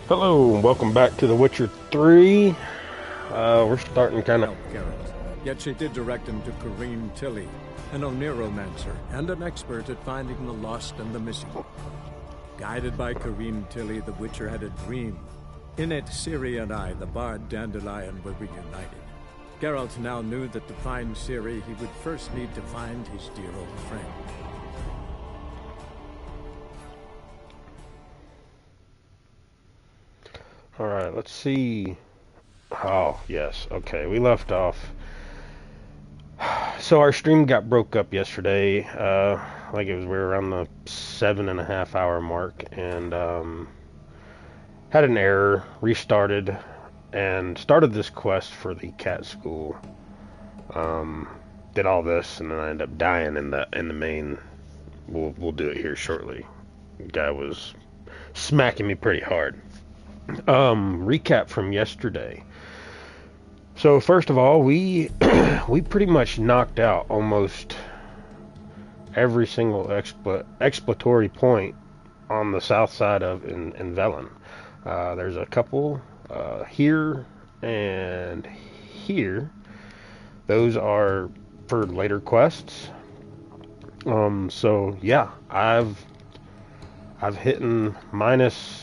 Hello, and welcome back to The Witcher 3. We're starting kind of... Help Geralt. Yet she did direct him to Kareem Tilly, an Oniromancer and an expert at finding the lost and the missing. Guided by Kareem Tilly, the Witcher had a dream. In it, Ciri and I, the bard Dandelion, were reunited. Geralt now knew that to find Ciri, he would first need to find his dear old friend. Alright, let's see... Oh, yes. Okay, we left off. So our stream got broke up yesterday. Like we were around the 7.5 hour mark, and had an error, restarted, and started this quest for the cat school. Did all this, and then I ended up dying in the main. We'll do it here shortly. The guy was smacking me pretty hard. Recap from yesterday. So first of all, we we pretty much knocked out almost every single exploratory point on the south side of in Velen. There's a couple here and here. Those are for later quests. So yeah, I've hit minus.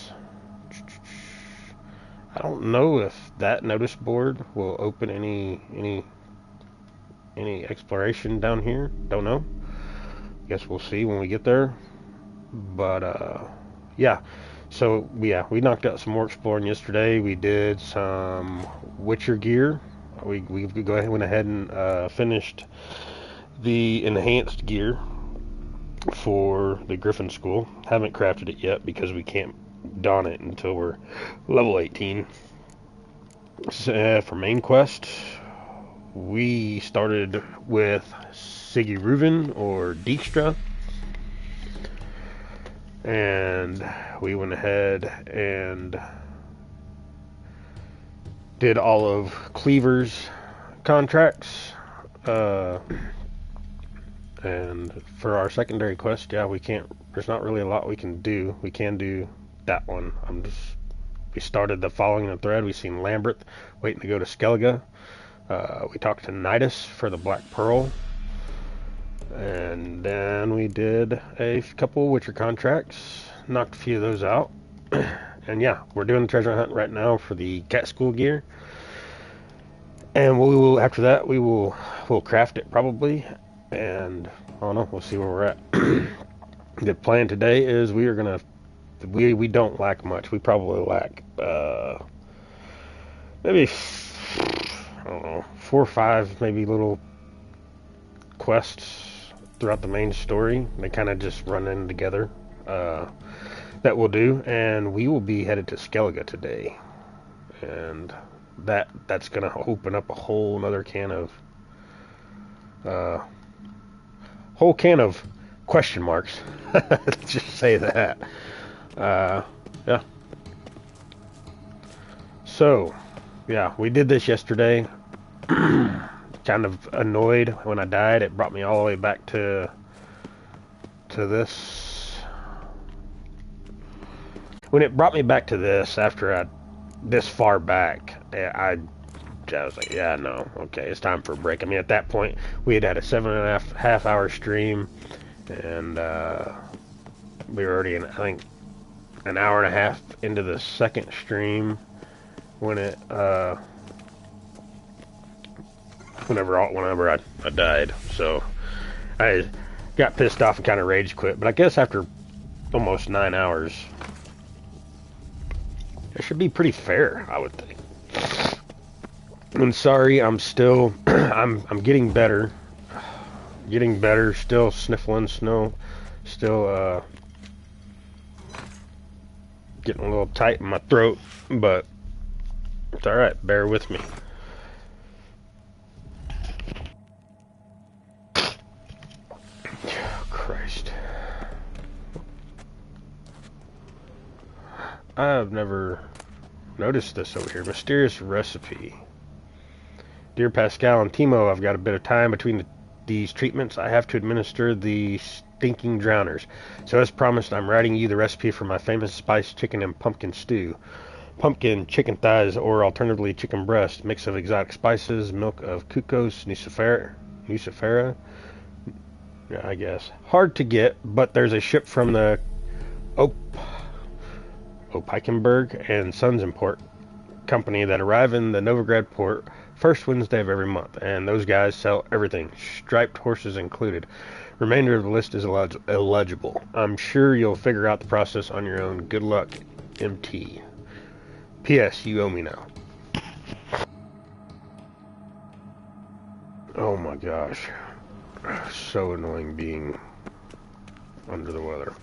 I don't know if that notice board will open any exploration down here. Don't know. Guess we'll see when we get there. But yeah. So yeah, we knocked out some more exploring yesterday. We did some Witcher gear. We went ahead and finished the enhanced gear for the Griffin School. Haven't crafted it yet because we can't don it until we're level 18. So, for main quest, we started with Siguruvin or Dijkstra, and we went ahead and did all of Cleaver's contracts. And for our secondary quest, yeah, we can't. There's not really a lot we can do. We can do that one. We started the following the thread. We seen Lambert waiting to go to Skellige. We talked to Nidus for the Black Pearl, and then we did a couple Witcher contracts. Knocked a few of those out, and yeah, we're doing the treasure hunt right now for the cat school gear. And we will after that we'll craft it probably, and I don't know. We'll see where we're at. The plan today is we are gonna. We don't lack much. We probably lack maybe I don't know 4 or 5 maybe little quests throughout the main story. They kind of just run in together. That we'll do, and we will be headed to Skellige today, and that's gonna open up a whole other whole can of question marks. Let's just say that. Yeah. So, yeah, we did this yesterday. Kind of annoyed when I died. It brought me all the way back to this. When it brought me back to this after this far back, I was like, yeah, no, okay, it's time for a break. I mean, at that point, we had a 7.5 hour stream, and we were already in, I think, an hour and a half into the second stream when it whenever I died. So I got pissed off and kind of rage quit. But I guess after almost 9 hours, it should be pretty fair, I would think. I'm sorry, I'm still I'm getting better. Still sniffling snow. Still getting a little tight in my throat, but it's alright, bear with me. Oh, Christ. I've never noticed this over here. Mysterious recipe. Dear Pascal and Timo, I've got a bit of time between these treatments. I have to administer the stinking drowners. So as promised, I'm writing you the recipe for my famous spiced chicken and pumpkin stew. Pumpkin, chicken thighs, or alternatively chicken breast, mix of exotic spices, milk of Cucos nucifera, yeah, I guess. Hard to get, but there's a ship from the Opiekenberg and Sons Import Company that arrive in the Novigrad port first Wednesday of every month, and those guys sell everything, striped horses included. Remainder of the list is illegible. I'm sure you'll figure out the process on your own. Good luck, MT. P.S. You owe me now. Oh my gosh. So annoying being under the weather.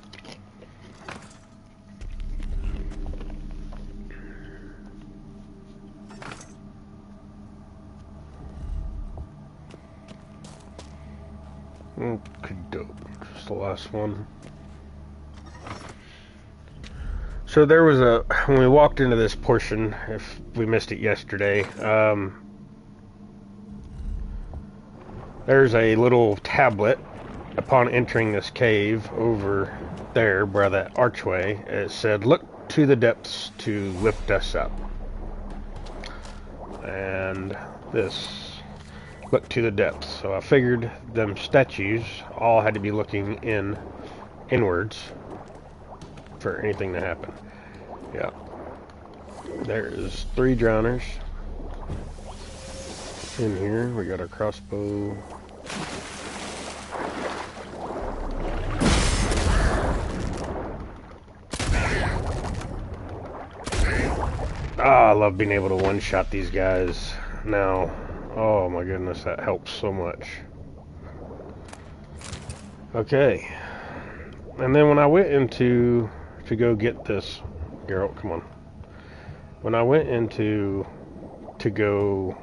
Okay, dope. Just the last one. So there was when we walked into this portion, if we missed it yesterday, there's a little tablet upon entering this cave over there where that archway. It said, "Look to the depths to lift us up." And this, look to the depths. So I figured them statues all had to be looking inwards for anything to happen. Yeah. There's 3 drowners in here. We got our crossbow. I love being able to one-shot these guys now. Oh my goodness, that helps so much. Okay. And then when I went into to go get this, Geralt, come on. When I went into to go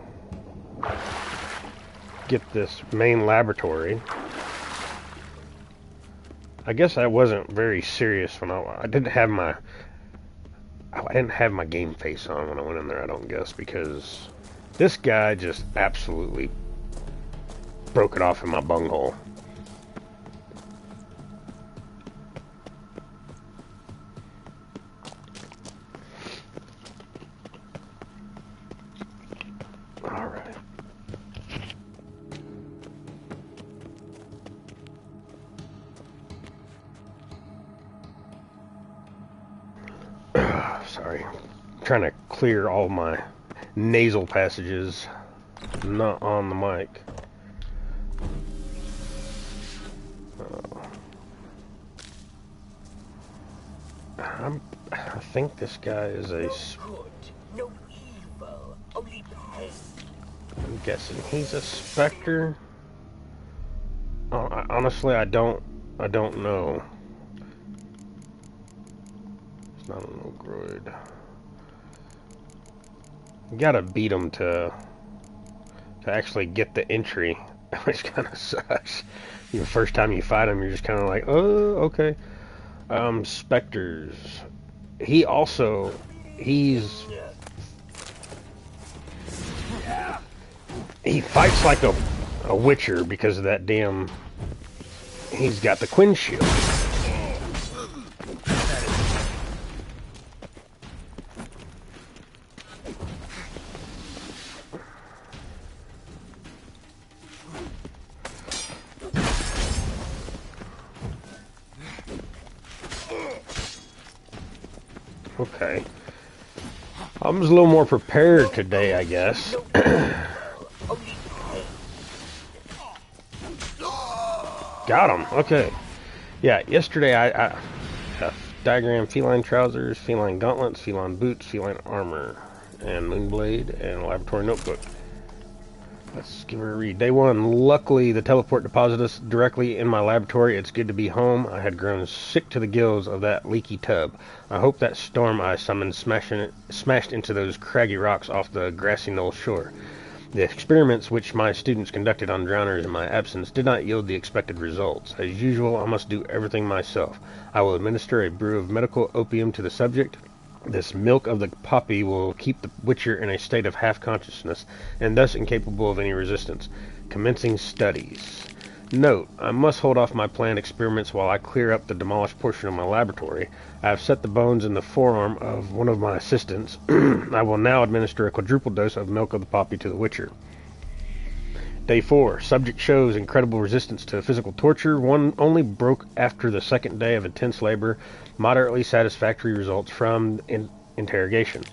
get this main laboratory, I guess I wasn't very serious when I didn't have my game face on when I went in there, I don't guess, because this guy just absolutely broke it off in my bunghole. Alright. Sorry. I'm trying to clear all my nasal passages, not on the mic. I think this guy is a... No evil, only pain. I'm guessing he's a specter. Honestly, I don't know. It's not an Ogroid. You gotta beat him to actually get the entry, which kind of sucks. The first time you fight him, you're just kind of like, oh, okay. Specters. He fights like a witcher because of that damn. He's got the Quinn shield. Okay. I was a little more prepared today, I guess. Got him. Okay. Yeah, yesterday I diagram feline trousers, feline gauntlets, feline boots, feline armor, and moonblade, and a laboratory notebook. Let's give her a read. Day 1. Luckily, the teleport deposited us directly in my laboratory. It's good to be home. I had grown sick to the gills of that leaky tub. I hope that storm I summoned smashed into those craggy rocks off the grassy knoll shore. The experiments which my students conducted on drowners in my absence did not yield the expected results. As usual, I must do everything myself. I will administer a brew of medical opium to the subject. This milk of the poppy will keep the witcher in a state of half-consciousness, and thus incapable of any resistance. Commencing studies. Note, I must hold off my planned experiments while I clear up the demolished portion of my laboratory. I have set the bones in the forearm of one of my assistants. I will now administer a quadruple dose of milk of the poppy to the Witcher. Day 4. Subject shows incredible resistance to physical torture. One only broke after the second day of intense labor. Moderately satisfactory results from interrogation.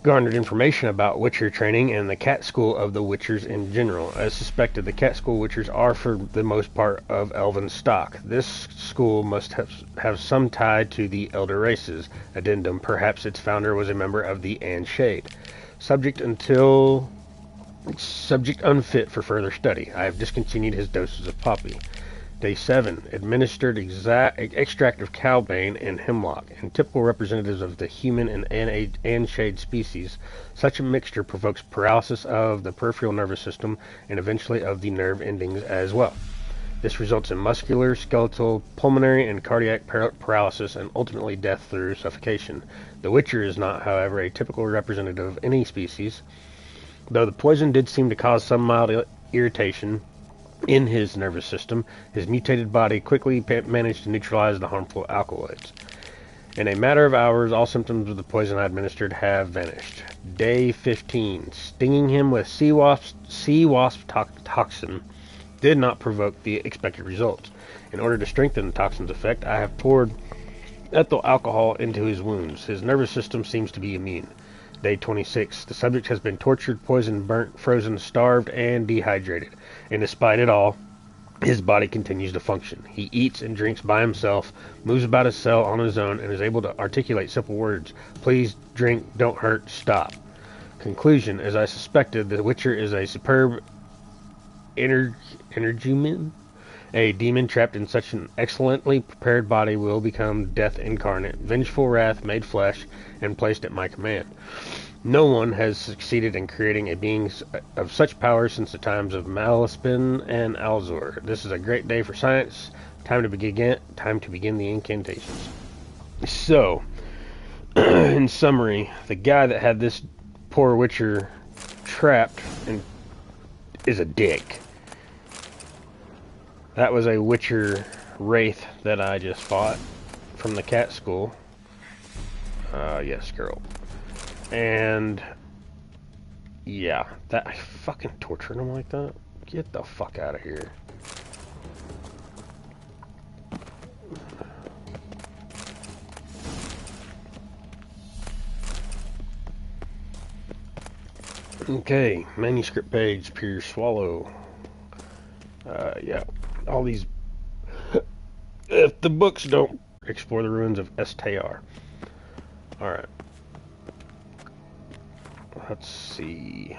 Garnered information about Witcher training and the cat school of the Witchers in general. As suspected, the cat school Witchers are for the most part of elven stock. This school must have some tie to the elder races. Addendum, perhaps its founder was a member of the Shade. Subject unfit for further study. I have discontinued his doses of poppy. Day 7. Administered extract of cowbane and hemlock, and typical representatives of the human and shade species. Such a mixture provokes paralysis of the peripheral nervous system and eventually of the nerve endings as well. This results in muscular, skeletal, pulmonary, and cardiac paralysis and ultimately death through suffocation. The Witcher is not, however, a typical representative of any species, though the poison did seem to cause some mild irritation in his nervous system. His mutated body quickly managed to neutralize the harmful alkaloids. In a matter of hours, all symptoms of the poison I administered have vanished. Day 15. Stinging him with sea wasp toxin did not provoke the expected results. In order to strengthen the toxin's effect, I have poured ethyl alcohol into his wounds. His nervous system seems to be immune. Day 26. The subject has been tortured, poisoned, burnt, frozen, starved, and dehydrated. And despite it all, his body continues to function. He eats and drinks by himself, moves about his cell on his own, and is able to articulate simple words. Please, drink, don't hurt, stop. Conclusion. As I suspected, the Witcher is a superb energyman. A demon trapped in such an excellently prepared body will become death incarnate, vengeful wrath made flesh, and placed at my command. No one has succeeded in creating a being of such power since the times of Malaspin and Alzor. This is a great day for science. Time to begin the incantations. So, in summary, the guy that had this poor Witcher trapped is a dick. That was a Witcher wraith that I just fought from the cat school. Yes, girl. And yeah, that I fucking tortured him like that. Get the fuck out of here. Okay, manuscript page, Pure Swallow. Yeah, all these. If the books don't explore the ruins of STR. Alright. Let's see.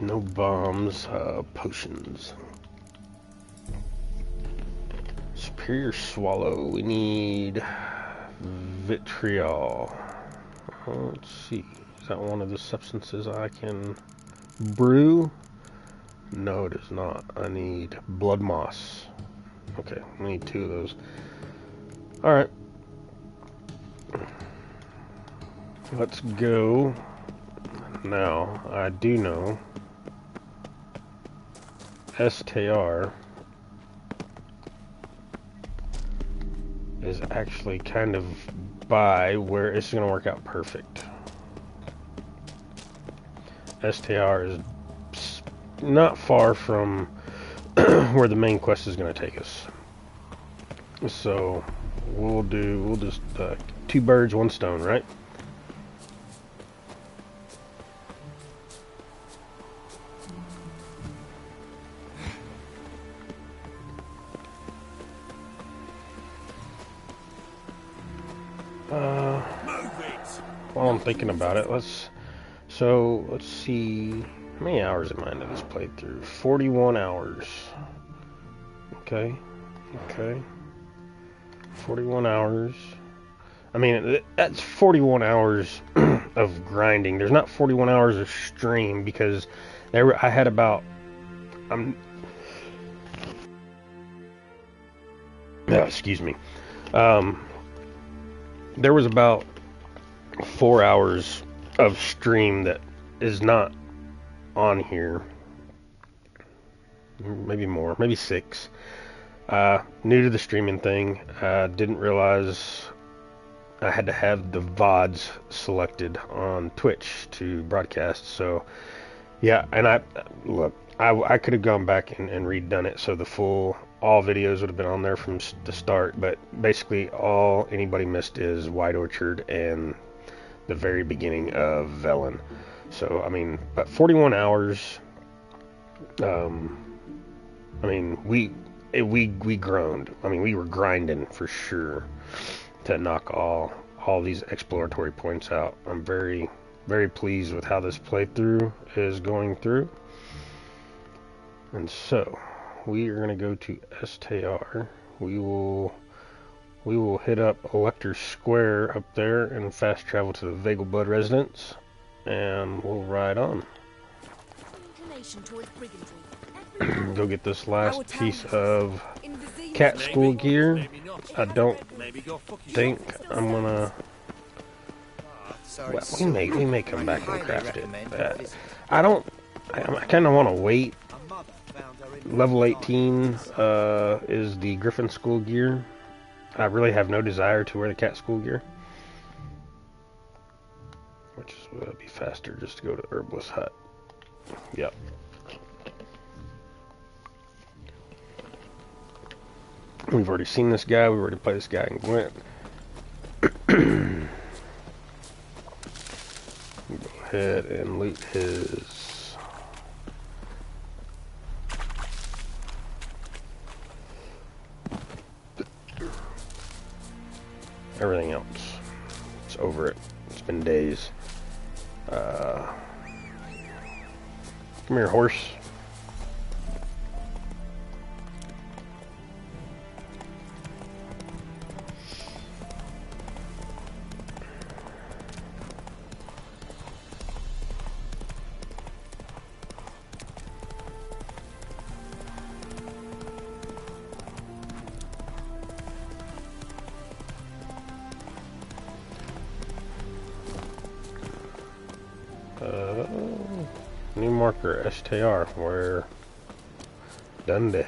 No bombs, potions. Superior Swallow. We need vitriol. Let's see. Is that one of the substances I can brew? No, it is not. I need blood moss. Okay, I need 2 of those. Alright. Let's go. Now, I do know STR is actually kind of by where it's going to work out perfect. STR is not far from where the main quest is going to take us. So we'll just 2 birds, 1 stone, right? While I'm thinking about it, let's see, how many hours am I into this playthrough? 41 hours. Okay. 41 hours. I mean, that's 41 hours of grinding. There's not 41 hours of stream because I had about excuse me. There was about 4 hours of stream that is not on here. Maybe more, maybe 6. New to the streaming thing. Didn't realize I had to have the VODs selected on Twitch to broadcast. So, yeah, and I could have gone back and redone it so all videos would have been on there from the start, but basically all anybody missed is White Orchard and the very beginning of Velen. So, I mean, but 41 hours, I mean, we groaned. I mean, we were grinding for sure to knock all these exploratory points out. I'm very, very pleased with how this playthrough is going through. And so, we are going to go to STR. We will hit up Elector Square up there and fast travel to the Vegelbud residence, and we'll ride on. Go get this last piece of cat school gear. I don't think I'm gonna. Well, we may come back and craft it. I kind of want to wait. Level 18 is the Griffin school gear. I really have no desire to wear the cat school gear, which would be faster just to go to Herbalist Hut. Yep. We've already seen this guy. We've already played this guy in Gwent. Go ahead and loot his everything else. It's over it. It's been days. Come here, horse. New marker, STR, where Dundee. Is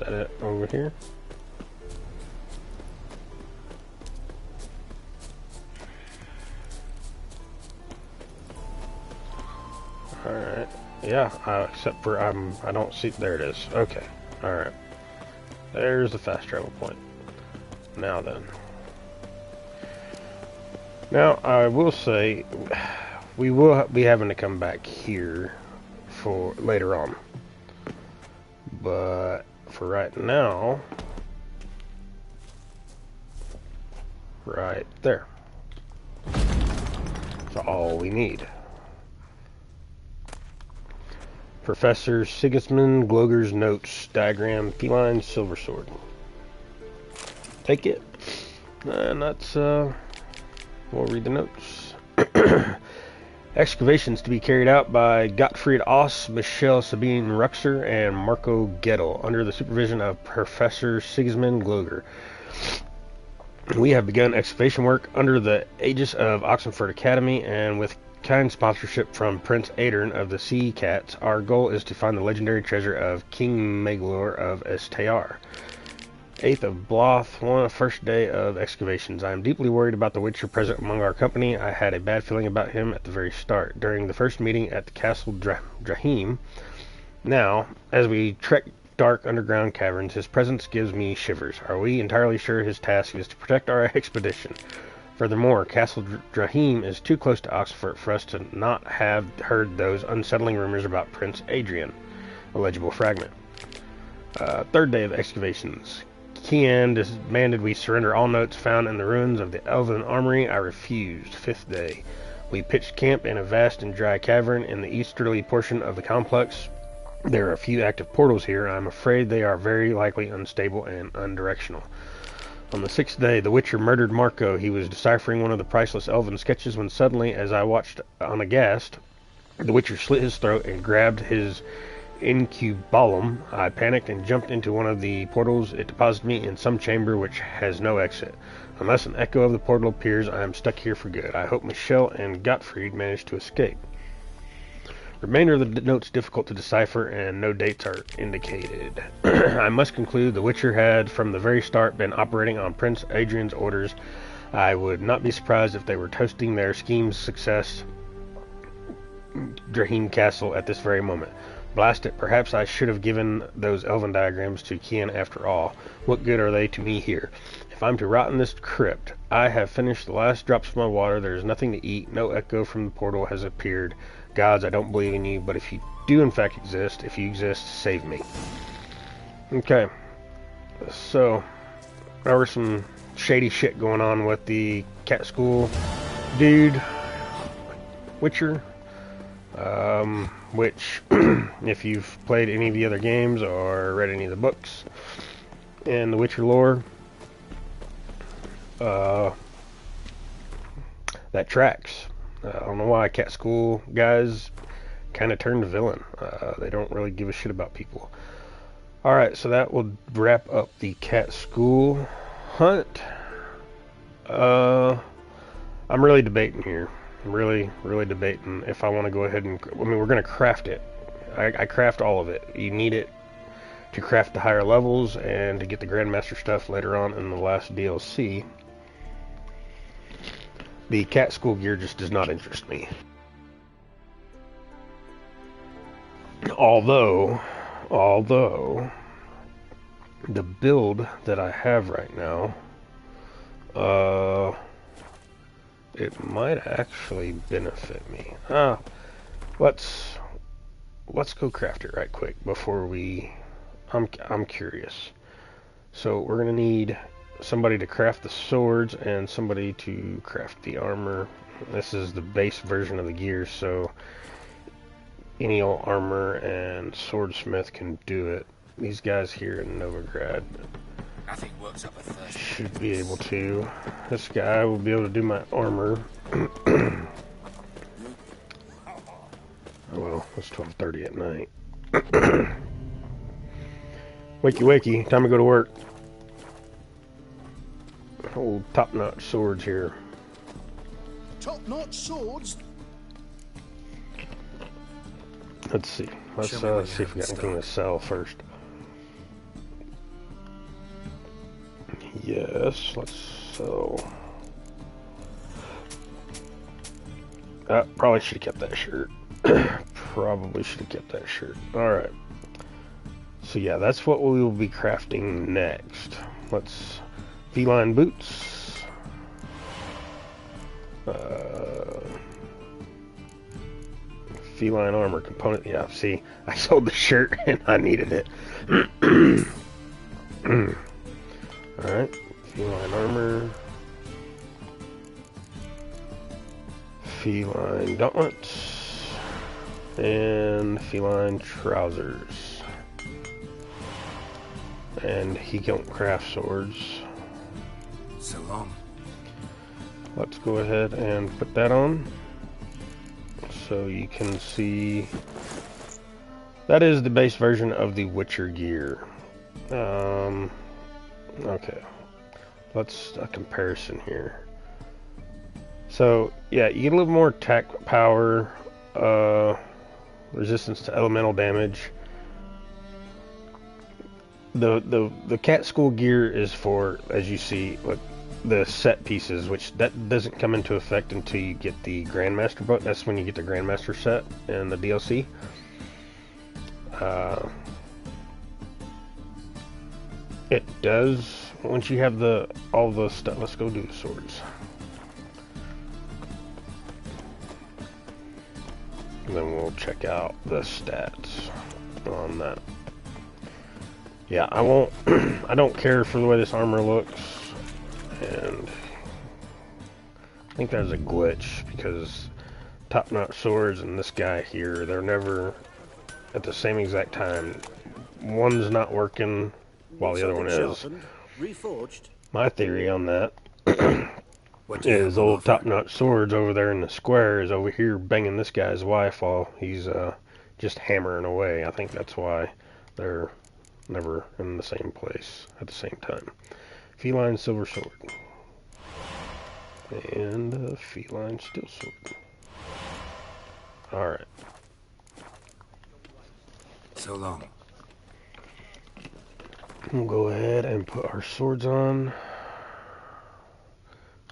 that it over here? Alright. Yeah, except for I don't see, there it is. Okay. Alright. There's the fast travel point. Now then. Now, I will say, we will be having to come back here for later on. But for right now, right there. That's all we need. Professor Sigismund Gloger's notes, diagram, feline, silver sword. Take it. And that's, we'll read the notes. Excavations to be carried out by Gottfried Oss, Michelle Sabine Ruxer, and Marco Gettel, under the supervision of Professor Sigismund Gloger. We have begun excavation work under the aegis of Oxenford Academy, and with kind sponsorship from Prince Adern of the Sea Cats, our goal is to find the legendary treasure of King Maglor of Estayar. 8th of Bloth, first day of excavations. I am deeply worried about the Witcher present among our company. I had a bad feeling about him at the very start, during the first meeting at the Castle Drahim. Now, as we trek dark underground caverns, his presence gives me shivers. Are we entirely sure his task is to protect our expedition? Furthermore, Castle Drahim is too close to Oxford for us to not have heard those unsettling rumors about Prince Adrian. Illegible fragment. 3rd day of excavations. Kian demanded we surrender all notes found in the ruins of the Elven Armory. I refused. 5th day. We pitched camp in a vast and dry cavern in the easterly portion of the complex. There are a few active portals here. I'm afraid they are very likely unstable and undirectional. On the 6th day, the Witcher murdered Marco. He was deciphering one of the priceless elven sketches when suddenly, as I watched unaghast, the Witcher slit his throat and grabbed his incubolum, I panicked and jumped into one of the portals. It deposited me in some chamber which has no exit. Unless an echo of the portal appears, I am stuck here for good. I hope Michelle and Gottfried managed to escape. Remainder of the notes difficult to decipher and no dates are indicated. I must conclude the Witcher had from the very start been operating on Prince Adrian's orders. I would not be surprised if they were toasting their scheme's success Draheen Castle at this very moment. Blast it, perhaps I should have given those elven diagrams to Kian after all. What good are they to me here? If I'm to rot in this crypt, I have finished the last drops of my water. There is nothing to eat. No echo from the portal has appeared. Gods, I don't believe in you, but if you do in fact exist, if you exist, save me. Okay. So, there was some shady shit going on with the cat school dude, Witcher. Which, if you've played any of the other games or read any of the books in the Witcher lore, that tracks. I don't know why cat school guys kind of turned villain. They don't really give a shit about people. Alright, so that will wrap up the cat school hunt. I'm really debating here. I'm really debating if I want to go ahead and... I mean, we're going to craft it. I craft all of it. You need it to craft the higher levels and to get the Grandmaster stuff later on in the last DLC. The cat school gear just does not interest me. Although, the build that I have right now, it might actually benefit me. Let's go craft it right quick before we... I'm curious. So we're gonna need somebody to craft the swords and somebody to craft the armor. This is the base version of the gear, so any old armor and swordsmith can do it. These guys here in Novigrad Nothing works up a thirst. should be able to. This guy will be able to do my armor. Oh well, it's 12:30 at night. Wakey wakey, time to go to work. Old top-notch swords here. Top-notch swords? Let's see. Let's see if we got anything to sell first. Yes, let's sell. Probably should have kept that shirt. Probably should have kept that shirt. Alright. So yeah, that's what we will be crafting next. Let's... feline boots. Feline armor component. Yeah, see, I sold the shirt and I needed it. Alright, feline armor. Feline gauntlets. And feline trousers. And he don't craft swords. So long. Let's go ahead and put that on so you can see that is the base version of the Witcher gear. Okay, let's a comparison here. So yeah, you get a little more attack power, resistance to elemental damage. The cat school gear is for, as you see, like the set pieces, which that doesn't come into effect until you get the Grandmaster book. That's when you get the Grandmaster set and the DLC. It does once you have all the stuff. Let's go do the swords. And then we'll check out the stats on that. Yeah, I won't. I don't care for the way this armor looks, and I think that's a glitch because top-notch swords and this guy here, they're never at the same exact time. One's not working while the other one is. Reforged. My theory on that is old top-notch swords over there in the square is over here banging this guy's wife while he's just hammering away. I think that's why they're never in the same place at the same time. Feline silver sword. And a feline steel sword. Alright. So long. We'll go ahead and put our swords on.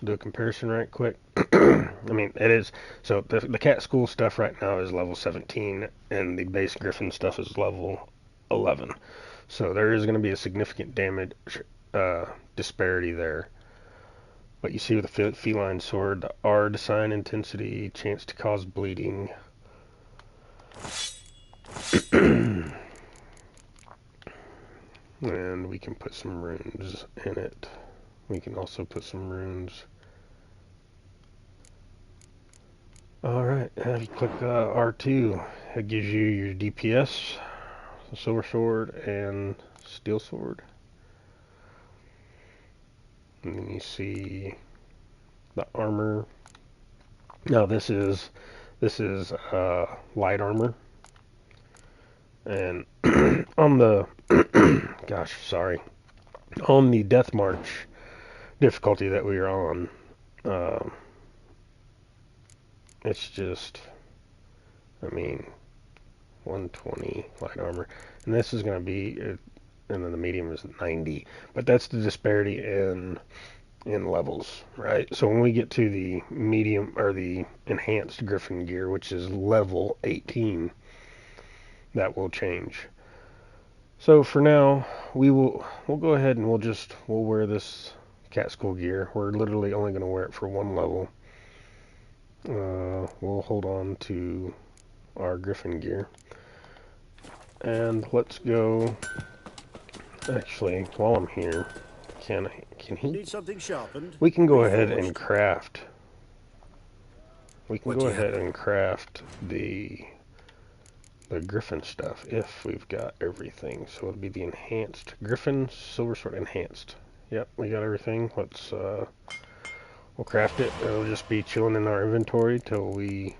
Do a comparison right quick. I mean, it is, so the cat school stuff right now is level 17, and the base griffin stuff is level 11. So there is going to be a significant damage disparity there. But you see with the feline sword, the ARD sign intensity, chance to cause bleeding. And we can put some runes in it. We can also put some runes. Alright, if you click R2, it gives you your DPS, silver sword, and steel sword. And then you see the armor. Now this is light armor. And on the gosh, sorry. On the Deathmarch difficulty that we are on, it's just, I mean, 120 light armor, and this is going to be, and then the medium is 90. But that's the disparity in levels, right? So when we get to the medium or the enhanced Griffin gear, which is level 18, that will change. So for now, we'll go ahead and we'll wear this cat school gear. We're literally only going to wear it for one level. We'll hold on to our Griffin gear. And let's go. Actually, while I'm here, can he? Need something sharpened? We can go ahead and craft. We can What go do you ahead have? and craft the Griffin stuff if we've got everything. So it'll be the enhanced Griffin silver sword enhanced. Yep, we got everything. Let's we'll craft it. It'll just be chilling in our inventory till we...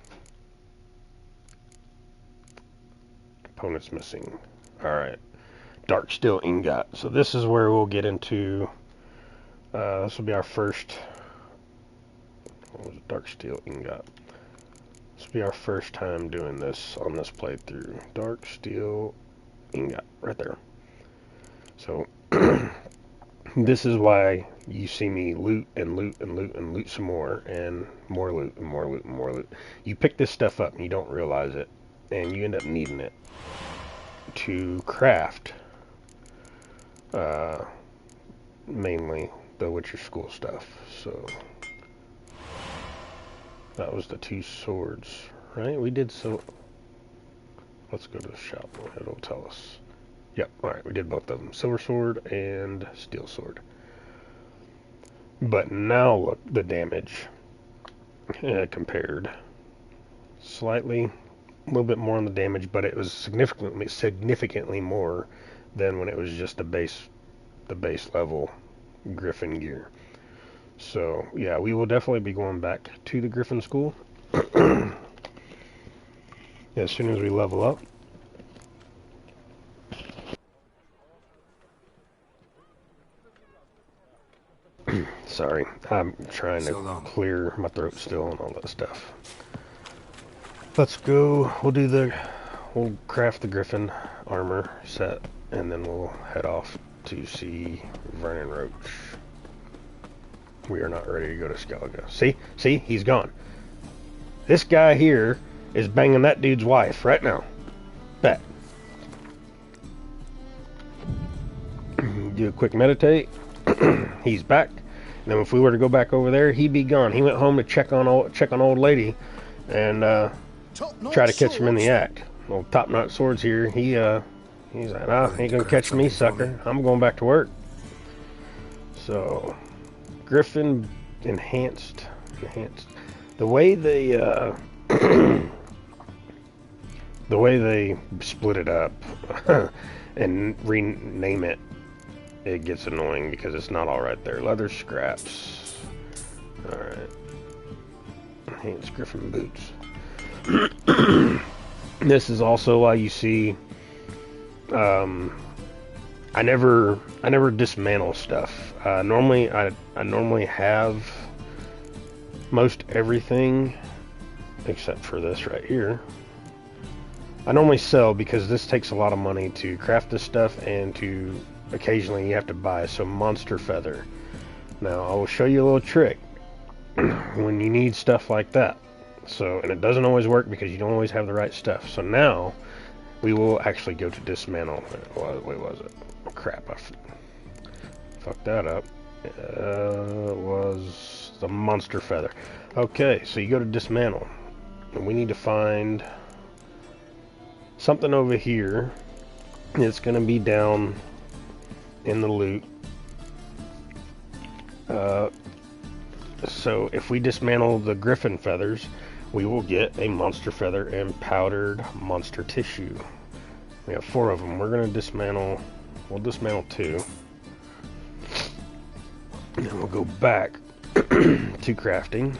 Components missing. Alright. Dark steel ingot. So this is where we'll get into... this will be our first... What was it? Dark steel ingot. This will be our first time doing this on this playthrough. Dark steel ingot. Right there. So... This is why you see me loot and loot and loot and loot some more, and more loot and more loot and more loot. You pick this stuff up and you don't realize it, and you end up needing it to craft mainly the Witcher school stuff. So that was the 2 swords, right? We did so. Let's go to the shop. It'll tell us. Yep, alright, we did both of them. Silver sword and steel sword. But now look, the damage compared. Slightly, a little bit more on the damage, but it was significantly more than when it was just the base level Griffin gear. So, yeah, we will definitely be going back to the Griffin school as soon as we level up. Sorry, I'm trying to clear my throat still and all that stuff. Let's go. We'll craft the Griffin armor set, and then we'll head off to see Vernon Roach. We are not ready to go to Skellige. See, he's gone. This guy here is banging that dude's wife right now. Bet. Do a quick meditate. He's back. And then if we were to go back over there, he'd be gone. He went home to check on old lady, and try to catch him in the act. Old top-notch swords here. He's like, nah, ain't gonna catch me, sucker. I'm going back to work. So, Griffin enhanced. The way they the way they split it up and rename it. It gets annoying because it's not all right there. Leather scraps. Alright. Enhanced Griffin boots. This is also why you see I never dismantle stuff. Normally I normally have most everything except for this right here. I normally sell because this takes a lot of money to craft this stuff, and to occasionally you have to buy some monster feather. Now I will show you a little trick when you need stuff like that. So, and it doesn't always work because you don't always have the right stuff. So now we will actually go to dismantle. What was it? Oh, crap, I fucked that up. It was the monster feather. Okay, so you go to dismantle, and we need to find something over here. It's going to be down in the loot. So if we dismantle the griffin feathers, we will get a monster feather and powdered monster tissue. We have 4 of them. We're going to dismantle. We'll dismantle 2. And then we'll go back to crafting.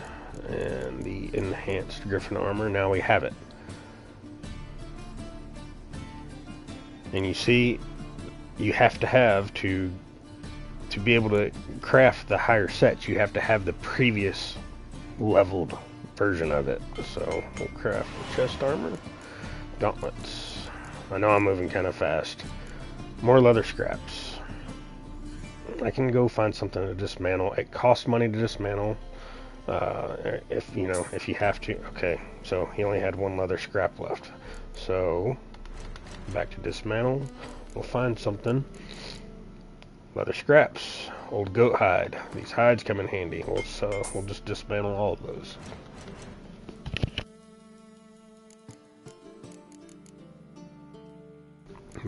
And the enhanced griffin armor. Now we have it. And you see, you have to be able to craft the higher sets, you have to have the previous leveled version of it. So we'll craft the chest armor, gauntlets. I know I'm moving kind of fast. More leather scraps. I can go find something to dismantle. It costs money to dismantle. If you have to. Okay, so he only had 1 leather scrap left. So back to dismantle. We'll find something. Leather scraps, old goat hide. These hides come in handy. We'll just dismantle all of those.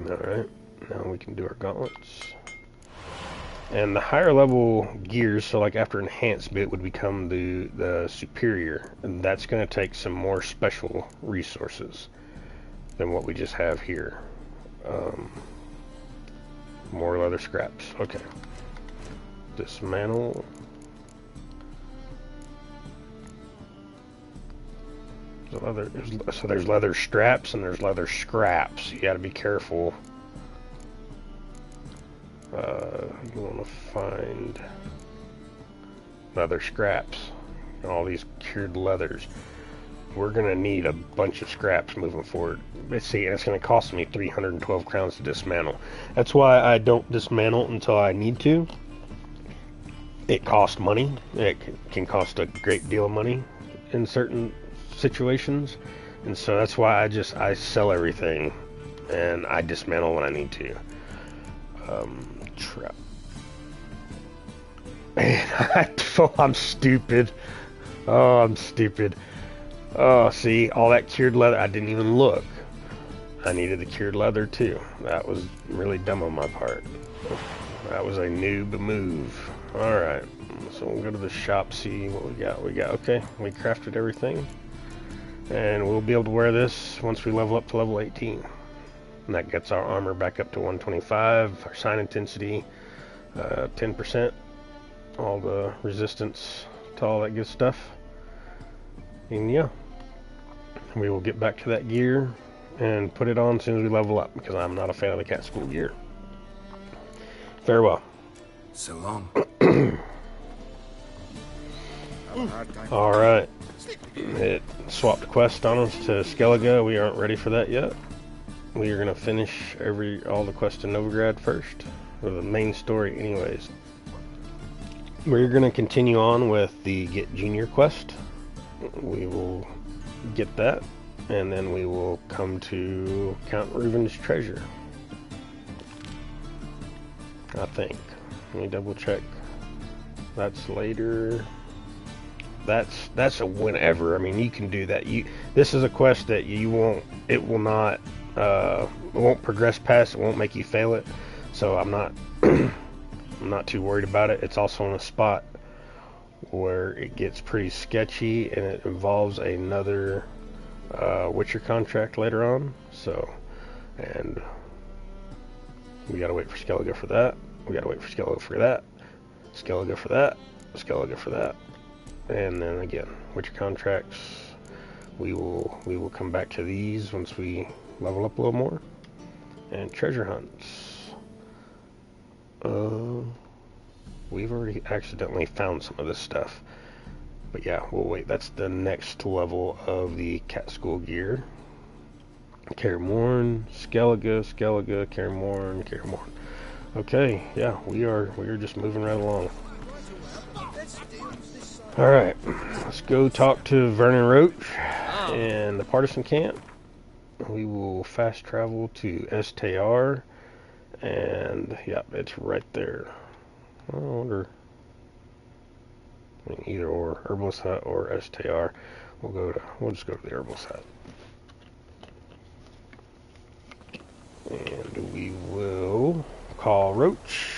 Alright, now we can do our gauntlets. And the higher level gears, so like after enhanced bit, would become the superior. And that's going to take some more special resources than what we just have here. More leather scraps. Okay. Dismantle. So there's leather straps and there's leather scraps. You got to be careful. You want to find leather scraps. All these cured leathers. We're going to need a bunch of scraps moving forward. Let's see, it's going to cost me 312 crowns to dismantle. That's why I don't dismantle until I need to. It costs money. It can cost a great deal of money in certain situations. And so that's why I sell everything and I dismantle when I need to. Trap. I'm stupid. Oh, I'm stupid. Oh, see, all that cured leather, I didn't even look. I needed the cured leather too. That was really dumb on my part. That was a noob move. Alright, so we'll go to the shop, see what we got. Okay, we crafted everything. And we'll be able to wear this once we level up to level 18. And that gets our armor back up to 125, our sign intensity, 10%, all the resistance to all that good stuff. And yeah, we will get back to that gear and put it on as soon as we level up, because I'm not a fan of the cat school gear. Farewell. So long. Alright. It swapped quest on us to Skellige. We aren't ready for that yet. We are going to finish all the quests in Novigrad first, or the main story anyways. We're going to continue on with the Get Junior quest. We will get that, and then we will come to Count Reuven's treasure. I think. Let me double check. That's later. That's a whenever. I mean, you can do that. This is a quest that you won't. It will not. It won't progress past. It won't make you fail it. So I'm not. I'm not too worried about it. It's also in a spot where it gets pretty sketchy, and it involves another Witcher contract later on. So, and we gotta wait for Skellige for that. We gotta wait for Skellige for that. Skellige for that. Skellige for that. And then again, Witcher contracts. we will come back to these once we level up a little more. And treasure hunts. We've already accidentally found some of this stuff. But yeah, we'll wait. That's the next level of the cat school gear. Cairmorn, Skellige, Cairmorn. Okay, yeah, we're just moving right along. Alright, let's go talk to Vernon Roach in the partisan camp. We will fast travel to STR, and yeah, it's right there. I wonder, I mean, either or, Herbalist Hut or STR. We'll just go to the Herbalist Hut. And we will call Roach.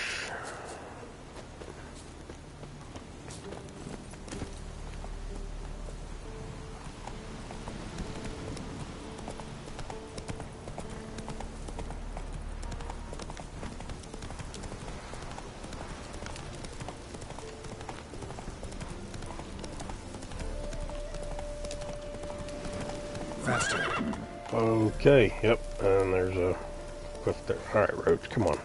Faster. Okay, yep, and there's a cliff there. Alright, Roach, come on.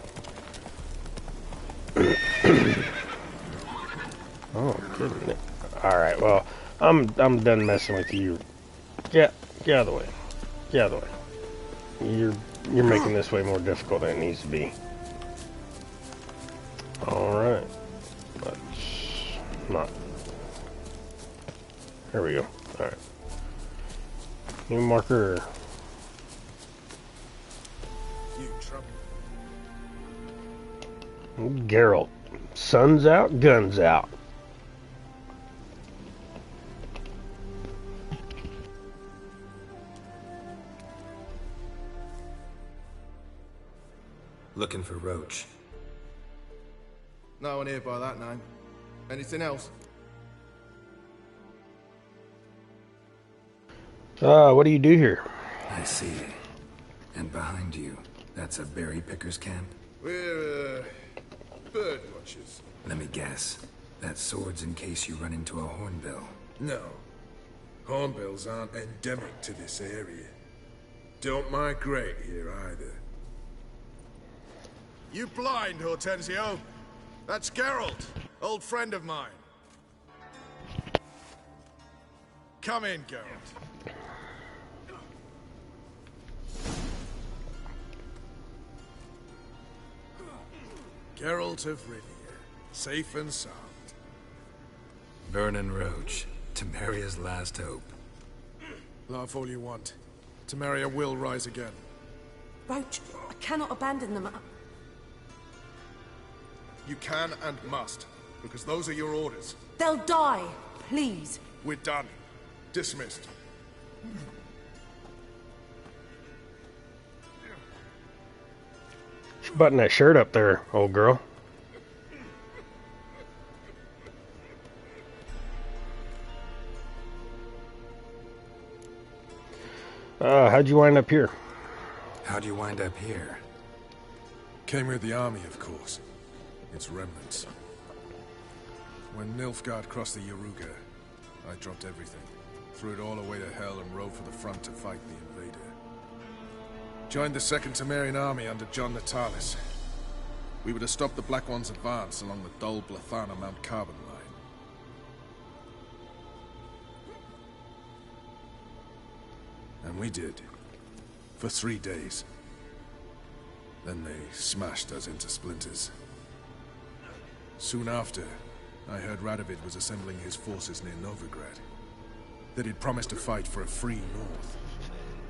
Oh, goodness. Alright, well, I'm done messing with you. Get out of the way. Get out of the way. You're making this way more difficult than it needs to be. Alright. Let's not. There we go. Alright. New marker. You trouble. Geralt. Sun's out, guns out. Looking for Roach. No one here by that name. Anything else? What do you do here? I see. And behind you, that's a berry picker's camp? We're, bird watchers. Let me guess. That sword's in case you run into a hornbill. No. Hornbills aren't endemic to this area. Don't migrate here either. You blind, Hortensio? That's Geralt, old friend of mine. Come in, Geralt. Geralt of Rivia, safe and sound. Vernon Roach, Temeria's last hope. Laugh all you want. Temeria will rise again. Roach, I cannot abandon them. You can and must, because those are your orders. They'll die, please. We're done. Dismissed. Button that shirt up there, old girl. How'd you wind up here? How'd you wind up here? Came with the army, of course. Its remnants. When Nilfgaard crossed the Yaruga, I dropped everything. Threw it all away to hell and rode for the front to fight the invader. Joined the Second Temerian army under John Natalis. We were to stop the Black One's advance along the Dol Blathana Mount Carbon line. And we did. For 3 days. Then they smashed us into splinters. Soon after, I heard Radovid was assembling his forces near Novigrad. That he'd promised to fight for a free North.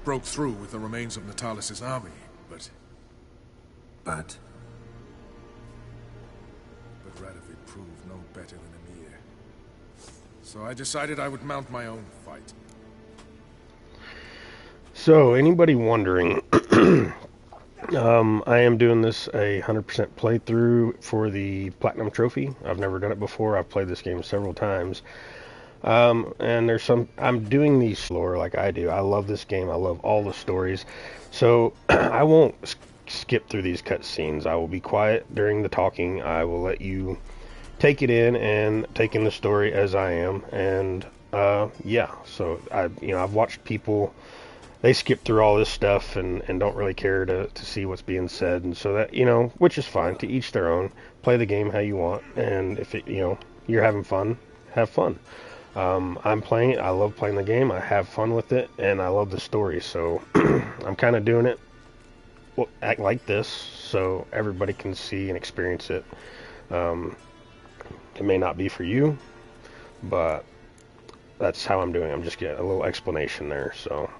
Broke through with the remains of Natalis' army, but But? But Radovid proved no better than Emir. So I decided I would mount my own fight. So, anybody wondering, I am doing this a 100% playthrough for the Platinum Trophy. I've never done it before. I've played this game several times. And I'm doing these slower like I do. I love this game. I love all the stories. So, I won't skip through these cutscenes. I will be quiet during the talking. I will let you take it in and take in the story as I am. And Yeah. So I've watched people, they skip through all this stuff and don't really care to see what's being said, and so that which is fine. To each their own. Play the game how you want, and if you're having fun, have fun. I'm playing it. I love playing the game. I have fun with it, and I love the story. So I'm kind of doing it act like this so everybody can see and experience it. It may not be for you, but that's how I'm doing. I'm just getting a little explanation there. So,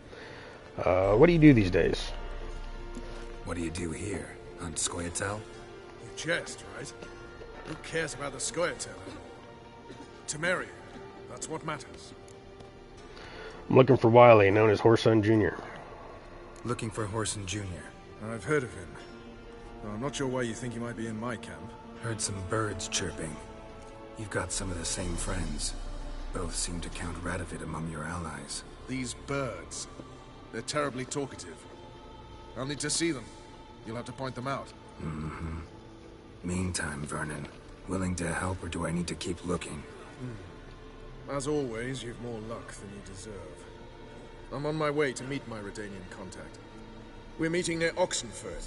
what do you do these days? What do you do here? On Scoia'tael? You jest, right? Who cares about the Scoia'tael? Temerian. That's what matters. I'm looking for Wiley, known as Whoreson Jr. Looking for Whoreson Jr. I've heard of him. Though I'm not sure why you think he might be in my camp. Heard some birds chirping. You've got some of the same friends. Both seem to count Radovid among your allies. These birds. They're terribly talkative. I'll need to see them. You'll have to point them out. Mm-hmm. Meantime, Vernon, willing to help or do I need to keep looking? As always, you've more luck than you deserve. I'm on my way to meet my Redanian contact. We're meeting near Oxenford,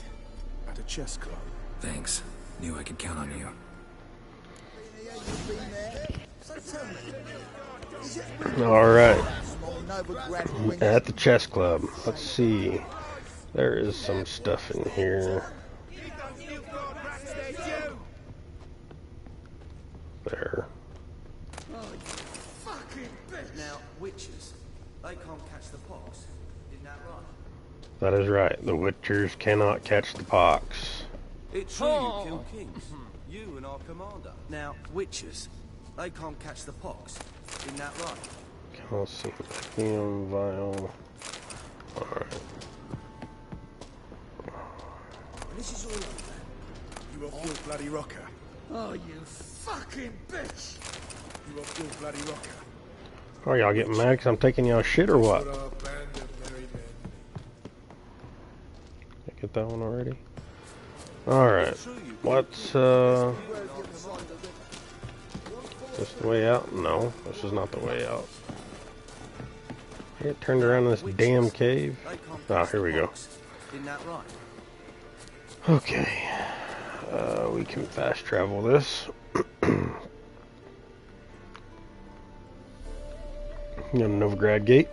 at a chess club. Thanks. Knew I could count on you. Alright. At the chess club. Let's see. There is some stuff in here. There. Now, witches, they can't catch the pox. Isn't that right? That is right. The Witchers cannot catch the pox. It's true you kill kings. You and our commander. Now, witches, they can't catch the pox. Isn't that right? Let's see. Lithium vial. Alright. This is all over. You off your bloody rocker. Oh, you fucking bitch! You off your bloody rocker. Oh, y'all getting mad because I'm taking y'all shit or what? What our band of merry men. Did I get that one already? Alright. Let's, this the way out? No, this is not the way out. Get turned around in this damn cave. Ah, here we go. Isn't that right? Okay. We can fast travel this. Novigrad Gate.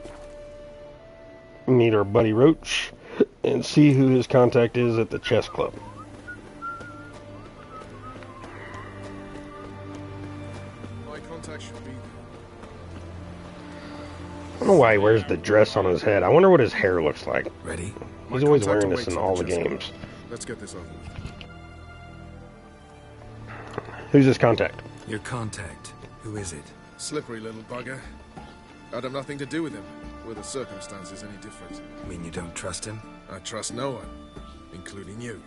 Meet our buddy Roach and see who his contact is at the chess club. My contact should be. I don't know why he wears the dress on his head. I wonder what his hair looks like. Ready? He's always wearing this in all the games. Let's get this over with. Who's his contact? Your contact. Who is it? Slippery little bugger. I'd have nothing to do with him. Were the circumstances any different? Mean you don't trust him? I trust no one, including you.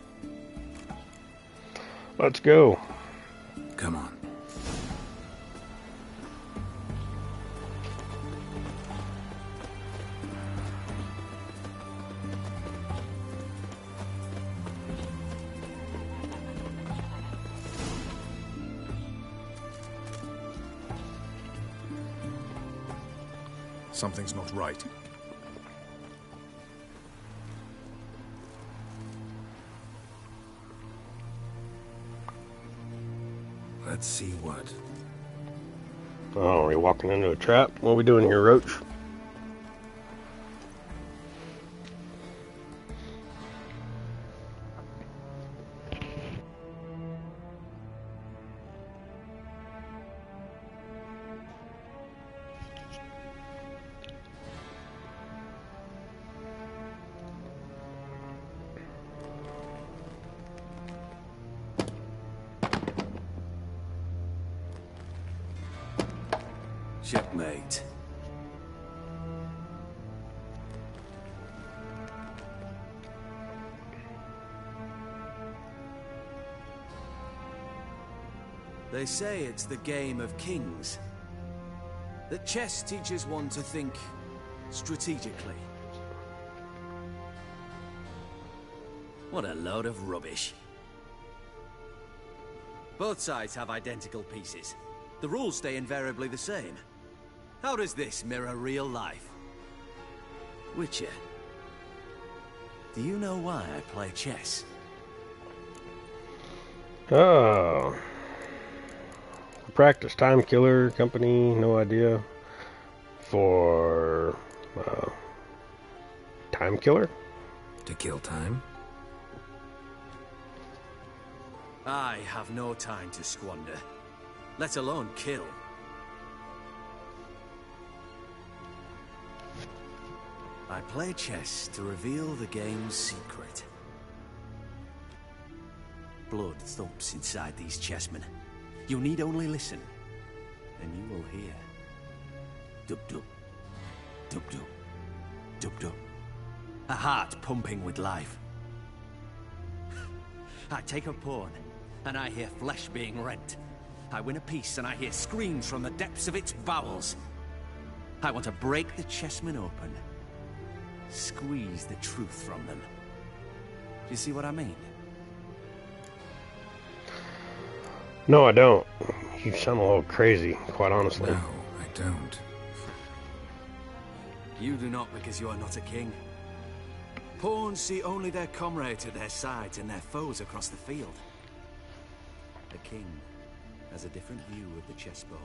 Let's go. Come on. Something's not right. Let's see what. Oh, are we walking into a trap? What are we doing here, Roach? Checkmate. They say it's the game of kings. That chess teaches one to think strategically. What a load of rubbish. Both sides have identical pieces. The rules stay invariably the same. How does this mirror real life? Witcher, do you know why I play chess? Oh. Practice time killer company, no idea. For time killer? To kill time? I have no time to squander, let alone kill. I play chess to reveal the game's secret. Blood thumps inside these chessmen. You need only listen, and you will hear. Dub-dub, dub-dub, dub-dub. A heart pumping with life. I take a pawn, and I hear flesh being rent. I win a piece, and I hear screams from the depths of its bowels. I want to break the chessmen open. Squeeze the truth from them. Do you see what I mean? No, I don't. You sound a little crazy, quite honestly. No, I don't. You do not, because you are not a king. Pawns see only their comrades at their sides and their foes across the field. A king has a different view of the chessboard.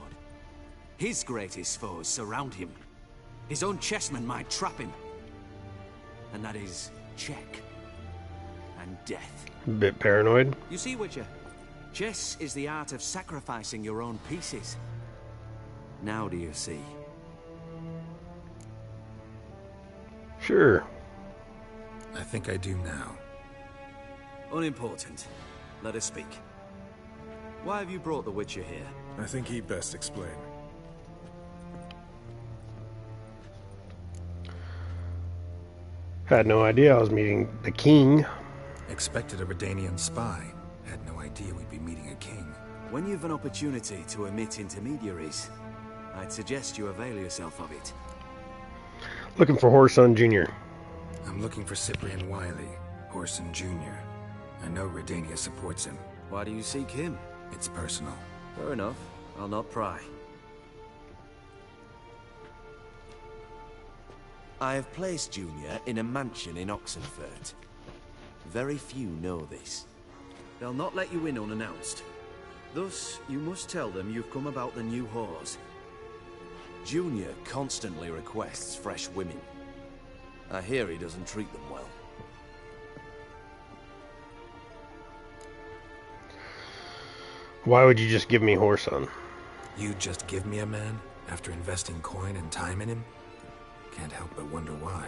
His greatest foes surround him. His own chessmen might trap him. And that is check and death. Bit paranoid. You see, Witcher, chess is the art of sacrificing your own pieces. Now do you see? Sure. I think I do now. Unimportant. Let us speak. Why have you brought the Witcher here? I think he'd best explain. Had no idea I was meeting the king. Expected a Redanian spy. Had no idea we'd be meeting a king. When you've an opportunity to omit intermediaries, I'd suggest you avail yourself of it. Looking for Whoreson Jr. I'm looking for Cyprian Wiley, Whoreson Jr. I know Redania supports him. Why do you seek him? It's personal. Fair enough. I'll not pry. I have placed Junior in a mansion in Oxenfurt. Very few know this. They'll not let you in unannounced. Thus, you must tell them you've come about the new whores. Junior constantly requests fresh women. I hear he doesn't treat them well. Why would you just give me Whoreson? You just give me a man after investing coin and time in him? Can't help but wonder why.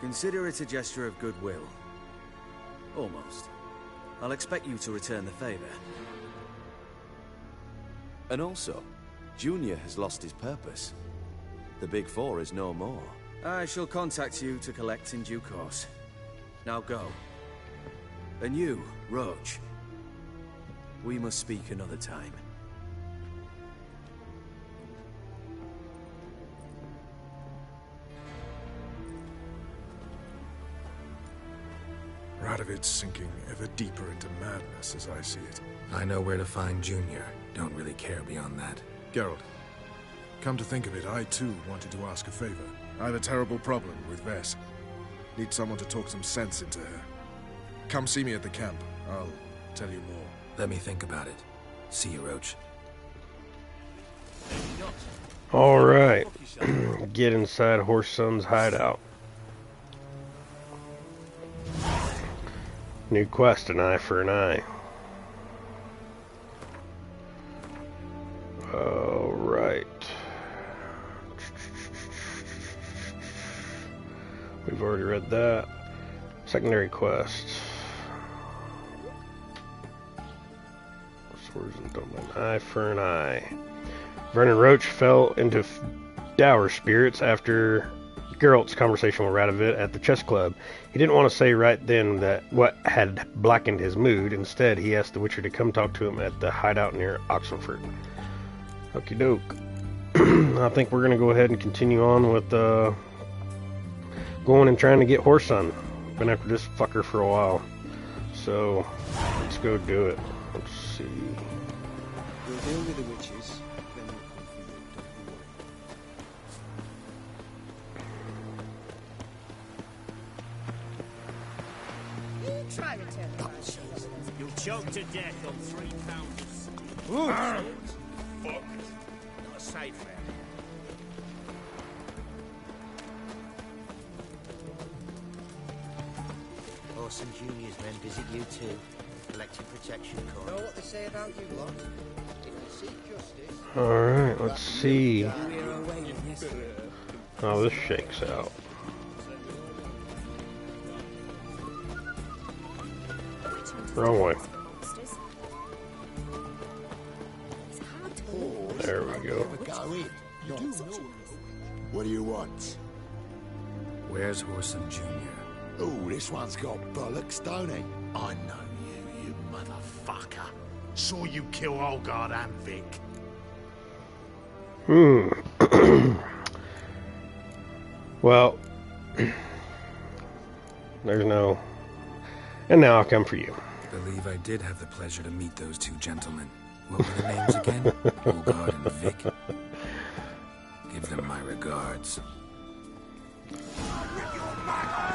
Consider it a gesture of goodwill. Almost. I'll expect you to return the favor. And also, Junior has lost his purpose. The Big Four is no more. I shall contact you to collect in due course. Now go. And you, Roach. We must speak another time. Radovid's sinking ever deeper into madness as I see it. I know where to find Junior. Don't really care beyond that. Geralt, come to think of it, I too wanted to ask a favor. I have a terrible problem with Vess. Need someone to talk some sense into her. Come see me at the camp. I'll tell you more. Let me think about it. See you, Roach. Alright. Get inside Whoreson's hideout. New quest, an eye for an eye. Alright. We've already read that. Secondary quest. Swords and Dublin. Eye for an eye. Vernon Roach fell into dour spirits after Geralt's conversation with Radovid at the chess club. He didn't want to say right then that what had blackened his mood. Instead, he asked the Witcher to come talk to him at the hideout near Oxenfurt. Okie doke. I think we're going to go ahead and continue on with going and trying to get Whoreson. Been after this fucker for a while. So, let's go do it. Let's see. We'll deal with the witches, then we'll come Try returning my shoes. You'll choke to death on 3 pounds of salt. Fuck. Not a safe round. Orson Jr.'s men visit you too. Collecting protection coins. Know what they say about you lot? If you seek justice... Alright, let's see We're away in history. how this shakes out. Wrong way. There we go. What do you want? Where's Orson Jr.? Oh, this one's got bollocks, don't he? I know you, you motherfucker. Saw you kill Olgard and Vic. Well, there's no... And now I'll come for you. Believe I did have the pleasure to meet those two gentlemen. What were their names again? Olgard and Vic. Give them my regards.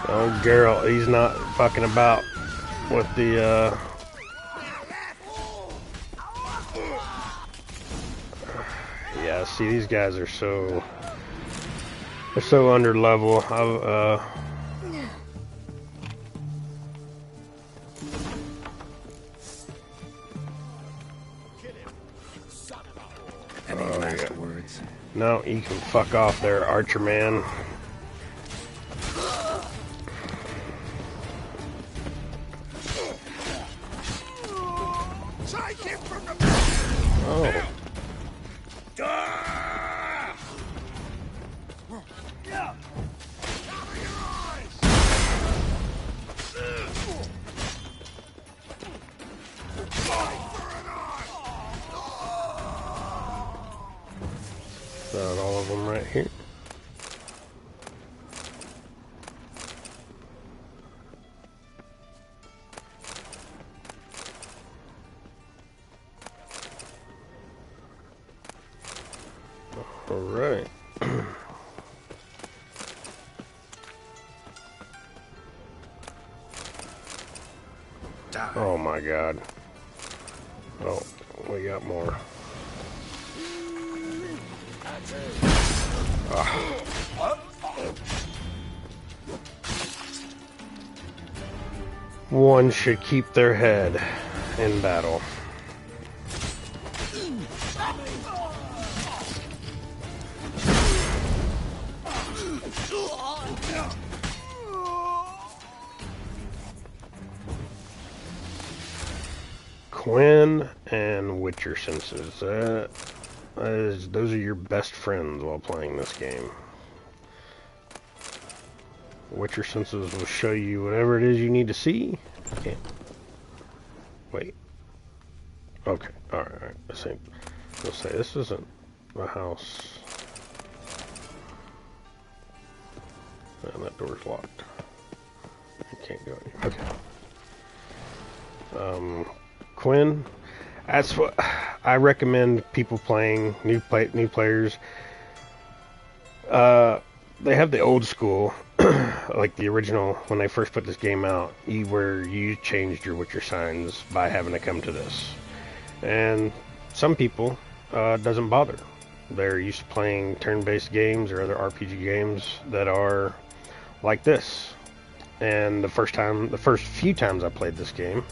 Oh, Geralt, he's not fucking about with the, Yeah, see, these guys are so... They're so under level. Any last words? No, you can fuck off there, Archer man. Take him from the... Oh. Got all of them right here. All right. Oh my God. Oh, we got more. One should keep their head in battle. Quinn and Witcher senses. Those are your best friends while playing this game. Witcher senses will show you whatever it is you need to see. Okay. Wait. Okay. Alright. Let's say this isn't the house. And that door's locked. I can't go in here. Okay. Quinn, that's what I recommend people playing, new players. They have the old school, like the original, when they first put this game out, where you changed your Witcher signs by having to come to this. And some people, doesn't bother. They're used to playing turn-based games or other RPG games that are like this. And the first few times I played this game,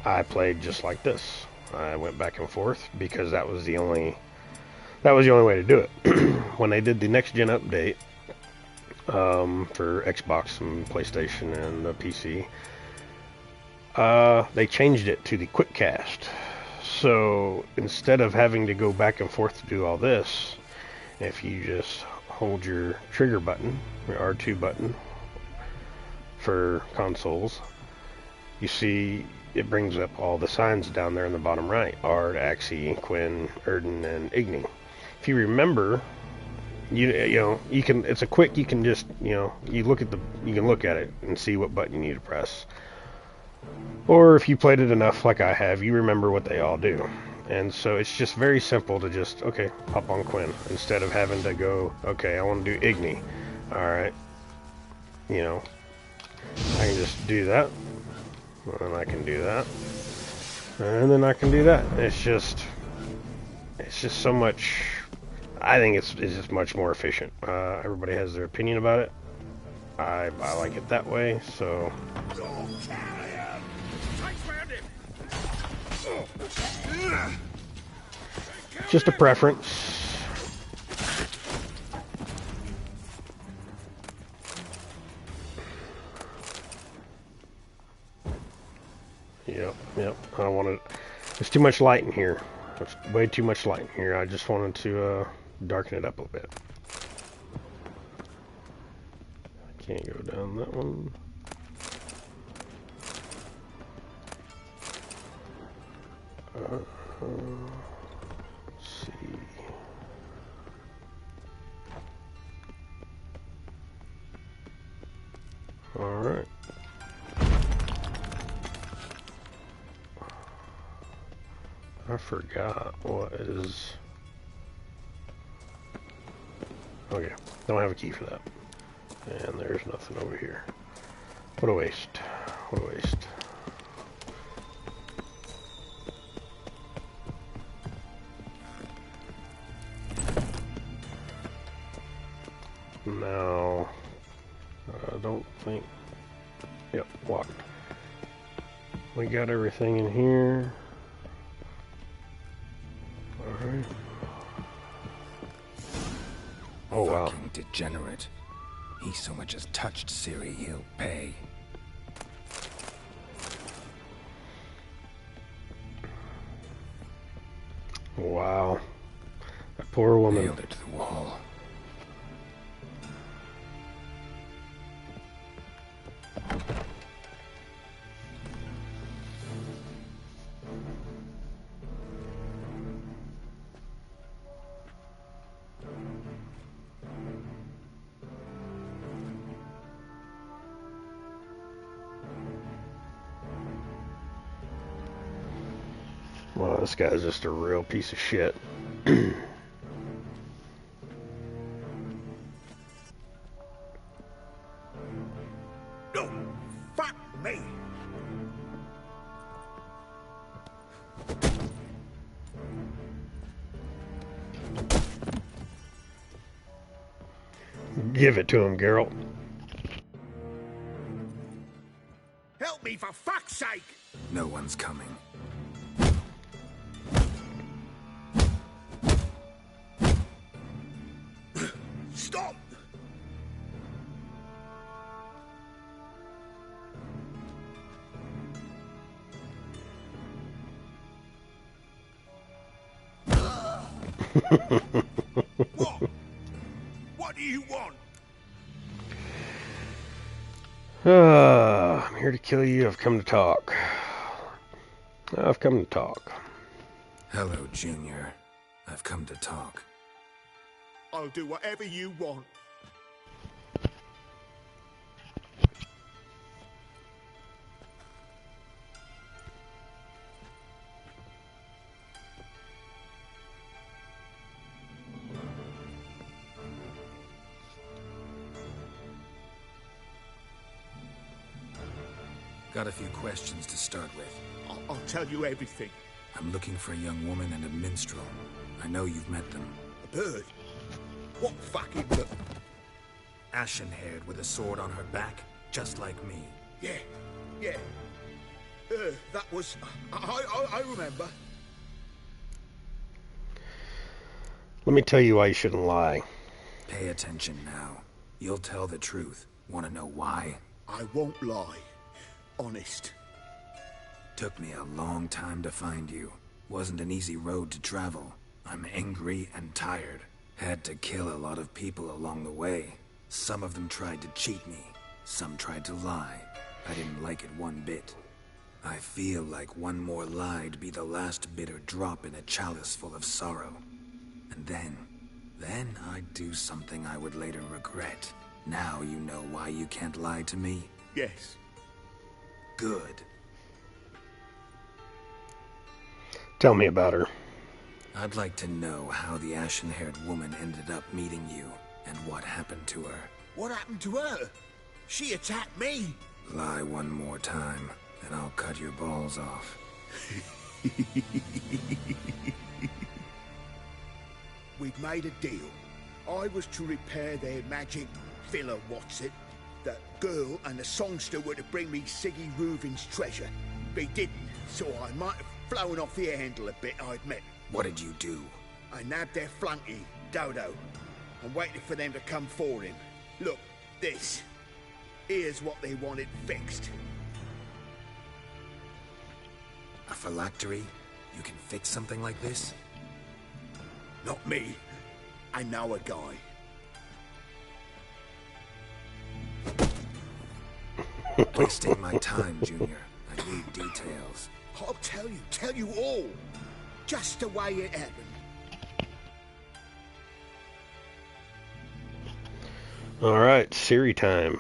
I played just like this. I went back and forth because that was the only way to do it. When they did the next gen update for Xbox and PlayStation and the PC, they changed it to the quick cast. So instead of having to go back and forth to do all this, if you just hold your trigger button, your R2 button for consoles, you see it brings up all the signs down there in the bottom right: Ard, Axie, Quinn, Erden, and Igni. If you remember, you know you can. It's a quick. You can just you can look at it and see what button you need to press. Or if you played it enough, like I have, you remember what they all do. And so it's just very simple to just hop on Quinn instead of having to go. Okay, I want to do Igni. All right, I can just do that. And I can do that. And then I can do that. It's just so much. I think it's just much more efficient. Everybody has their opinion about it. I like it that way, so. Just a preference. Yep. I don't want to. There's too much light in here. There's way too much light in here. I just wanted to darken it up a bit. I can't go down that one. Let's see. All right. I forgot what is. Okay, don't have a key for that. And there's nothing over here. What a waste. What a waste. Now, I don't think. Yep, locked. We got everything in here. Alright. Oh, wow. Fucking degenerate. He so much as touched Ciri, he'll pay. Wow. That poor woman. Nailed it to the wall. Well, this guy's just a real piece of shit. No, fuck me. Give it to him, Geralt. Help me for fuck's sake. No one's coming. Stop. What? What do you want? I'm here to kill you. I've come to talk. I've come to talk. Hello, Junior. I've come to talk. I'll do whatever you want. Got a few questions to start with. I'll tell you everything. I'm looking for a young woman and a minstrel. I know you've met them. A bird? What fucking bird? Ashen-haired with a sword on her back, just like me. Yeah. That was... I remember. Let me tell you why you shouldn't lie. Pay attention now. You'll tell the truth. Want to know why? I won't lie. Honest. Took me a long time to find you. Wasn't an easy road to travel. I'm angry and tired. Had to kill a lot of people along the way. Some of them tried to cheat me. Some tried to lie. I didn't like it one bit. I feel like one more lie'd be the last bitter drop in a chalice full of sorrow. And then I'd do something I would later regret. Now you know why you can't lie to me? Yes. Good. Tell me about her. I'd like to know how the ashen-haired woman ended up meeting you, and what happened to her. What happened to her? She attacked me. Lie one more time. and I'll cut your balls off. We'd made a deal. I was to repair their magic villa, what's it? The girl and the songster were to bring me Siggy Reuven's treasure. They didn't, so I might have flown off the handle a bit, I admit. What did you do? I nabbed their flunky, Dodo, and waited for them to come for him. Look, this. Here's what they wanted fixed. A phylactery? You can fix something like this? Not me. I know a guy. Wasting my time, Junior. I need details. I'll tell you all. Just the way it happened. Alright, Siri time.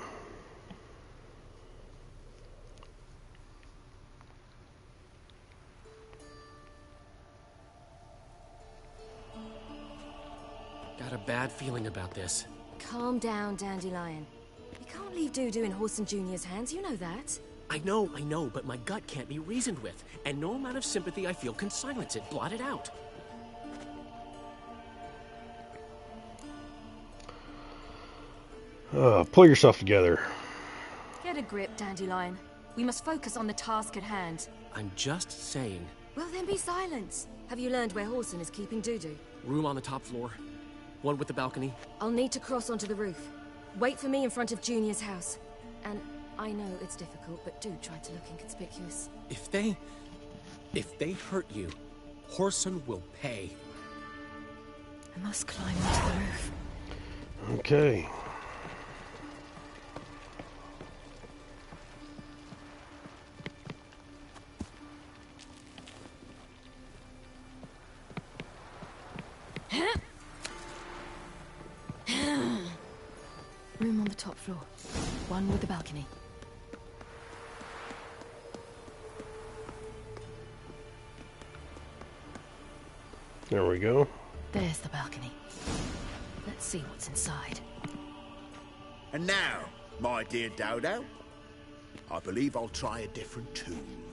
Got a bad feeling about this. Calm down, Dandelion. You can't leave Dudu in Horson Jr.'s hands, you know that. I know, but my gut can't be reasoned with, and no amount of sympathy I feel can silence it, blot it out. Pull yourself together. Get a grip, Dandelion. We must focus on the task at hand. I'm just saying. Well, then be silent. Have you learned where Horson is keeping Dudu? Room on the top floor. One with the balcony. I'll need to cross onto the roof. Wait for me in front of Junior's house. And I know it's difficult, but do try to look inconspicuous. If they hurt you, Horson will pay. I must climb onto the roof. Okay. Room on the top floor. One with the balcony. There we go. There's the balcony. Let's see what's inside. And now, my dear Dodo, I believe I'll try a different tune.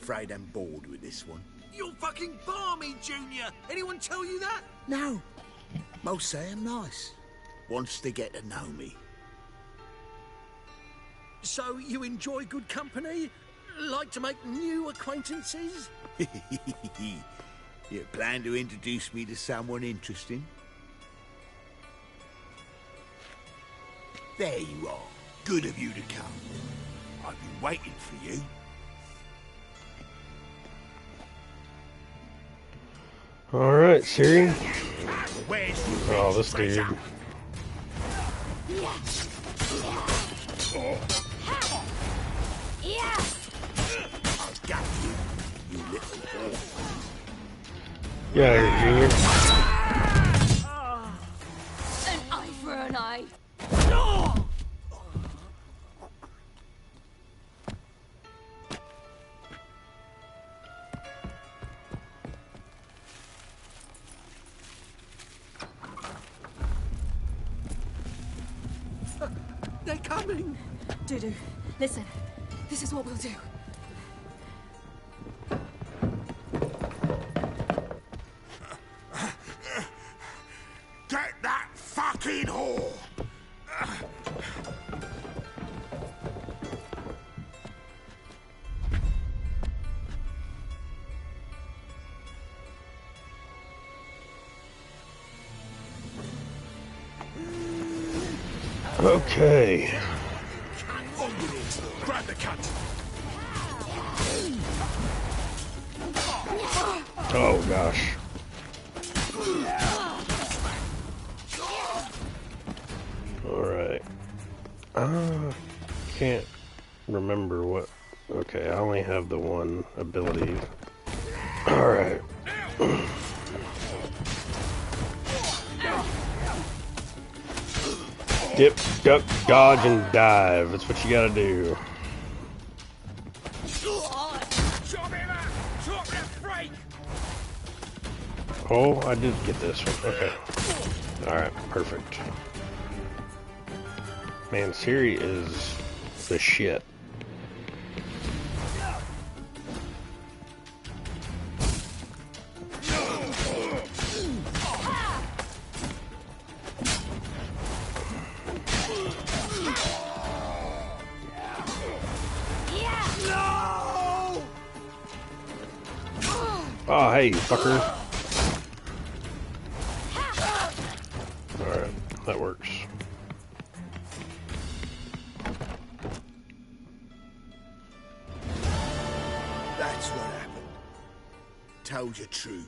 Afraid I'm bored with this one. You're fucking balmy, Junior! Anyone tell you that? No. Most say I'm nice. Wants to get to know me. So you enjoy good company? Like to make new acquaintances? You plan to introduce me to someone interesting? There you are. Good of you to come. I've been waiting for you. Alright, Siri. Where's Oh, this dude. I've got you, you little whore. Yeah, Junior. An eye for an eye. They're coming! Dudu, listen. This is what we'll do. Get that fucking whore! Okay. On with it! Grab the cunt! Oh, gosh. Alright. Can't remember what... Okay, I only have the one ability. Alright. Dip, duck, dodge, and dive. That's what you gotta do. Oh, I did get this one. Okay. Alright, perfect. Man, Siri is the shit. Oh, hey, fucker. Alright, that works. That's what happened. Told you true.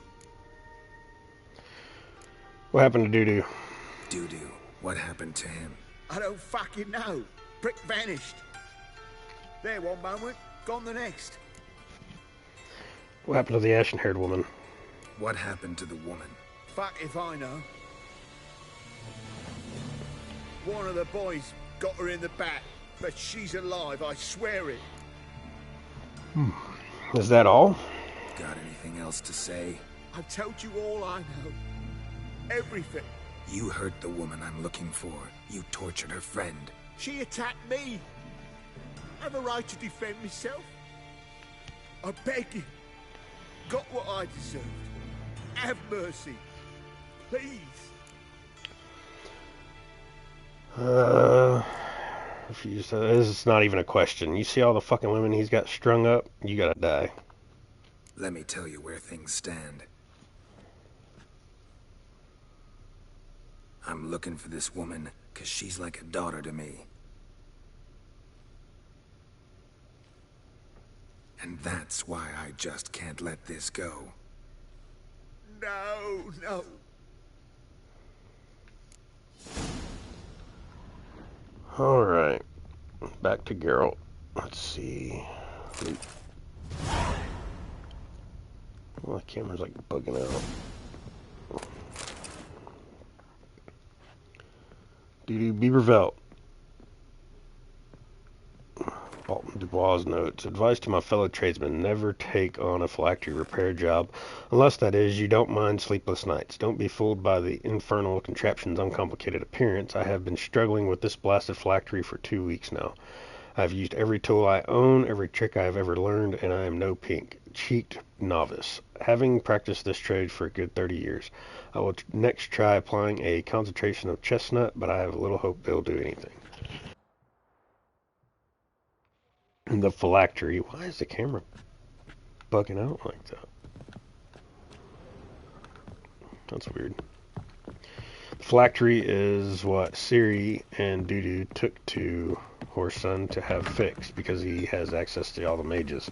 What happened to Doo-Doo? Doo-Doo, what happened to him? I don't fucking know. Prick vanished. There one moment, gone the next. What happened to the ashen-haired woman? What happened to the woman? Fuck if I know. One of the boys got her in the back, but she's alive, I swear it. Is that all? Got anything else to say? I've told you all I know. Everything. You hurt the woman I'm looking for. You tortured her friend. She attacked me. I have a right to defend myself. I beg you. Got what I deserved. Have mercy. Please. Refuse to. This is not even a question. You see all the fucking women he's got strung up? You gotta die. Let me tell you where things stand. I'm looking for this woman, 'cause she's like a daughter to me. And that's why I just can't let this go. No, no. Alright. Back to Geralt. Let's see. Well, the camera's like bugging out. Doo-Doo Beavervelt. Alton Dubois notes, advice to my fellow tradesmen, never take on a phylactery repair job, unless that is you don't mind sleepless nights. Don't be fooled by the infernal contraption's uncomplicated appearance. I have been struggling with this blasted phylactery for 2 weeks now. I've used every tool I own, every trick I have ever learned, and I am no pink-cheeked novice. Having practiced this trade for a good 30 years, I will next try applying a concentration of chestnut, but I have little hope they'll do anything. The phylactery. Why is the camera bugging out like that? That's weird. The phylactery is what Ciri and Doo-Doo took to Whoreson to have fixed because he has access to all the mages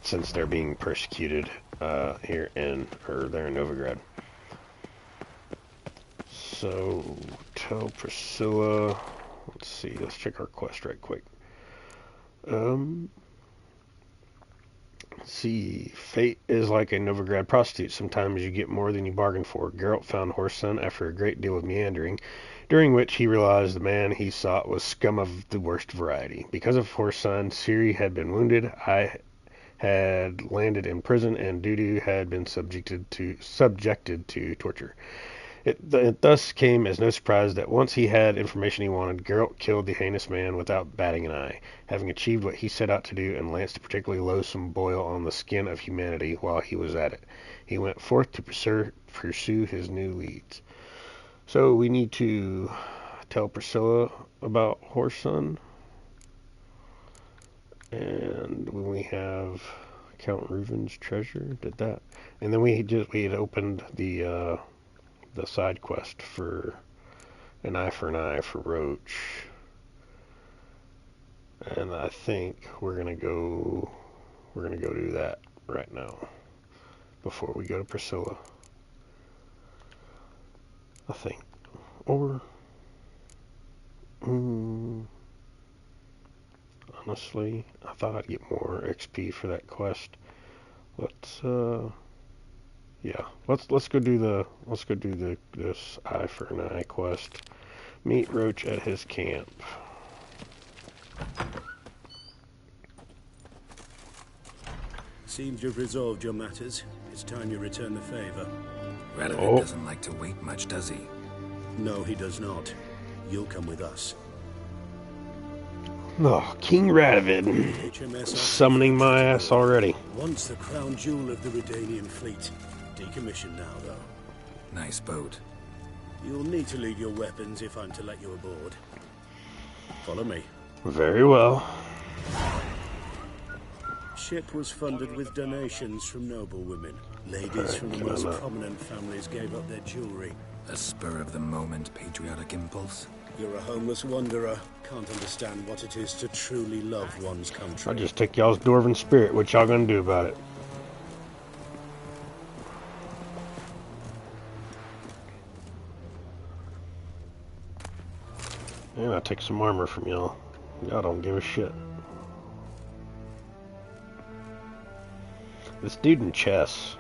since they're being persecuted there in Novigrad. So tell Priscilla. Let's see. Let's check our quest right quick. Let's see. Fate is like a Novigrad prostitute. Sometimes you get more than you bargain for. Geralt found Whoreson after a great deal of meandering, during which he realized the man he sought was scum of the worst variety. Because of Whoreson, Ciri had been wounded, I had landed in prison, and Doo-Doo had been subjected to torture. It thus came as no surprise that once he had information he wanted, Geralt killed the heinous man without batting an eye, having achieved what he set out to do and lanced a particularly loathsome boil on the skin of humanity while he was at it. He went forth to pursue his new leads. So we need to tell Priscilla about Whoreson. And when we have Count Reuven's treasure, did that. And then we had opened the side quest for an eye for Roach, and I think we're gonna go do that right now before we go to Priscilla. I think, or honestly, I thought I'd get more XP for that quest. Let's go do this eye for an eye quest. Meet Roach at his camp. Seems you've resolved your matters. It's time you return the favor. Radovid doesn't like to wait much, does he? No, he does not. You'll come with us. Oh, King Radovid. Summoning my ass already. Once the crown jewel of the Redanian fleet. Decommissioned now, though. Nice boat. You'll need to leave your weapons if I'm to let you aboard. Follow me. Very well. ship was funded with donations from noble women. Ladies from the most prominent families gave up their jewelry. A spur-of-the-moment patriotic impulse? You're a homeless wanderer. Can't understand what it is to truly love one's country. I'll just take y'all's dwarven spirit. What y'all gonna do about it? And I'll take some armor from y'all. Y'all don't give a shit. This dude in chess.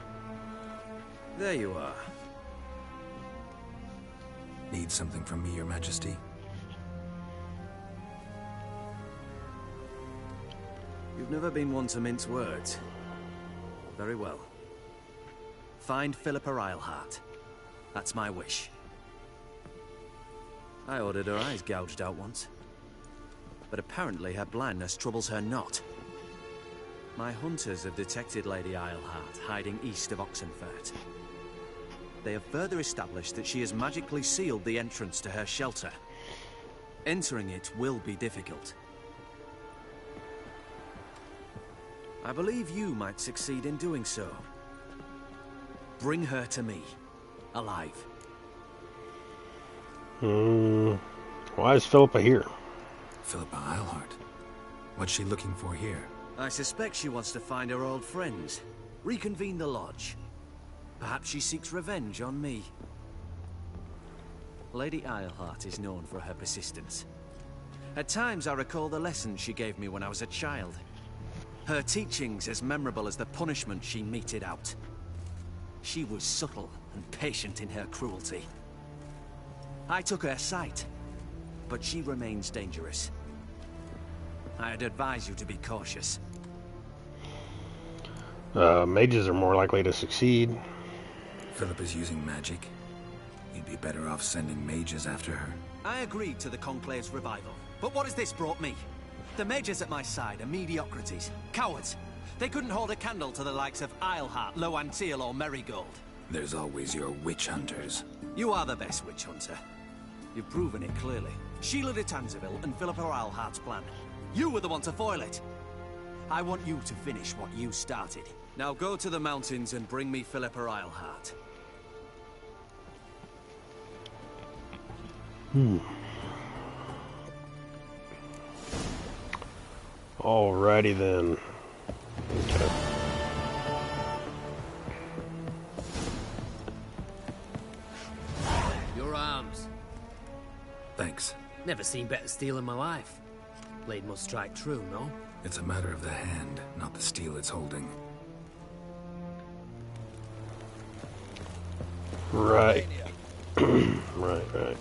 There you are. Need something from me, Your Majesty? You've never been one to mince words. Very well. Find Philippa Eilhart. That's my wish. I ordered her eyes gouged out once. But apparently her blindness troubles her not. My hunters have detected Lady Eilhart hiding east of Oxenfurt. They have further established that she has magically sealed the entrance to her shelter. Entering it will be difficult. I believe you might succeed in doing so. Bring her to me, alive. Why is Philippa here? Philippa Eilhart? What's she looking for here? I suspect she wants to find her old friends, reconvene the lodge. Perhaps she seeks revenge on me. Lady Eilhart is known for her persistence. At times I recall the lessons she gave me when I was a child. Her teachings as memorable as the punishment she meted out. She was subtle and patient in her cruelty. I took her sight, but she remains dangerous. I'd advise you to be cautious. Mages are more likely to succeed. Philippa's using magic. You'd be better off sending mages after her. I agreed to the Conclave's revival, but what has this brought me? The mages at my side are mediocrities, cowards. They couldn't hold a candle to the likes of Eilhart, Loantil, or Merigold. There's always your witch hunters. You are the best witch hunter. You've proven it clearly. Sheila de Tanzeville and Philippa Eilhart's plan. You were the one to foil it. I want you to finish what you started. Now go to the mountains and bring me Philippa Eilhart. Alrighty then. Okay. Your arms. Thanks. Never seen better steel in my life. Blade must strike true, no? It's a matter of the hand, not the steel it's holding. Right. right.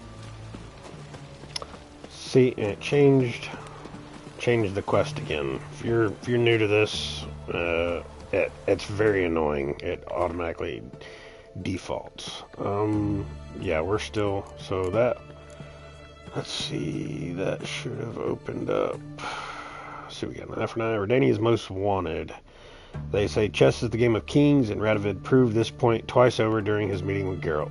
See, and it changed the quest again. If you're new to this, it's very annoying. It automatically defaults. Yeah, we're still, so that, let's see, that should have opened up. So we got an eye for an eye. Redania's most wanted. They say chess is the game of kings, and Radovid proved this point twice over during his meeting with Geralt.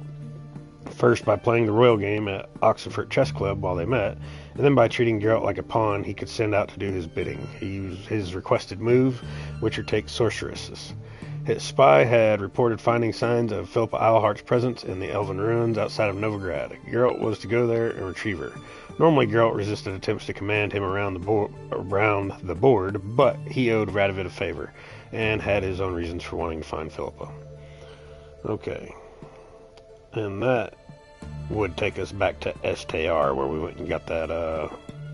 First by playing the royal game at Oxenfurt Chess Club while they met, and then by treating Geralt like a pawn he could send out to do his bidding. He used his requested move, Witcher takes sorceresses. His spy had reported finding signs of Philippa Eilhart's presence in the Elven ruins outside of Novigrad. Geralt was to go there and retrieve her. Normally Geralt resisted attempts to command him around the board, but he owed Radovid a favor, and had his own reasons for wanting to find Philippa. Okay. And that would take us back to STR, where we went and got that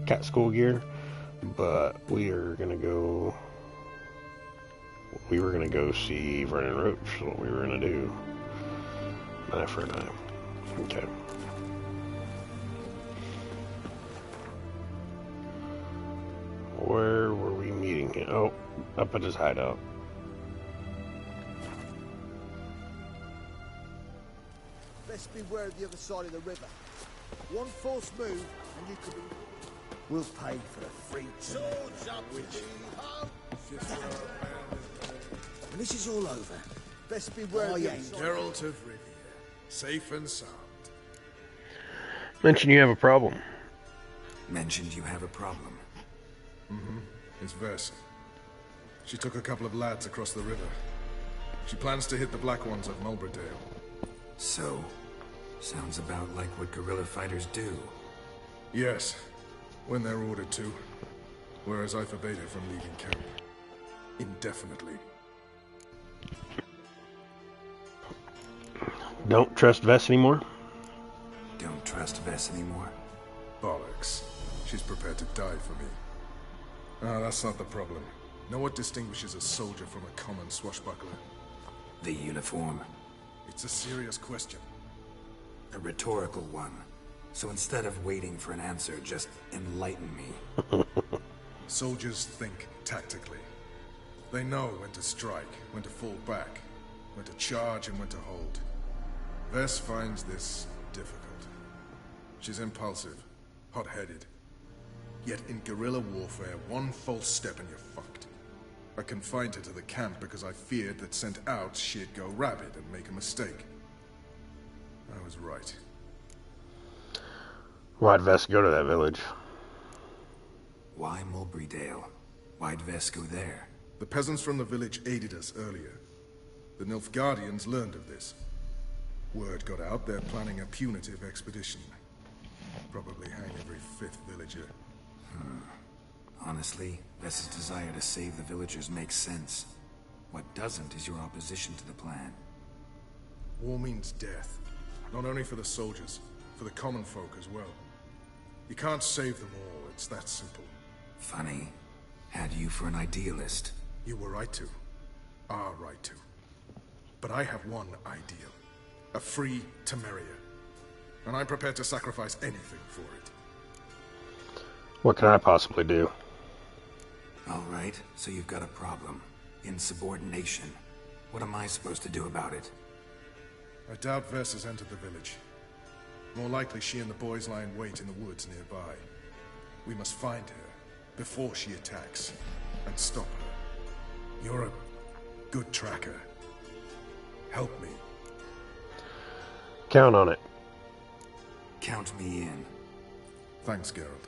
cat school gear. But we were gonna go see Vernon Roach. So what we were gonna do. Eye for an eye. Okay. Where were we meeting him? Oh, up at his hideout. Best beware of the other side of the river. One false move and you could be... We'll pay for the free swords up with you. And this is all over. Best beware of the other side. Geralt of Rivia, safe and sound. Mention you have a problem. Mentioned you have a problem. It's Versa. She took a couple of lads across the river. She plans to hit the Black Ones of Mulberdale. So, sounds about like what guerrilla fighters do. Yes, when they're ordered to. Whereas I forbade her from leaving camp. Indefinitely. Don't trust Vess anymore? Don't trust Vess anymore? Bollocks. She's prepared to die for me. Ah, that's not the problem. Know what distinguishes a soldier from a common swashbuckler? The uniform. It's a serious question. A rhetorical one. So instead of waiting for an answer, just enlighten me. Soldiers think tactically. They know when to strike, when to fall back, when to charge and when to hold. Vess finds this difficult. She's impulsive, hot-headed. Yet in guerrilla warfare, one false step and you're fucked. I confined her to the camp because I feared that sent out she'd go rabid and make a mistake. I was right. Why'd Vess go to that village? Why Mulberrydale? Why'd Vess go there? The peasants from the village aided us earlier. The Nilfgaardians learned of this. Word got out they're planning a punitive expedition. Probably hang every fifth villager. Honestly, Vess's desire to save the villagers makes sense. What doesn't is your opposition to the plan. War means death. Not only for the soldiers, for the common folk as well. You can't save them all, it's that simple. Funny. Had you for an idealist. You were right to. Are right to. But I have one ideal. A free Temeria. And I'm prepared to sacrifice anything for it. What can I possibly do? Alright, so you've got a problem. Insubordination. What am I supposed to do about it? I doubt Vess has entered the village. More likely she and the boys lie in wait in the woods nearby. We must find her before she attacks and stop her. You're a good tracker. Help me. Count on it. Count me in. Thanks, Geralt.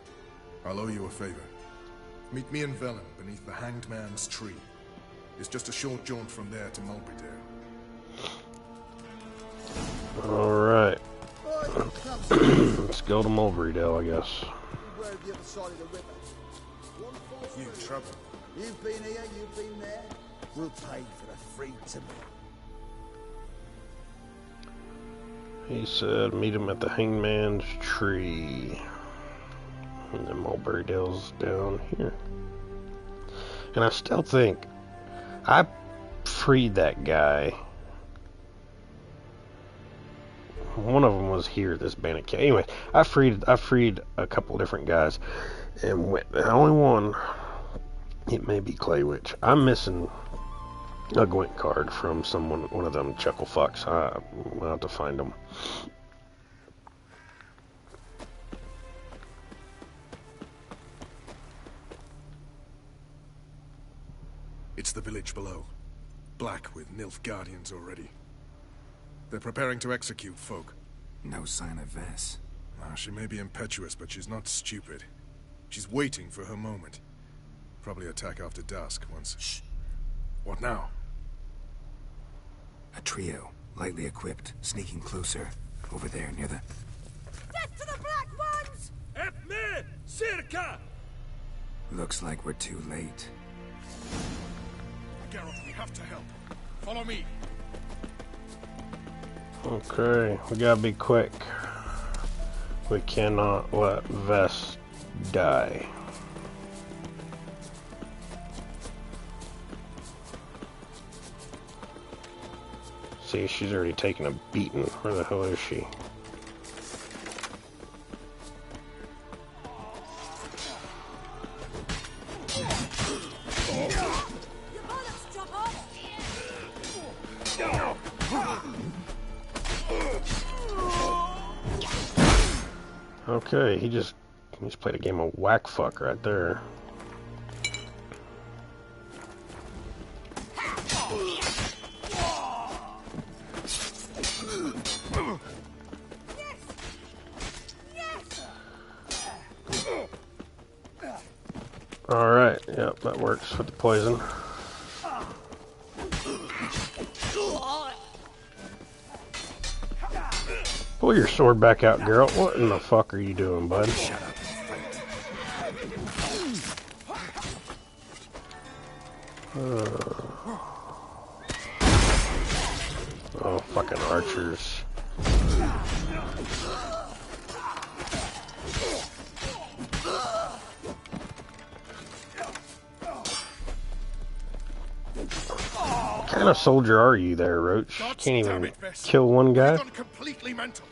I'll owe you a favor. Meet me in Velen beneath the Hanged Man's tree. It's just a short jaunt from there to Mulberrydale. Alright. Let's go to Mulberrydale, I guess. Where the other side of the river? You trouble. You've been here, you've been there. We'll pay for the free to me. He said meet him at the Hangman's tree. And then Mulberrydale's down here. And I still think I freed that guy. One of them was here, this bandit cat. Anyway, I freed a couple different guys, and the only one, it may be Clay Witch. I'm missing a Gwent card from one of them chuckle fucks. I'll have to find them. It's the village below. Black with Nilfgaardians already. They're preparing to execute folk. No sign of Vess. She may be impetuous, but she's not stupid. She's waiting for her moment. Probably attack after dusk once... Shh. What now? A trio, lightly equipped, sneaking closer. Over there, near the... Death to the Black Ones! Epme! Circa! Looks like we're too late. Geralt, we have to help. Follow me. Okay, we gotta be quick. We cannot let Vess die. See, she's already taken a beating. Where the hell is she? Okay, he just played a game of whack fuck right there. Alright, yep, that works with the poison. Pull your sword back out, Geralt. What in the fuck are you doing, bud? Shut up. Oh, fucking archers. What kind of soldier are you there, Roach? Can't even kill one guy? You've gone completely mental.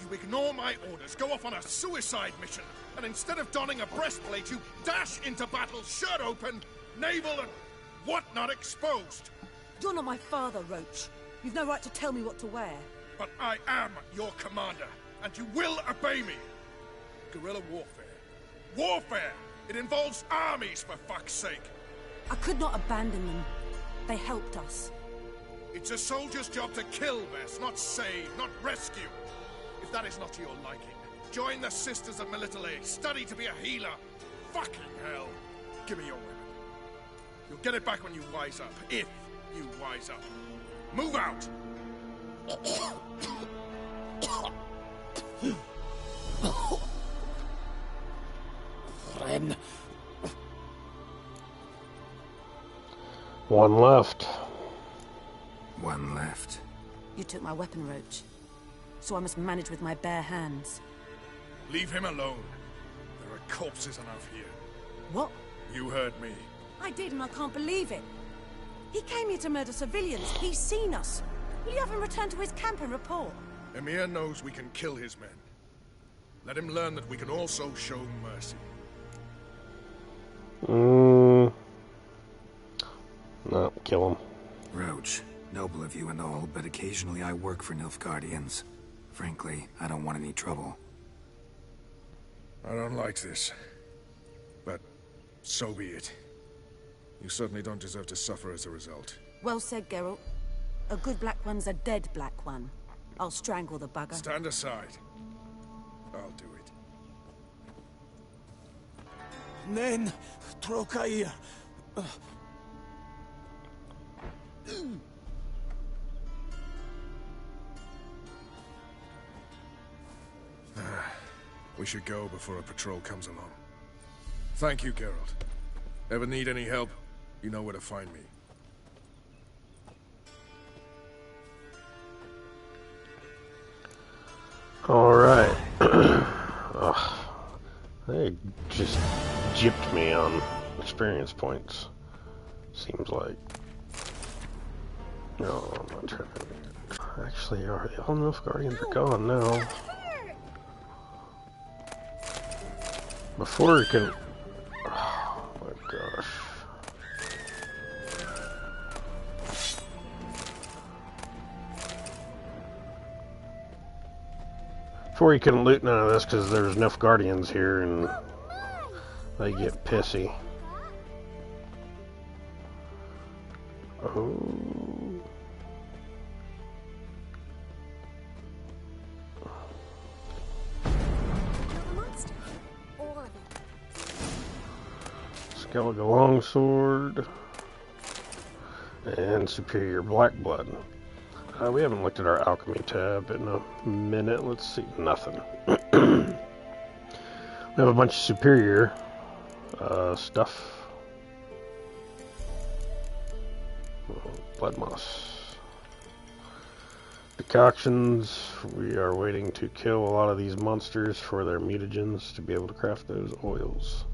You ignore my orders, go off on a suicide mission, and instead of donning a breastplate, you dash into battle, shirt open, navel and whatnot exposed. You're not my father, Roach. You've no right to tell me what to wear. But I am your commander, and you will obey me. Guerrilla warfare. Warfare! It involves armies, for fuck's sake. I could not abandon them. They helped us. It's a soldier's job to kill, Bess, not save, not rescue. If that is not to your liking, join the Sisters of Melitele, study to be a healer. Fucking hell. Give me your weapon. You'll get it back when you wise up, if you wise up. Move out! Friend. One left. One left. You took my weapon, Roach. So I must manage with my bare hands. Leave him alone. There are corpses enough here. What? You heard me. I did, and I can't believe it. He came here to murder civilians. He's seen us. Will you have him return to his camp and report? Emir knows we can kill his men. Let him learn that we can also show mercy. No, kill him. Roach, noble of you and all, but occasionally I work for Nilfgaardians. Frankly, I don't want any trouble. I don't like this. But so be it. You certainly don't deserve to suffer as a result. Well said, Geralt. A good black one's a dead black one. I'll strangle the bugger. Stand aside. I'll do it. Nen, Trokair. We should go before a patrol comes along. Thank you, Geralt. Ever need any help, you know where to find me. Alright. They just gypped me on experience points. Seems like. No, I'm not trying to. Actually, all Nilfgaardians are gone now. Before we can. Oh my gosh. Before you can loot none of this because there's enough guardians here and they get pissy. Oh. Skellige longsword and superior black blood. We haven't looked at our alchemy tab in a minute. Let's see. Nothing. We have a bunch of superior stuff. Blood moss. Decoctions. We are waiting to kill a lot of these monsters for their mutagens to be able to craft those oils.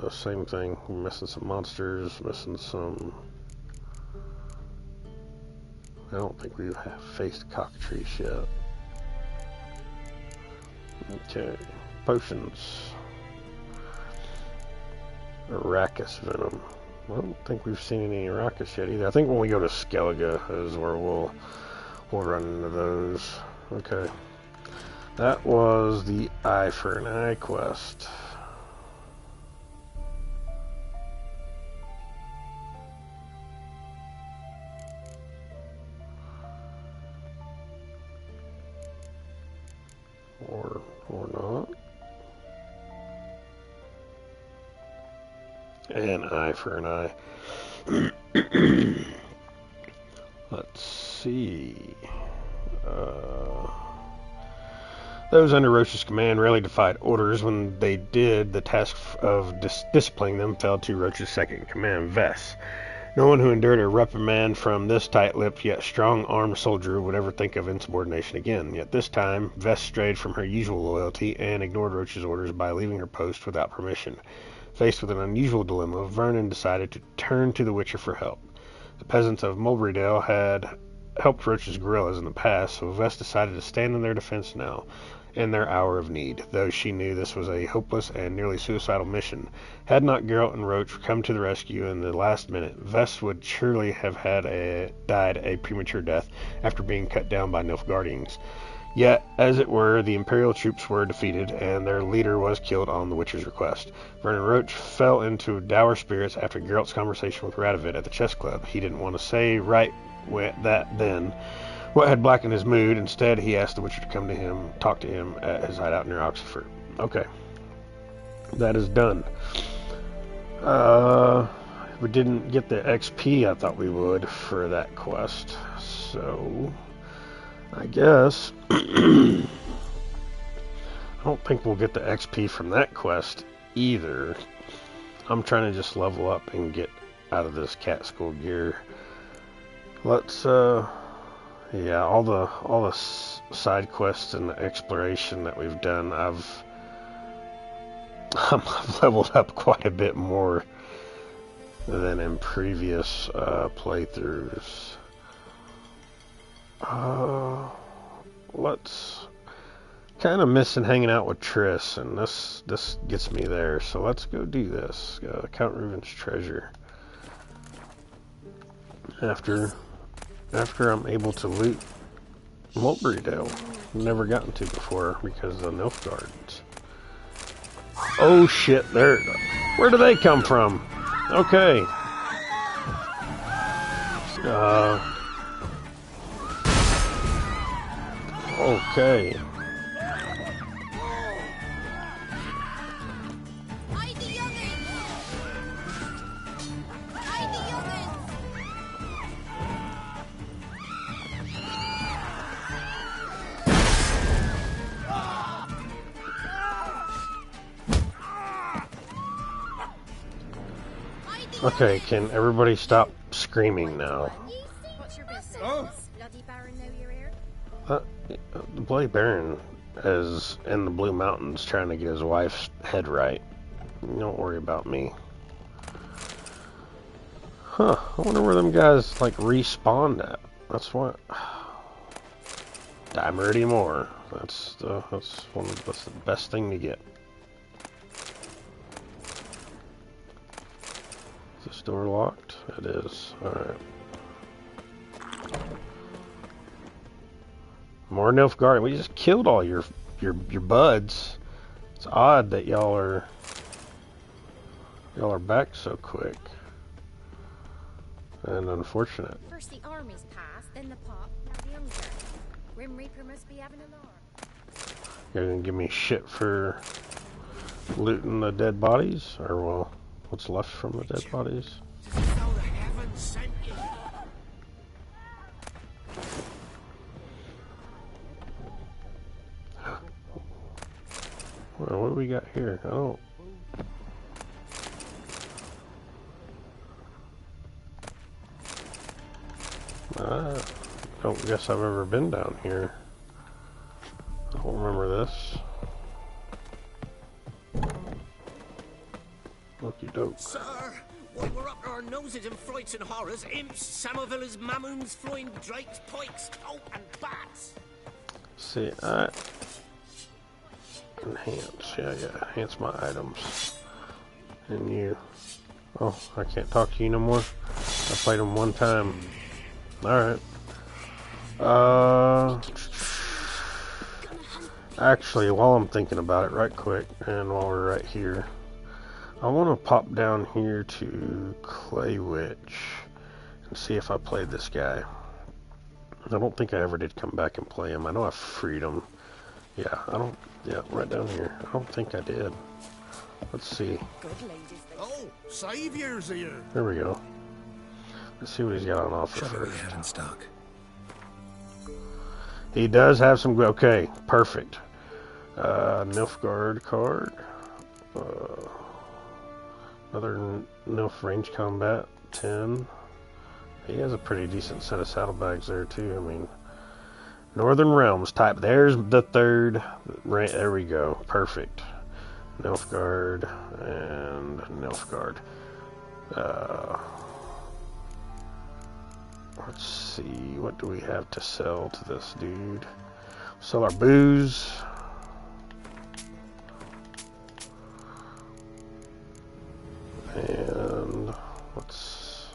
Same thing. We're missing some monsters. Missing some. I don't think we have faced cockatrice yet. Okay, potions. Arrakis venom. I don't think we've seen any Arrakis yet either. I think when we go to Skellige is where we'll run into those. Okay, that was the Eye for an Eye quest. Or not. An eye for an eye. Let's see. Those under Roach's command rarely defied orders. When they did, the task of disciplining them fell to Roach's second in command, Vess. No one who endured a reprimand from this tight-lipped yet strong-armed soldier would ever think of insubordination again. Yet this time, Vess strayed from her usual loyalty and ignored Roach's orders by leaving her post without permission. Faced with an unusual dilemma, Vernon decided to turn to the Witcher for help. The peasants of Mulberrydale had helped Roach's guerrillas in the past, so Vess decided to stand in their defense now, in their hour of need, though she knew this was a hopeless and nearly suicidal mission. Had not Geralt and Roach come to the rescue in the last minute, Vess would surely have died a premature death after being cut down by Nilfgaardians. Yet, as it were, the Imperial troops were defeated, and their leader was killed on the Witcher's request. Vernon Roach fell into dour spirits after Geralt's conversation with Radovid at the chess club. He didn't want to say right that then what had blackened his mood. Instead, he asked the Witcher to come to him, talk to him at his hideout near Oxford. Okay. That is done. We didn't get the XP I thought we would for that quest. So, I guess I don't think we'll get the XP from that quest either. I'm trying to just level up and get out of this cat school gear. Let's yeah, all the side quests and the exploration that we've done, I've leveled up quite a bit more than in previous playthroughs. Let's kind of missing hanging out with Triss, and this gets me there. So let's go do this. Count Reuven's treasure. After I'm able to loot Mulberrydale. Never gotten to before because of the Nilfgaards. Oh shit, where do they come from? Okay. Okay. Okay, can everybody stop screaming now? What's your business? Bloody Baron know you're here? The Bloody Baron is in the Blue Mountains trying to get his wife's head right. Don't worry about me. Huh, I wonder where them guys, like, respawned at. That's what... Die Meridian Ore. That's the best thing to get. Is this door locked? It is. Alright. More Nilfgaard. We just killed all your buds. It's odd that y'all are back so quick. And unfortunate. First the armies passed, then the pop, now the younger. Grim Reaper must be having an alarm. You're gonna give me shit for looting the dead bodies? Or, well, what's left from the dead bodies? Well, what do we got here? Oh. I don't guess I've ever been down here. I don't remember this. Okie doke. Sir, why we're up to our noses in frights and horrors, imps, Samovillas, mamoons, flying drakes, pikes, oh, and bats. See, enhance. Yeah, enhance my items. And you. Oh, I can't talk to you no more. I played them one time. Alright. Actually, while I'm thinking about it right quick, and while we're right here, I want to pop down here to Clay Witch and see if I played this guy. I don't think I ever did come back and play him. I know I freed him. Yeah, right down here. I don't think I did. Let's see. Oh, Saviour's here. There we go. Let's see what he's got on offer What do we first. have in stock? He does have some... Okay, perfect. Nilfgaard card. Another Nilf range combat, 10. He has a pretty decent set of saddlebags there, too. I mean, Northern Realms type. There's the third. Right, there we go. Perfect. Nilfgaard and Nilfgaard. Let's see. What do we have to sell to this dude? Sell our booze. And let's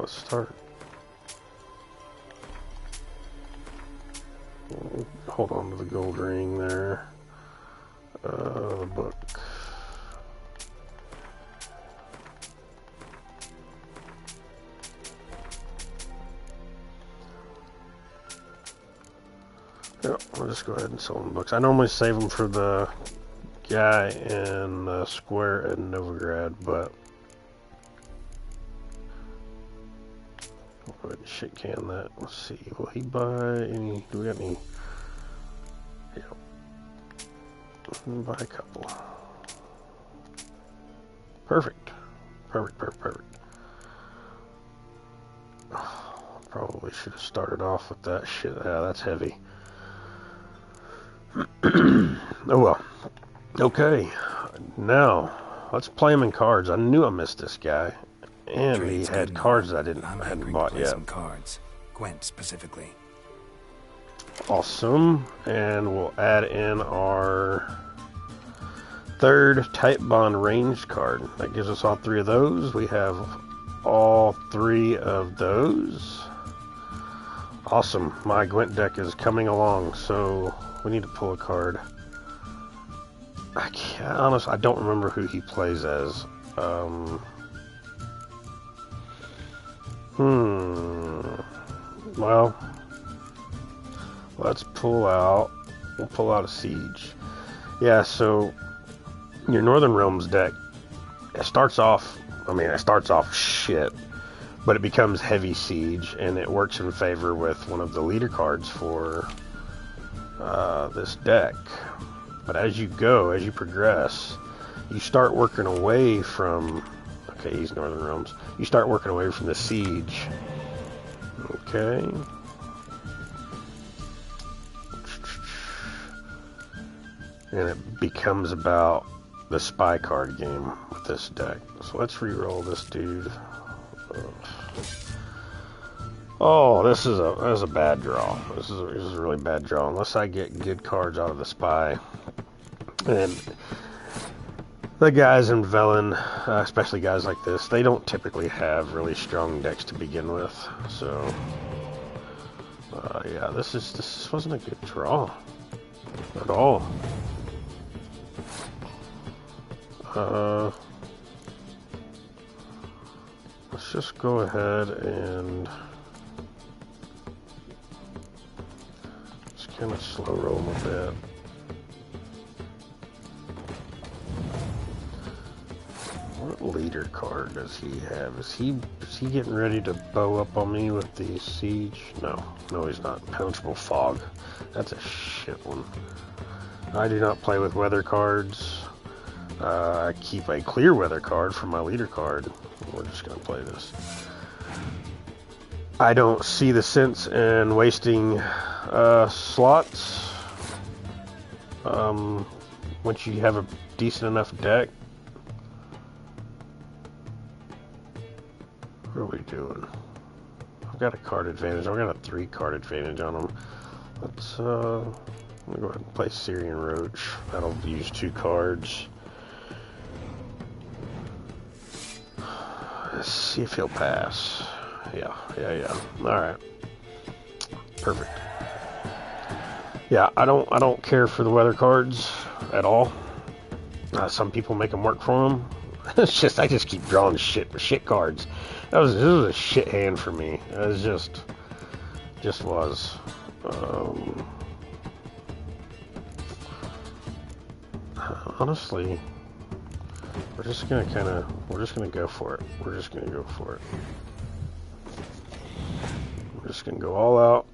start. Hold on to the gold ring there. The book. Yeah, I'll just go ahead and sell them books. I normally save them for the guy in the square in Novigrad, but I'll go ahead and shit can that. Let's see, will he buy any? Do we got any? Yeah, buy a couple. Perfect. Oh, probably should have started off with that shit. Yeah, that's heavy. Oh well. Okay, now let's play him in cards. I knew I missed this guy, and Trade's he had good cards now, that I but I'm hadn't hungry bought to play yet. some cards. Gwent specifically. Awesome, and we'll add in our third type bond range card. That gives us all three of those. We have all three of those. Awesome, my Gwent deck is coming along, so we need to pull a card. I can't, honestly, I don't remember who he plays as. Well, let's pull out. We'll pull out a Siege. Yeah, so your Northern Realms deck, it starts off shit, but it becomes heavy Siege, and it works in favor with one of the leader cards for this deck. But as you progress, you start working away from... Okay, he's Northern Realms. You start working away from the Siege. Okay. And it becomes about the spy card game with this deck. So let's re-roll this dude. Oh, this is a bad draw. This is a really bad draw. Unless I get good cards out of the spy. And the guys in Velen, especially guys like this, they don't typically have really strong decks to begin with. So, yeah, this wasn't a good draw at all. Let's just go ahead and just kind of slow roll him a bit. What leader card does he have? Is he getting ready to bow up on me with the Siege? No, he's not. Penetrable Fog. That's a shit one. I do not play with weather cards. I keep a clear weather card for my leader card. We're just going to play this. I don't see the sense in wasting slots. Once you have a decent enough deck. What are we doing? I've got a card advantage. I've got a 3 card advantage on them. Let's let me go ahead and play Syrian Roach. That'll use 2 cards. Let's see if he'll pass. Yeah. Alright. Perfect. Yeah, I don't care for the weather cards at all. Some people make them work for them. It's just, I just keep drawing shit cards. This was a shit hand for me. It was just was. Honestly, we're just gonna go for it. We're just gonna go all out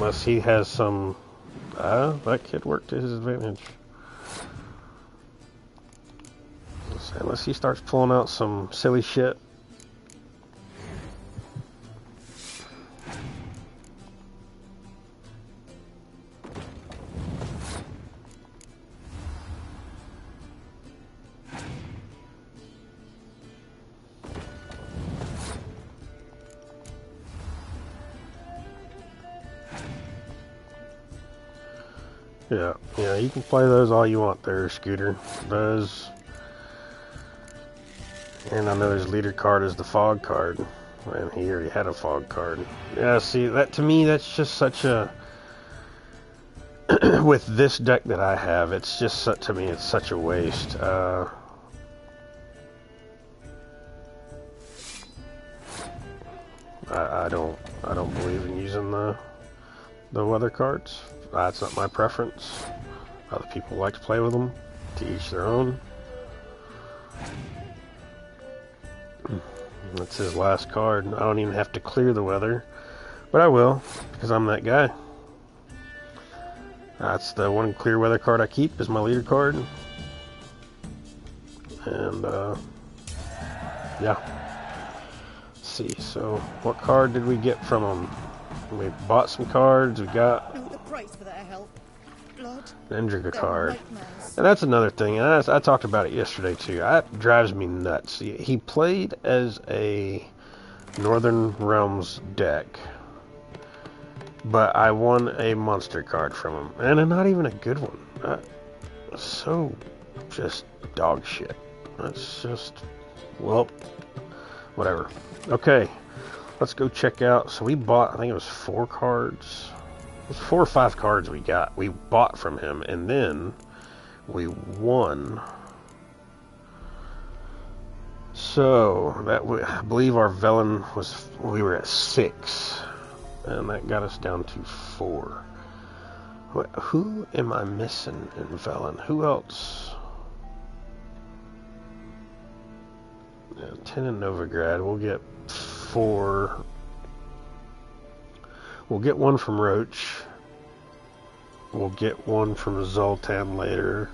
Unless he has some... that could work to his advantage. Unless he starts pulling out some silly shit. Yeah, you can play those all you want there, Scooter. Those... And I know his leader card is the fog card. And he already had a fog card. Yeah, see, that to me, that's just such a... With this deck that I have, it's just, to me, it's such a waste. I don't believe in using the weather cards. That's not my preference. Other people like to play with them. To each their own. That's his last card. I don't even have to clear the weather. But I will, because I'm that guy. That's the one clear weather card I keep, is my leader card. And, yeah. Let's see, so what card did we get from him? We bought some cards, we got... The price for their help. Blood. Endriga card. And that's another thing, and I talked about it yesterday too. That drives me nuts. He played as a Northern Realms deck, but I won a monster card from him, and not even a good one. So just dog shit. That's just, well, whatever. Okay, let's go check out. So we bought, I think it was 4 cards. It was 4 or 5 cards we bought from him, and then we won. So that I believe our Velen was, we were at 6, and that got us down to 4. Who am I missing in Velen? Who else? 10 in Novigrad. We'll get 4. We'll get 1 from Roach. We'll get 1 from Zoltan later.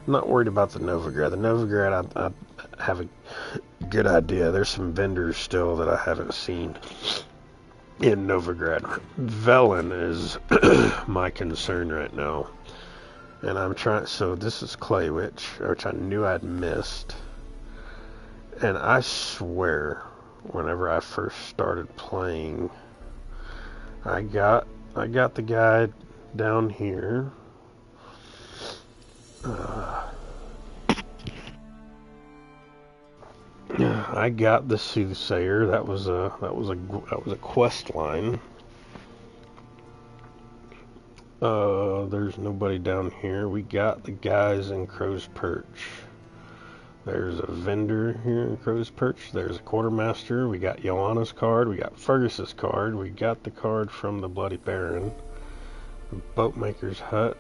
I'm not worried about the Novigrad. The Novigrad, I have a good idea. There's some vendors still that I haven't seen in Novigrad. Velen is my concern right now. And I'm trying, so this is Clay Witch, which I knew I'd missed. And I swear, whenever I first started playing, I got the guy down here. I got the Soothsayer. That was a quest line. There's nobody down here. We got the guys in Crow's Perch. There's a vendor here in Crow's Perch. There's a quartermaster. We got Joanna's card. We got Fergus's card. We got the card from the Bloody Baron. Boatmaker's Hut.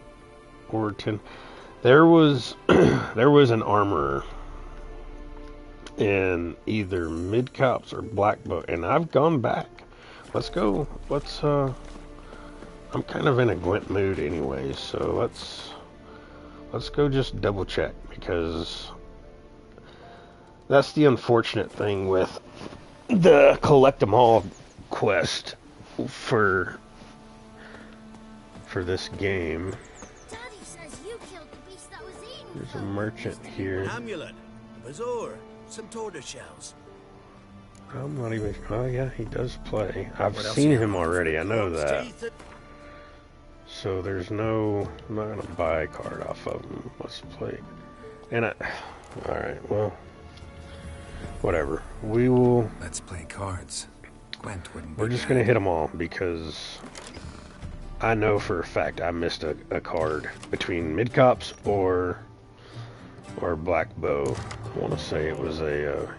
Orton. There was an armorer in either Mid-Cops or Black Boat, and I've gone back. Let's go. I'm kind of in a glint mood anyway, so let's go just double check, because that's the unfortunate thing with the collect 'em all quest for this game. Daddy says you killed the beast that was eaten. There's a merchant here. An amulet, a bazaar, some tortoise shells. I'm not even. Oh yeah, he does play. I've seen him already. I know that. So there's no. I'm not gonna buy a card off of him. Let's play. And all right. Well, whatever. We will. Let's play cards. Gwent wouldn't. We're just gonna hit them all because I know for a fact I missed a card between Mid-Cops or Black Bow. I want to say it was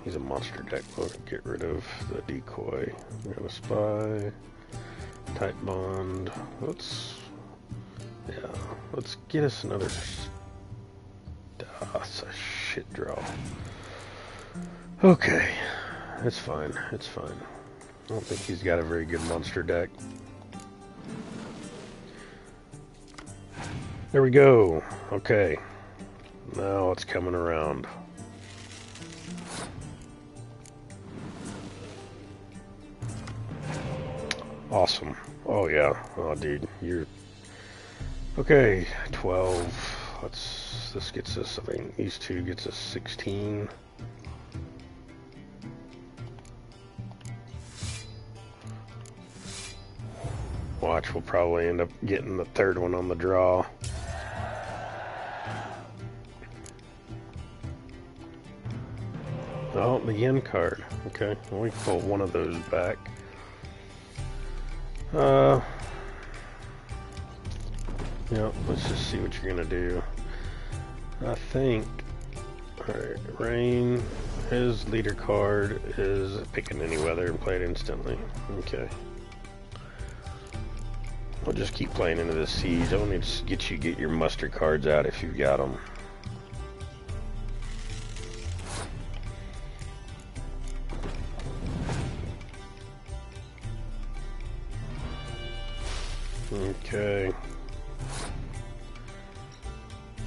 he's a monster deck. We'll get rid of the decoy. We have a spy, tight bond. Let's get us another. That's a shit draw. Okay, it's fine. It's fine. I don't think he's got a very good monster deck. There we go. Okay. Now it's coming around. Awesome. Oh yeah. Oh dude, you're okay. 12. This gets us, I think these two gets us 16. Watch, we'll probably end up getting the third one on the draw. Oh, the yen card. Okay, well, we can pull one of those back. Yeah, let's just see what you're gonna do. I think, alright, Rain, his leader card is picking any weather and play it instantly. Okay. I'll just keep playing into this siege. I'll need to get your muster cards out if you've got them. Okay.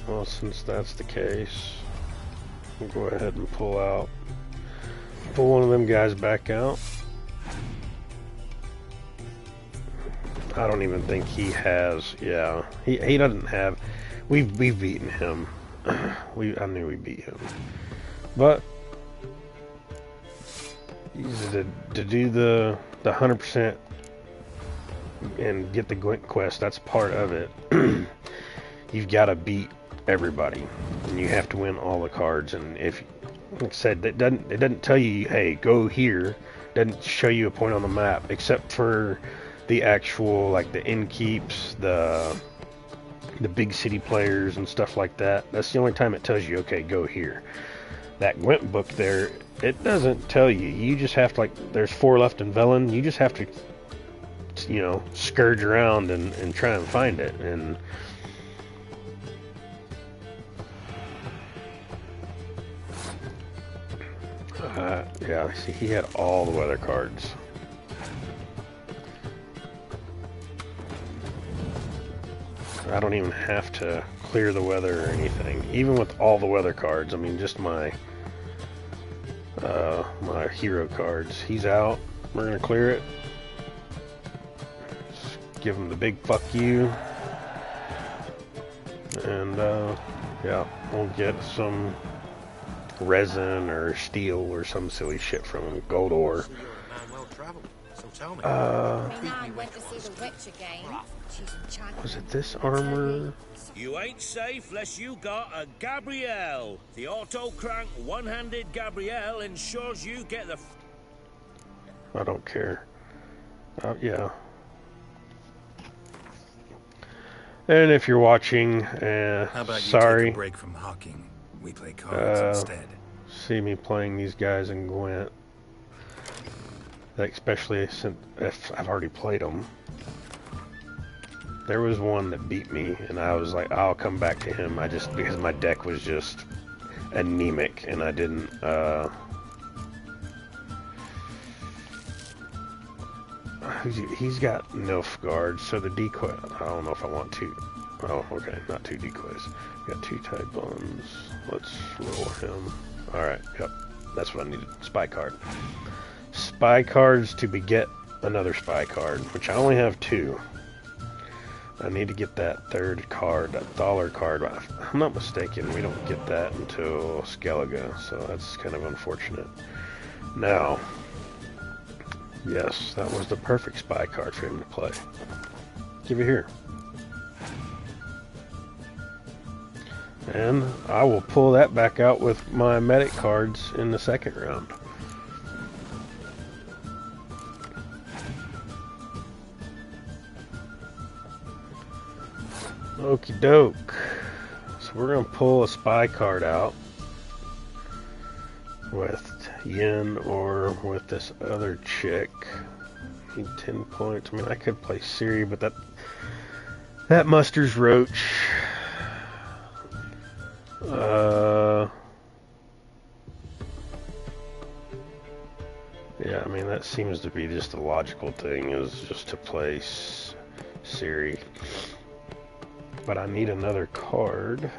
Well, since that's the case, we'll go ahead and pull one of them guys back out. I don't even think he has. Yeah, he doesn't have. We've beaten him. I knew we beat him, but to do the 100% and get the Gwent quest, that's part of it. You've got to beat everybody, and you have to win all the cards. And if, like I said, it doesn't tell you, hey, go here. It doesn't show you a point on the map, except for the actual, like the innkeeps, the big city players and stuff like that. That's the only time it tells you, okay, go here. That Gwent book there, it doesn't tell you. You just have to, like, there's 4 left in Velen. You just have to, you know, scourge around and try and find it. And yeah, see, he had all the weather cards. I don't even have to clear the weather or anything. Even with all the weather cards, I mean, just my my hero cards. He's out. We're gonna clear it. Just give him the big fuck you. And yeah, we'll get some resin or steel or some silly shit from him. Gold ore. Was it this armor? You ain't safe unless you got a Gabrielle. The auto-crank one-handed Gabrielle ensures you get the... I don't care. Yeah. And if you're watching, How about sorry. You take a break from hawking? We play cards instead. See me playing these guys in Gwent. Especially since if I've already played them. There was one that beat me, and I was like, I'll come back to him. Because my deck was just anemic, and I didn't, he's got Nilfgaard, so the decoy, I don't know if I want to. Oh, okay, not 2 decoys. Got 2 Tide Bones. Let's roll him. Alright, yep, that's what I needed. Spy card. Spy cards to beget another spy card, which I only have 2. I need to get that 3rd card, that Thaler card. If I'm not mistaken, we don't get that until Skellige, so that's kind of unfortunate. Now, yes, that was the perfect spy card for him to play. Give it here. And I will pull that back out with my medic cards in the 2nd round. Okie doke. So we're going to pull a spy card out with Yin or with this other chick. Need 10 points. I mean, I could play Siri, but that musters Roach. Yeah, I mean, that seems to be just the logical thing, is just to play Siri. but I need another card.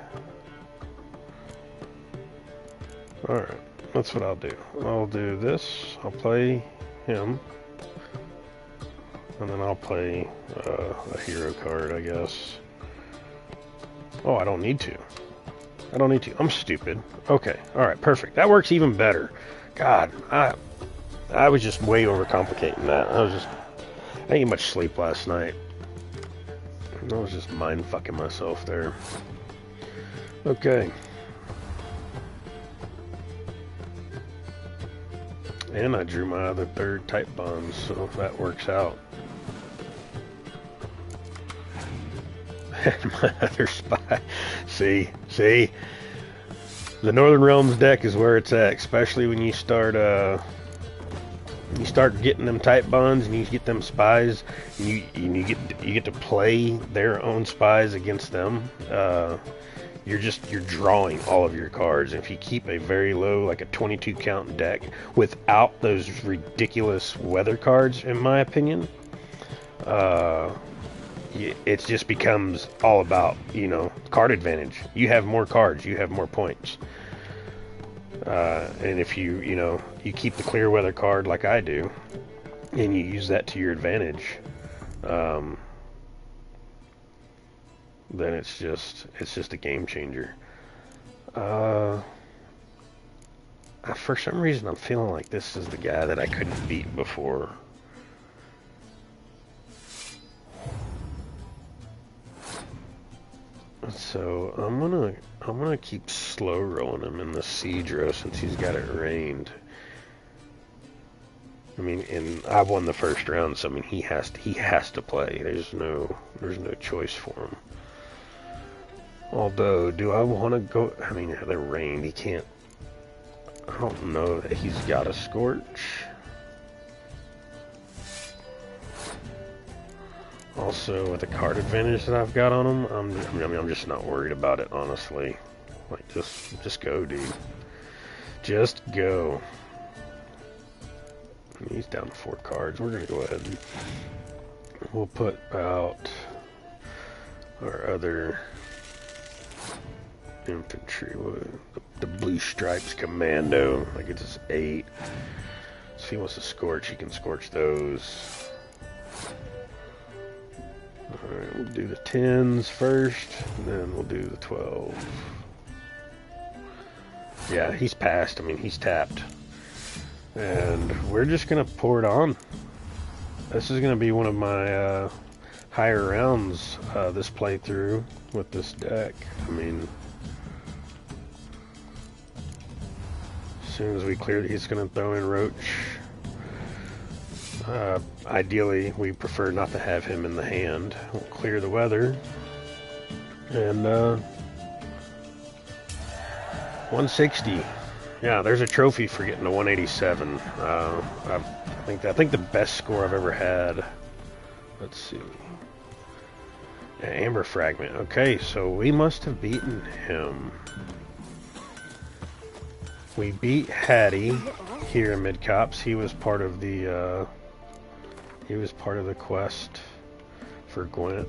Alright, that's what I'll do. I'll do this, I'll play him, and then I'll play a hero card, I guess. Oh, I don't need to. I don't need to. I'm stupid. Okay, alright, perfect. That works even better. God, I was just way overcomplicating that. I didn't get much sleep last night. I was just mind-fucking myself there. Okay. And I drew my other third type bonds, so that works out. And my other spy. See? The Northern Realms deck is where it's at, especially when you start getting them type bonds and you get them spies, and you get to play their own spies against them. You're drawing all of your cards. And if you keep a very low, like a 22 count deck without those ridiculous weather cards, in my opinion, it just becomes all about, card advantage. You have more cards, you have more points. And if you keep the clear weather card like I do, and you use that to your advantage, then it's just a game changer. For some reason, I'm feeling like this is the guy that I couldn't beat before. So I'm gonna keep slow rolling him in the siege row since he's got it rained. I mean, and I won the first round, so I mean he has to play. There's no choice for him. Although, do I want to go? I mean, they're rained. He can't. I don't know that he's got a scorch. Also, with the card advantage that I've got on him, I'm just not worried about it, honestly. Like, just go, dude. Just go. He's down to 4 cards. We're gonna go ahead and we'll put out our other infantry, the Blue Stripes Commando. Like, it's 8. So if he wants to scorch, he can scorch those. Alright, we'll do the 10s first, and then we'll do the 12. Yeah, he's passed. I mean, he's tapped. And we're just going to pour it on. This is going to be one of my higher rounds this playthrough with this deck. I mean, as soon as we clear it, he's going to throw in Roach. Ideally, we prefer not to have him in the hand. We'll clear the weather. And 160. Yeah, there's a trophy for getting to 187. I think the best score I've ever had. Let's see. Yeah, Amber Fragment. Okay, so we must have beaten him. We beat Hattie here in Mid-Cops. He was part of the quest for Gwent.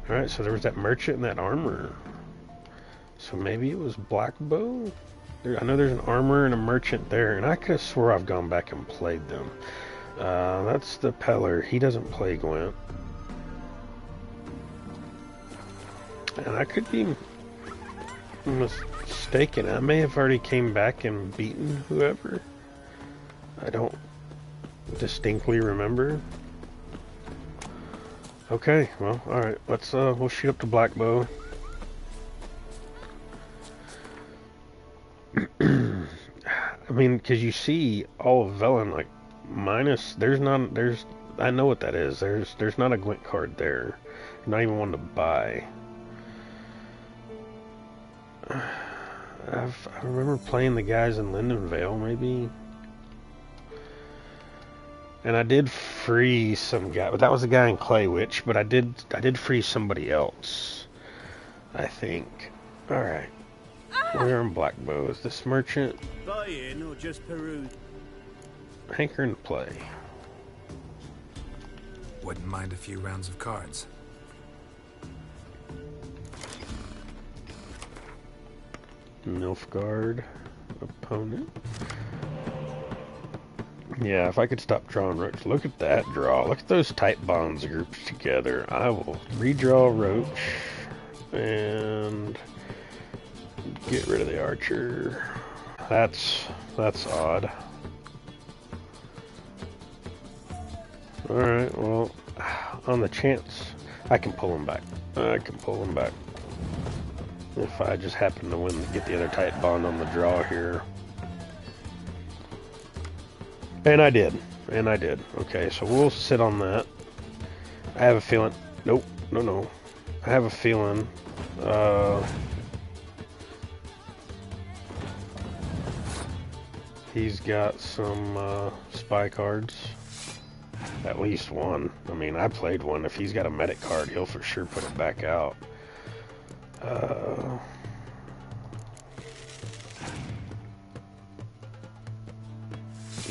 Alright, so there was that merchant and that armor. So maybe it was Blackbow? I know there's an armor and a merchant there, and I could have swore I've gone back and played them. That's the Peller. He doesn't play Gwent. And I could be mistaken. I may have already came back and beaten whoever. I don't distinctly remember. Okay, well, alright. We'll shoot up the Blackbow. I mean, because you see all of Velen, like, minus, I know what that is. There's not a Gwent card there. Not even one to buy. I remember playing the guys in Lindenvale, maybe. And I did free some guy, but that was a guy in Clay Witch, but I did free somebody else, I think. Alright. We're in Blackbow. Is this merchant? Buy in or just peruse? Hanker and play. Wouldn't mind a few rounds of cards. Nilfgaard opponent. Yeah, if I could stop drawing Roach. Look at that draw. Look at those tight bonds groups together. I will redraw Roach and get rid of the archer. That's odd. Alright, well, on the chance, I can pull him back. I can pull him back. If I just happen to win, get the other tight bond on the draw here. And I did. And I did. Okay, so we'll sit on that. I have a feeling... Nope. No. I have a feeling... he's got some spy cards. At least one. I mean, I played one. If he's got a medic card, he'll for sure put it back out. I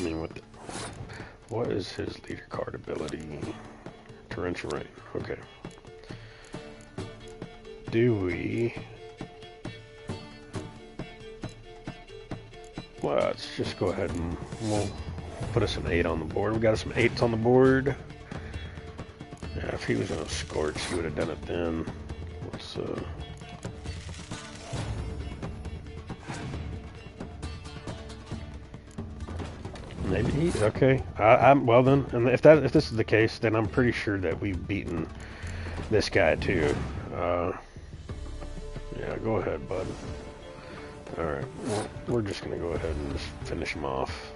mean, what is his leader card ability? Torrential Rain. Okay. Do we... Well, let's just go ahead and we'll put us an 8 on the board. We got some 8s on the board. Yeah, if he was going to Scorch, he would have done it then. Let's, maybe he... Okay. I'm well then. And if this is the case, then I'm pretty sure that we've beaten this guy too. Yeah, go ahead, bud. Alright, well, we're just going to go ahead and just finish him off.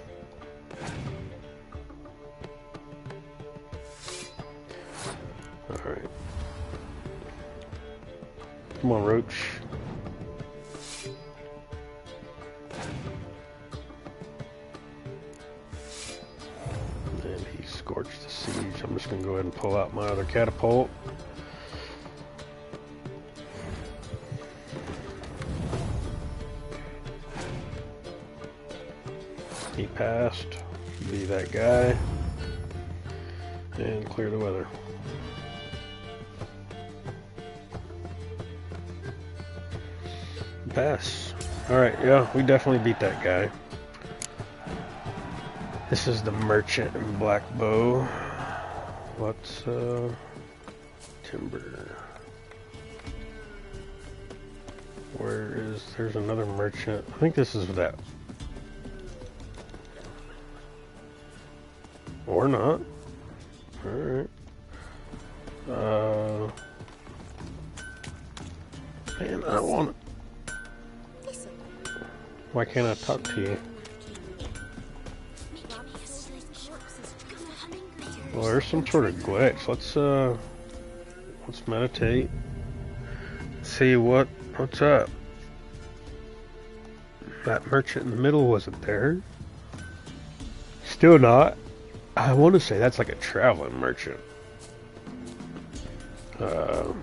Alright. Come on, Roach. And he scorched the siege. I'm just going to go ahead and pull out my other catapult. He passed. Be that guy. And clear the weather. Pass. Alright, yeah, we definitely beat that guy. This is the Merchant and Black Bow. What's, Timber. There's another Merchant. I think this is that. Or not. Alright. Man, I don't want it. Why can't I talk to you? Well, there's some sort of glitch. Let's meditate. See what's up. That merchant in the middle wasn't there. Still not. I want to say that's like a traveling merchant. There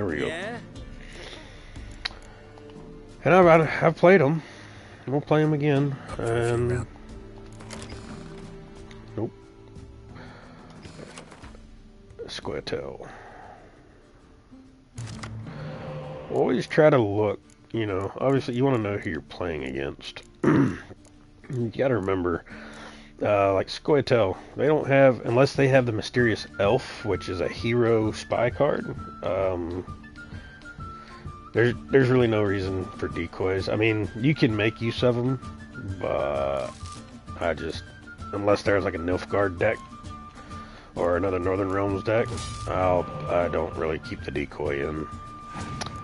we go. Yeah? And I've played them. We'll play them again. And nope. Squirtle. Always try to look. You know, obviously you want to know who you're playing against. You gotta remember, like Squirtle, they don't have, unless they have the Mysterious Elf, which is a hero spy card. There's really no reason for decoys. I mean, you can make use of them, but unless there's like a Nilfgaard deck or another Northern Realms deck, I don't really keep the decoy in.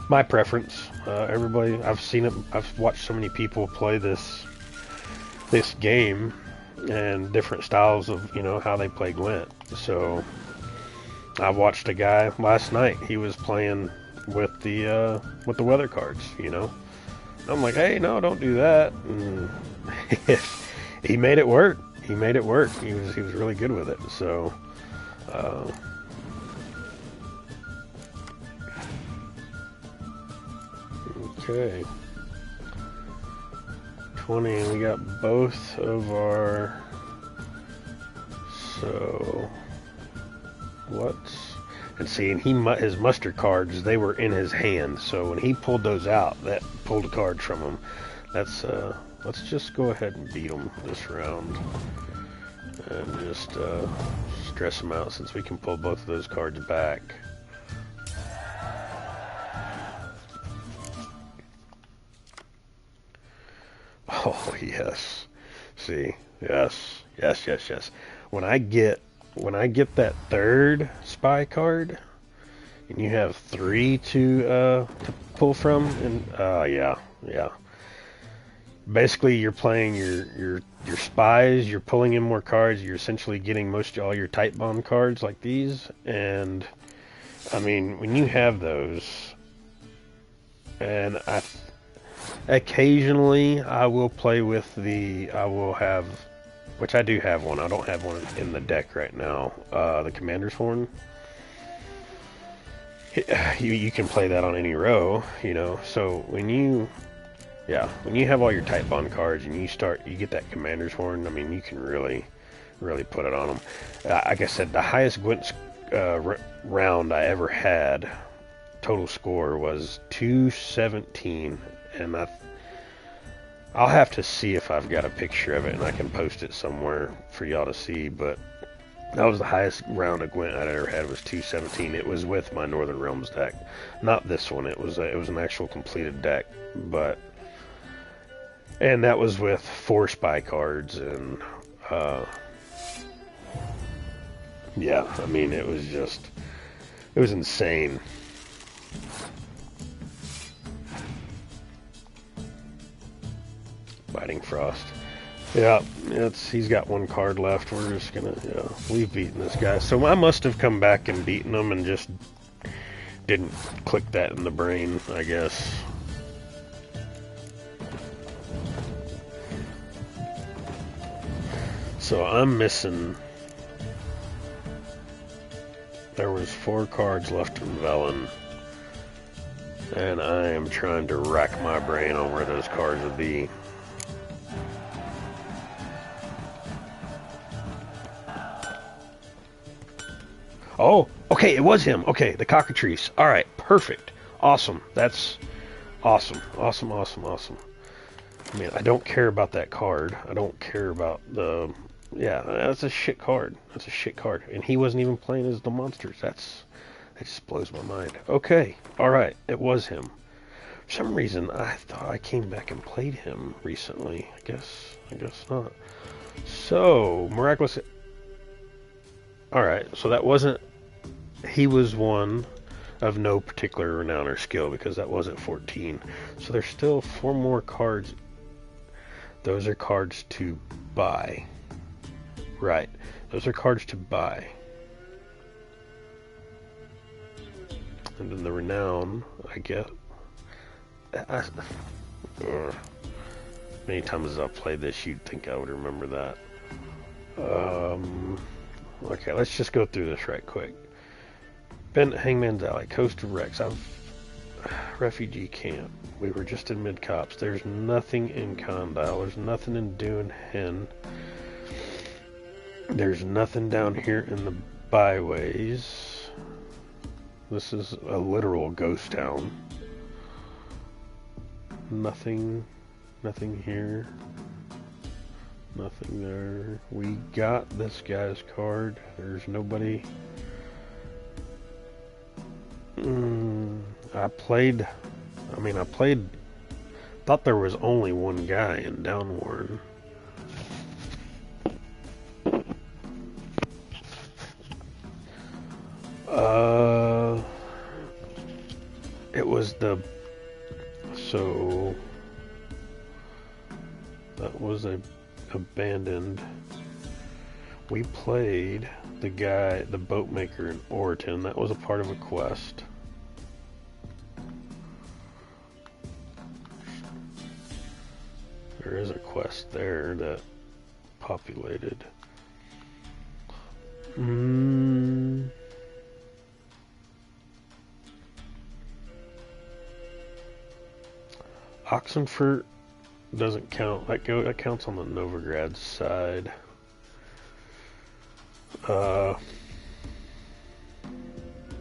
My preference. Everybody, I've seen it. I've watched so many people play this game and different styles of, you know, how they play Gwent. So I watched a guy last night. He was playing with the weather cards, you know. I'm like, hey, no, don't do that. And he made it work. He made it work. He was really good with it. So okay. 20, we got both of our, so And see, and his muster cards, they were in his hand. So when he pulled those out, that pulled a card from him. That's let's just go ahead and beat him this round, and just stress him out since we can pull both of those cards back. Oh yes, see, yes. When I get that third spy card, and you have 3 to pull from, and yeah. Basically, you're playing your spies. You're pulling in more cards. You're essentially getting all your tight bond cards like these. And I mean, when you have those, and occasionally I will play with I will have, which I do have one. I don't have one in the deck right now. The Commander's Horn. You can play that on any row, you know. So when you have all your tight bond cards and you get that Commander's Horn, I mean, you can really put it on them. Like I said, the highest Gwent round I ever had, total score, was 217, and I'll have to see if I've got a picture of it and I can post it somewhere for y'all to see, but that was the highest round of Gwent I'd ever had, was 217. It was with my Northern Realms deck, not this one. It was an actual completed deck, and that was with 4 spy cards, and yeah, I mean, it was insane. Biting Frost. Yeah, he's got 1 card left. We're just gonna, we've beaten this guy. So I must have come back and beaten him and just didn't click that in the brain, I guess. So I'm missing. There was 4 cards left in Velen, and I am trying to rack my brain on where those cards would be. Oh, okay, it was him. Okay, the Cockatrice. All right, perfect. Awesome. That's awesome. Awesome. I mean, I don't care about that card. I don't care about the... Yeah, that's a shit card. That's a shit card. And he wasn't even playing as the monsters. That just blows my mind. Okay, all right, it was him. For some reason, I thought I came back and played him recently. I guess not. So, miraculous... All right, so that wasn't... He was one of no particular renown or skill, because that wasn't 14. So there's still 4 more cards. Those are cards to buy. Right. Those are cards to buy. And then the renown, I get... many times as I've played this, you'd think I would remember that. Okay, let's just go through this right quick. Bent Hangman's Alley, Coast of Rex, Refugee Camp. We were just in Mid-Cops. There's nothing in Condyle. There's nothing in Dune Hen. There's nothing down here in the byways. This is a literal ghost town. Nothing here. Nothing there. We got this guy's card. There's nobody. Thought there was only 1 guy in Downwarn. It was that was abandoned. We played the guy, the boat maker in Orton. That was a part of a quest. There is a quest there that populated. Oxenfurt doesn't count. That counts on the Novigrad side.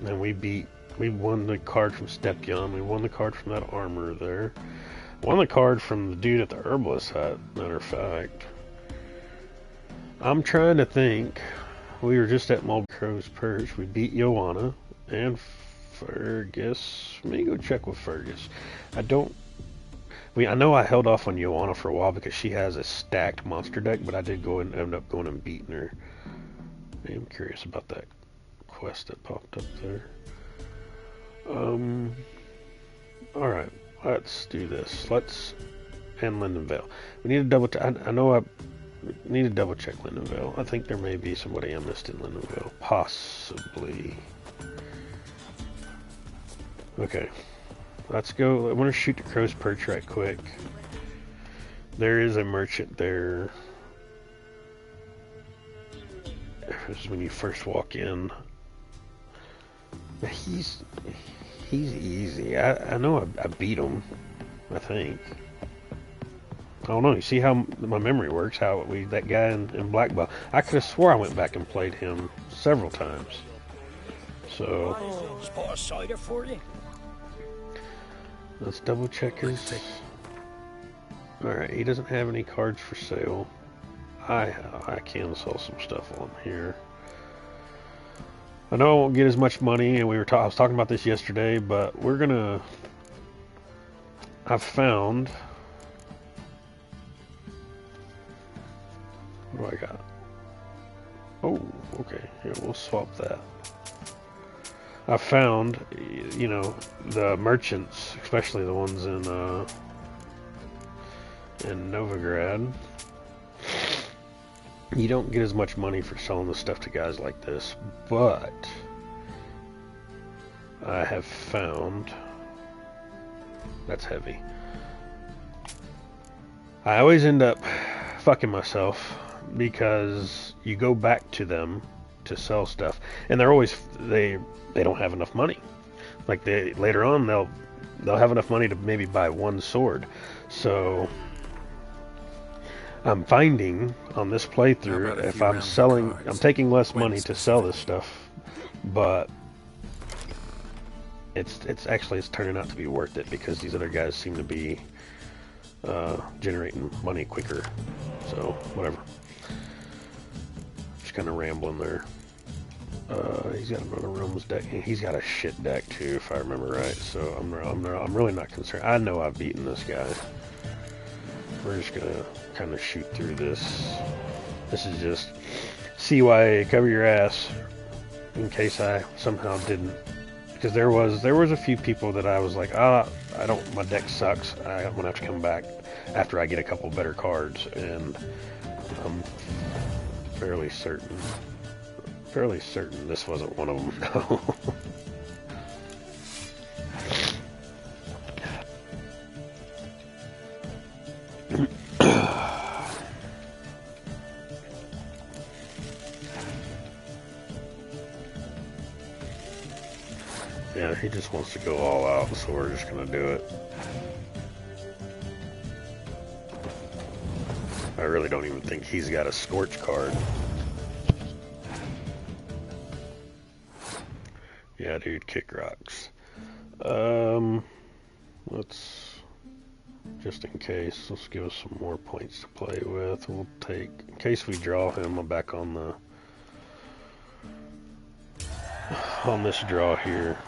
And we won the card from Stepyon. We won the card from that armor there. Won the card from the dude at the herbalist hut, matter of fact. I'm trying to think. We were just at Mulcrow's Perch. We beat Joanna and Fergus. Let me go check with Fergus. I know I held off on Joanna for a while because she has a stacked monster deck, but I did go and end up going and beating her. I am curious about that quest that popped up there. Alright, let's do this. Let's end Lindenvale. We need to double I know I need to double check Lindenvale. I think there may be somebody I missed in Lindenvale. Possibly. Okay. Let's go. I want to shoot the Crow's Perch right quick. There is a merchant there. This is when you first walk in. He's easy. I know I beat him, I think. I don't know. You see how my memory works? How that guy in Black Belt. I could have swore I went back and played him several times. So Spot a cider for you. Let's double check his. Alright, he doesn't have any cards for sale. I can sell some stuff on here. I know I won't get as much money, and I was talking about this yesterday, but we're gonna. I've found. What do I got? Oh, okay. Here, we'll swap that. I found, you know, the merchants, especially the ones in Novigrad. You don't get as much money for selling the stuff to guys like this, but I have found that's heavy. I always end up fucking myself because you go back to them to sell stuff, and they're always they don't have enough money. Like later on they'll have enough money to maybe buy one sword. So I'm finding on this playthrough, if I'm selling, I'm taking less money to sell this stuff, but it's turning out to be worth it because these other guys seem to be generating money quicker. So whatever. Just kind of rambling there. He's got another Rome's deck. He's got a shit deck too, if I remember right. So I'm really not concerned. I know I've beaten this guy. We're just gonna kind of shoot through this. This is just CYA, cover your ass, in case I somehow didn't. Because there was a few people that I was like, my deck sucks. I'm gonna have to come back after I get a couple better cards, and I'm fairly certain this wasn't one of them. No. Yeah, he just wants to go all out, so we're just gonna do it. I really don't even think he's got a Scorch card. Yeah, dude, kick rocks. Let's, just in case, let's give us some more points to play with. We'll take, in case we draw him, I'm back on this draw here.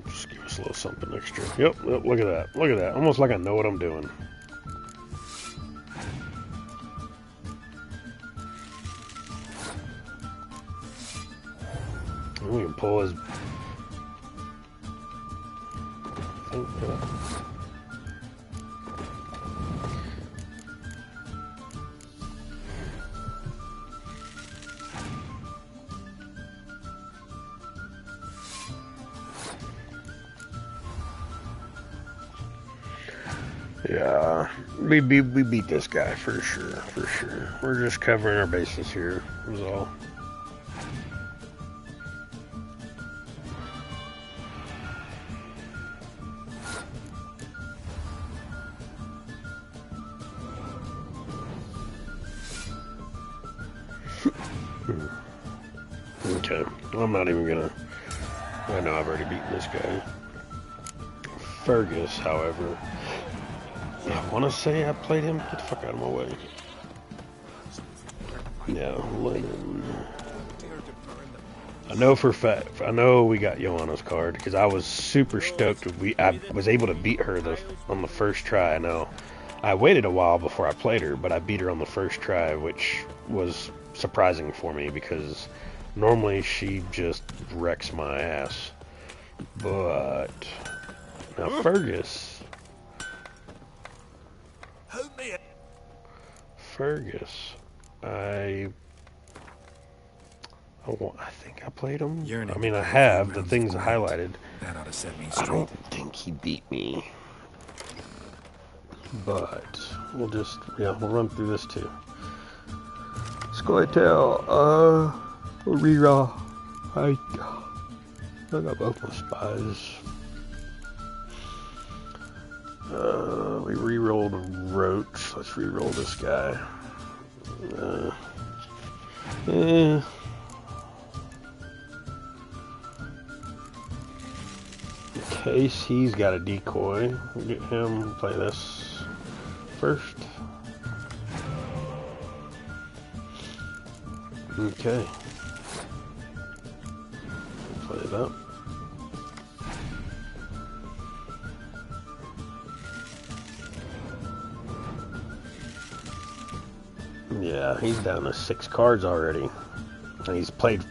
Just give us a little something extra. Yep, look at that. Look at that. Almost like I know what I'm doing. We can pull his... Yeah, we beat this guy for sure, We're just covering our bases here, is all. Okay, I'm not even gonna I know I've already beaten this guy. Fergus, however, I want to say I played him. Get the fuck out of my way. Yeah, Lemon. I know for a fact. I know we got Joanna's card because I was super stoked. I was able to beat her on the first try. I know I waited a while before I played her, but I beat her on the first try, which was surprising for me because normally she just wrecks my ass. But now Fergus. I think I played him. I mean, I have the things highlighted. That ought to set me I straight. don't think he beat me, but we'll run through this too. Scoia'tael, reroll. I got both my spies. We re-rolled Roach. Let's re-roll this guy. In case he's got a decoy, we'll get him, play this first. Okay. Play it up. Yeah, he's down to 6 cards already. And he's played.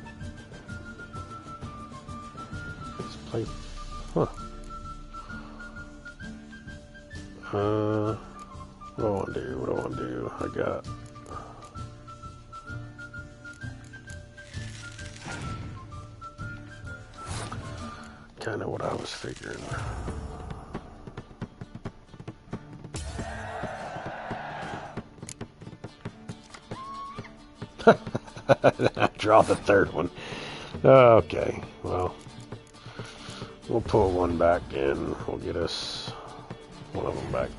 Huh. What do I want to do? What do I want to do? I got. Kind of what I was figuring. Draw the third one. Okay, well, we'll pull one back in. We'll get us one of them back.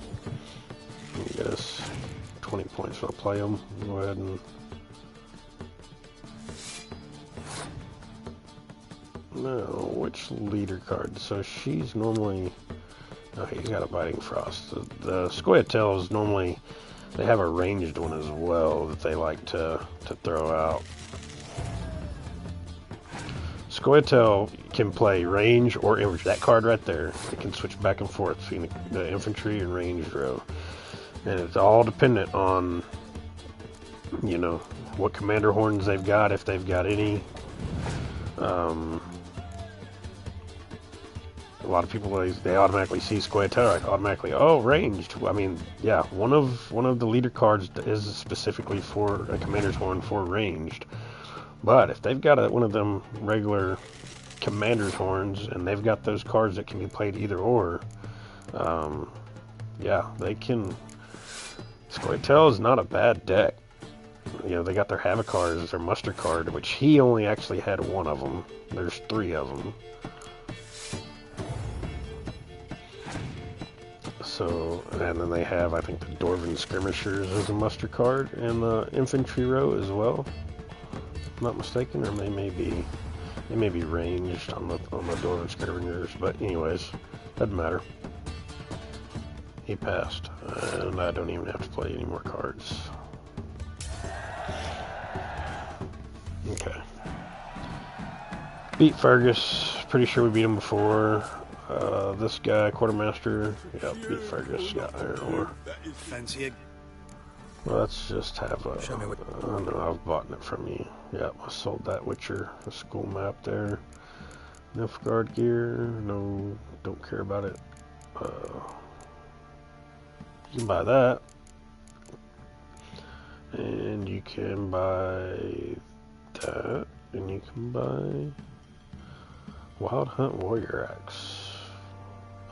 We'll get us 20 points. I'll play them. Go ahead and. No, which leader card? So she's normally. Oh, he's got a Biting Frost. The Scoia'tael is normally. They have a ranged one as well that they like to throw out. Scoia'tael can play range or infantry. That card right there, it can switch back and forth between the infantry and ranged row. And it's all dependent on, you know, what commander horns they've got, if they've got any. A lot of people, they automatically see Scoia'tael, like automatically, oh, ranged. I mean, yeah, one of the leader cards is specifically for a commander's horn for ranged. But if they've got one of them regular commander's horns and they've got those cards that can be played either or, yeah, they can. Scoia'tael is not a bad deck. You know, they got their Havoc cards as their muster card, which he only actually had one of them. There's 3 of them. So, and then they have, I think, the Dwarven Skirmishers as a muster card in the infantry row as well. If I'm not mistaken, or they may be ranged on the Dwarven Skirmishers. But anyways, doesn't matter. He passed, and I don't even have to play any more cards. Okay. Beat Fergus. Pretty sure we beat him before. This guy, Quartermaster, yeah, beat Fergus, got Iron Ore. Fancy it? Well, let's just have a. Oh no, I've bought it from you. Yeah, I sold that Witcher, the school map there. Nilfgaard gear, no, don't care about it. You can buy that. And you can buy that. And you can buy Wild Hunt Warrior Axe.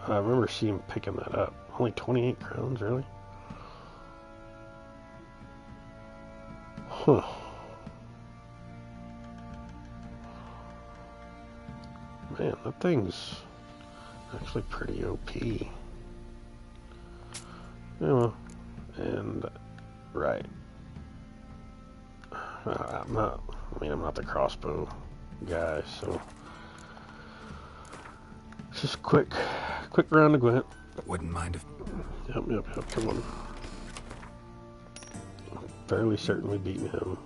I remember seeing him picking that up. Only 28 crowns, really? Huh. Man, that thing's actually pretty OP. Yeah, and right. I'm not the crossbow guy, so Just quick round of Gwent. Wouldn't mind if... Yep, come on. Fairly certain we beat him.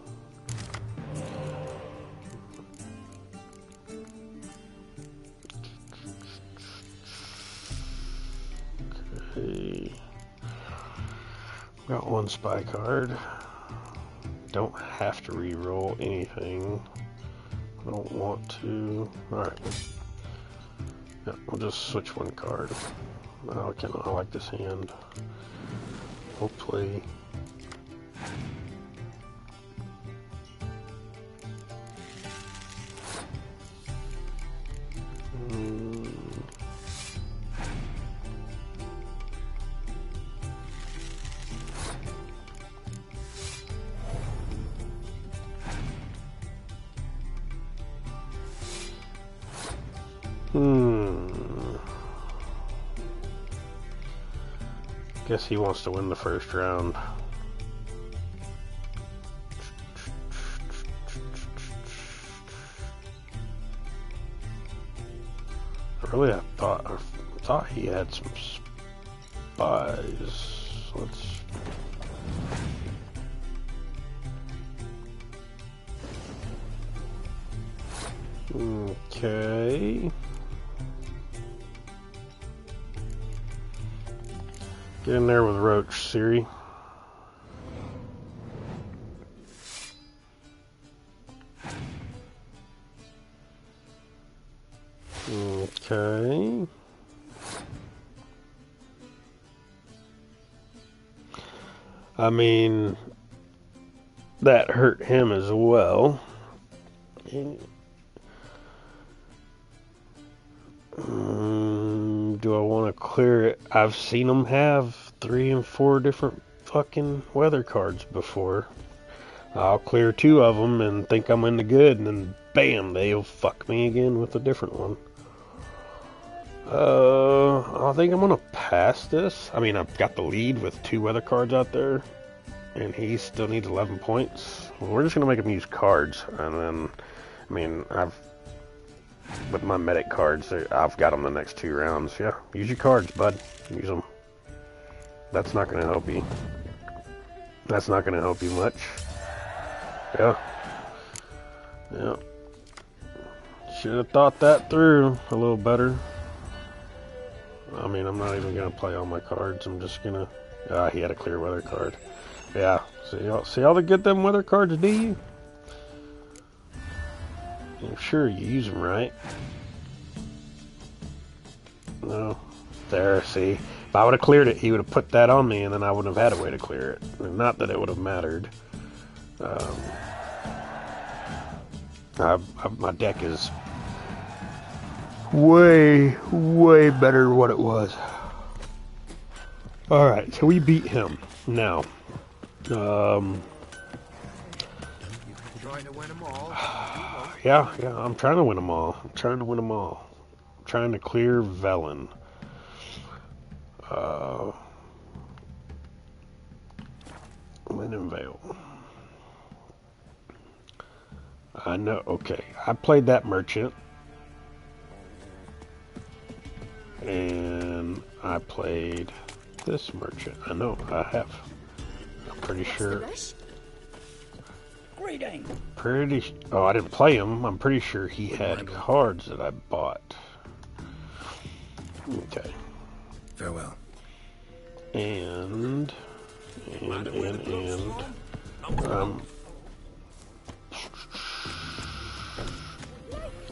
Okay. Got one spy card. Don't have to re-roll anything. I don't want to. Alright. Yeah, we'll just switch one card. I like this hand. Hopefully. Guess he wants to win the first round. I thought he had some spies. Let's. Okay. Get in there with Roach, Siri. Okay. I mean, that hurt him as well. Do I want to clear it? I've seen them have 3 and 4 different fucking weather cards before. I'll clear 2 of them and think I'm in the good, and then bam, they'll fuck me again with a different one. I think I'm gonna pass this. I mean, I've got the lead with 2 weather cards out there, and he still needs 11 points. Well, we're just gonna make him use cards, and then, I mean, with my medic cards, I've got them the next 2 rounds. Yeah, use your cards, bud. Use them. That's not gonna help you. That's not gonna help you much. Yeah. Should have thought that through a little better. I mean, I'm not even gonna play all my cards. I'm just gonna. He had a clear weather card. Yeah. See all the good them weather cards do you? I'm sure you use them right. No. There, see. If I would have cleared it, he would have put that on me, and then I wouldn't have had a way to clear it. Not that it would have mattered. My deck is way better than what it was. Alright, so we beat him. Now, Trying to win them all. yeah, I'm trying to win them all. I'm trying to clear Velen. Lindenvale. I know, okay. I played that merchant. And I played this merchant. I know, I have. I'm pretty sure. Oh, I didn't play him. I'm pretty sure he had cards that I bought. Okay. Farewell. And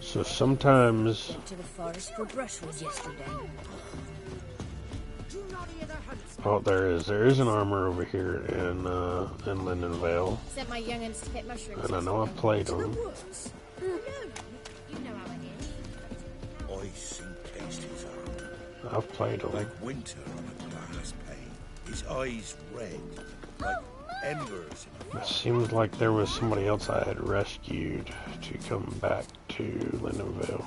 so sometimes. To the forest for brushwood yesterday. Oh, there is an armor over here in Lindenvale. Sent my young'uns to pick mushrooms. And I know I've played them. You know how it is. Ice and taste his arm. I've played them. Like winter on a glass pane. His eyes red, like embers. It seems like there was somebody else I had rescued to come back to Lindenvale.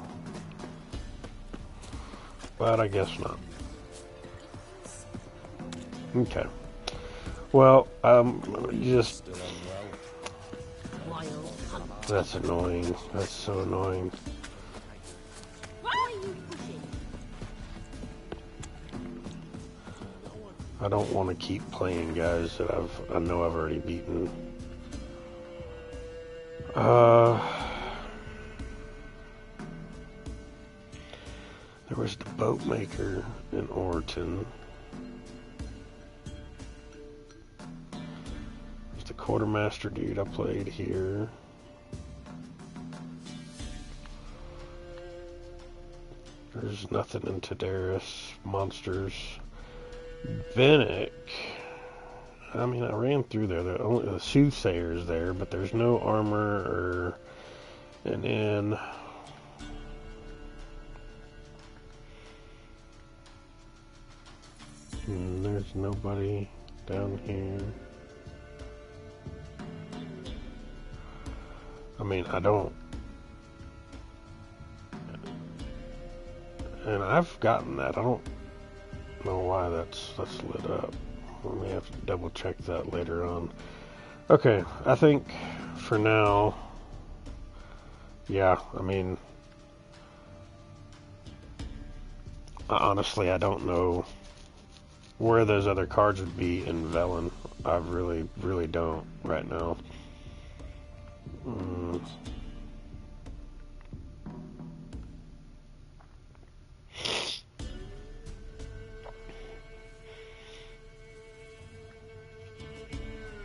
But I guess not. Okay. Well, just... That's annoying. That's so annoying. I don't want to keep playing guys that I know I've already beaten. There was the boat maker in Orton. There's the quartermaster dude I played here. There's nothing in Tadaris. Monsters. Vinnick. I mean, I ran through there. The soothsayer's there, but there's no armor or an inn. And there's nobody down here. I mean, I don't. And I've gotten that. I don't know why that's lit up. We may have to double check that later on. Okay, I think for now, yeah, I mean, honestly, I don't know where those other cards would be in Velen. I really, really don't right now.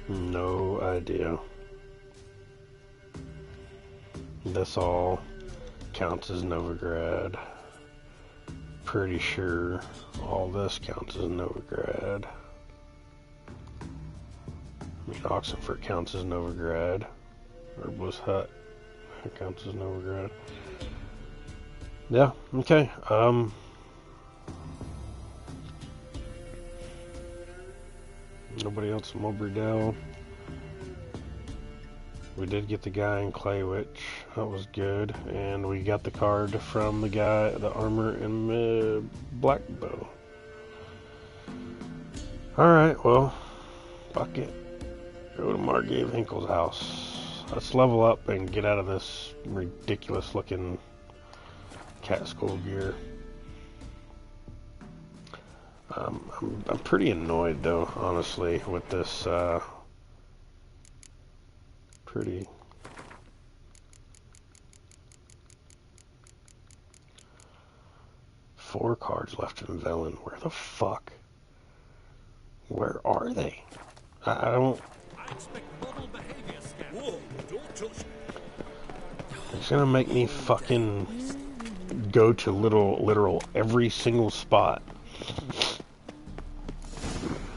No idea. This all counts as Novigrad. Pretty sure all this counts as Novigrad. I mean, Oxenfurt counts as Novigrad. Herbalist Hut counts as Novigrad. Yeah, okay. Nobody else in Mulbrydell. We did get the guy in Claywitch. That was good. And we got the card from the guy, the armor in the Blackbow. Alright, well, fuck it. Go to Margrave Hinkle's house. Let's level up and get out of this ridiculous looking cat skull gear. I'm pretty annoyed though, honestly, with this pretty 4 cards left in Velen. Where the fuck? Where are they? I don't. It's gonna make me fucking go to literal every single spot.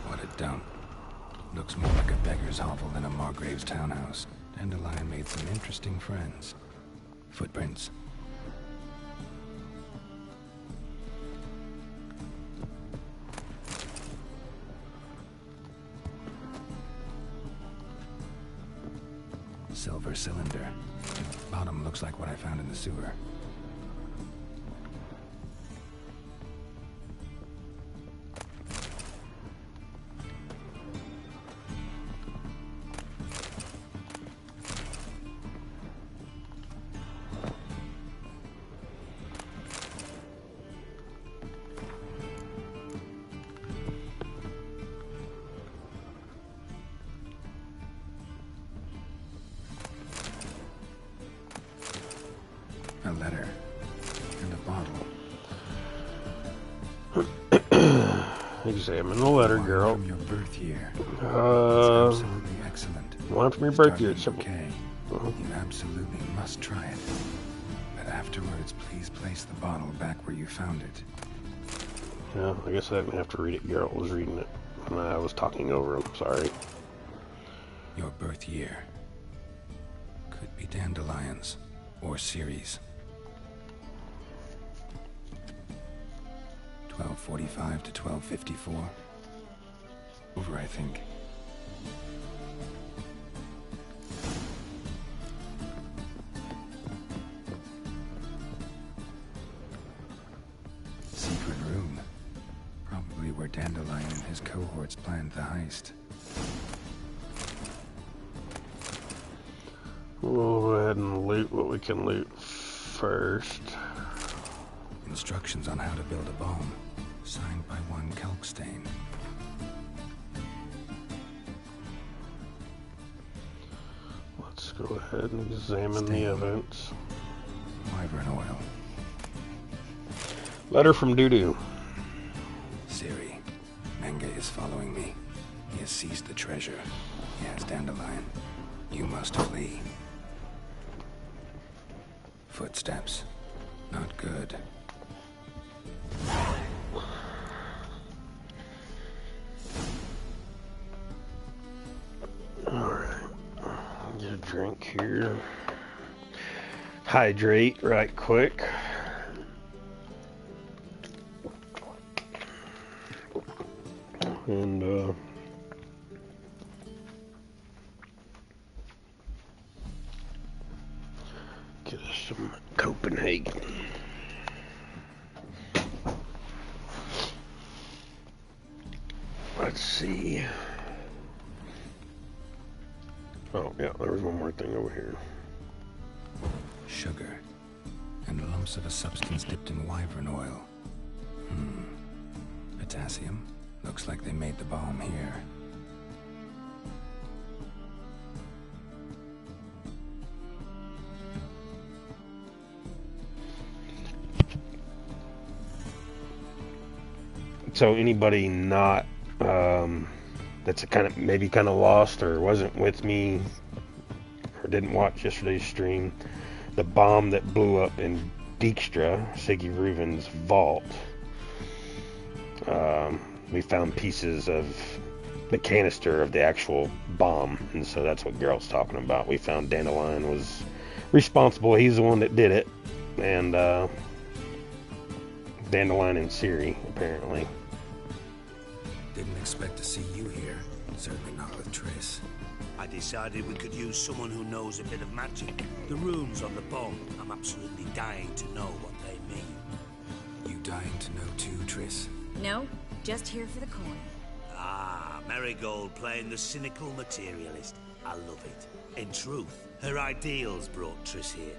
What a dump. Looks more like a beggar's hovel than a Margrave's townhouse. Dandelion made some interesting friends. Footprints. Silver cylinder. Bottom looks like what I found in the sewer. A letter and a bottle. Examine the letter, girl. From your birth year. Absolutely excellent. One from your birth year. Okay. You absolutely must try it. But afterwards, please place the bottle back where you found it. Yeah, I guess I didn't have to read it. Geralt was reading it. And I was talking over him. Sorry. Your birth year. Could be dandelions or Ceres. 1245 to 1254. Over, I think. Secret room. Probably where Dandelion and his cohorts planned the heist. We'll go ahead and loot what we can loot first. Instructions on how to build a bomb. Signed by one Kelkstain. go ahead and examine the events. Wyvern oil. Letter from Dudu. Siri, Menge is following me. He has seized the treasure. He has Dandelion. You must flee. Footsteps. Not good. Alright. Get a drink here. Hydrate right quick. And get us some Copenhagen. Let's see. Oh, yeah, there was one more thing over here. Sugar. And lumps of a substance dipped in wyvern oil. Potassium. Looks like they made the bomb here. So anybody not that's maybe kind of lost or wasn't with me or didn't watch yesterday's stream, the bomb that blew up in Dijkstra, Siggy Reuven's vault, we found pieces of the canister of the actual bomb, and so that's what Geralt's talking about. We found Dandelion was responsible. He's the one that did it, and Dandelion and Ciri, apparently. Didn't expect to see you here. Certainly not with Triss. I decided we could use someone who knows a bit of magic. The runes on the bomb, I'm absolutely dying to know what they mean. You dying to know too, Triss? No, just here for the coin. Ah, Marigold playing the cynical materialist. I love it. In truth, her ideals brought Triss here.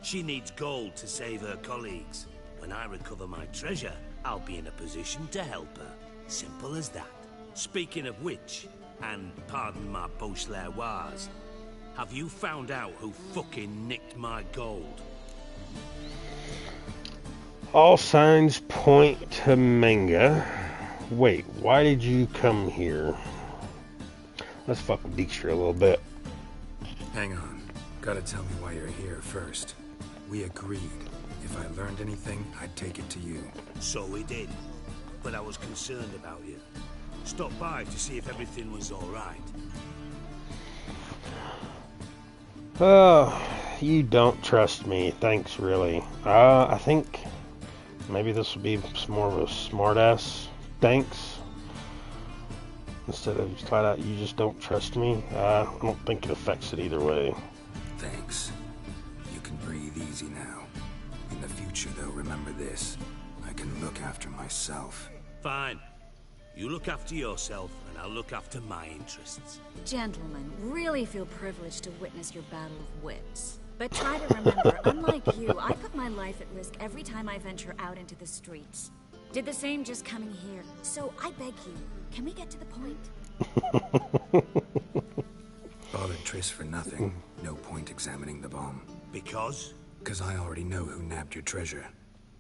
She needs gold to save her colleagues. When I recover my treasure, I'll be in a position to help her. Simple as that. Speaking of which, and pardon my Beauclervoise, have you found out who fucking nicked my gold? All signs point to Menge. Wait, why did you come here? Let's fuck with Dijkstra a little bit. Hang on. Gotta tell me why you're here first. We agreed. If I learned anything, I'd take it to you. So we did. But I was concerned about you. Stopped by to see if everything was alright. You don't trust me. Thanks, really. I think maybe this would be more of a smartass thanks. Instead of flat out, you just don't trust me. I don't think it affects it either way. Thanks. You can breathe easy now. In the future, though, remember this. I can look after myself. Fine. You look after yourself, and I'll look after my interests. Gentlemen, really feel privileged to witness your battle of wits. But try to remember, unlike you, I put my life at risk every time I venture out into the streets. Did the same just coming here. So I beg you, can we get to the point? Bothered Triss for nothing. No point examining the bomb. Because? Because I already know who nabbed your treasure.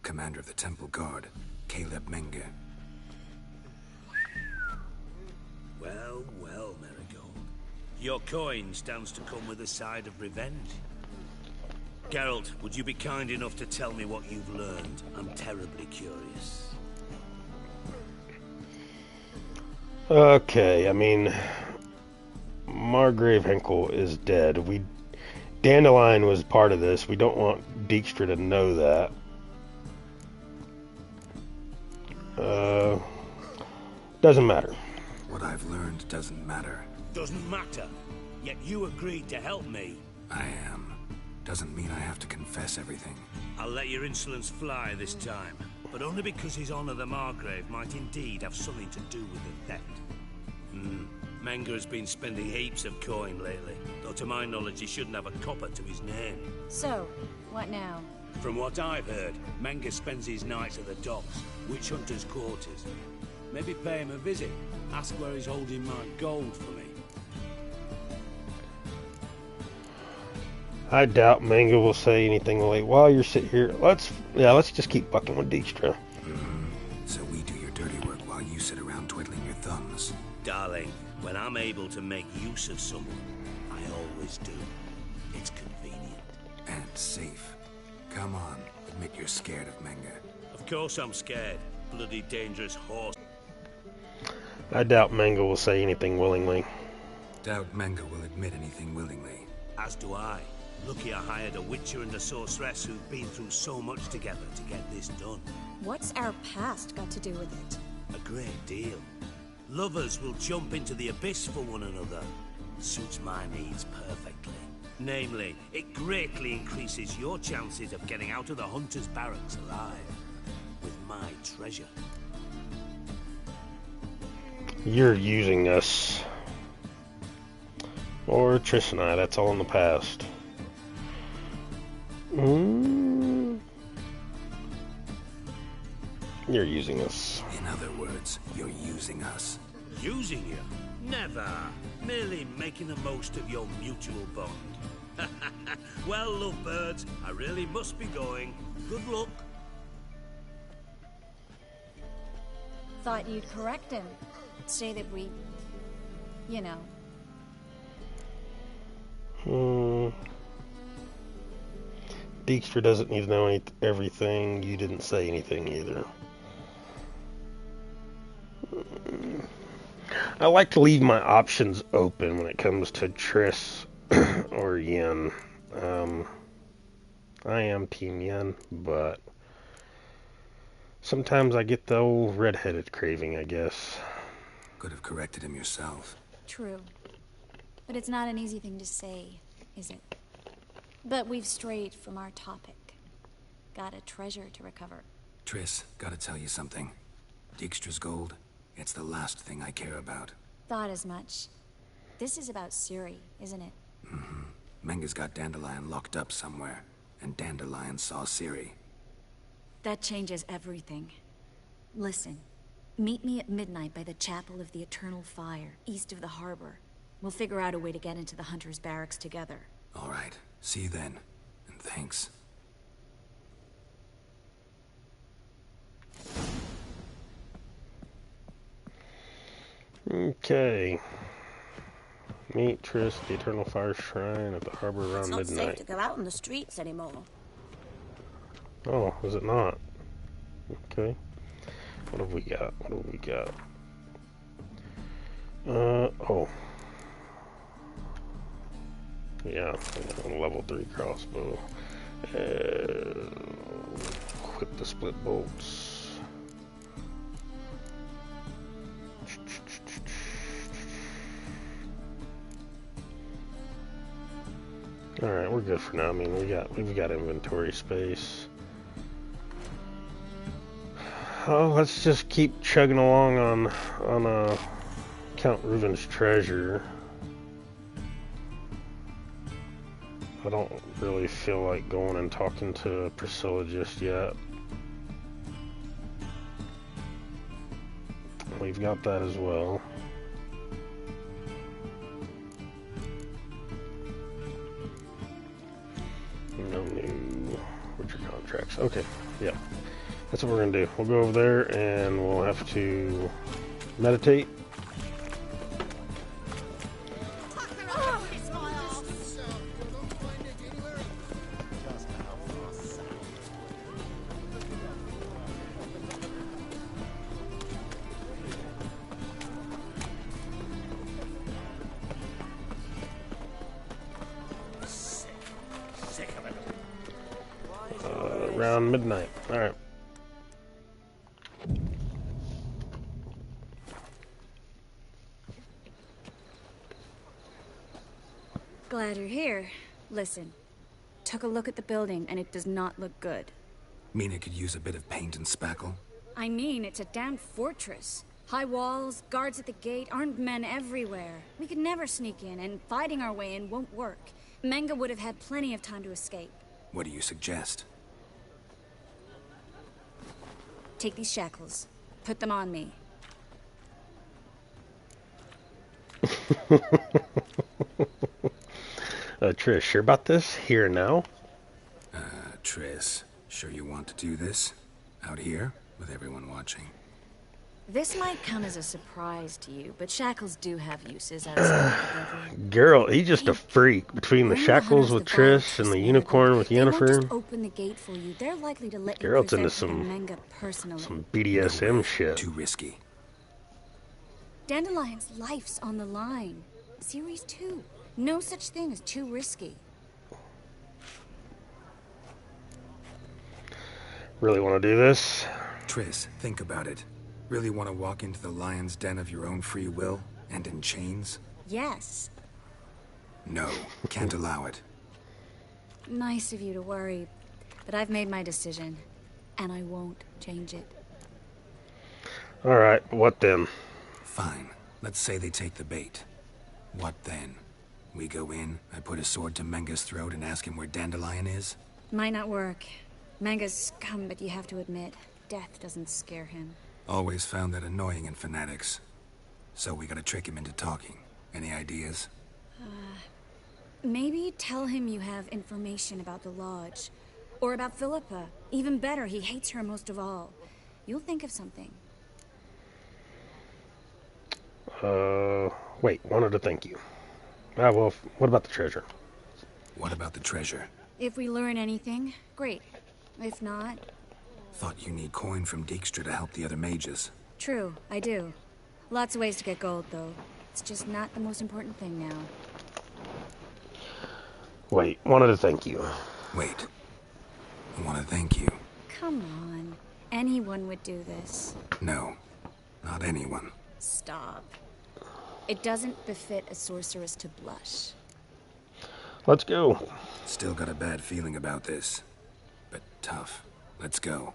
Commander of the Temple Guard, Caleb Menge. Well, well, Marigold. Your coin stands to come with a side of revenge. Geralt, would you be kind enough to tell me what you've learned? I'm terribly curious. Okay, I mean, Margrave Henkel is dead. Dandelion was part of this. We don't want Dijkstra to know that. Doesn't matter. What I've learned doesn't matter. Doesn't matter. Yet you agreed to help me. I am. Doesn't mean I have to confess everything. I'll let your insolence fly this time, but only because his honor the Margrave might indeed have something to do with the theft. Menge has been spending heaps of coin lately, though to my knowledge he shouldn't have a copper to his name. So, what now? From what I've heard, Menge spends his nights at the docks, witch hunters' quarters. Maybe pay him a visit, ask where he's holding my gold for me. I doubt Mango will say anything like, while you're sitting here, let's just keep fucking with Dijkstra. So we do your dirty work while you sit around twiddling your thumbs. Darling, when I'm able to make use of someone, I always do. It's convenient. And safe. Come on, admit you're scared of Menge. Of course I'm scared. Bloody dangerous horse. I doubt Mango will say anything willingly. Doubt Menge will admit anything willingly. As do I. Lucky I hired a witcher and a sorceress who've been through so much together to get this done. What's our past got to do with it? A great deal. Lovers will jump into the abyss for one another. Suits my needs perfectly. Namely, it greatly increases your chances of getting out of the hunter's barracks alive. With my treasure. You're using us. Or Trish and I, that's all in the past. You're using us. In other words, you're using us. Using you? Never. Merely making the most of your mutual bond. Well, lovebirds, I really must be going. Good luck. Thought you'd correct him. Say that we... you know. Dijkstra doesn't need to know everything. You didn't say anything either. I like to leave my options open when it comes to Triss or Yen. I am Team Yen, but sometimes I get the old red-headed craving, I guess. Could have corrected him yourself. True. But it's not an easy thing to say, is it? But we've strayed from our topic. Got a treasure to recover. Triss, gotta tell you something. Dijkstra's gold, it's the last thing I care about. Thought as much. This is about Ciri, isn't it? Menge's got Dandelion locked up somewhere, and Dandelion saw Ciri. That changes everything. Listen, meet me at midnight by the Chapel of the Eternal Fire, east of the harbor. We'll figure out a way to get into the Hunter's barracks together. All right. See you then. And thanks. Okay. Meet Triss, the Eternal Fire Shrine at the harbor around midnight. It's not safe to go out on the streets anymore. Oh, is it not? Okay. What have we got? Oh. Yeah, I got a level 3 crossbow. Equip the split bolts. Alright, we're good for now. I mean, we've got inventory space. Oh, let's just keep chugging along on Count Reuven's treasure. I don't really feel like going and talking to Priscilla just yet. We've got that as well. No new Witcher contracts. Okay, yeah. That's what we're going to do. We'll go over there and we'll have to meditate. Around midnight. Alright. Glad you're here. Listen, took a look at the building and it does not look good. Mean it could use a bit of paint and spackle? I mean, it's a damn fortress. High walls, guards at the gate, armed men everywhere. We could never sneak in, and fighting our way in won't work. Menge would have had plenty of time to escape. What do you suggest? Take these shackles. Put them on me. Trish, sure about this? Here and now? Triss, sure you want to do this? Out here, with everyone watching? This might come as a surprise to you, but shackles do have uses outside of the bedroom. Girl, he's just a freak. Between the shackles with Triss and the unicorn with They won't just Yennefer. open the gate for you. They're likely to let you Girl's into present to the some Menga personally. BDSM shit. Too risky. Dandelion's life's on the line. Series 2. No such thing as too risky. Really want to do this? Triss, think about it. Really want to walk into the lion's den of your own free will, and in chains? Yes. No, can't allow it. Nice of you to worry, but I've made my decision, and I won't change it. Alright, what then? Fine. Let's say they take the bait. What then? We go in, I put a sword to Menga's throat and ask him where Dandelion is? Might not work. Manga's scum, but you have to admit, death doesn't scare him. Always found that annoying in fanatics. So we gotta trick him into talking. Any ideas? Maybe tell him you have information about the Lodge. Or about Philippa. Even better, he hates her most of all. You'll think of something. Wait, wanted to thank you. Ah, well, what about the treasure? What about the treasure? If we learn anything, great. If not... Thought you need coin from Dijkstra to help the other mages. True, I do. Lots of ways to get gold, though. It's just not the most important thing now. Wait, wanted to thank you. Wait. I want to thank you. Come on. Anyone would do this. No, not anyone. Stop. It doesn't befit a sorceress to blush. Let's go. Still got a bad feeling about this. But tough. Let's go.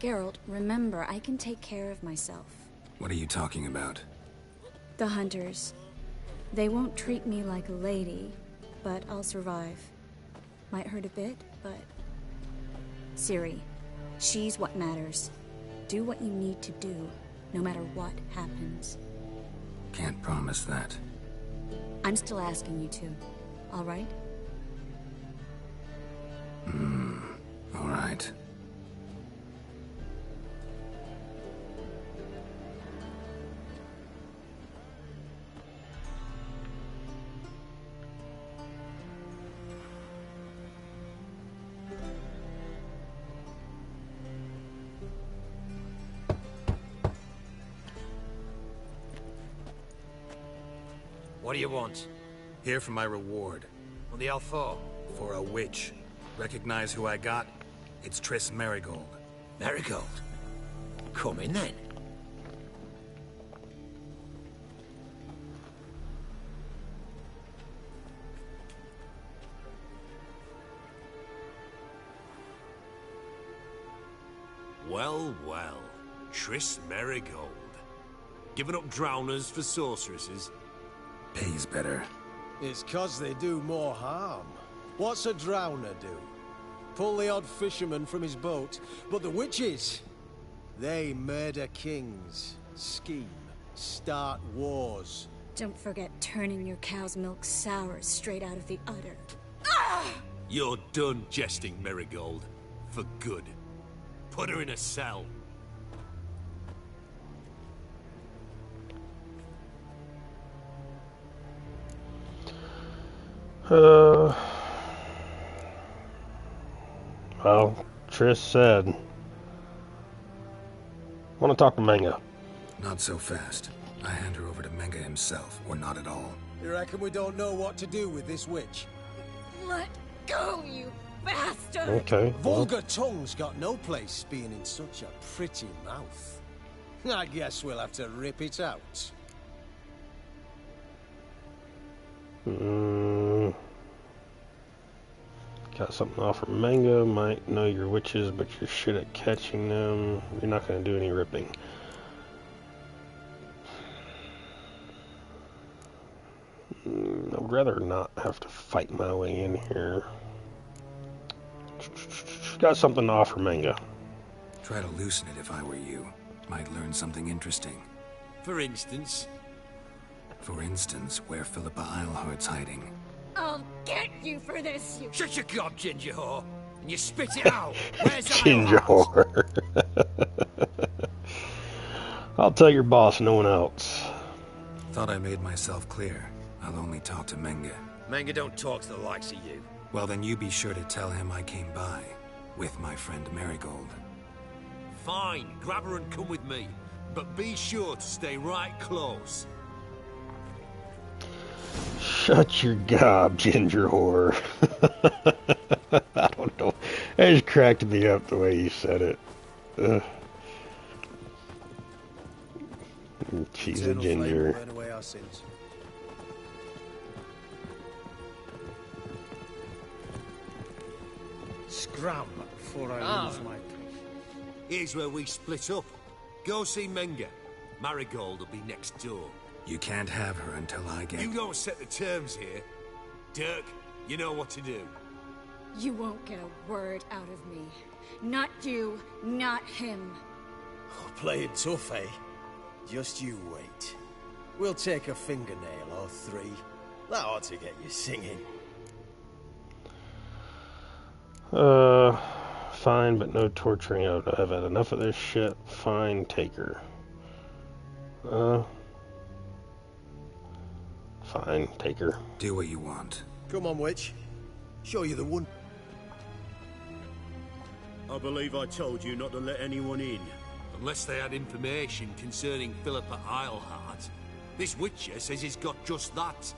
Geralt, remember, I can take care of myself. What are you talking about? The hunters. They won't treat me like a lady, but I'll survive. Might hurt a bit, but... Ciri, she's what matters. Do what you need to do, no matter what happens. Can't promise that. I'm still asking you to, all right? All right. What do you want? Here for my reward. What the hell for? For a witch. Recognize who I got? It's Triss Merigold. Marigold? Come in then. Well, well. Triss Merigold. Giving up drowners for sorceresses? Pays better. It's 'cause they do more harm. What's a drowner do? Pull the odd fisherman from his boat. But the witches, they murder kings, scheme, start wars. Don't forget turning your cow's milk sour straight out of the udder. You're done jesting, Merigold. For good. Put her in a cell. Well, Triss said. Want to talk to Manga. Not so fast. I hand her over to Menga himself, or not at all. You reckon we don't know what to do with this witch? Let go, you bastard! Okay. Well, Vulgar tongue's got no place being in such a pretty mouth. I guess we'll have to rip it out. got something to offer Manga. Might know your witches, but you're shit at catching them. You're not going to do any ripping. I'd rather not have to fight my way in here. Got something to offer Manga. Try to loosen it if I were you. Might learn something interesting. For instance? For instance, where Philippa Eilhart's hiding. I'll get you for this, you... Shut your gob, ginger whore, and you spit it out. Where's Ginger Eilhart? whore. I'll tell your boss, no one else. Thought I made myself clear. I'll only talk to Menge. Menge don't talk to the likes of you. Well, then you be sure to tell him I came by. With my friend Marigold. Fine, grab her and come with me. But be sure to stay right close. Shut your gob, ginger whore. I don't know. It just cracked me up the way you said it. Ugh. She's a ginger. Burn away our sins. Scram before I lose my place. Here's where we split up. Go see Menge. Marigold will be next door. You can't have her until I get... You don't set the terms here. Dirk, you know what to do. You won't get a word out of me. Not you, not him. Oh, play it tough, eh? Just you wait. We'll take a fingernail or three. That ought to get you singing. Fine, but no torturing. I've had enough of this shit. Fine, take her. Fine, take her. Do what you want. Come on, witch. Show you the one. I believe I told you not to let anyone in. Unless they had information concerning Philippa Eilhart. This witcher says he's got just that.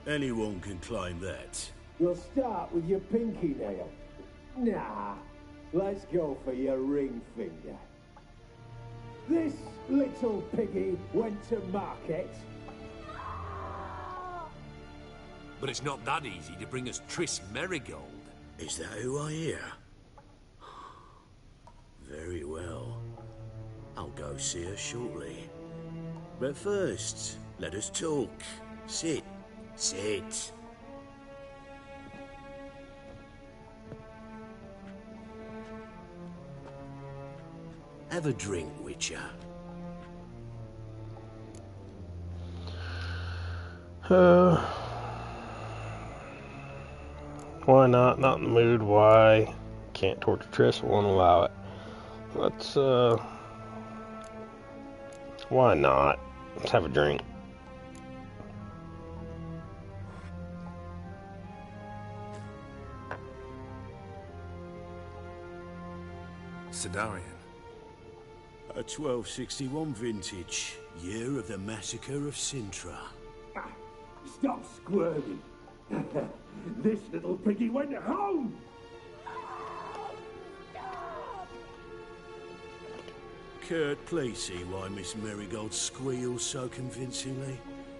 Anyone can claim that. You'll start with your pinky nail. Nah, let's go for your ring finger. This little piggy went to market. But it's not that easy to bring us Triss Merigold. Is that who I hear? Very well. I'll go see her shortly. But first, let us talk. Sit. Sit. Have a drink, Witcher. Why not? Not in the mood. Why? Can't torture Triss. Won't allow it. Let's, why not? Let's have a drink. Sidarian. A 1261 vintage, year of the massacre of Sintra. Stop squirming. This little piggy went home. Kurt, please see why Miss Marigold squeals so convincingly.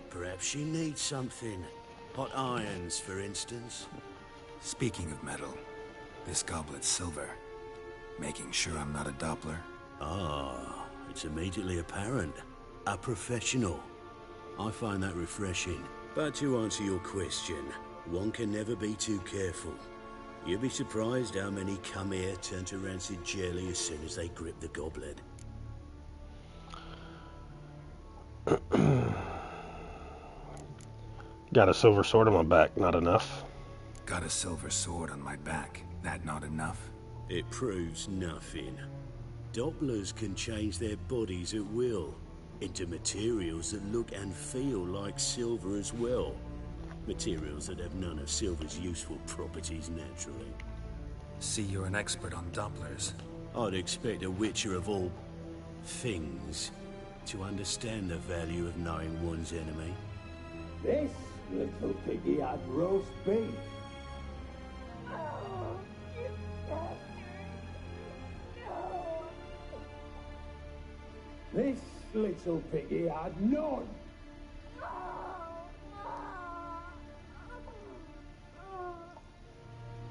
Perhaps she needs something. Hot irons, for instance. Speaking of metal, this goblet's silver. Making sure I'm not a Doppler. Ah, it's immediately apparent. A professional. I find that refreshing. But to answer your question, one can never be too careful. You'd be surprised how many come here turn to rancid jelly as soon as they grip the goblet. Got a silver sword on my back, not enough. Got a silver sword on my back, that not enough? It proves nothing. Dopplers can change their bodies at will, into materials that look and feel like silver as well. Materials that have none of silver's useful properties naturally. See, you're an expert on Dopplers. I'd expect a witcher of all things to understand the value of knowing one's enemy. This little piggy had roast beef. This little piggy had none.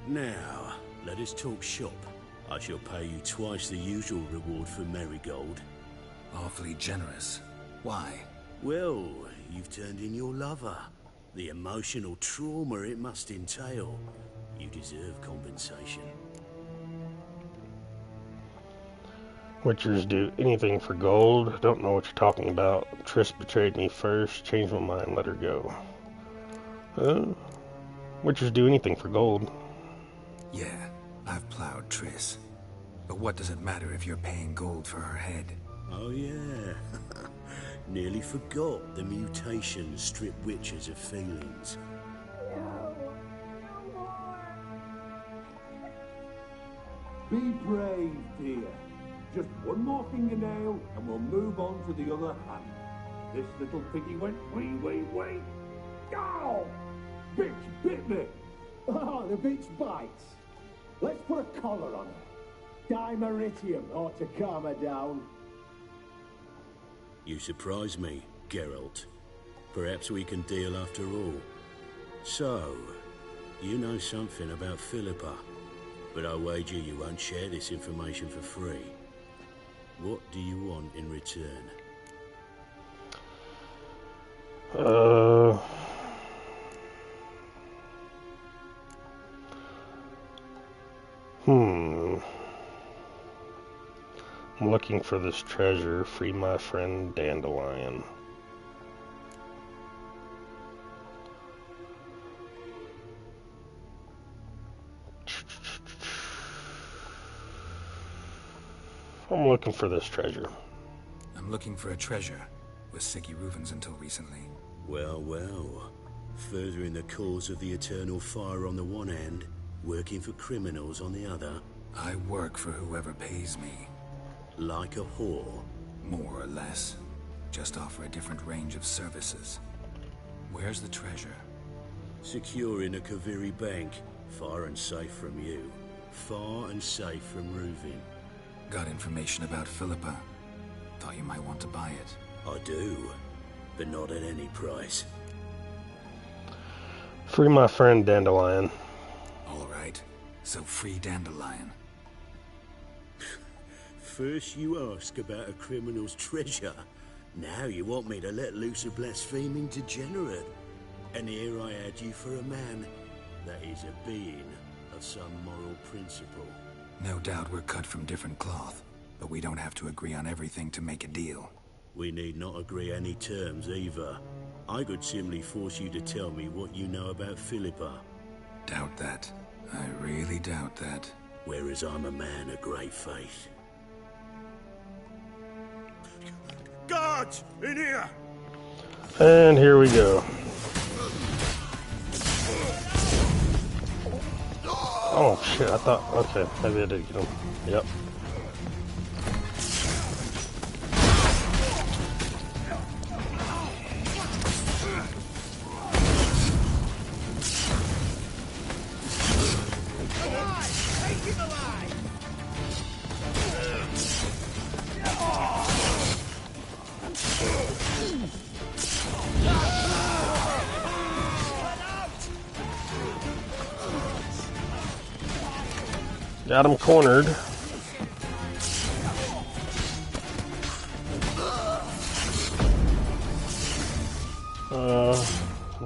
Now, let us talk shop. I shall pay you twice the usual reward for Marigold. Awfully generous. Why? Well, you've turned in your lover. The emotional trauma it must entail. You deserve compensation. Witchers do anything for gold. Don't know what you're talking about. Triss betrayed me first. Changed my mind. Let her go. Witchers do anything for gold. Yeah, I've plowed Triss. But what does it matter if you're paying gold for her head? Oh yeah. Nearly forgot the mutations strip witches of feelings. Be brave, dear. Just one more fingernail, and we'll move on to the other hand. This little piggy went wee. Ow! Bitch bit me! Oh, the bitch bites. Let's put a collar on her. Dimeritium ought to calm her down. You surprise me, Geralt. Perhaps we can deal after all. So, you know something about Philippa, but I wager you won't share this information for free. What do you want in return? I'm looking for this treasure. Free my friend Dandelion. I'm looking for this treasure. I'm looking for a treasure. Was Siggy Reuven's until recently. Well, well. Furthering the cause of the eternal fire on the one hand, working for criminals on the other. I work for whoever pays me. Like a whore? More or less. Just offer a different range of services. Where's the treasure? Secure in a Kaviri bank. Far and safe from you. Far and safe from Reuven. Got information about Philippa. Thought you might want to buy it. I do, but not at any price. Free my friend Dandelion. All right. So free Dandelion. First you ask about a criminal's treasure. Now you want me to let loose a blaspheming degenerate. And here I had you for a man. That is a being of some moral principle. No doubt we're cut from different cloth, but we don't have to agree on everything to make a deal. We need not agree any terms either. I could simply force you to tell me what you know about Philippa. Doubt that. I really doubt that. Whereas I'm a man of great faith. Guards! In here! And here we go. Oh shit, I thought, okay, maybe I did get him. Yep. Got him cornered.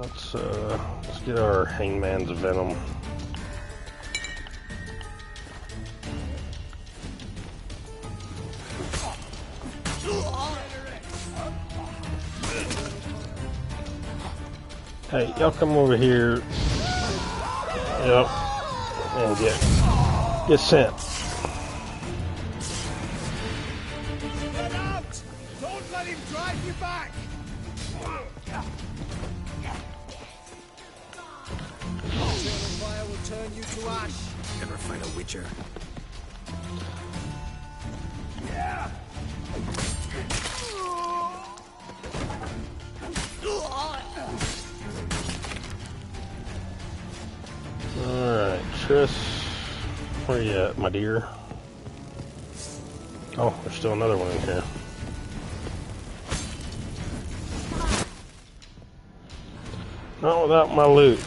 Let's get our Hangman's Venom. Hey, y'all come over here. Yep. And get sent. Get out! Don't let him drive you back! Eternal fire will turn you to ash. Ever fight a witcher? Yeah! Alright, Triss. Where you at, my dear? Oh, there's still another one in here. Not without my loot.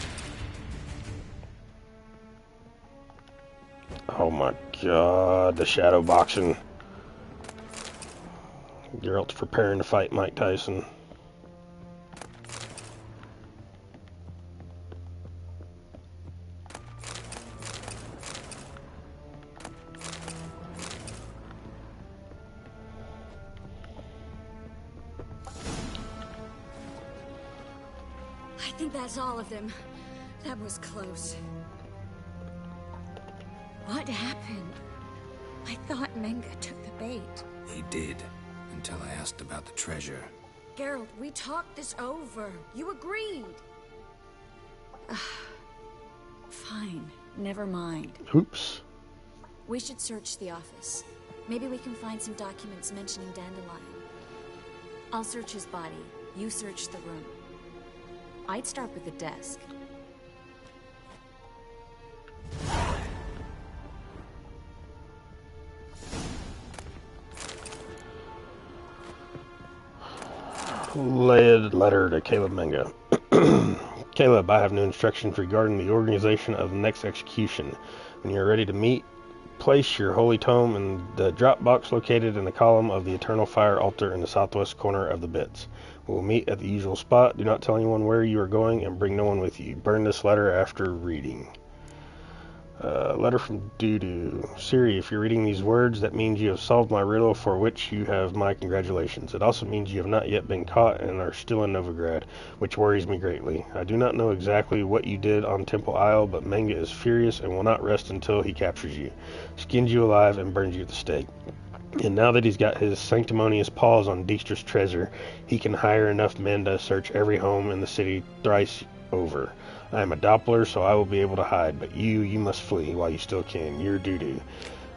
Oh my god, the shadow boxing. Geralt's preparing to fight Mike Tyson. I think that's all of them. That was close. What happened? I thought Menga took the bait. He did, until I asked about the treasure. Geralt, we talked this over. You agreed. Fine, never mind. Oops. We should search the office. Maybe we can find some documents mentioning Dandelion. I'll search his body. You search the room. I'd start with the desk. Letter to Caleb Menga. Caleb, I have new instructions regarding the organization of the next execution. When you are ready to meet, place your holy tome in the drop box located in the column of the Eternal Fire altar in the southwest corner of the bits. We will meet at the usual spot. Do not tell anyone where you are going and bring no one with you. Burn this letter after reading. Letter from Dudu. Siri, if you're reading these words, that means you have solved my riddle, for which you have my congratulations. It also means you have not yet been caught and are still in Novigrad, which worries me greatly. I do not know exactly what you did on Temple Isle, but Menga is furious and will not rest until he captures you, skins you alive, and burns you at the stake. And now that he's got his sanctimonious paws on Dijkstra's treasure, he can hire enough men to search every home in the city thrice over. I am a Doppler, so I will be able to hide, but you must flee while you still can. You're doo-doo.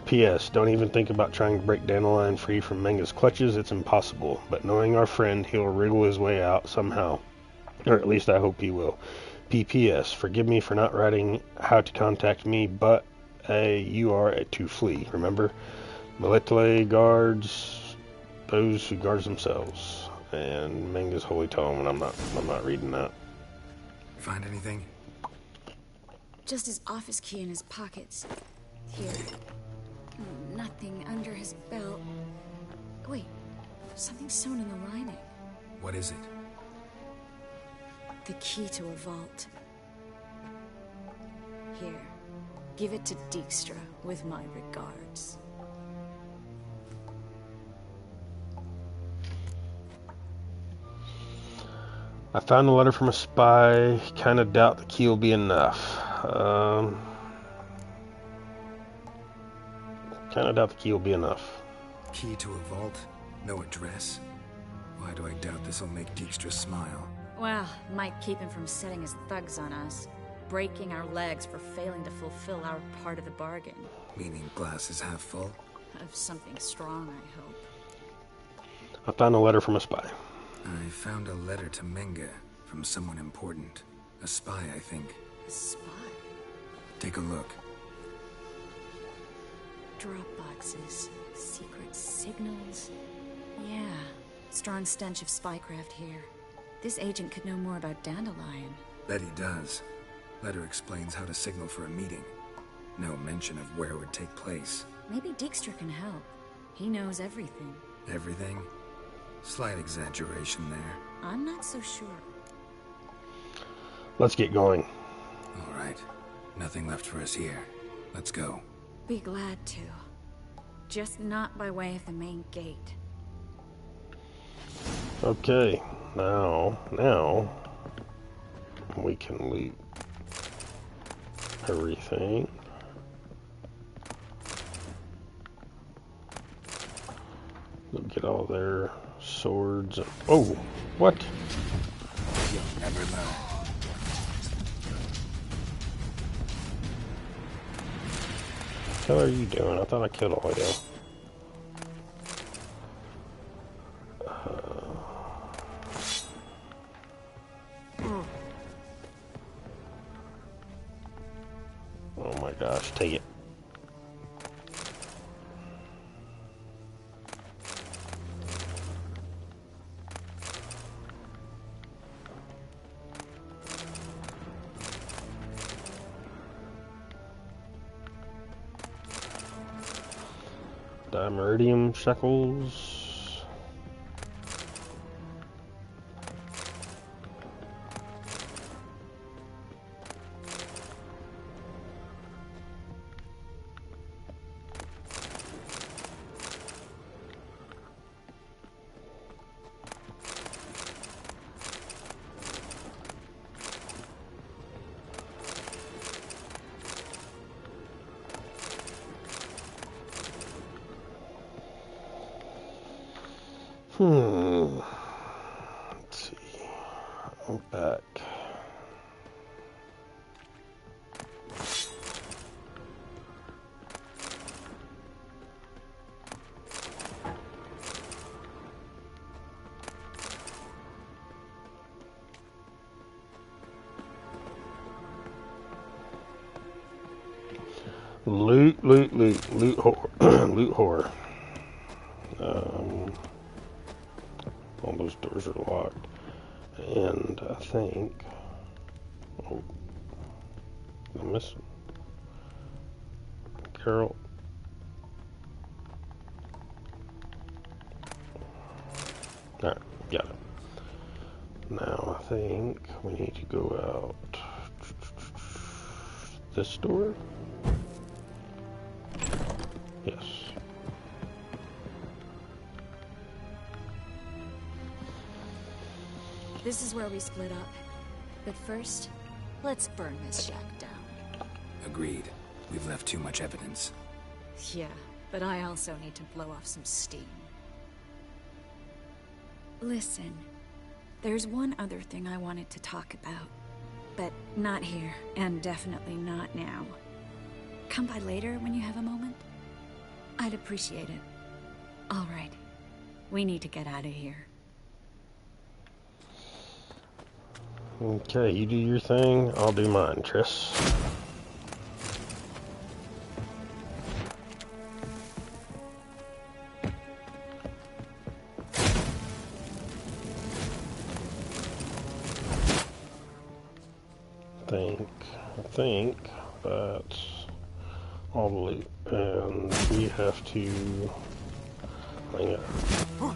P.S. Don't even think about trying to break Dandelion free from Menga's clutches. It's impossible. But knowing our friend, he'll wriggle his way out somehow. Or at least I hope he will. P.P.S. Forgive me for not writing how to contact me, but you are to flee, remember? Military guards those who guard themselves. And Menga's holy tome, and I'm not reading that. Find anything? Just his office key in his pockets. Here. Nothing under his belt. Wait, something's sewn in the lining. What is it? The key to a vault. Here. Give it to Dijkstra with my regards. I found a letter from a spy. Kinda doubt the key will be enough. Kinda doubt the key will be enough. Key to a vault? No address? Why do I doubt this will make Dijkstra smile? Well, might keep him from setting his thugs on us. Breaking our legs for failing to fulfill our part of the bargain. Meaning glass is half full? Of something strong, I hope. I found a letter from a spy. I found a letter to Menga from someone important. A spy, I think. A spy? Take a look. Drop boxes, secret signals. Yeah, strong stench of spycraft here. This agent could know more about Dandelion. Bet he does. Letter explains how to signal for a meeting. No mention of where it would take place. Maybe Dijkstra can help. He knows everything. Everything? Slight exaggeration there. I'm not so sure. Let's get going. All right. Nothing left for us here. Let's go. Be glad to. Just not by way of the main gate. Okay. Now we can loot everything. Look, get all their swords. Oh, what? You'll never know. What the hell are you doing? I thought I killed all of you. Oh my gosh, take it. Dimeridium shekels. Loot whore. Loot whore. All those doors are locked. And I think... Oh, I'm missing. Carol. Alright, got it. Now I think we need to go out this door. Yes. This is where we split up. But first, let's burn this shack down. Agreed. We've left too much evidence. Yeah, but I also need to blow off some steam. Listen, there's one other thing I wanted to talk about. But not here, and definitely not now. Come by later when you have a moment? I'd appreciate it. All right. We need to get out of here. Okay, you do your thing, I'll do mine, Triss. I think that's all the loot, and we have to hang out.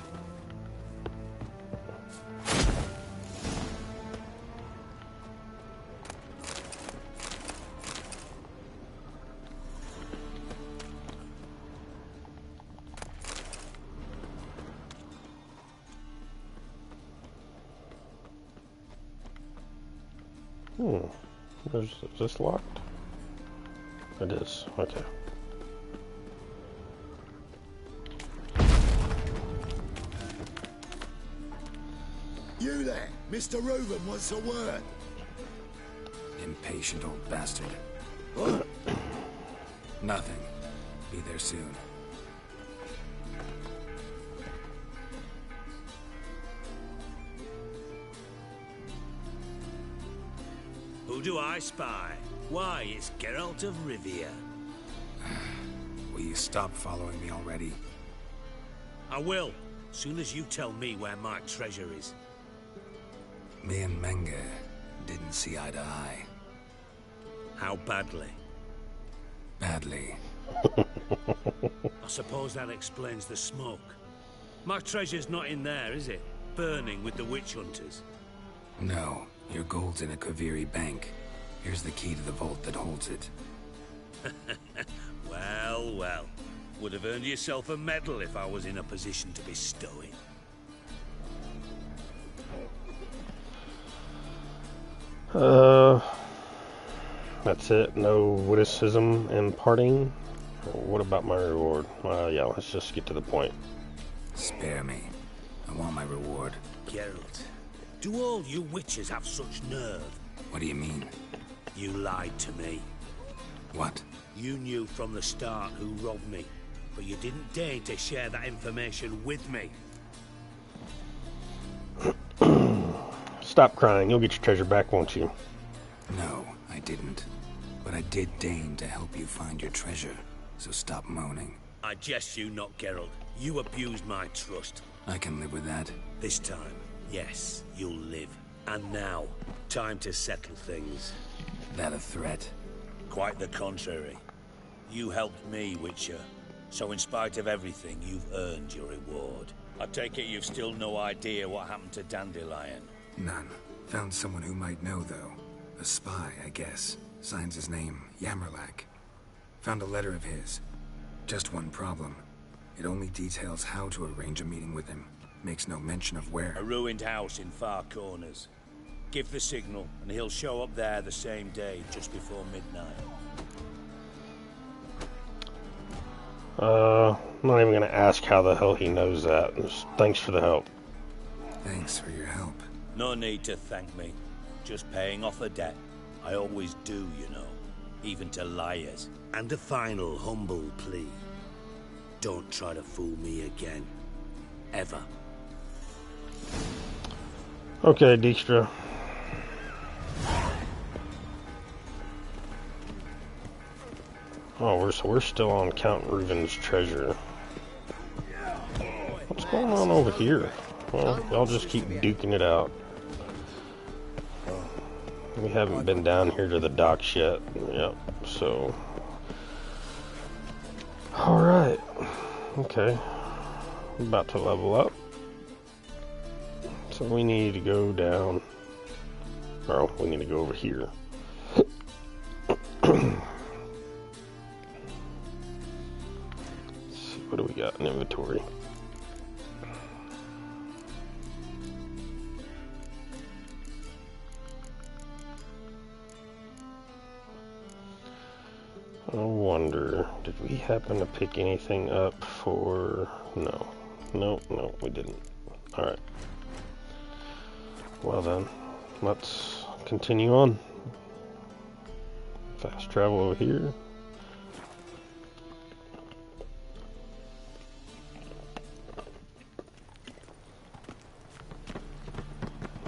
Is this locked? It is. Okay. You there, Mr. Reuben wants a word. Impatient old bastard. What? Nothing. Be there soon. Who do I spy? Why, it's Geralt of Rivia. Will you stop following me already? I will, soon as you tell me where my treasure is. Me and Menge didn't see eye to eye. How badly? Badly. I suppose that explains the smoke. My treasure's not in there, is it? Burning with the witch hunters. No, your gold's in a Kaviri bank. Here's the key to the vault that holds it. Well, well. Would have earned yourself a medal if I was in a position to bestow it. That's it. No witticism and parting. What about my reward? Yeah, let's just get to the point. Spare me. I want my reward. Geralt, do all you witches have such nerve? What do you mean? You lied to me. What? You knew from the start who robbed me, but you didn't deign to share that information with me. Stop crying. You'll get your treasure back, won't you? No, I didn't. But I did deign to help you find your treasure, so stop moaning. I jest you not, Geralt. You abused my trust. I can live with that. This time, yes, you'll live. And now, time to settle things. That a threat? Quite the contrary. You helped me, Witcher. So in spite of everything, you've earned your reward. I take it you've still no idea what happened to Dandelion? None. Found someone who might know, though. A spy, I guess. Signs his name, Yamerlak. Found a letter of his. Just one problem. It only details how to arrange a meeting with him. Makes no mention of where. A ruined house in Far Corners. Give the signal, and he'll show up there the same day, just before midnight. I'm not even gonna ask how the hell he knows that. Just thanks for the help. Thanks for your help. No need to thank me. Just paying off a debt. I always do, you know. Even to liars. And a final humble plea. Don't try to fool me again. Ever. Okay, Dijkstra. Oh, we're still on Count Reuven's treasure. What's going on over here? Well, y'all just keep duking it out. We haven't been down here to the docks yet. Yep, so... Alright. Okay. About to level up. So we need to go down. Oh, we need to go over here. What do we got in inventory? I wonder, did we happen to pick anything up for... No. No, we didn't. Alright. Well then, let's continue on. Fast travel over here.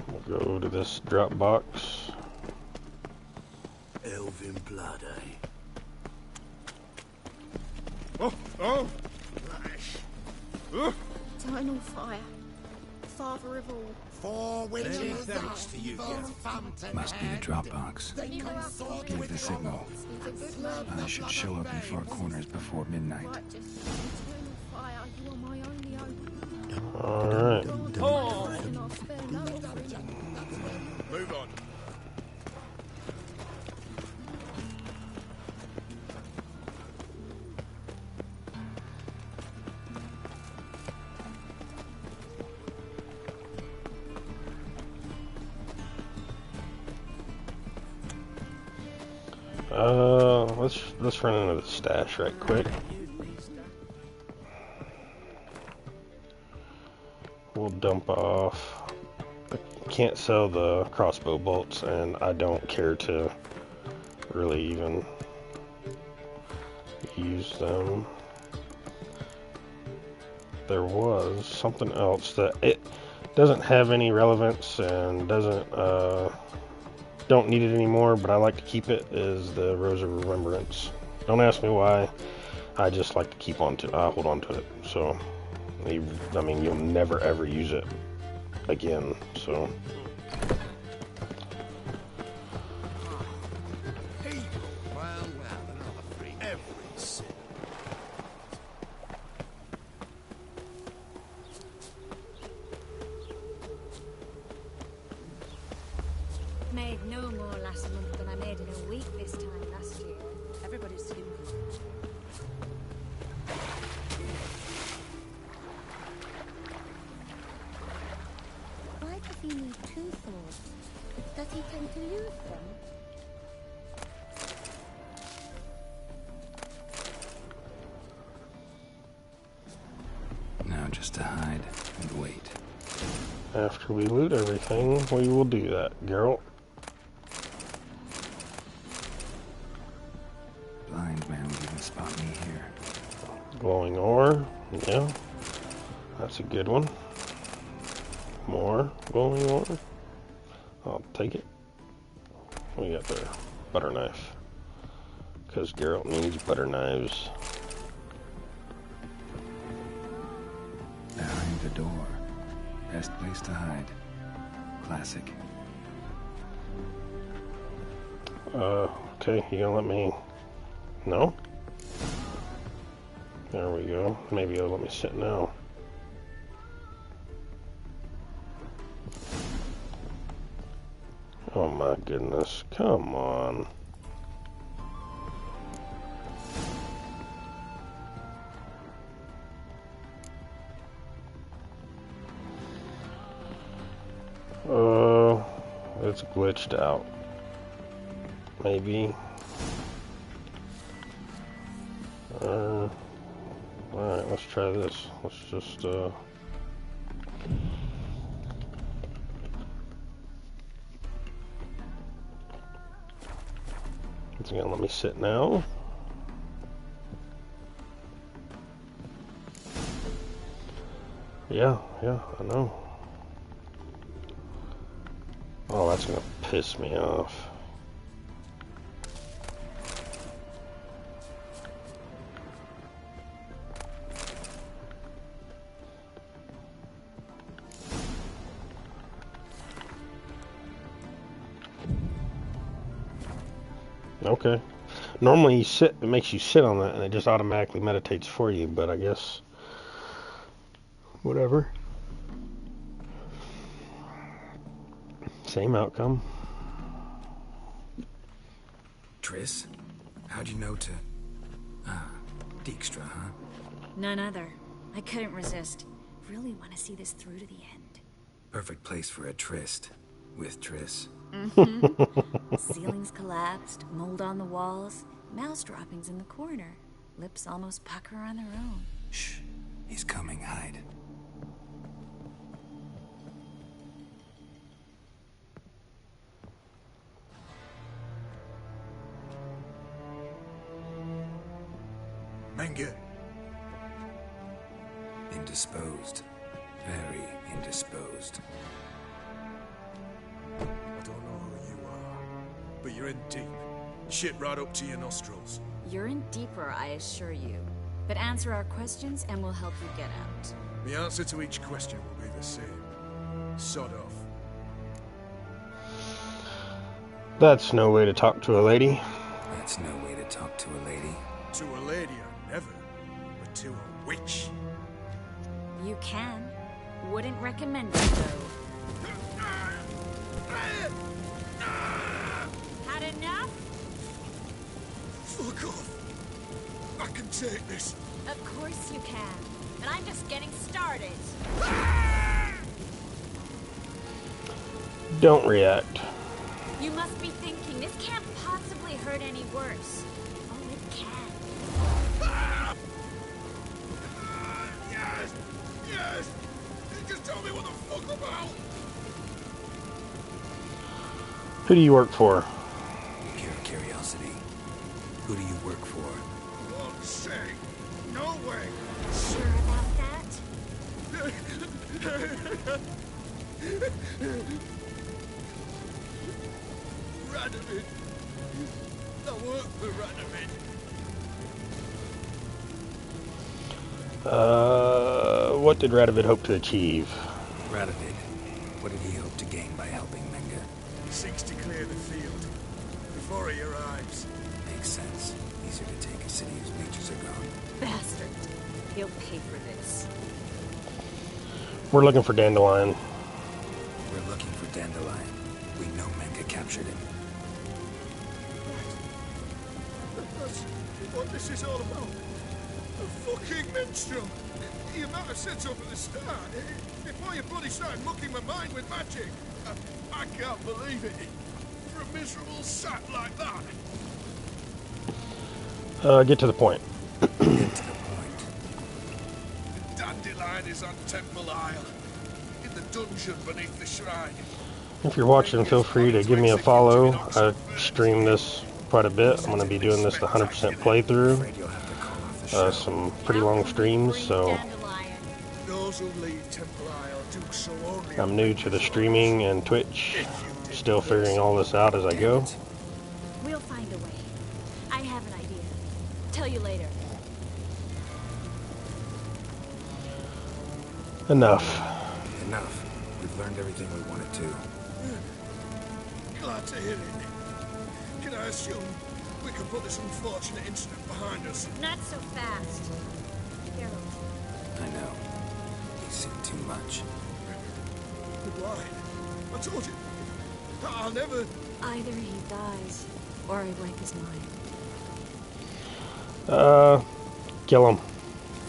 We'll go to this drop box. Elven blood, eh? Oh! Eternal fire. Father of all. For which Many is thanks the to you, evil Gareth. fountain. Must be the drop box. Give the signal. I should show up in Far Corners before midnight. Alright. Move on. Let's run into the stash right quick. We'll dump off. I can't sell the crossbow bolts, and I don't care to really even use them. There was something else that it doesn't have any relevance and doesn't don't need it anymore, but I like to keep it, is the Rose of Remembrance. Don't ask me why. I just like to keep on to hold on to it. So, I mean, you'll never ever use it again. So. Well, another free every sin. Made no more last month than I made in a week this time last year. Everybody's skin. Why does he need two swords? Does he tend to lose them? Now just to hide and wait. After we loot everything, we will do that, Geralt. Blind man would even spot me here. Glowing ore, yeah, that's a good one. More glowing ore, I'll take it. We got the butter knife, because Geralt needs butter knives. Behind the door. Best place to hide. Classic. Okay, you gonna let me... No? There we go. Maybe you'll let me sit now. Oh my goodness, come on. It's glitched out. Maybe. Alright, let's try this. Let's just, it's gonna let me sit now. Yeah, I know. Oh, that's gonna piss me off. Okay. Normally it makes you sit on that and it just automatically meditates for you, but I guess whatever. Same outcome. Triss? How'd you know to... Dijkstra, huh? None other. I couldn't resist. Really want to see this through to the end. Perfect place for a tryst. With Triss. Mm-hmm. Ceilings collapsed, mold on the walls, mouse droppings in the corner. Lips almost pucker on their own. Shh. He's coming. Hide. Menge. Indisposed. Very indisposed. I don't know who you are, but you're in deep. Shit right up to your nostrils. You're in deeper, I assure you. But answer our questions and we'll help you get out. The answer to each question will be the same. Sod off. That's no way to talk to a lady. That's no way to talk to a lady. To a lady, I never. But to a witch. You can. Wouldn't recommend it, though. Had enough? Fuck off. I can take this. Of course you can. But I'm just getting started. Don't react. You must be thinking, this can't possibly hurt any worse. Oh, it can. Yes! Yes! Just tell me what the fuck about! Who do you work for? Pure curiosity. Who do you work for? Won't say. No way! Sure about that? Radovid. I work for Radovid. What did Radovid hope to achieve? Radovid. What did he hope to gain by helping Menge? He seeks to clear the field before he arrives. Makes sense. Easier to take a city whose leeches are gone. Bastard. He'll pay for this. We're looking for Dandelion. We're looking for Dandelion. We know Menge captured him. That's what this is all about. A fucking minstrel. You might have said so from the start. Before you bloody started mucking my mind with magic. I can't believe it. For a miserable sap like that. Get to the point. Get to the point. The Dandelion is on Temple Isle. In the dungeon beneath the shrine. If you're watching, feel free to give me a follow. I stream this quite a bit. I'm going to be doing this the 100% playthrough. Some pretty long streams, so Those who leave Temple Isle do so only. I'm new to the streaming and Twitch. Still figuring all this out as I go. We'll find a way. I have an idea. Tell you later. Enough. Enough. We've learned everything we wanted to. Glad to hear it. Can I assume we can put this unfortunate incident behind us? Not so fast. Geralt. I know. He's seen too much. But why? I told you. I'll never... Either he dies, or I wipe his mind. Kill him.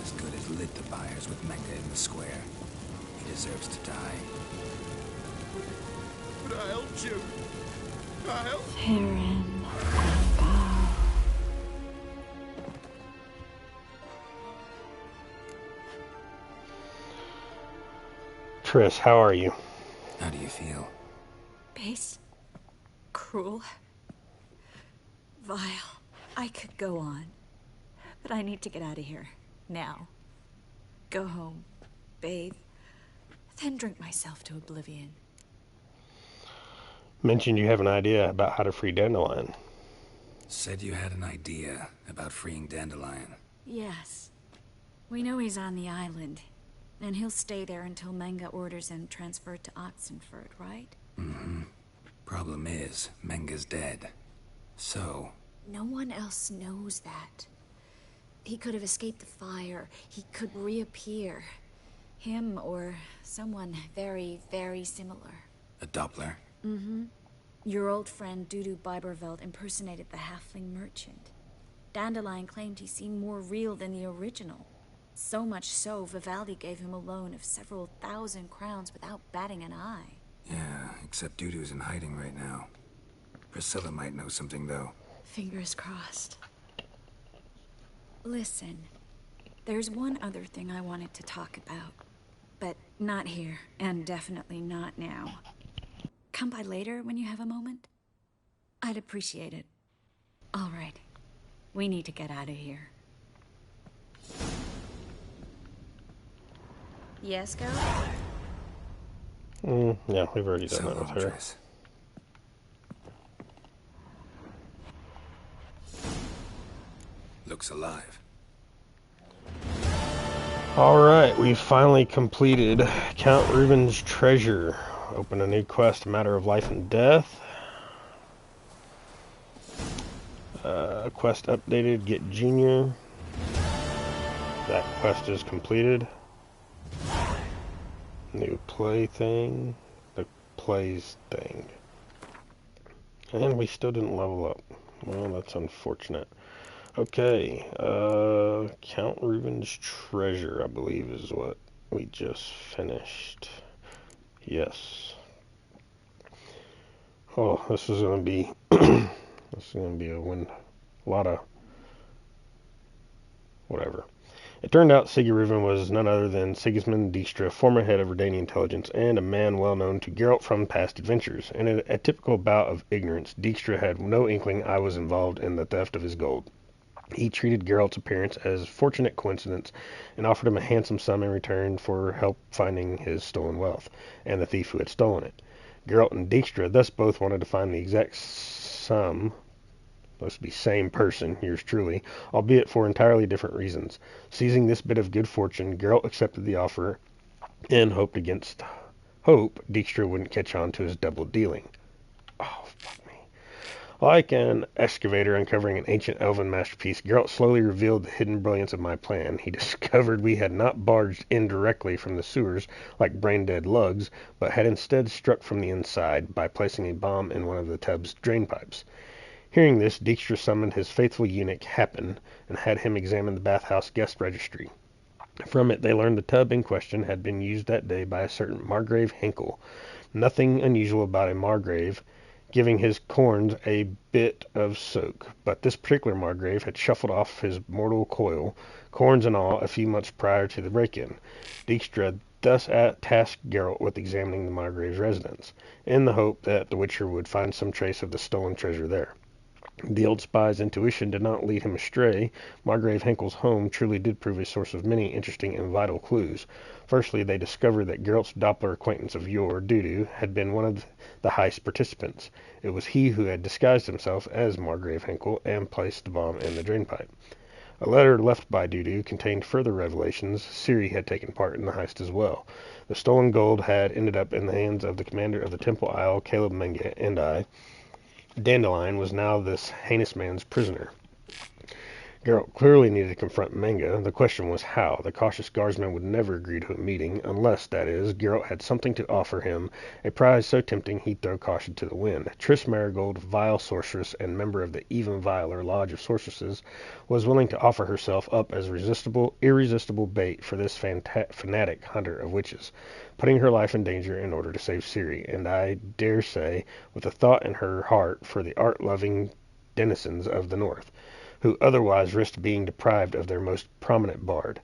As good as lit the fires with Menge in the square. He deserves to die. But I helped you. I helped... Heron. Triss, how are you? How do you feel? Base. Cruel. Vile. I could go on. But I need to get out of here. Now. Go home. Bathe. Then drink myself to oblivion. Mentioned you have an idea about how to free Dandelion. Said you had an idea about freeing Dandelion. Yes. We know he's on the island. And he'll stay there until Menge orders him transferred to Oxenford, right? Mm-hmm. Problem is, Menge's dead. So, No one else knows that. He could have escaped the fire. He could reappear. Him or someone very, very similar. A Doppler? Mm-hmm. Your old friend Dudu Biberveld impersonated the halfling merchant. Dandelion claimed he seemed more real than the original. So much so, Vivaldi gave him a loan of several thousand crowns without batting an eye. Yeah, except Dudu's in hiding right now. Priscilla might know something, though. Fingers crossed. Listen, there's one other thing I wanted to talk about. But not here, and definitely not now. Come by later when you have a moment? I'd appreciate it. All right. We need to get out of here. Yes, go? Yeah, we've already done that with her. Looks alive. Alright, we finally completed Count Reuben's Treasure. Open a new quest, a matter of life and death. Quest updated, get Junior. That quest is completed. New play thing. The plays thing. And we still didn't level up. Well, that's unfortunate. Okay, Count Reuben's Treasure, I believe, is what we just finished. Yes. Oh, this is going to be, this is going to be a lot of, whatever. It turned out Siggy Reuben was none other than Sigismund Dijkstra, former head of Redanian intelligence, and a man well known to Geralt from past adventures. In a typical bout of ignorance, Dijkstra had no inkling I was involved in the theft of his gold. He treated Geralt's appearance as a fortunate coincidence and offered him a handsome sum in return for help finding his stolen wealth, and the thief who had stolen it. Geralt and Dijkstra thus both wanted to find the exact sum, supposed to be same person, yours truly, albeit for entirely different reasons. Seizing this bit of good fortune, Geralt accepted the offer and hoped against hope Dijkstra wouldn't catch on to his double dealing. Oh, fuck me. Like an excavator uncovering an ancient elven masterpiece, Geralt slowly revealed the hidden brilliance of my plan. He discovered we had not barged in directly from the sewers like brain-dead lugs, but had instead struck from the inside by placing a bomb in one of the tub's drain pipes. Hearing this, Dijkstra summoned his faithful eunuch, Happen, and had him examine the bathhouse guest registry. From it, they learned the tub in question had been used that day by a certain Margrave Henkel. Nothing unusual about a Margrave giving his corns a bit of soak, but this particular Margrave had shuffled off his mortal coil, corns and all, a few months prior to the break-in. Dijkstra thus tasked Geralt with examining the Margrave's residence, in the hope that the Witcher would find some trace of the stolen treasure there. The old spy's intuition did not lead him astray. Margrave Henkel's home truly did prove a source of many interesting and vital clues. Firstly, they discovered that Geralt's Doppler acquaintance of yore, Dudu, had been one of the heist participants. It was he who had disguised himself as Margrave Henkel and placed the bomb in the drainpipe. A letter left by Dudu contained further revelations. Ciri had taken part in the heist as well. The stolen gold had ended up in the hands of the commander of the Temple Isle, Caleb Menge, and I. Dandelion was now this heinous man's prisoner. Geralt clearly needed to confront Menge. The question was how. The cautious guardsman would never agree to a meeting, unless, that is, Geralt had something to offer him, a prize so tempting he'd throw caution to the wind. Triss Marigold, vile sorceress and member of the even viler Lodge of Sorceresses, was willing to offer herself up as irresistible bait for this fanatic hunter of witches, putting her life in danger in order to save Ciri, and I dare say, with a thought in her heart for the art-loving denizens of the North, who otherwise risked being deprived of their most prominent bard.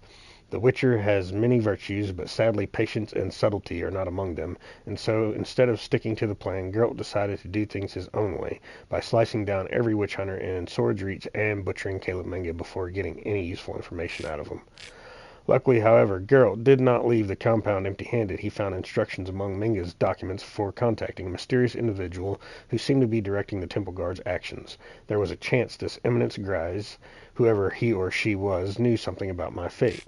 The Witcher has many virtues, but sadly patience and subtlety are not among them, and so, instead of sticking to the plan, Geralt decided to do things his own way, by slicing down every witch hunter in sword's reach and butchering Caleb Menge before getting any useful information out of him. Luckily, however, Geralt did not leave the compound empty-handed. He found instructions among Menge's documents for contacting a mysterious individual who seemed to be directing the Temple Guard's actions. There was a chance this Eminence Grise, whoever he or she was, knew something about my fate.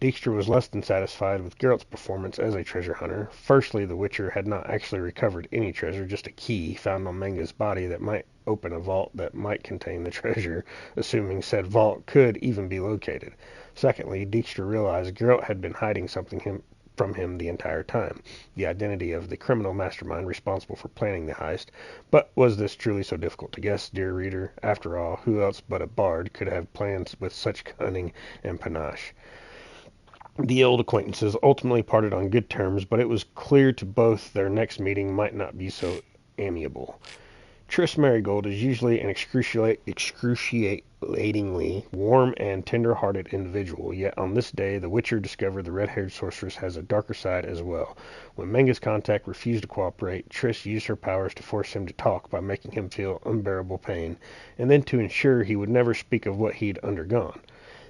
Dijkstra was less than satisfied with Geralt's performance as a treasure hunter. Firstly, the Witcher had not actually recovered any treasure, just a key found on Manga's body that might open a vault that might contain the treasure, assuming said vault could even be located. Secondly, Dijkstra realized Geralt had been hiding something from him the entire time, the identity of the criminal mastermind responsible for planning the heist. But was this truly so difficult to guess, dear reader? After all, who else but a bard could have plans with such cunning and panache? The old acquaintances ultimately parted on good terms, but it was clear to both their next meeting might not be so amiable. Triss Merigold is usually an excruciatingly warm and tender-hearted individual, yet on this day the Witcher discovered the red-haired sorceress has a darker side as well. When Manga's contact refused to cooperate, Triss used her powers to force him to talk by making him feel unbearable pain, and then to ensure he would never speak of what he'd undergone.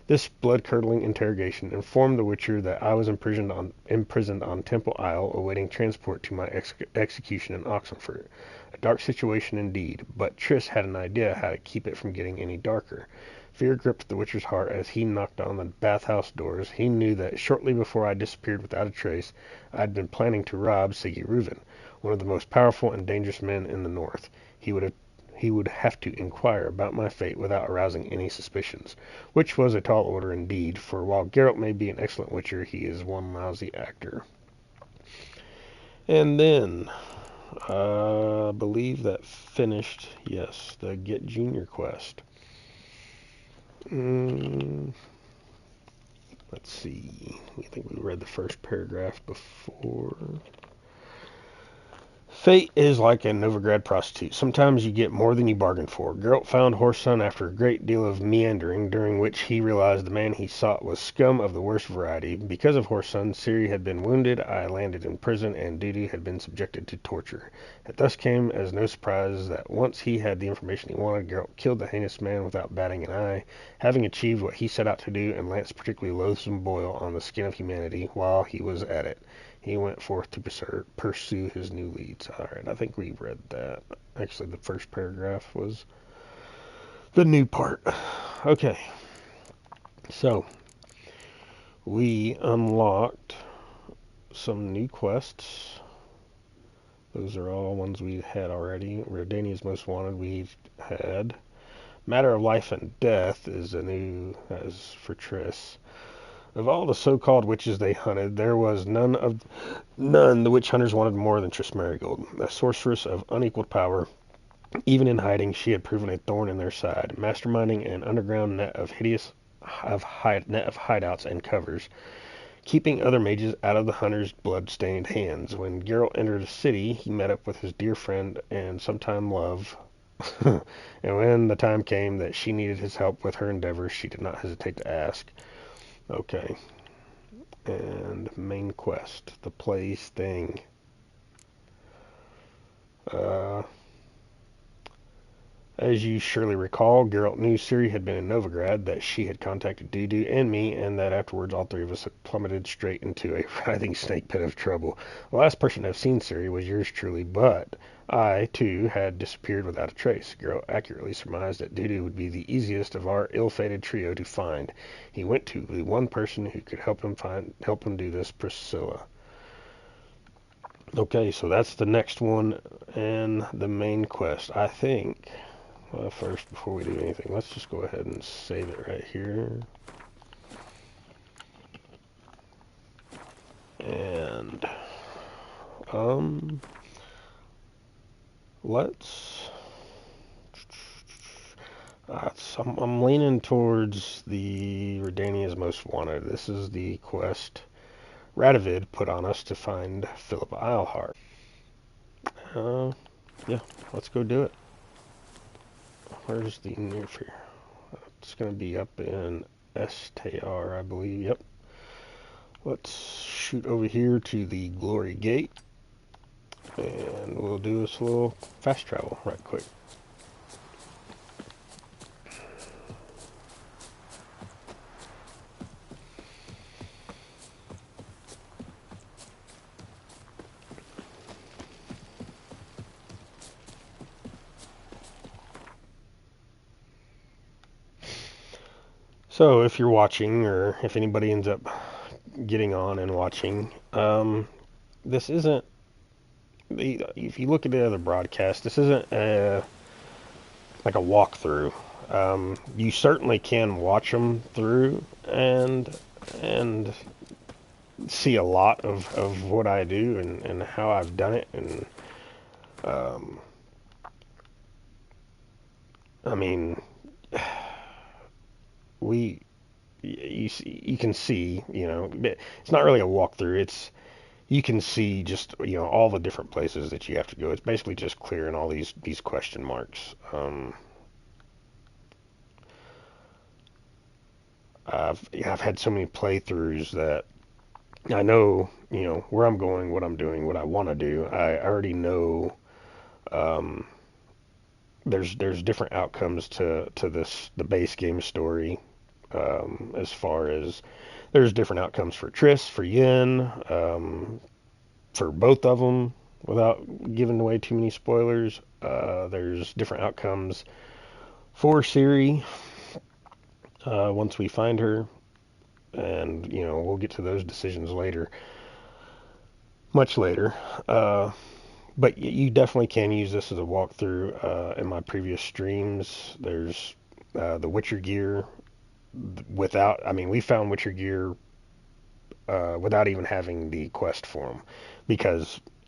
This blood-curdling interrogation informed the Witcher that I was imprisoned on Temple Isle, awaiting transport to my execution in Oxenfurt. A dark situation indeed, but Triss had an idea how to keep it from getting any darker. Fear gripped the Witcher's heart as he knocked on the bathhouse doors. He knew that shortly before I disappeared without a trace, I had been planning to rob Siggy Reuven, one of the most powerful and dangerous men in the north. He would have to inquire about my fate without arousing any suspicions, which was a tall order indeed, for while Geralt may be an excellent Witcher, he is one lousy actor. And then, I believe that finished, yes, the Get Junior quest. Let's see, I think we read the first paragraph before. Fate is like a Novigrad prostitute. Sometimes you get more than you bargained for. Geralt found Whoreson after a great deal of meandering, during which he realized the man he sought was scum of the worst variety. Because of Whoreson, Ciri had been wounded, I landed in prison, and Dudu had been subjected to torture. It thus came as no surprise that once he had the information he wanted, Geralt killed the heinous man without batting an eye, having achieved what he set out to do and lanced particularly loathsome boil on the skin of humanity while he was at it. He went forth to pursue his new leads. Alright, I think we read that. Actually, the first paragraph was the new part. Okay. So, we unlocked some new quests. Those are all ones we had already. Redania's Most Wanted we had. Matter of Life and Death is a new, as for Triss. Of all the so-called witches they hunted, there was none the witch hunters wanted more than Triss Merigold, a sorceress of unequaled power. Even in hiding, she had proven a thorn in their side, masterminding an underground net of hideouts and covers, keeping other mages out of the hunters' blood-stained hands. When Geralt entered the city, he met up with his dear friend and sometime love. And when the time came that she needed his help with her endeavors, she did not hesitate to ask. Okay. And main quest, the plays thing. As you surely recall, Geralt knew Ciri had been in Novigrad, that she had contacted Dudu and me, and that afterwards all three of us had plummeted straight into a writhing snake pit of trouble. The last person to have seen Ciri was yours truly, but I, too, had disappeared without a trace. Geralt accurately surmised that Dudu would be the easiest of our ill-fated trio to find. He went to the one person who could help him do this, Priscilla. Okay, so that's the next one and the main quest. I think, well, first, before we do anything, let's just go ahead and save it right here. And, let's, I'm leaning towards the Redania's Most Wanted. This is the quest Radovid put on us to find Philip Eilhart. Yeah, let's go do it. Where's the near fear? It's going to be up in STR, I believe. Yep. Let's shoot over here to the Glory Gate, and we'll do this little fast travel right quick. So if you're watching, or if anybody ends up getting on and watching. This isn't. If you look at the other broadcast, this isn't like a walkthrough. You certainly can watch them through and see a lot of what I do and how I've done it. And I mean, you can see, it's not really a walkthrough. You can see just, all the different places that you have to go. It's basically just clearing all these question marks. I've had so many playthroughs that I know, where I'm going, what I'm doing, what I want to do. I already know there's different outcomes to the base game story, as far as there's different outcomes for Triss, for Yin, for both of them, without giving away too many spoilers. There's different outcomes for Ciri, once we find her, and we'll get to those decisions later, much later. But you definitely can use this as a walkthrough. In my previous streams, there's the Witcher gear. We found Witcher gear without even having the quest for them,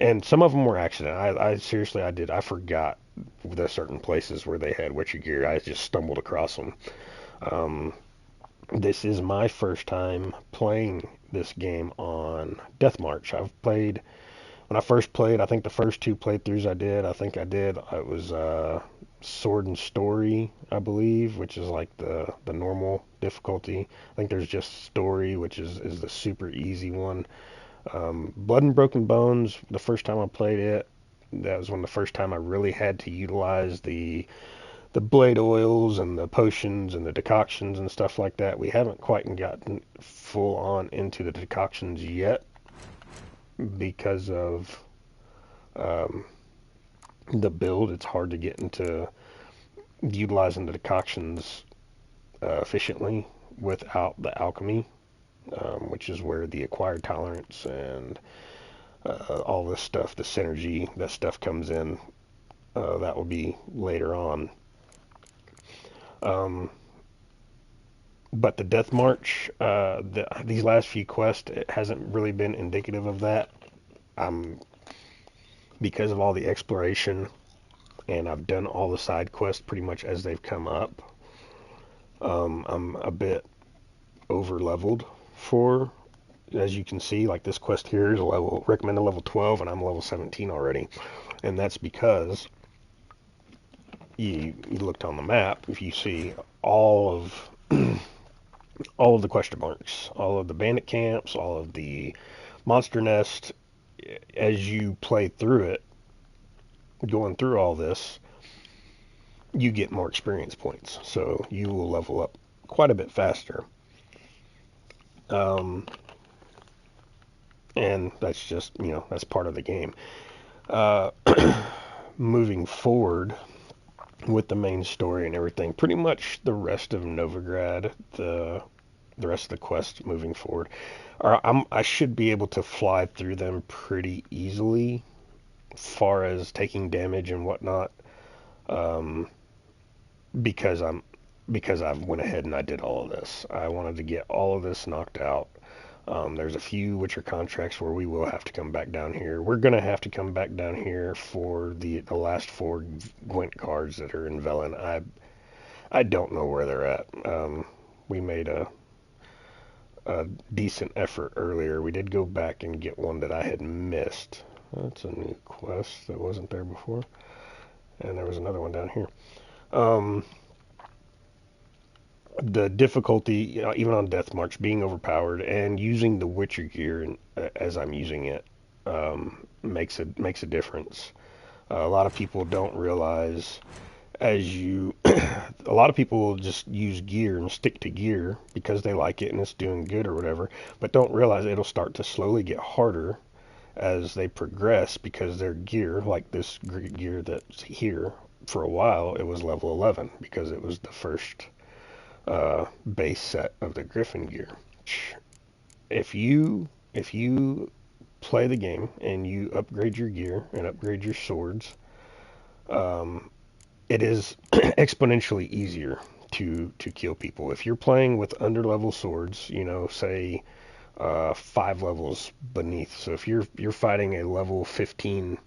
and some of them were accident. I seriously, I forgot the certain places where they had Witcher gear. I just stumbled across them. This is my first time playing this game on Deathmarch. When I first played, I think the first two playthroughs it was Sword and Story, I believe, which is like the normal difficulty. I think there's just Story, which is the super easy one. Blood and Broken Bones, the first time I played it, that was the first time I really had to utilize the blade oils and the potions and the decoctions and stuff like that. We haven't quite gotten full on into the decoctions yet because of the build. It's hard to get into utilizing the decoctions efficiently without the alchemy, which is where the acquired tolerance and all this stuff, the synergy, that stuff comes in. That will be later on. But the Deathmarch, these last few quests, it hasn't really been indicative of that. Because of all the exploration, and I've done all the side quests pretty much as they've come up. I'm a bit over leveled for, as you can see, like this quest here is recommended level 12, and I'm level 17 already. And that's because you looked on the map, if you see all of the question marks, all of the bandit camps, all of the monster nest, as you play through it, going through all this, you get more experience points, so you will level up quite a bit faster. And that's just, that's part of the game. Moving forward with the main story and everything, pretty much the rest of Novigrad, the rest of the quest moving forward, I should be able to fly through them pretty easily, far as taking damage and whatnot, because I've went ahead and I did all of this. I wanted to get all of this knocked out. There's a few Witcher contracts where we will have to come back down here. We're going to have to come back down here for the last 4 Gwent cards that are in Velen. I don't know where they're at. We made a decent effort earlier. We did go back and get one that I had missed. That's a new quest that wasn't there before. And there was another one down here. The difficulty, even on Deathmarch, being overpowered and using the Witcher gear as I'm using it, makes a difference. A lot of people don't realize, a lot of people will just use gear and stick to gear because they like it and it's doing good or whatever, but don't realize it'll start to slowly get harder as they progress, because their gear, like this gear that's here, for a while it was level 11 because it was the first base set of the Griffin gear. if you play the game and you upgrade your gear and upgrade your swords, it is exponentially easier to kill people. If you're playing with underlevel swords, you know, say 5 levels beneath. So if you're fighting a level 15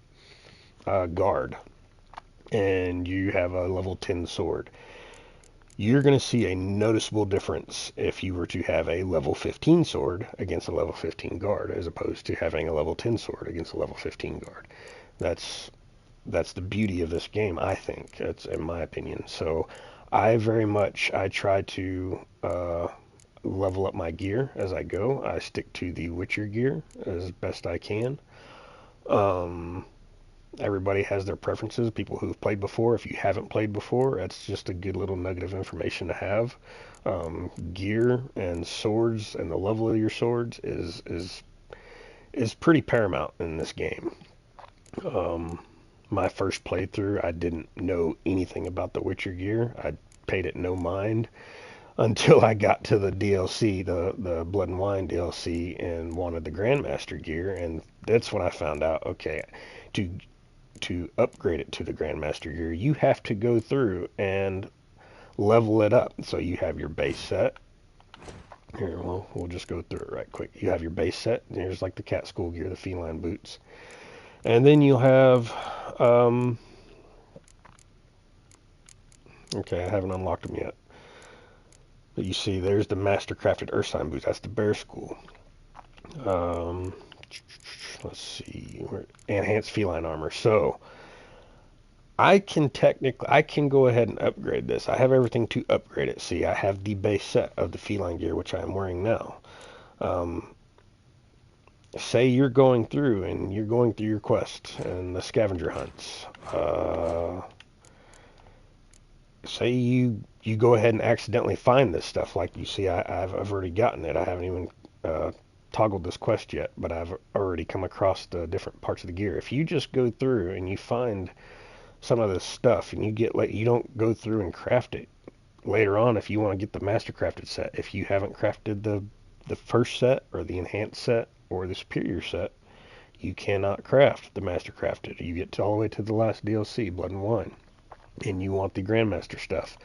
guard and you have a level 10 sword, you're going to see a noticeable difference if you were to have a level 15 sword against a level 15 guard, as opposed to having a level 10 sword against a level 15 guard. That's the beauty of this game, I think. That's in my opinion. So I try to level up my gear as I go. I stick to the Witcher gear as best I can. Everybody has their preferences, people who've played before. If you haven't played before, that's just a good little nugget of information to have. Gear and swords and the level of your swords is pretty paramount in this game. My first playthrough, I didn't know anything about the Witcher gear. I paid it no mind until I got to the DLC, the Blood and Wine DLC, and wanted the Grandmaster gear, and that's when I found out, okay, to upgrade it to the Grandmaster gear, you have to go through and level it up. So you have your base set. Here, we'll just go through it right quick. You have your base set. Here's like the cat school gear, the feline boots. And then you'll have, okay, I haven't unlocked them yet. But you see, there's the Master Crafted Ursine boots. That's the bear school. Let's see, enhanced feline armor. So I can go ahead and upgrade this. I have everything to upgrade it. See, I have the base set of the feline gear, which I am wearing now. Say you're going through your quest and the scavenger hunts. Say you go ahead and accidentally find this stuff. Like you see, I've already gotten it. I haven't even toggled this quest yet, but I've already come across the different parts of the gear. If you just go through and you find some of this stuff and you don't go through and craft it later on, if you want to get the master crafted set, if you haven't crafted the first set or the enhanced set or the superior set, you cannot craft the master crafted. You get all the way to the last DLC, Blood and Wine, and you want the Grandmaster stuff.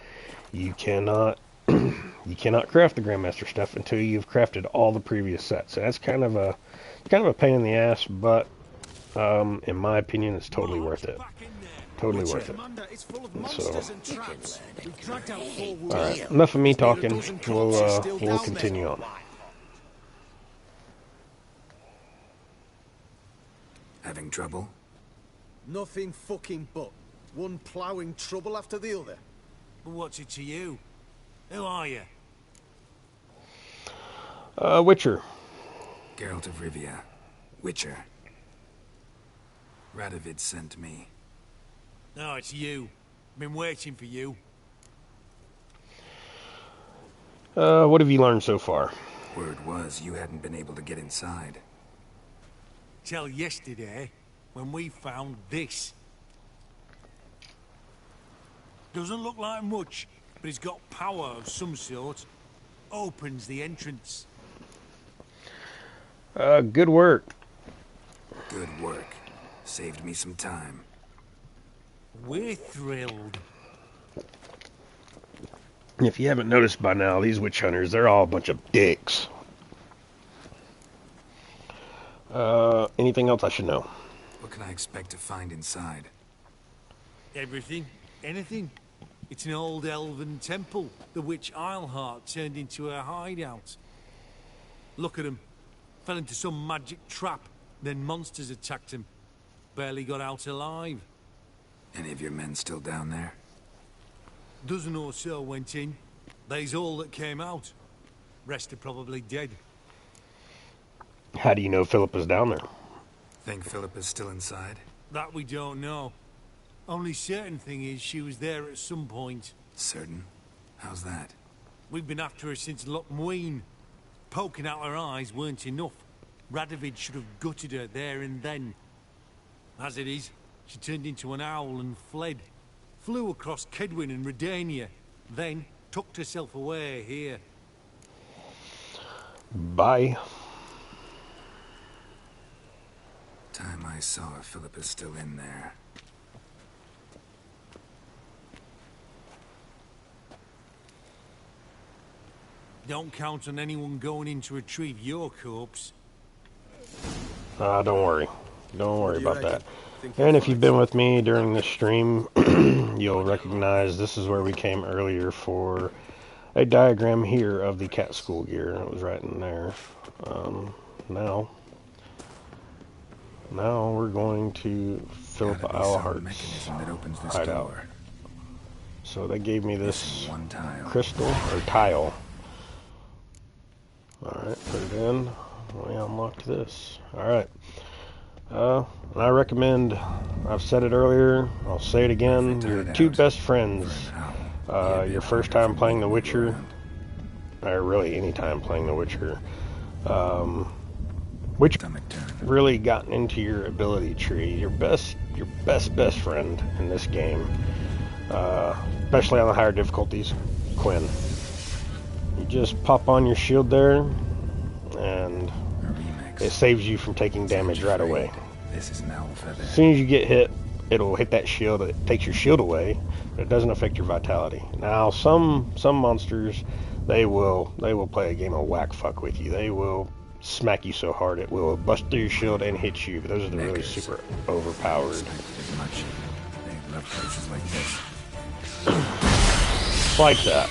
You cannot craft the Grandmaster stuff until you've crafted all the previous sets. So that's kind of a pain in the ass, but in my opinion, it's totally worth it. Totally worth it. So, all right, enough of me talking. We'll continue on. Having trouble? Nothing fucking but. One ploughing trouble after the other. But what's it to you? Who are you? Witcher. Geralt of Rivia. Witcher. Radovid sent me. No, it's you. Been waiting for you. What have you learned so far? Word was you hadn't been able to get inside. Till yesterday, when we found this. Doesn't look like much, but it's got power of some sort. Opens the entrance. Good work. Good work. Saved me some time. We're thrilled. If you haven't noticed by now, these witch hunters, they're all a bunch of dicks. Anything else I should know? What can I expect to find inside? Everything. Anything. It's an old elven temple, the witch Isleheart turned into a hideout. Look at him. Fell into some magic trap, then monsters attacked him. Barely got out alive. Any of your men still down there? Dozen or so went in. They's all that came out. Rest are probably dead. How do you know Philip is down there? Think Philip is still inside? That we don't know. Only certain thing is she was there at some point. Certain? How's that? We've been after her since Lochmuin. Poking out her eyes weren't enough. Radovid should have gutted her there and then. As it is, she turned into an owl and fled. Flew across Kedwin and Redania, then tucked herself away here. Bye. Time I saw if Philip is still in there. Don't count on anyone going in to retrieve your corpse. Don't worry. Don't worry about that. Think And if you've been with me during this stream, you'll recognize this is where we came earlier for a diagram here of the cat school gear. It was right in there. Now we're going to Philip Eilhart's hideout. So they gave me this crystal, or tile. Alright, put it in. We unlocked this. Alright. And I recommend, I've said it earlier, I'll say it again, your two best friends, your first time playing The Witcher, or really any time playing The Witcher, which really gotten into your ability tree, your best friend in this game, especially on the higher difficulties, Quinn. You just pop on your shield there, and it saves you from taking damage right away. As soon as you get hit, it'll hit that shield. It takes your shield away, but it doesn't affect your vitality. Now, some monsters, they will play a game of whack fuck with you. They will smack you so hard it will bust through your shield and hit you. But those are the really super overpowered. Like that.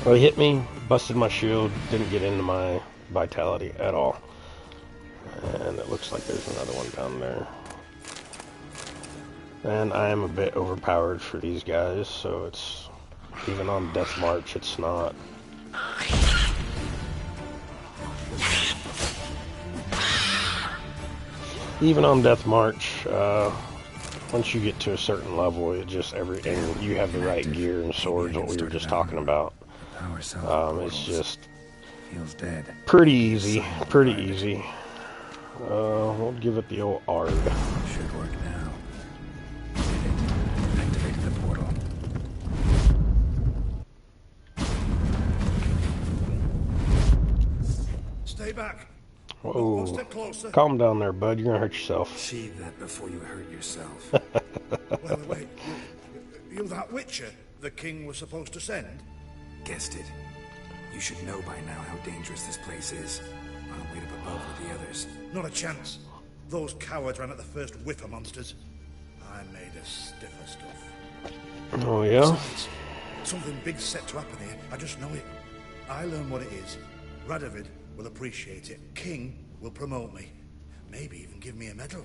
Well, he hit me, busted my shield, didn't get into my vitality at all. And it looks like there's another one down there. And I am a bit overpowered for these guys, so it's, even on Deathmarch, it's not. Even on Deathmarch, once you get to a certain level, it just and you have the right gear and swords, what we were just talking about. It's just pretty easy, we'll give it the old ARG. Should work now. Activated the portal. Stay back. Whoa. One step closer. Calm down there, bud. You're gonna hurt yourself. Achieve that before you hurt yourself. Wait. You're that Witcher the king was supposed to send? Guessed it. You should know by now how dangerous this place is. I'll wait up above with the others. Not a chance. Those cowards ran at the first whiff of monsters. I made a stiffer stuff. Oh, yeah? Besides, something big's set to happen here. I just know it. I learn what it is. Radovid will appreciate it. King will promote me. Maybe even give me a medal.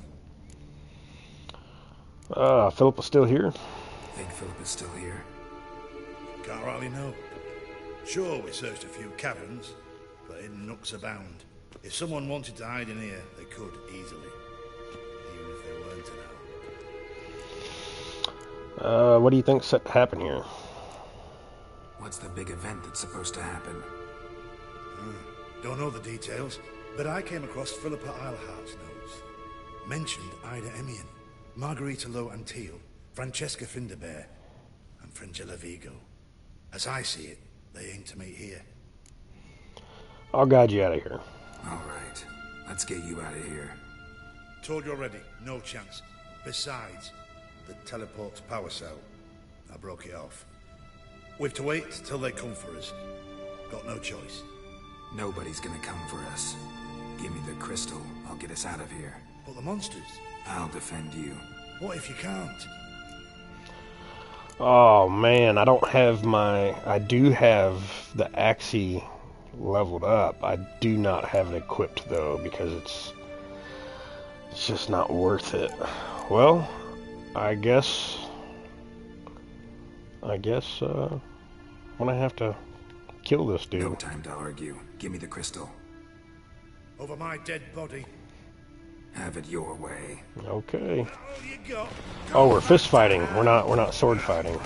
Philip is still here? Think Philip is still here? Can't rightly know. Sure, we searched a few caverns, but hidden nooks abound. If someone wanted to hide in here, they could easily. Even if they weren't now. What do you think's set to happen here? What's the big event that's supposed to happen? Don't know the details, but I came across Philippa Eilhart's notes. Mentioned Ida Emian, Margarita Low Antille, Francesca Finderbear, and Frangella Vigo. As I see it, they aim to meet here. I'll guide you out of here. All right. Let's get you out of here. Told you already, no chance. Besides, the teleport's power cell. I broke it off. We've to wait till they come for us. Got no choice. Nobody's gonna come for us. Give me the crystal, I'll get us out of here. But the monsters? I'll defend you. What if you can't? Oh man, I do have the Axie leveled up. I do not have it equipped though, because it's just not worth it. Well, I guess I'm gonna have to kill this dude. No time to argue. Give me the crystal. Over my dead body. Have it your way. Okay. Oh, we're fist fighting. We're not sword fighting.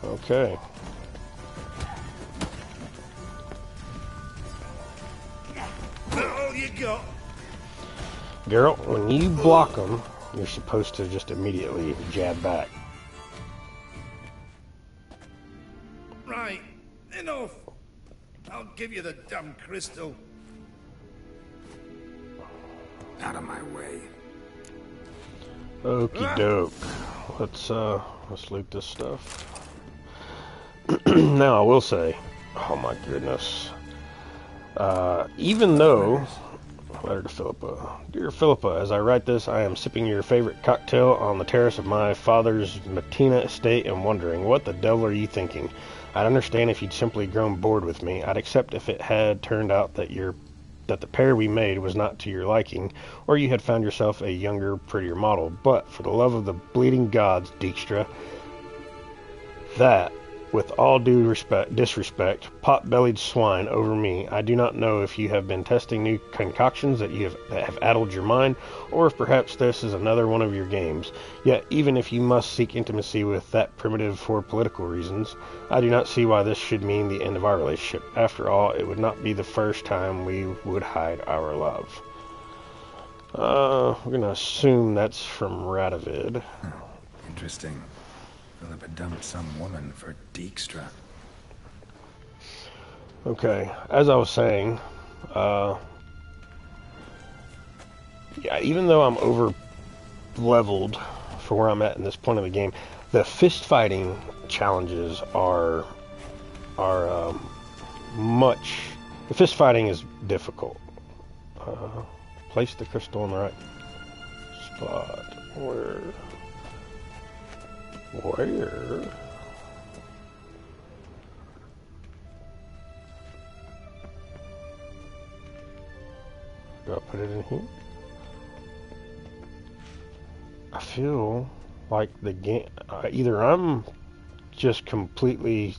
Okay. All you got. Geralt, when you block them, you're supposed to just immediately jab back. Right. Enough. I'll give you the damn crystal. Out of my way. Okie doke. Let's loot this stuff. Now I will say, oh my goodness. Even though, letter to Philippa. Dear Philippa, as I write this, I am sipping your favorite cocktail on the terrace of my father's Matina estate and wondering, what the devil are you thinking? I'd understand if you'd simply grown bored with me. I'd accept if it had turned out that the pair we made was not to your liking, or you had found yourself a younger, prettier model. But for the love of the bleeding gods, Dijkstra, that, with all due disrespect, pot-bellied swine over me, I do not know if you have been testing new concoctions that have addled your mind, or if perhaps this is another one of your games. Yet, even if you must seek intimacy with that primitive for political reasons, I do not see why this should mean the end of our relationship. After all, it would not be the first time we would hide our love. We're gonna assume that's from Radovid. Interesting. Philippa dumped some woman for Dijkstra. Okay, as I was saying, yeah, even though I'm over leveled for where I'm at in this point of the game, the fist fighting challenges are much. The fist fighting is difficult. Place the crystal in the right spot. Where? Do I put it in here? I feel like the game, either I'm just completely...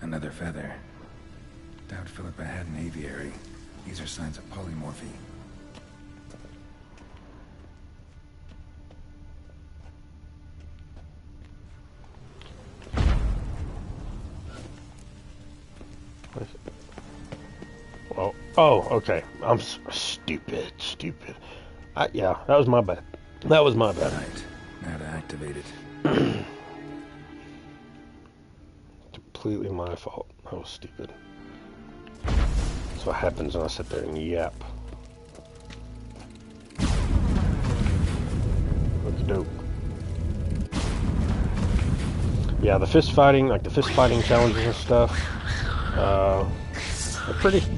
Another feather. Doubt Philippa had an aviary. These are signs of polymorphy. Well, oh, okay. I'm stupid. Yeah, that was my bad. Right. Now to activate it. Completely my fault. That was stupid. That's what happens when I sit there and yap. Okie doke. Yeah, the fist fighting challenges and stuff,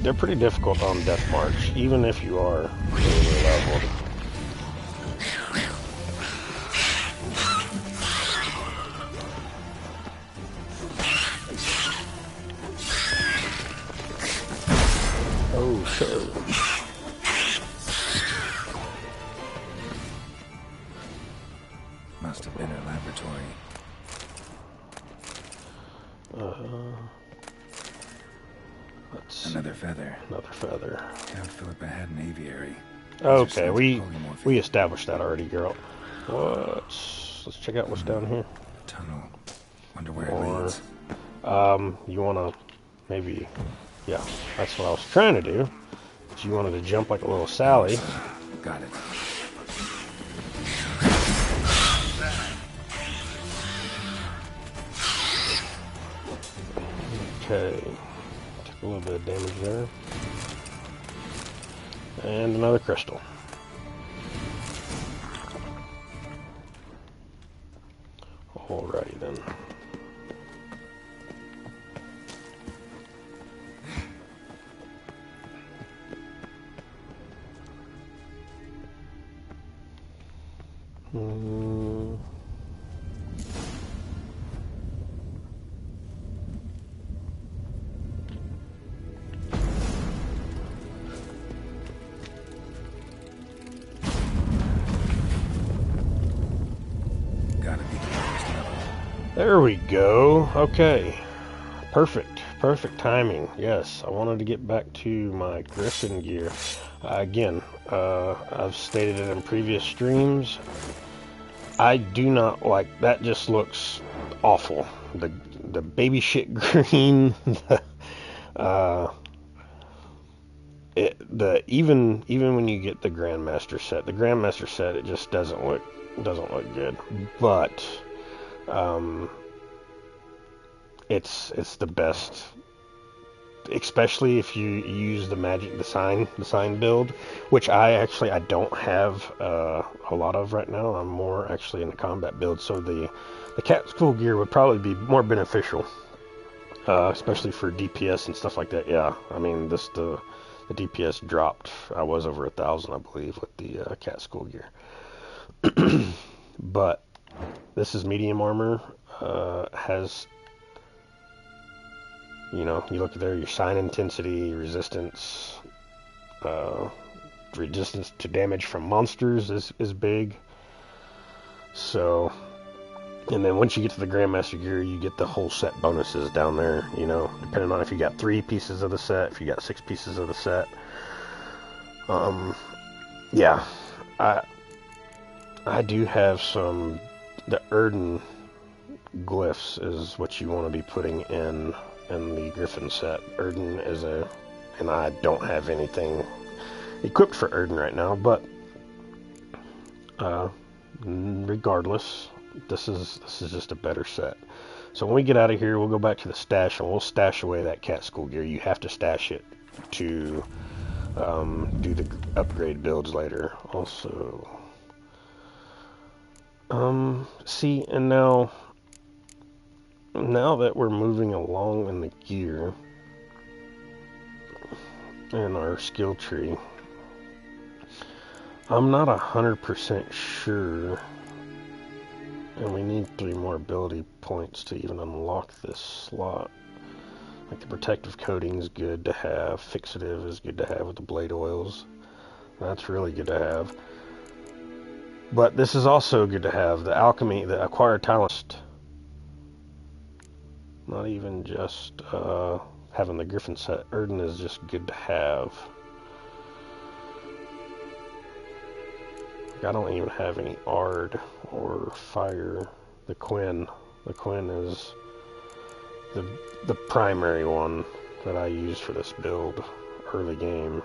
they're pretty difficult on Deathmarch, even if you are really leveled. Oh shit. Must have been her laboratory. Let's see. Another feather. Doubt Philippa had an aviary. Okay, we established that already, girl. Let's check out what's down here. Tunnel. Wonder where it leads. You wanna maybe, yeah, that's what I was trying to do. But you wanted to jump like a little Sally. Got it. Okay, took a little bit of damage there. And another crystal. Alrighty then. There we go. Okay. Perfect timing. Yes, I wanted to get back to my Griffin gear. Again, I've stated it in previous streams. I do not like that. Just looks awful. The baby shit green. Even when you get the Grandmaster set, it just doesn't look good. But it's the best. especially if you use the sign build, which I don't have a lot of right now. I'm more actually in the combat build, so the cat school gear would probably be more beneficial, especially for DPS and stuff like that. Yeah, I mean the DPS dropped. I was over 1,000, I believe, with the cat school gear. But this is medium armor. Has, you know, you look at there, your sign intensity, resistance, resistance to damage from monsters is big. So, and then once you get to the Grandmaster gear, you get the whole set bonuses down there, you know, depending on if you got 3 pieces of the set, if you got 6 pieces of the set. Yeah, I do have some, the Erden glyphs is what you want to be putting in the Griffin set. Erden is and I don't have anything equipped for Erden right now, but regardless, this is just a better set. So when we get out of here, we'll go back to the stash and we'll stash away that cat school gear. You have to stash it to do the upgrade builds later. Also, see, and now that we're moving along in the gear and our skill tree, I'm not 100% sure, and we need 3 more ability points to even unlock this slot. Like the protective coating is good to have, fixative is good to have with the blade oils. That's really good to have. But this is also good to have, the alchemy, the acquired talent. Not even just having the Griffin set. Erden is just good to have. I don't even have any Ard or Fire. The Quinn is the primary one that I use for this build early game.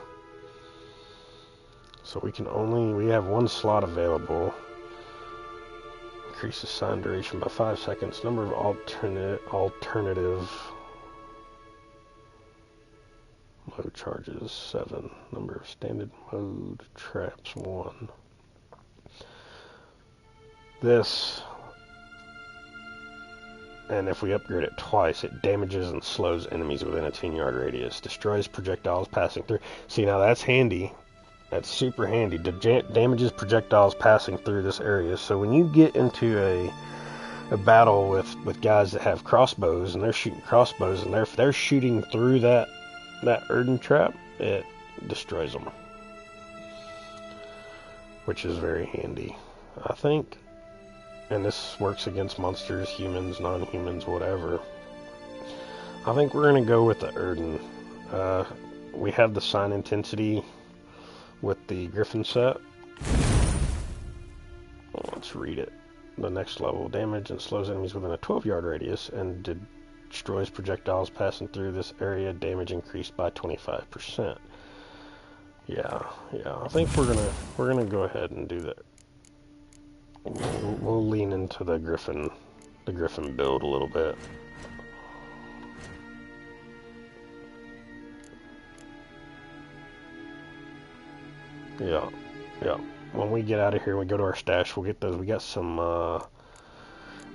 So we have 1 slot available. Increases sign duration by 5 seconds. Number of alternative mode charges 7. Number of standard mode traps 1. This, and if we upgrade it twice, it damages and slows enemies within a 10-yard radius. Destroys projectiles passing through. See, now that's handy. That's super handy. Damages projectiles passing through this area. So when you get into a battle with guys that have crossbows and they're shooting crossbows and they're shooting through that Erden trap, it destroys them, which is very handy, I think. And this works against monsters, humans, non-humans, whatever. I think we're going to go with the Erden. We have the sign intensity with the Griffin set. Let's read it. The next level, damage and slows enemies within a 12-yard radius and destroys projectiles passing through this area. Damage increased by 25%. Yeah. I think we're gonna go ahead and do that. We'll lean into the Griffin build a little bit. Yeah. When we get out of here, we go to our stash, we'll get those. We got some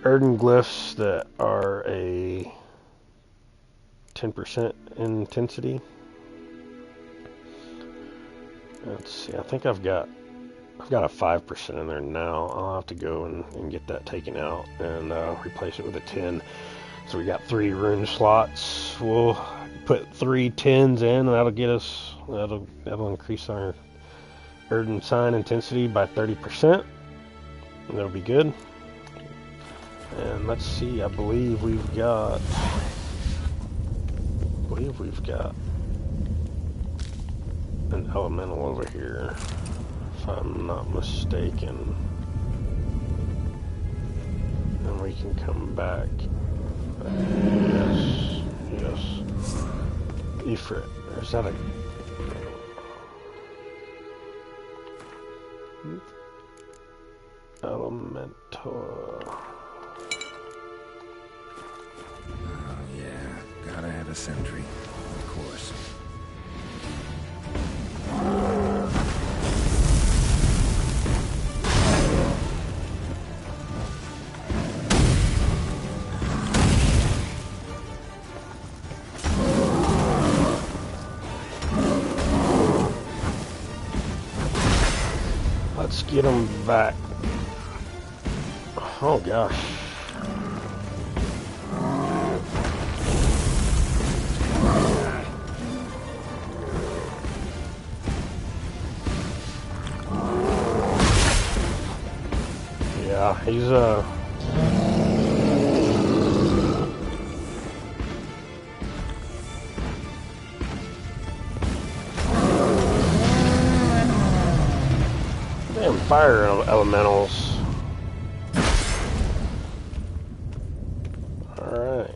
Erden glyphs that are a 10% intensity. Let's see, I think I've got a 5% in there now. I'll have to go and get that taken out and replace it with a 10. So we got 3 rune slots. We'll put 3 10s in, and that'll increase our Erden sign intensity by 30%. And that'll be good. And let's see, I believe we've got an elemental over here, if I'm not mistaken. And we can come back. Yes. Ifrit. Is that a... Elementor. Oh yeah, gotta have a sentry, of course. get them back. Oh gosh. Yeah, he's damn fire elementals. Alright.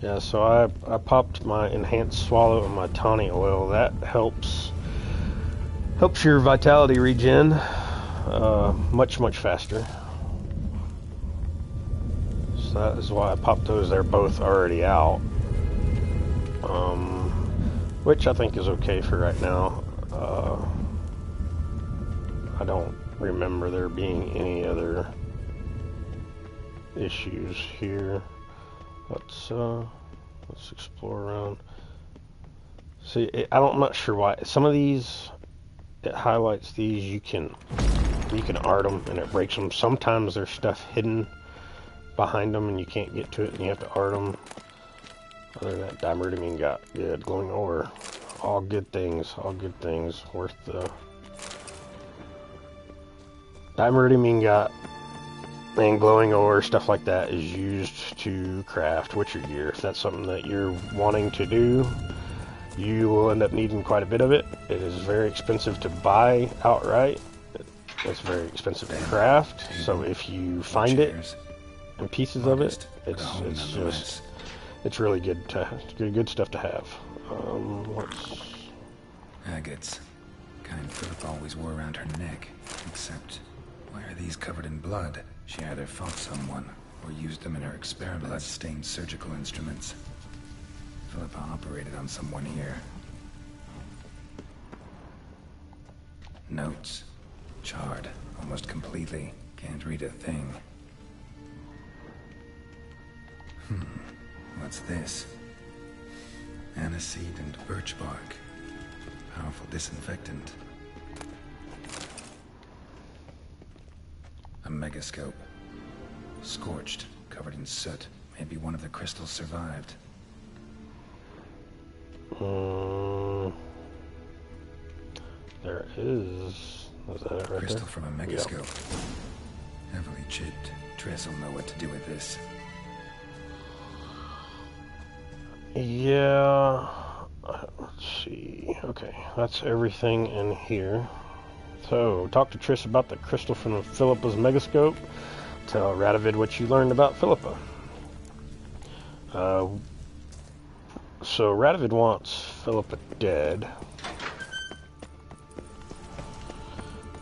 Yeah, so I popped my enhanced swallow and my tawny oil. That helps your vitality regen much faster. So that is why I popped those. They're both already out. Which I think is okay for right now. I don't remember there being any other issues here. Let's explore around. See, I'm not sure why. Some of these, it highlights these. You can art them and it breaks them. Sometimes there's stuff hidden behind them and you can't get to it and you have to art them. Other than that, dimeridamine got good. Glowing ore, all good things. All good things. Worth the dimeridamine got. And glowing ore, stuff like that, is used to craft Witcher gear. If that's something that you're wanting to do, you will end up needing quite a bit of it. It is very expensive to buy outright. It's very expensive to craft. So if you find it and pieces of it, it's really good stuff to have. Agates, kind Philip always wore around her neck, except why are these covered in blood? She either fought someone or used them in her experiment. Blood-stained surgical instruments. Philippa operated on someone here. Notes. Charred, almost completely. Can't read a thing. What's this? Aniseed and birch bark. Powerful disinfectant. A megascope. Scorched, covered in soot. Maybe one of the crystals survived. There is that it right Crystal there? from a megascope. Heavily chipped. Triss will know what to do with this. Yeah. Let's see. Okay, that's everything in here. So, talk to Triss about the crystal from Philippa's megascope. Tell Radovid what you learned about Philippa. So Radovid wants Philippa dead.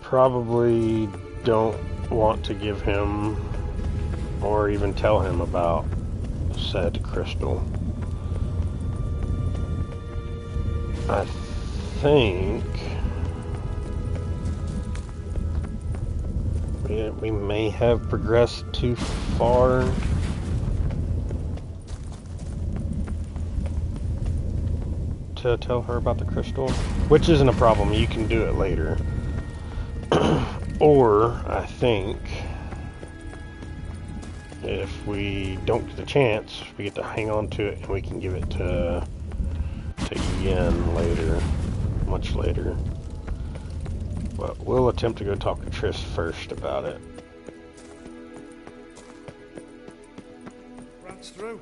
Probably don't want to give him or even tell him about said crystal. I think we may have progressed too far. To tell her about the crystal, which isn't a problem. You can do it later. Or I think if we don't get the chance, we get to hang on to it and we can give it to Yen later, much later. But we'll attempt to go talk to Triss first about it. Runs through.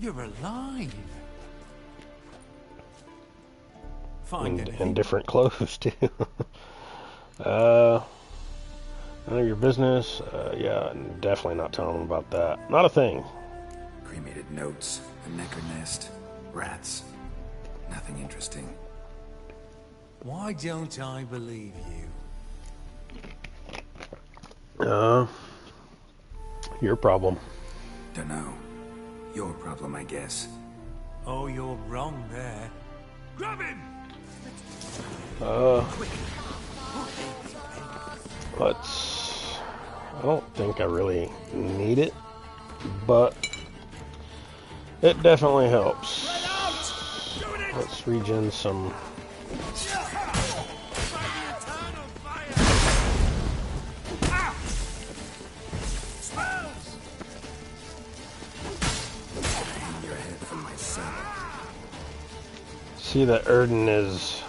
You're alive. And different clothes too. None of your business. Yeah, definitely not telling them about that. Not a thing. Cremated notes, a necker nest, rats. Nothing interesting. Why don't I believe you? Your problem. Dunno. Your problem, I guess. Oh, you're wrong there. Grab him! I don't think I really need it, but it definitely helps. Let's regen some See that Erden is...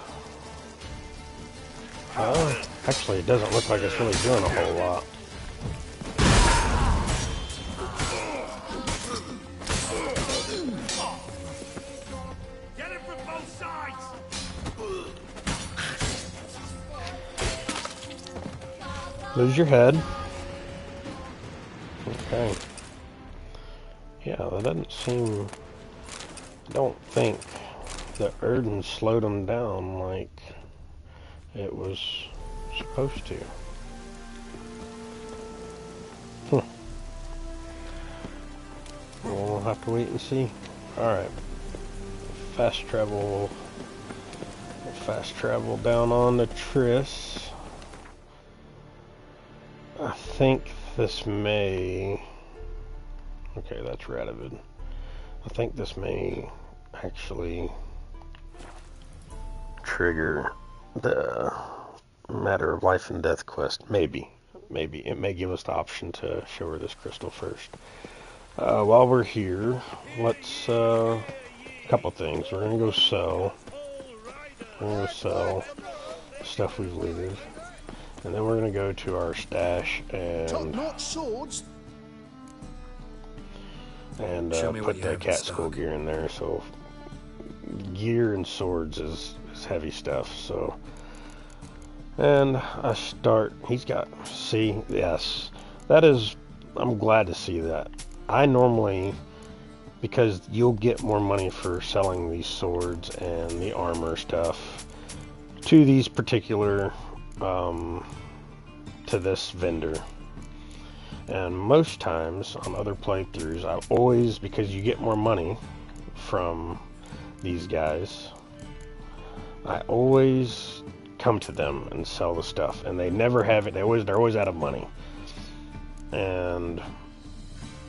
actually, it doesn't look like it's really doing a whole lot. Get it from both sides! Lose your head. Okay. Yeah, that doesn't seem... I don't think the Erden slowed him down like it was supposed to. We'll have to wait and see. Alright. Fast travel down on to Triss. I think this may... Okay, that's Radovid. I think this may actually trigger the matter of life and death quest. Maybe. It may give us the option to show her this crystal first. While we're here, let's, a couple things. We're gonna go sell. Stuff we've looted. And then we're gonna go to our stash and Top-notch swords. And put the cat skull gear in there. So gear and swords is heavy stuff. So, and I start. He's got. See, yes, that is. I'm glad to see that. I normally, because you'll get more money for selling these swords and the armor stuff to these particular, to this vendor. And most times on other playthroughs, I always, because you get more money from these guys, I always come to them and sell the stuff, and they never have it. They're always out of money. And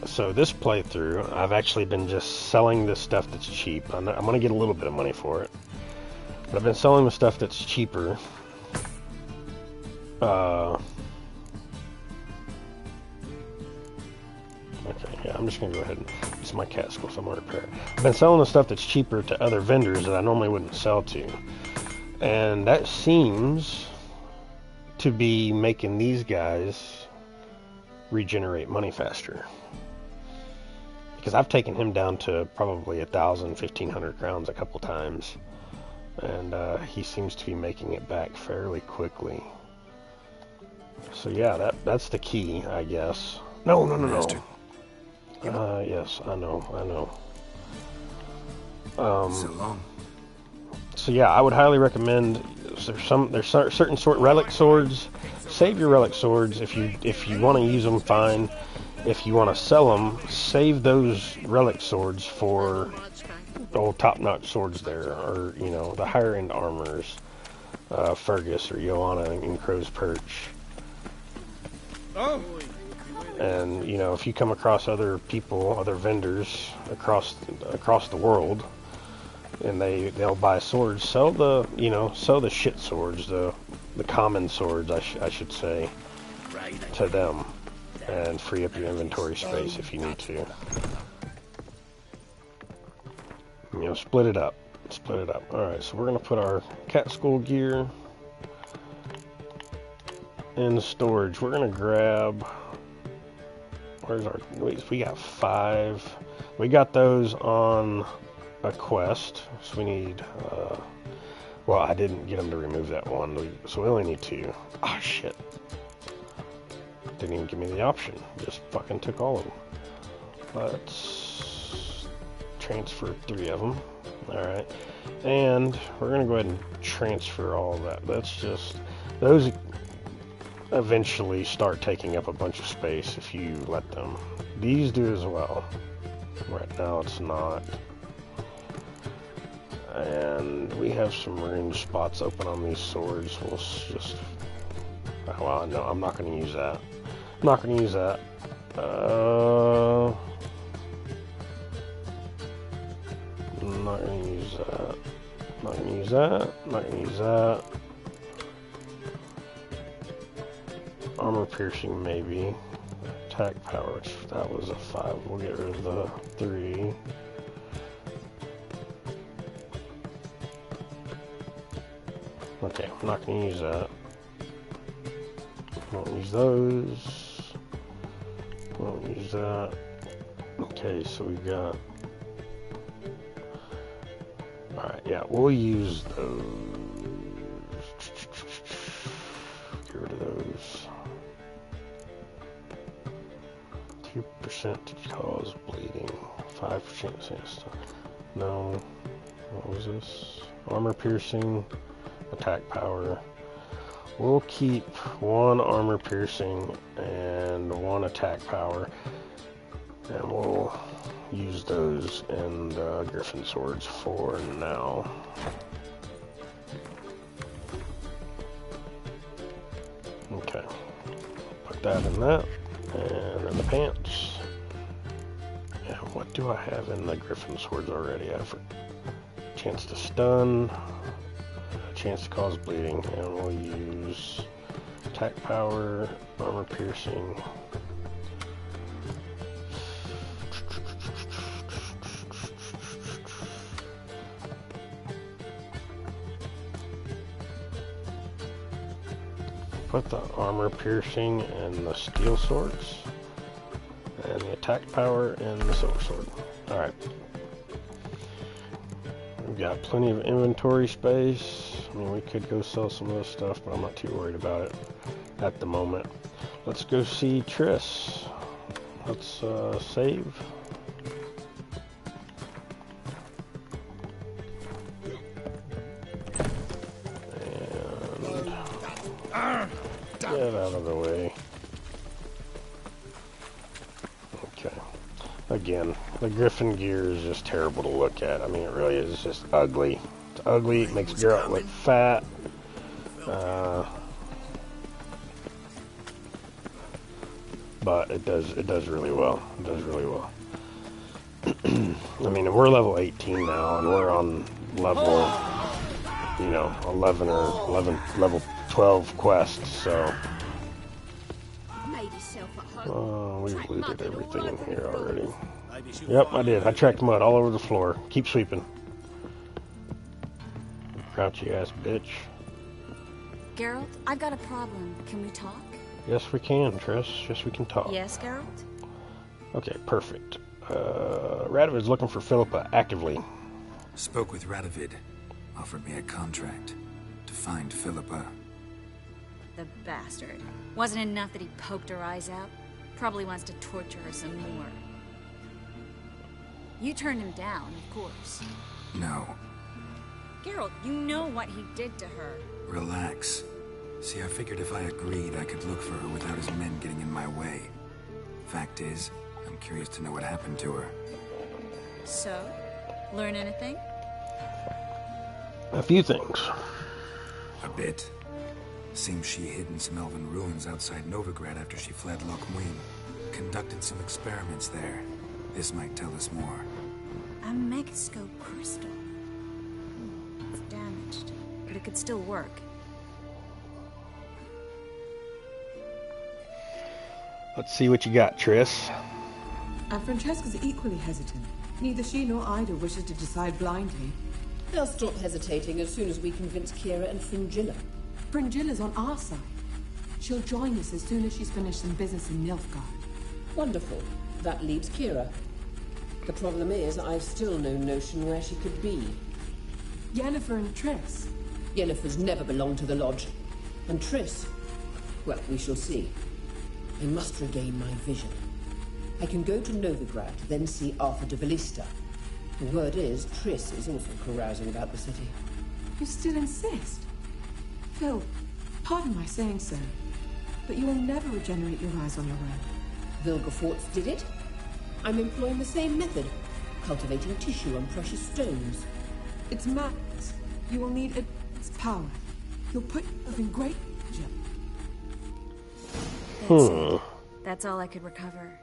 so this playthrough, I've actually been just selling this stuff that's cheap. I'm going to get a little bit of money for it, but I've been selling the stuff that's cheaper. Okay, yeah, I'm just going to go ahead and... It's my cat skull, so I'm going to repair it. I've been selling the stuff that's cheaper to other vendors that I normally wouldn't sell to. And that seems to be making these guys regenerate money faster. Because I've taken him down to probably 1,000, 1,500 crowns a couple times. And he seems to be making it back fairly quickly. So yeah, that's the key, I guess. No. Yes, I know. So long. So yeah, I would highly recommend. There's certain relic swords. Save your relic swords if you want to use them. Fine. If you want to sell them, save those relic swords for old top-notch swords there, or the higher end armors, Fergus or Joanna in Crow's Perch. Oh. And if you come across other people, other vendors across the world, and they'll buy swords, sell the shit swords, the common swords, I should say, to them, and free up your inventory space if you need to. Split it up. All right, so we're gonna put our cat skull gear in storage. We're gonna grab. Where's our... We got 5. We got those on a quest. So we need... well, I didn't get them to remove that one. So we only need 2. Ah, shit. Didn't even give me the option. Just fucking took all of them. Let's transfer 3 of them. Alright. And we're going to go ahead and transfer all of that. That's just... Those... eventually start taking up a bunch of space if you let them. These do as well. Right now it's not. And we have some rune spots open on these swords. We'll just... Well, no, I'm not going to use that. I'm not going to use that. I'm not going to use that. Not gonna use that. Not gonna use that. Armor piercing, maybe. Attack power, which that was a 5. We'll get rid of the 3. Okay, I'm not gonna use that. Won't use those. Won't use that. Okay, so we got. Alright, yeah, we'll use those. Get rid of those. 2% to cause bleeding. 5% chance. No. What was this? Armor piercing. Attack power. We'll keep 1 armor piercing and 1 attack power. And we'll use those in the Griffin swords for now. Okay. Put that in that. And in the pants. Yeah, what do I have in the Griffin swords already? I have a chance to stun, a chance to cause bleeding, and we'll use attack power, armor piercing. Put the armor piercing and the steel swords, and the attack power and the silver sword. Alright. We've got plenty of inventory space. I mean, we could go sell some of this stuff, but I'm not too worried about it at the moment. Let's go see Triss. Let's save. Get out of the way. Okay. Again, the Griffin gear is just terrible to look at. I mean, it really is just ugly. It's ugly. It makes Geralt look fat. But it does really well. It does really well. I mean, we're level 18 now, and we're on level, 11 or level 12 quests, so. We've looted everything in here already. Yep, I did. I tracked mud all over the floor. Keep sweeping. Crouchy ass bitch. Geralt, I've got a problem. Can we talk? Yes, we can, Triss. Yes, we can talk. Yes, Geralt? Okay, perfect. Radovid's looking for Philippa actively. Spoke with Radovid. Offered me a contract to find Philippa. The bastard. Wasn't enough that he poked her eyes out? Probably wants to torture her some more. You turned him down, of course. No. Geralt, you know what he did to her. Relax. See, I figured if I agreed, I could look for her without his men getting in my way. Fact is, I'm curious to know what happened to her. So? Learn anything? A few things. A bit. Seems she hid in some elven ruins outside Novigrad after she fled Lochmuin. Conducted some experiments there. This might tell us more. A megascope crystal. It's damaged, but it could still work. Let's see what you got, Triss. And Francesca's equally hesitant. Neither she nor Ida wishes to decide blindly. They'll stop hesitating as soon as we convince Kira and Fringilla. Fringilla's on our side. She'll join us as soon as she's finished some business in Nilfgaard. Wonderful. That leaves Kira. The problem is, I've still no notion where she could be. Yennefer and Triss. Yennefer's never belonged to the Lodge. And Triss? Well, we shall see. I must regain my vision. I can go to Novigrad, then see Arthur de Valista. The word is, Triss is also carousing about the city. You still insist? Phil, pardon my saying so, but you will never regenerate your eyes on your own. Vilgefortz did it. I'm employing the same method, cultivating tissue on precious stones. It's madness. You will need its power. You'll put yourself in great danger. That's it. That's all I could recover.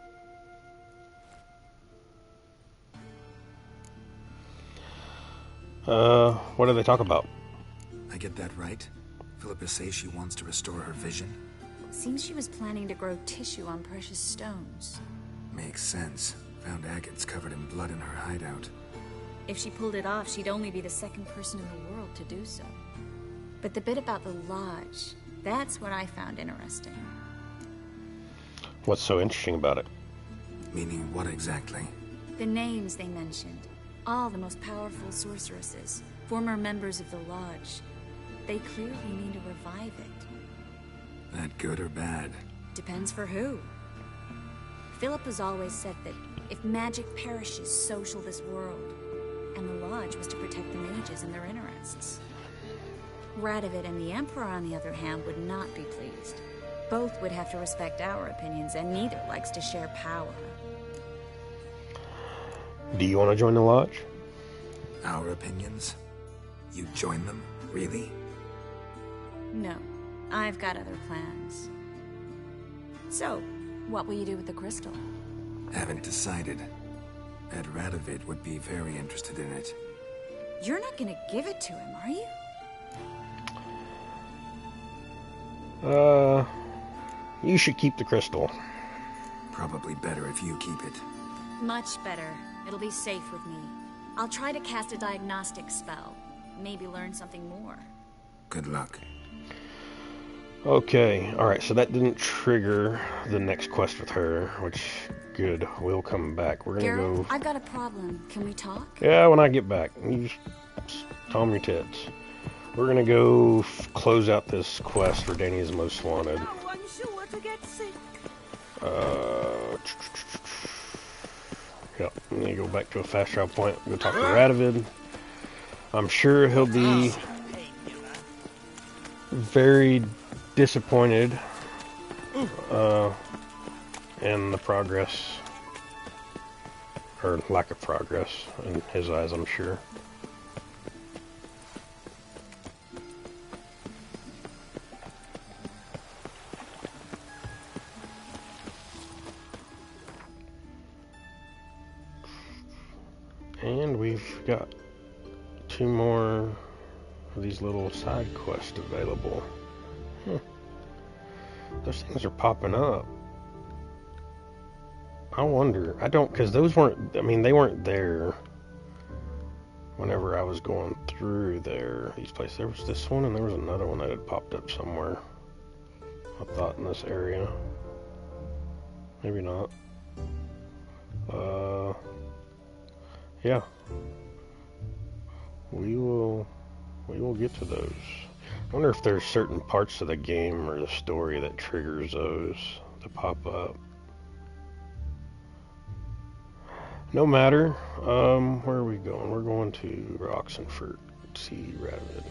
What do they talk about? I get that right? Philippa says she wants to restore her vision? Seems she was planning to grow tissue on precious stones. Makes sense. Found agates covered in blood in her hideout. If she pulled it off, she'd only be the second person in the world to do so. But the bit about the lodge, that's what I found interesting. What's so interesting about it? Meaning what exactly? The names they mentioned. All the most powerful sorceresses, former members of the lodge. They clearly mean to revive it. That good or bad? Depends for who. Philip has always said that if magic perishes, so shall this world. And the lodge was to protect the mages and their interests. Radovid and the Emperor, on the other hand, would not be pleased. Both would have to respect our opinions, and neither likes to share power. Do you want to join the lodge? Our opinions? You join them? Really? No, I've got other plans. So, what will you do with the crystal? Haven't decided. Ed Radovid would be very interested in it. You're not gonna give it to him, are you? You should keep the crystal. Probably better if you keep it. Much better. It'll be safe with me. I'll try to cast a diagnostic spell. Maybe learn something more. Good luck. Okay, alright, so that didn't trigger the next quest with her, which, good, we'll come back. We're gonna Geralt, go... I've got a problem. Can we talk? Yeah, when I get back. You just calm your tits. We're gonna go close out this quest for Danny's Most Wanted. Sure to get sick. Yep, I'm gonna go back to a fast travel point. Go talk to Radovid. I'm sure he'll be very disappointed in the progress, or lack of progress in his eyes, I'm sure. And we've got 2 more of these little side quests available. Those things are popping up. I wonder, because those weren't, they weren't there whenever I was going through these places. There was this one and there was another one that had popped up somewhere. I thought in this area. Maybe not. Yeah. We will get to those. I wonder if there's certain parts of the game or the story that triggers those to pop up. No matter. Where are we going? We're going to Oxenfurt. See Radovid.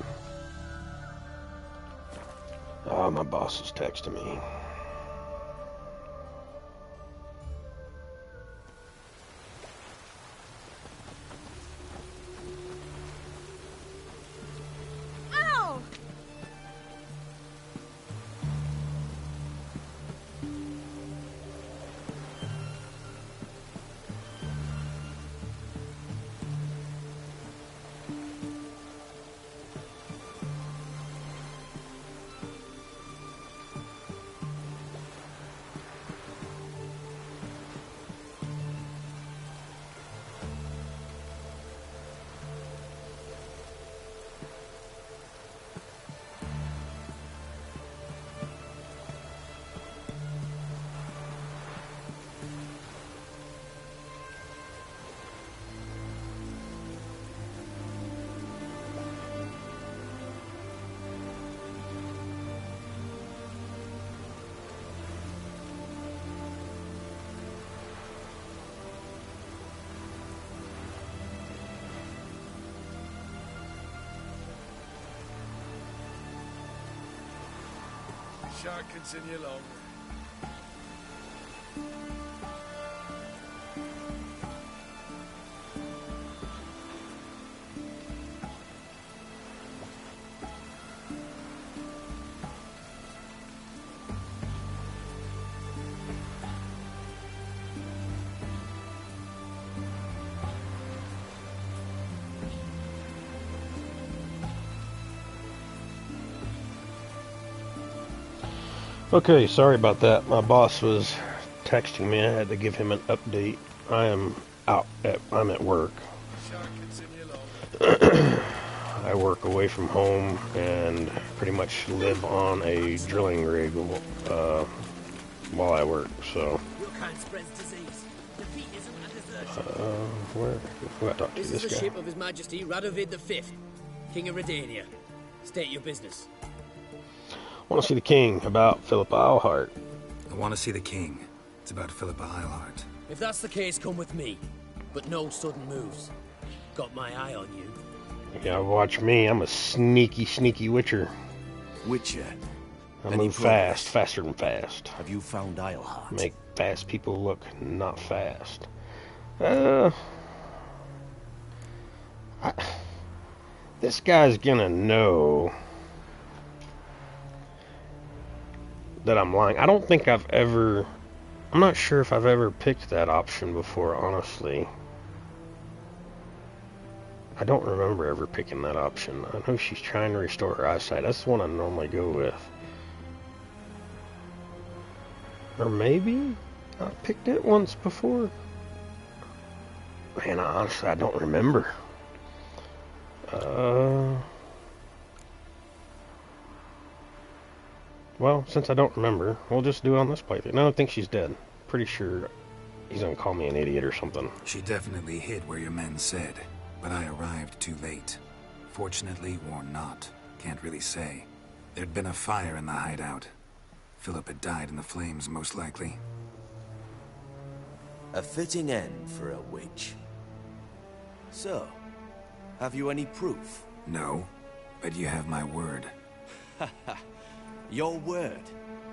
Oh, my boss is texting me. Shan't continue long. Okay, sorry about that. My boss was texting me. I had to give him an update. I'm at work. I work away from home and pretty much live on a drilling rig while I work, so. Your kind spreads disease. Defeat isn't a desertion. Where do I talk to This this is the guy? ship of His Majesty Radovid V, King of Redania. State your business. I want to see the king, about Philippa Eilhart. I want to see the king. It's about Philippa Eilhart. If that's the case, come with me. But no sudden moves. Got my eye on you. Yeah, watch me. I'm a sneaky witcher. Witcher? I move fast, faster than fast. Have you found Eilhart? Make fast people look not fast. This guy's gonna know that I'm lying. I don't think I'm not sure if I've ever picked that option before, honestly. I don't remember ever picking that option. I know she's trying to restore her eyesight. That's the one I normally go with. Or maybe I picked it once before. Man, honestly, I don't remember. Well, since I don't remember, we'll just do it on this playthrough. No, I think she's dead. Pretty sure he's gonna call me an idiot or something. She definitely hid where your men said, but I arrived too late. Fortunately or not, can't really say. There'd been a fire in the hideout. Philip had died in the flames, most likely. A fitting end for a witch. So, have you any proof? No, but you have my word. Your word?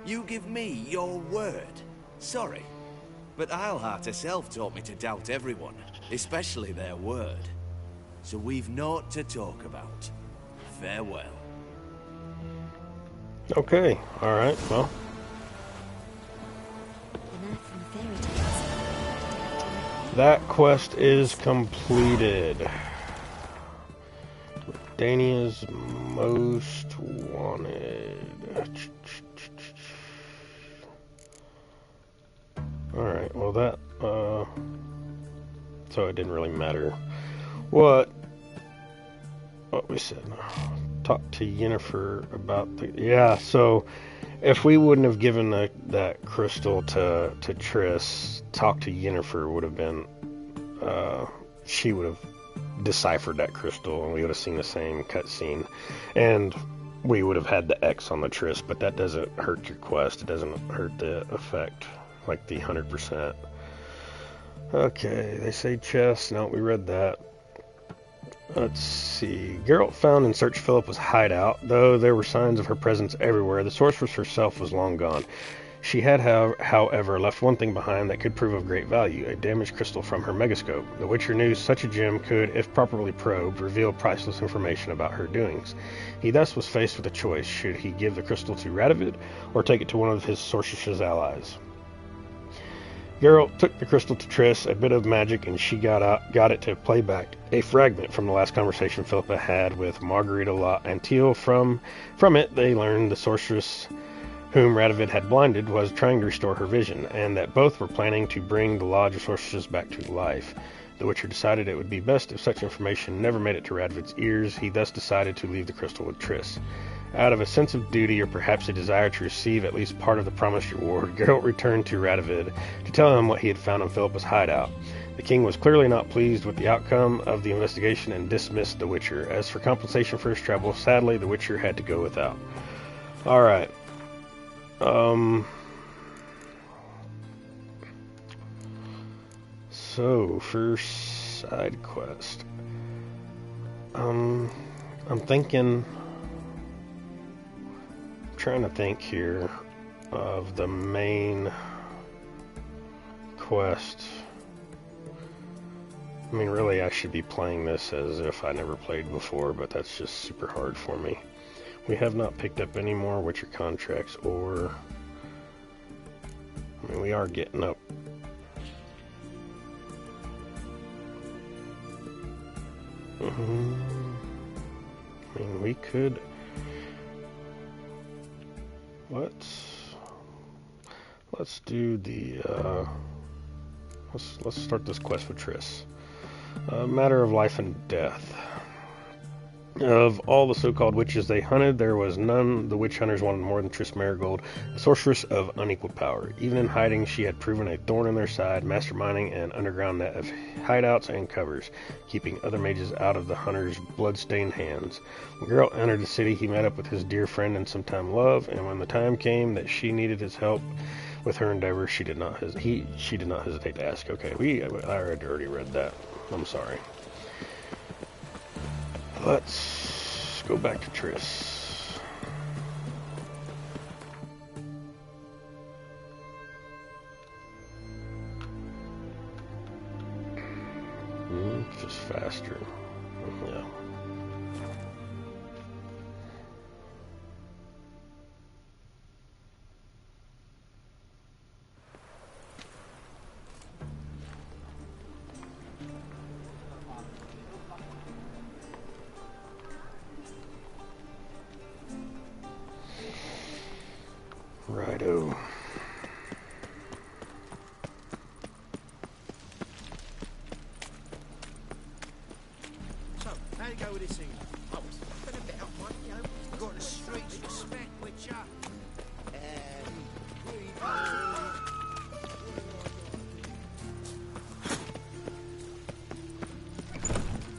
You give me your word? Sorry, but Eilhart herself taught me to doubt everyone, especially their word. So we've naught to talk about. Farewell. Okay, alright, well. That quest is completed. Dania's most wanted. Alright, well that, so it didn't really matter what we said. Talk to Yennefer about the, yeah, so if we wouldn't have given that crystal to Triss, talk to Yennefer would have been, she would have deciphered that crystal and we would have seen the same cutscene, and we would have had the X on the Triss, but that doesn't hurt your quest. It doesn't hurt the effect, like the 100%. Okay, they say chest. No, we read that. Let's see. Geralt found and searched Philippa's hideout. Though there were signs of her presence everywhere, the sorceress herself was long gone. She had, however, left one thing behind that could prove of great value, a damaged crystal from her megascope. The Witcher knew such a gem could, if properly probed, reveal priceless information about her doings. He thus was faced with a choice. Should he give the crystal to Radovid, or take it to one of his sorceress's allies? Geralt took the crystal to Triss, a bit of magic, and she got it to play back a fragment from the last conversation Philippa had with Margarita La Antil. From it, they learned the sorceress whom Radovid had blinded was trying to restore her vision, and that both were planning to bring the Lodge of Sorceresses back to life. The Witcher decided it would be best if such information never made it to Radovid's ears. He thus decided to leave the crystal with Triss. Out of a sense of duty, or perhaps a desire to receive at least part of the promised reward, Geralt returned to Radovid to tell him what he had found in Philippa's hideout. The king was clearly not pleased with the outcome of the investigation and dismissed the Witcher. As for compensation for his trouble, sadly, the Witcher had to go without. Alright. So, first side quest. I'm trying to think here of the main quest. I mean, really, I should be playing this as if I never played before, but that's just super hard for me. We have not picked up any more Witcher contracts, or... I mean, we are getting up. I mean, we could... let's do the let's start this quest with Triss. A matter of life and death. Of all the so-called witches they hunted, there was none the witch hunters wanted more than Triss Marigold, a sorceress of unequaled power. Even in hiding, she had proven a thorn in their side, masterminding an underground net of hideouts and covers, keeping other mages out of the hunters' blood-stained hands. When Geralt entered the city, he met up with his dear friend and sometime love, and when the time came that she needed his help with her endeavor, she did not hesitate to ask. Okay, I already read that. I'm sorry. Let's go back to Triss. Just faster. Yeah. Righto. So, how you go with this thing? Oh, it's been a bit up, mate, you know. Got the streets respect, Witcher.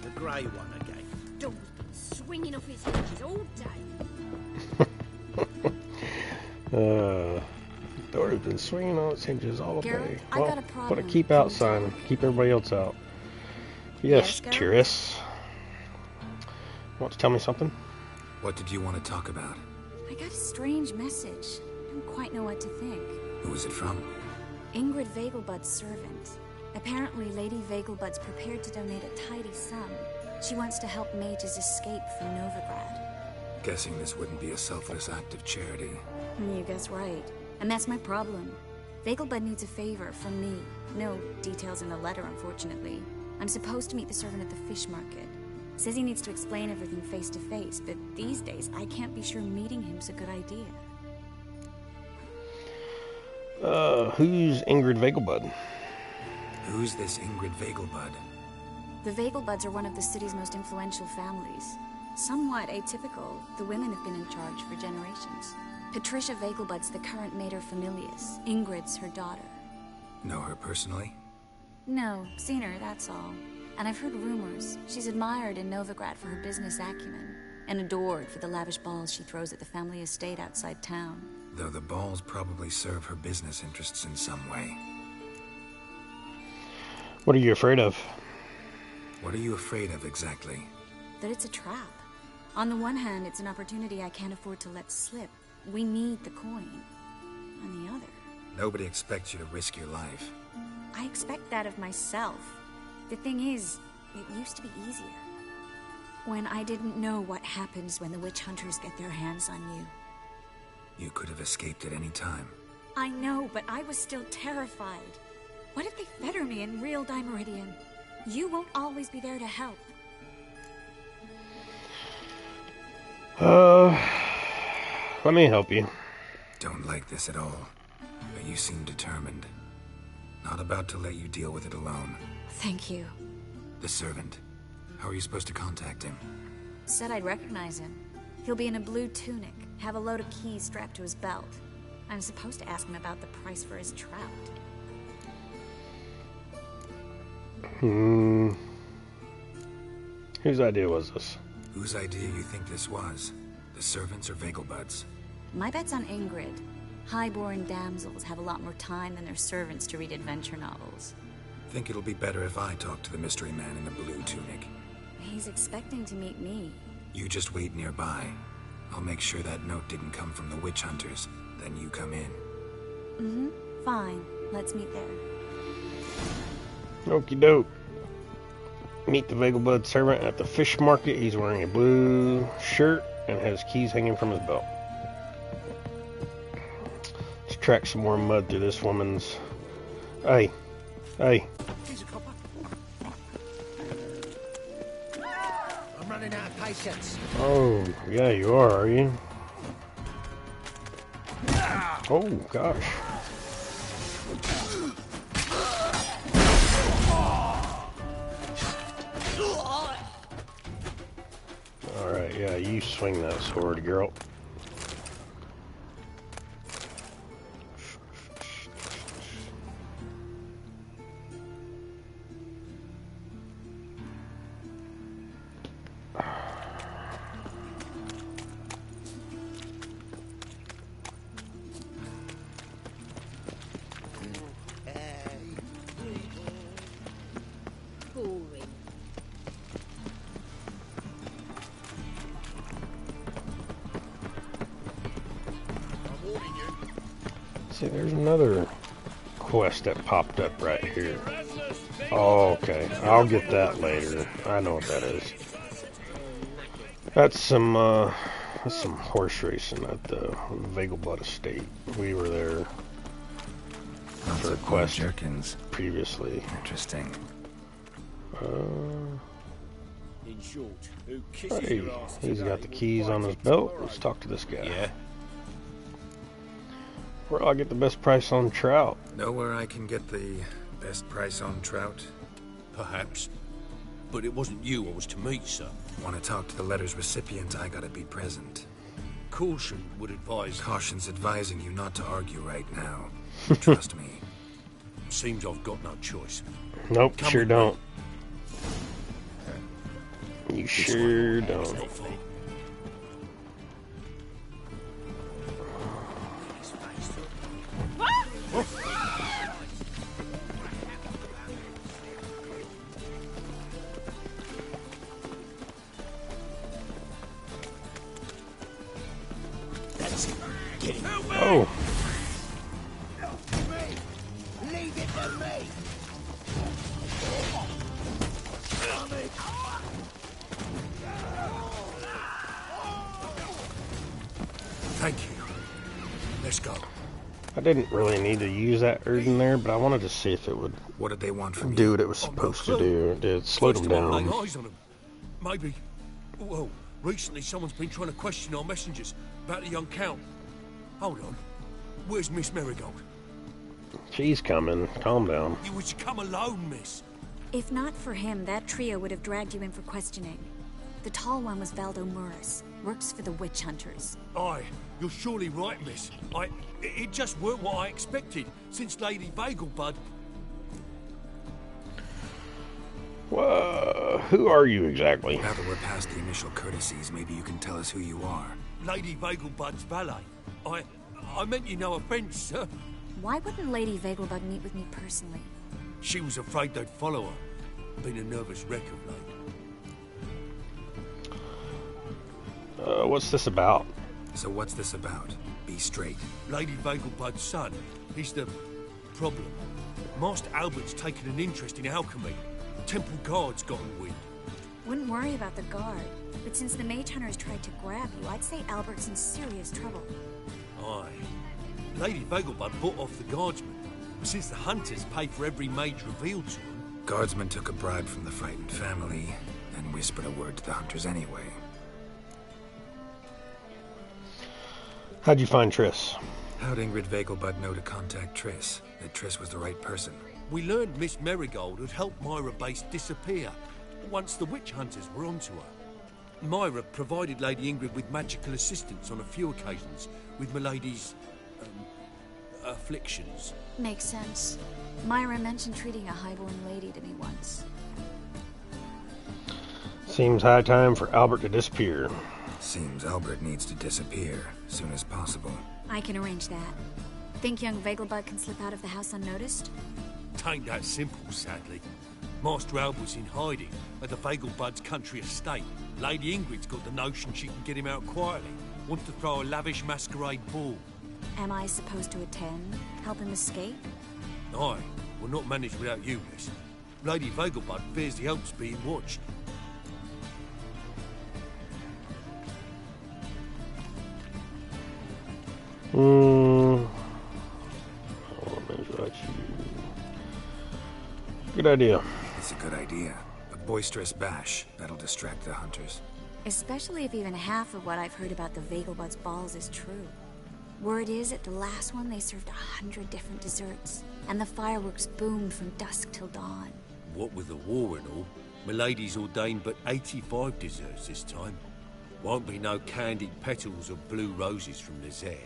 The grey one again. Dog's been swinging off his hinges all day. Door's been swinging on its hinges all day. I got a problem. Put a keep out sign. Keep everybody else out. Yes, Triss. Want to tell me something? What did you want to talk about? I got a strange message. I don't quite know what to think. Who was it from? Ingrid Vegelbud's servant. Apparently, Lady Vegelbud's prepared to donate a tidy sum. She wants to help mages escape from Novigrad. Guessing this wouldn't be a selfless act of charity. You guess right. And that's my problem. Vegelbud needs a favor from me. No details in the letter, unfortunately. I'm supposed to meet the servant at the fish market. Says he needs to explain everything face to face, but these days I can't be sure meeting him's a good idea. Who's Ingrid Vegelbud? Who's this Ingrid Vegelbud? The Vegelbuds are one of the city's most influential families. Somewhat atypical, the women have been in charge for generations. Patricia Vegelbud's the current mater familias. Ingrid's her daughter. Know her personally? No, seen her, that's all. And I've heard rumors. She's admired in Novigrad for her business acumen, and adored for the lavish balls she throws at the family estate outside town. Though the balls probably serve her business interests in some way. What are you afraid of? What are you afraid of exactly? That it's a trap. On the one hand, it's an opportunity I can't afford to let slip. We need the coin. On the other... Nobody expects you to risk your life. I expect that of myself. The thing is, it used to be easier. When I didn't know what happens when the witch hunters get their hands on you. You could have escaped at any time. I know, but I was still terrified. What if they fetter me in real Dimeridian? You won't always be there to help. Let me help you. Don't like this at all, but you seem determined. Not about to let you deal with it alone. Thank you. The servant. How are you supposed to contact him? Said I'd recognize him. He'll be in a blue tunic, have a load of keys strapped to his belt. I'm supposed to ask him about the price for his trout. Whose idea was this? Whose idea you think this was? The servants or Vegelbud's? My bet's on Ingrid. High-born damsels have a lot more time than their servants to read adventure novels. Think it'll be better if I talk to the mystery man in the blue tunic. He's expecting to meet me. You just wait nearby. I'll make sure that note didn't come from the witch hunters. Then you come in. Mm-hmm. Fine. Let's meet there. Okie doke. Meet the Vegelbud servant at the fish market. He's wearing a blue shirt and has keys hanging from his belt. Let's track some more mud through this woman's... Hey. Hey. I'm running out of patience. Oh, yeah, you are you? Oh, gosh. Yeah, you swing that sword, girl. See, there's another quest that popped up right here. Oh, okay. I'll get that later. I know what that is. That's some horse racing at the Vegelbud estate. We were there for a quest previously. Interesting. In short, who kisses Hey, your ass he's today got the will keys on fight his it belt. tomorrow. Let's talk to this guy. Yeah. Where'll I get the best price on trout? Know where I can get the best price on trout? Perhaps. But it wasn't you I was to meet, sir. Want to talk to the letter's recipient, I gotta be present. Caution would advise... Caution's advising you not to argue right now. Trust me. Seems I've got no choice. Nope, Come sure with don't. me. You sure It's don't. not far. Oh. Leave it to me. Thank you. Let's go. I didn't really need to use that Erden there, but I wanted to see if it would What did they want from do you? what it was supposed to do. It slowed First them time I lay down. eyes on them. Maybe... Well, recently someone's been trying to question our messengers about the young count. Hold on. Where's Miss Marigold? She's coming. Calm down. You was to come alone, miss. If not for him, that trio would have dragged you in for questioning. The tall one was Valdo Murris, works for the witch hunters. Aye, you're surely right, miss. It just weren't what I expected, since Lady Vegelbud... Who are you exactly? Now that we're past the initial courtesies, maybe you can tell us who you are. Lady Vegelbud's valet. I meant you no offence, sir. Why wouldn't Lady Vegelbud meet with me personally? She was afraid they'd follow her. Been a nervous wreck of late. What's this about? So what's this about? Be straight. Lady Vegelbud's son. He's the problem. Master Albert's taken an interest in alchemy. Temple guards got him wind. Wouldn't worry about the guard, but since the mage hunters tried to grab you, I'd say Albert's in serious trouble. Aye. Lady Vegelbud bought off the guardsmen, since the hunters pay for every mage revealed to them. Guardsmen took a bribe from the frightened family and whispered a word to the hunters anyway. How'd you find Triss? How'd Ingrid Vegelbud know to contact Triss? That Triss was the right person? We learned Miss Marigold had helped Myra Base disappear once the witch hunters were onto her. Myra provided Lady Ingrid with magical assistance on a few occasions with Milady's afflictions. Makes sense. Myra mentioned treating a highborn lady to me once. Seems high time for Albert to disappear. Seems Albert needs to disappear soon as possible. I can arrange that. Think young Vegelbud can slip out of the house unnoticed? Tain't that simple, sadly. Master Albert's in hiding at the Vegelbud's country estate. Lady Ingrid's got the notion she can get him out quietly. Wants to throw a lavish masquerade ball. Am I supposed to attend? Help him escape? Aye, we'll not manage without you, miss. Lady Vegelbud fears the Alps being watched. Good idea. It's a good idea. A boisterous bash. That'll distract the hunters. Especially if even half of what I've heard about the Vegelbud's balls is true. Word is, at the last one, they served 100 different desserts. And the fireworks boomed from dusk till dawn. What with the war and all, Milady's ordained but 85 desserts this time. Won't be no candied petals of blue roses from Nazaire.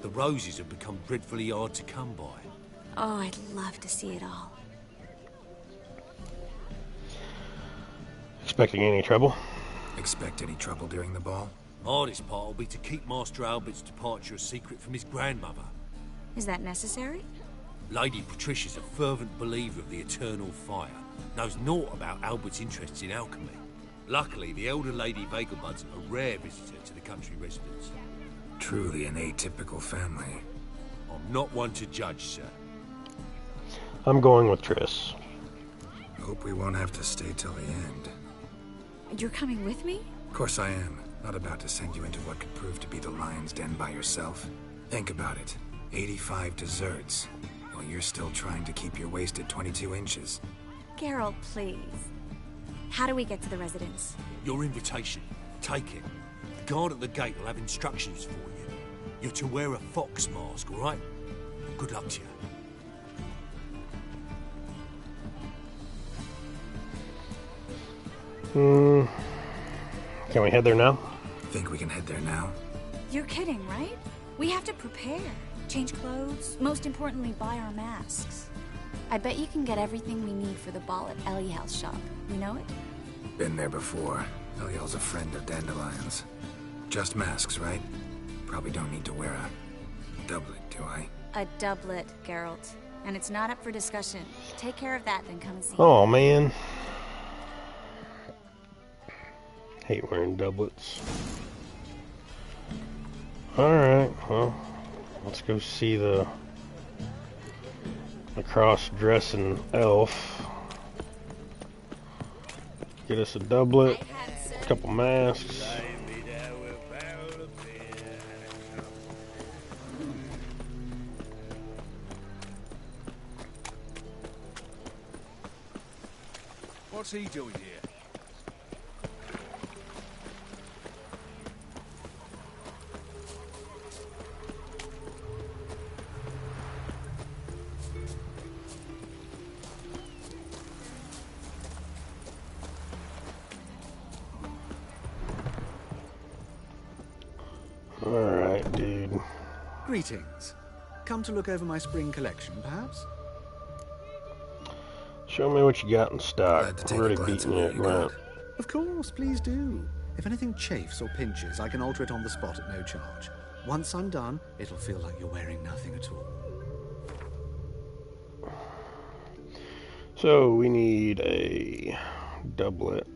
The roses have become dreadfully hard to come by. Oh, I'd love to see it all. Expecting any trouble? Expect any trouble during the ball? Hardest part will be to keep Master Albert's departure a secret from his grandmother. Is that necessary? Lady Patricia's a fervent believer of the eternal fire. Knows naught about Albert's interests in alchemy. Luckily, the elder Lady Vegelbud's a rare visitor to the country residence. Truly an atypical family. I'm not one to judge, sir. I'm going with Triss. Hope we won't have to stay till the end. You're coming with me? Of course I am. Not about to send you into what could prove to be the lion's den by yourself. Think about it. 85 desserts. While you're still trying to keep your waist at 22 inches. Geralt, please. How do we get to the residence? Your invitation. Take it. The guard at the gate will have instructions for you. You're to wear a fox mask, all right? Good luck to you. Can we head there now? Think we can head there now? You're kidding, right? We have to prepare. Change clothes. Most importantly, buy our masks. I bet you can get everything we need for the ball at Eliel's shop. You know it? Been there before. Eliel's a friend of Dandelion's. Just masks, right? Probably don't need to wear a doublet, do I? A doublet, Geralt. And it's not up for discussion. Take care of that, then come and see me. Oh, man. Hate wearing doublets. Alright, well, let's go see the cross-dressing elf. Get us a doublet, a couple masks. What's he doing here? Alright, dude. Greetings. Come to look over my spring collection, perhaps? Show me what you got in stock. I'm already beating it, right? Of course, please do. If anything chafes or pinches, I can alter it on the spot at no charge. Once I'm done, it'll feel like you're wearing nothing at all. So, we need a doublet.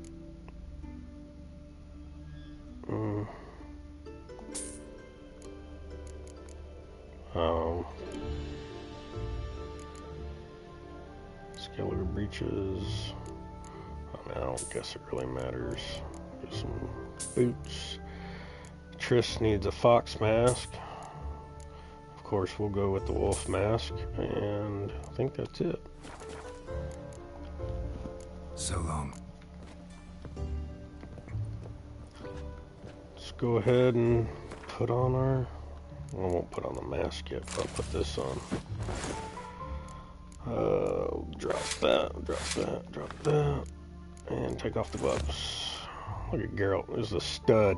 Scalar breeches. I mean, I don't guess it really matters. Get some boots. Triss needs a fox mask. Of course, we'll go with the wolf mask, and I think that's it. So long. Let's go ahead and put on our... I won't put on the mask yet, but I'll put this on. Drop that, and take off the gloves. Look at Geralt, this is a stud.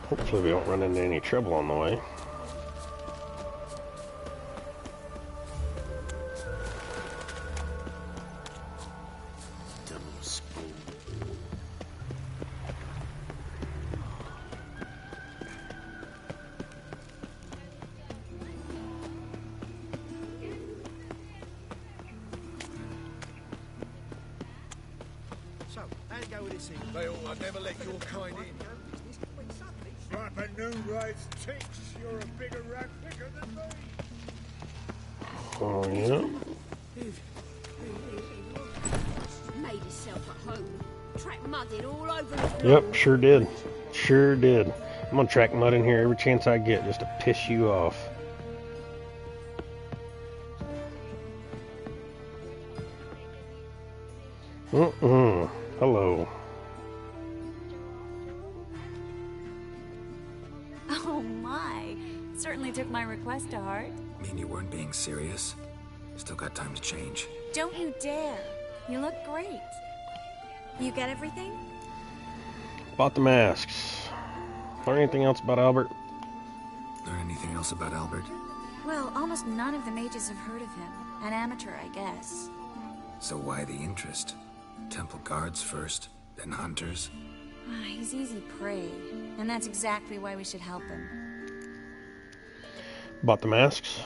Hopefully we don't run into any trouble on the way. So, how'd it go with this thing? They all, I'd never let your kind in. Papa Noonride's ticks, you're a bigger rat picker than me. Oh, yeah. Made himself at home. Track mudded all over the floor. Yep, sure did. Sure did. I'm gonna track mud in here every chance I get just to piss you off. Hello. Oh my. Certainly took my request to heart. Mean you weren't being serious? Still got time to change. Don't you dare. You look great. You get everything? Bought the masks. Learn anything else about Albert? Learn anything else about Albert? Well, almost none of the mages have heard of him. An amateur, I guess. So why the interest? Temple guards first, then hunters? He's easy prey, and that's exactly why we should help him. Bought the masks?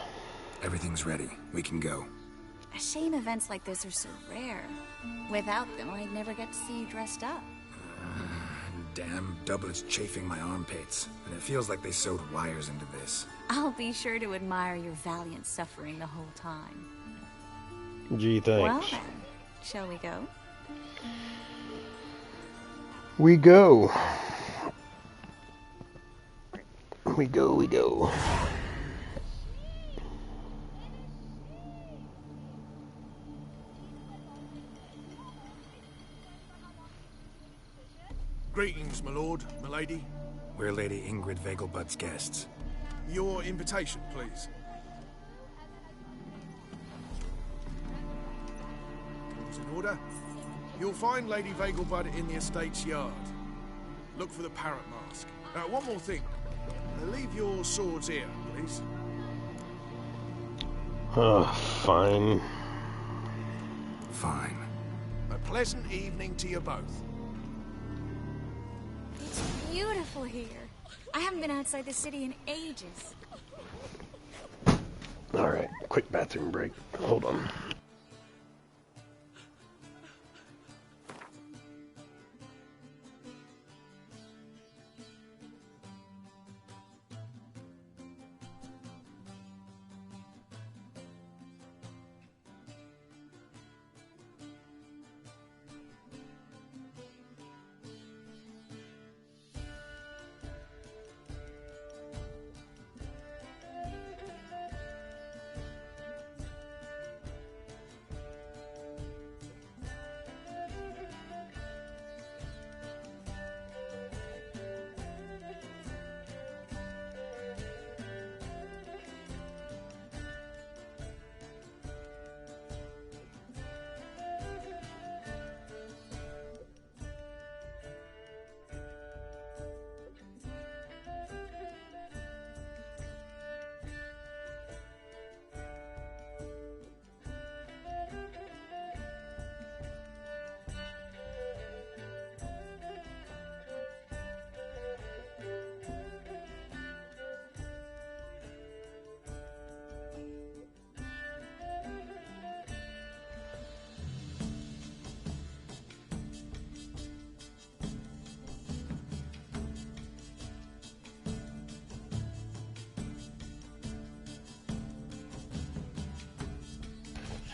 Everything's ready. We can go. A shame events like this are so rare. Without them, I'd never get to see you dressed up. Damn doublet's chafing my armpits, and it feels like they sewed wires into this. I'll be sure to admire your valiant suffering the whole time. Gee, Well thanks. then, shall we go? We go. We go, we go. Greetings, my lord, my lady. We're Lady Ingrid Vegelbud's guests. Your invitation, please. All's in order. You'll find Lady Vegelbud in the estate's yard. Look for the parrot mask. One more thing. Leave your swords here, please. Fine. Fine. A pleasant evening to you both. It's beautiful here. I haven't been outside the city in ages. Alright, quick bathroom break. Hold on.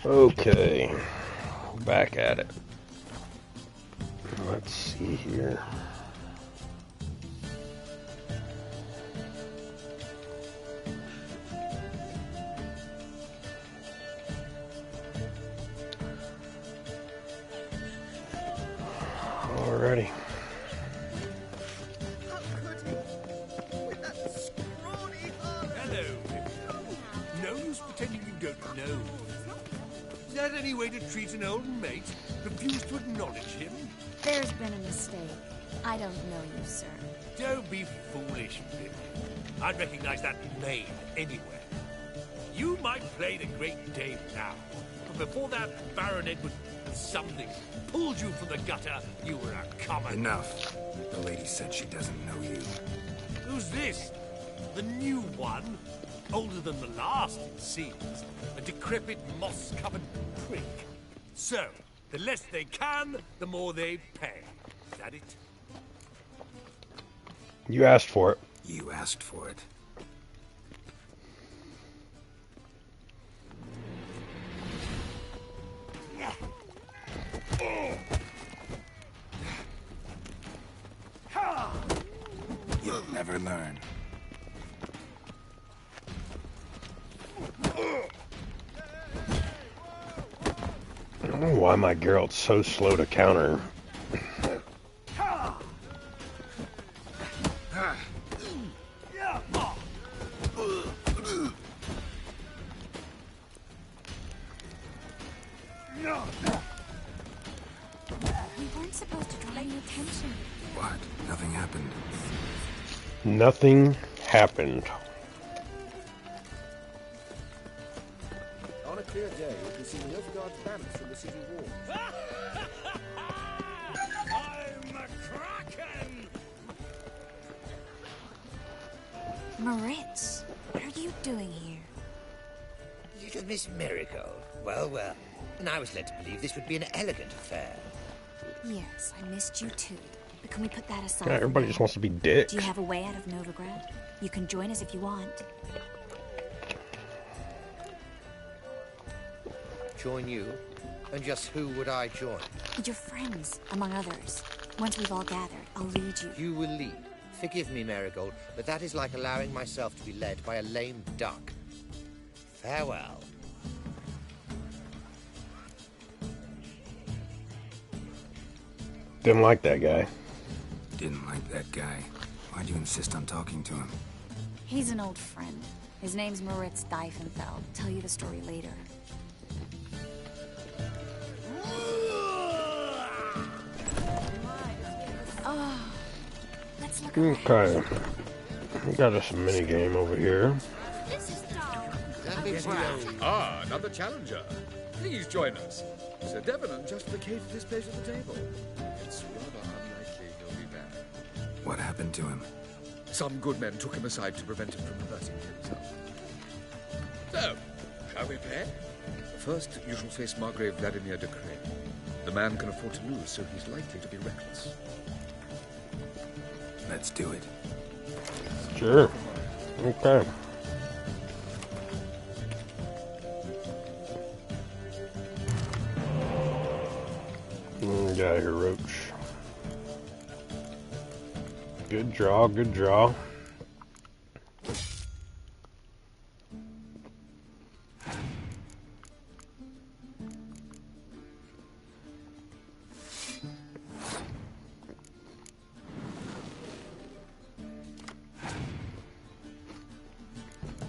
Okay, back at it. Let's see here. Alrighty. Hello. No use pretending you don't know. Is that any way to treat an old mate? Refuse to acknowledge him? There's been a mistake. I don't know you, sir. Don't be foolish, Billy. I'd recognize that name anywhere. You might play the Great Dane now, but before that Baron Edward something pulled you from the gutter, you were a common... Enough. The lady said she doesn't know you. Who's this? The new one? Older than the last, it seems. A decrepit, moss-covered prick. So, the less they can, the more they pay. Is that it? You asked for it. You asked for it. You'll never learn. I don't know why my Geralt's so slow to counter. attention. What? Nothing happened. Nothing happened. On a clear day, you can see Nilfgaard's banners from the city wall. I'm a kraken! Moritz, what are you doing here? Little Miss Marigold. Well, well. And I was led to believe this would be an elegant affair. Yes, I missed you too. But can we put that aside? Yeah, everybody just wants to be dicks. Do you have a way out of Novigrad? You can join us if you want. Join you? And just who would I join? Your friends, among others. Once we've all gathered, I'll lead you. You will lead. Forgive me, Marigold, but that is like allowing myself to be led by a lame duck. Farewell. Didn't like that guy. Didn't like that guy. Why'd you insist on talking to him? He's an old friend. His name's Moritz Diefenfeld. Tell you the story later. Oh, let's look around. Okay. We got us a mini game over here. Ah, another challenger. Please join us. Sir Devenant just vacated his place at the table. It's rather unlikely he'll be back. What happened to him? Some good men took him aside to prevent him from reverting to himself. So, shall we play? First, you shall face Margrave Vladimir de Crane. The man can afford to lose, so he's likely to be reckless. Let's do it. Sure. Okay. Get out of here, Roach. Good draw, good draw.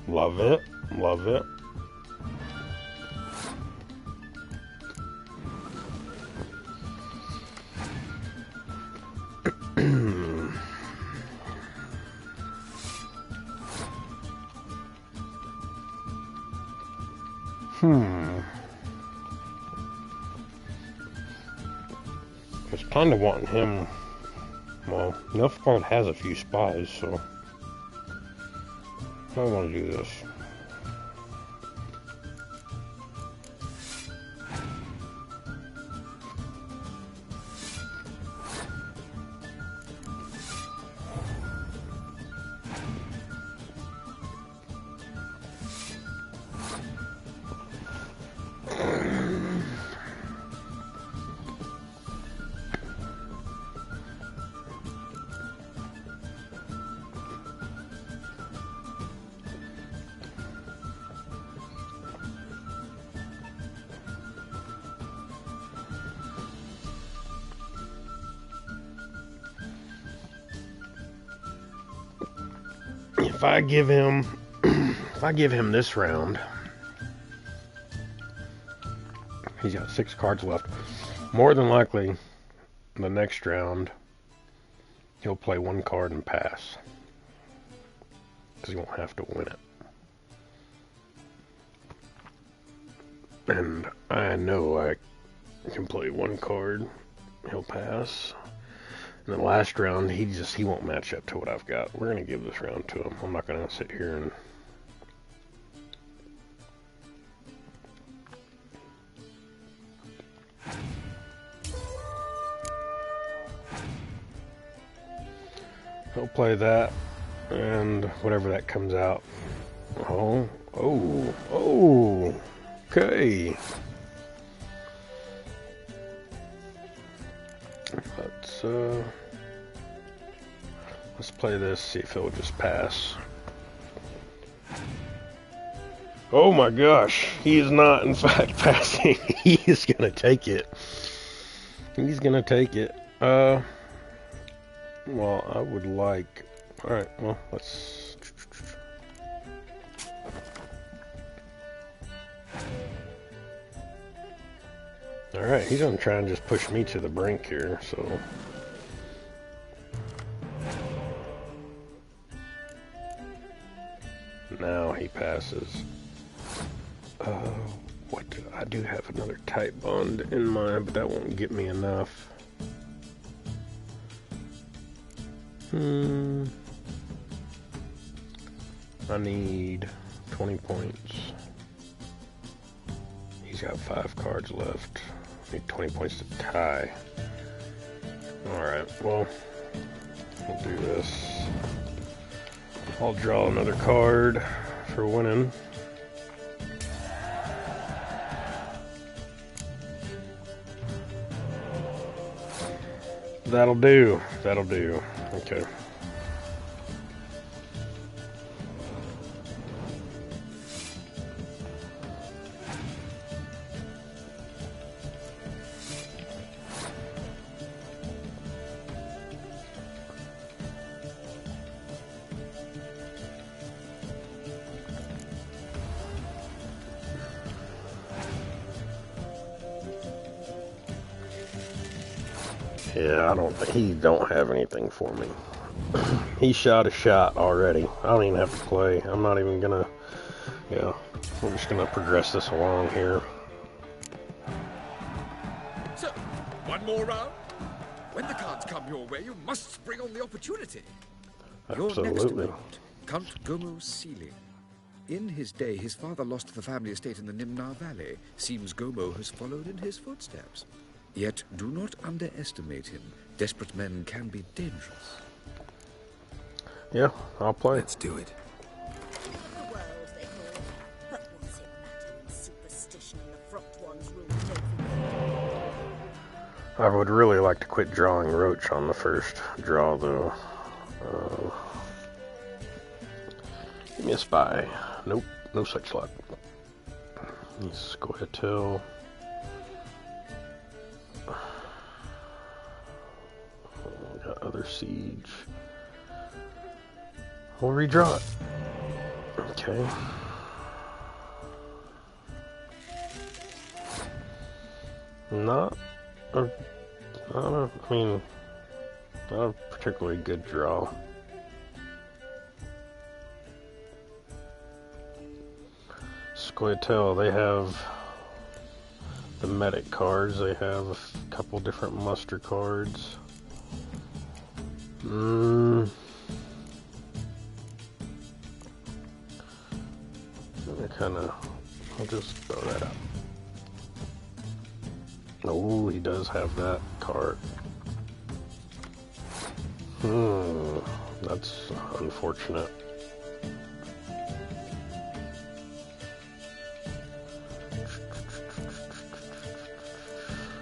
Love it, love it. I was kind of wanting him. Well, Nilfgaard has a few spies, so I want to do this. If I give him this round, he's got 6 cards left. More than likely, the next round, he'll play 1 card and pass. Because he won't have to win it. And I know I can play 1 card, he'll pass. And the last round, he won't match up to what I've got. We're going to give this round to him. I'm not going to sit here and... He'll play that, and whatever that comes out. Oh, okay. Let's play this, see if it'll just pass. Oh my gosh, he is not in fact passing. He is gonna take it. He's gonna take it. Well, I would like... Alright, well, let's... Alright, he's gonna try and just push me to the brink here, so... passes. I do have another type bond in mind, but that won't get me enough. I need 20 points. He's got 5 cards left. I need 20 points to tie. Alright, well, we'll do this. I'll draw another card for winning. That'll do. That'll do. Okay. Yeah, he don't have anything for me. He shot a shot already. I don't even have to play. I'm not even gonna, yeah, we're just gonna progress this along here. So, one more round? When the cards come your way, you must spring on the opportunity. Absolutely. Your next opponent, Count Gomo Sealy. In his day, his father lost the family estate in the Nimnar Valley. Seems Gomo has followed in his footsteps. Yet, do not underestimate him. Desperate men can be dangerous. Yeah, I'll play. Let's do it. The world, they call it. But what's it matter when superstition and the front ones rule everything? I would really like to quit drawing Roach on the first draw, though. Give me a spy. Nope, no such luck. Scoia'tael. Got other siege. We'll redraw it. Okay. Not a particularly good draw. Scoia'tael, they have the medic cards. They have a couple different muster cards. I'll just throw that out. Oh, he does have that card. That's unfortunate.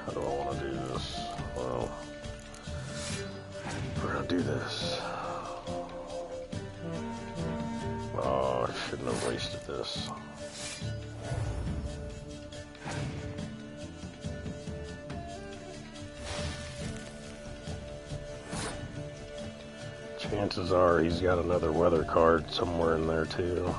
How do I want to do this? Well, we're gonna do this. Oh, I shouldn't have wasted this. Chances are he's got another weather card somewhere in there too.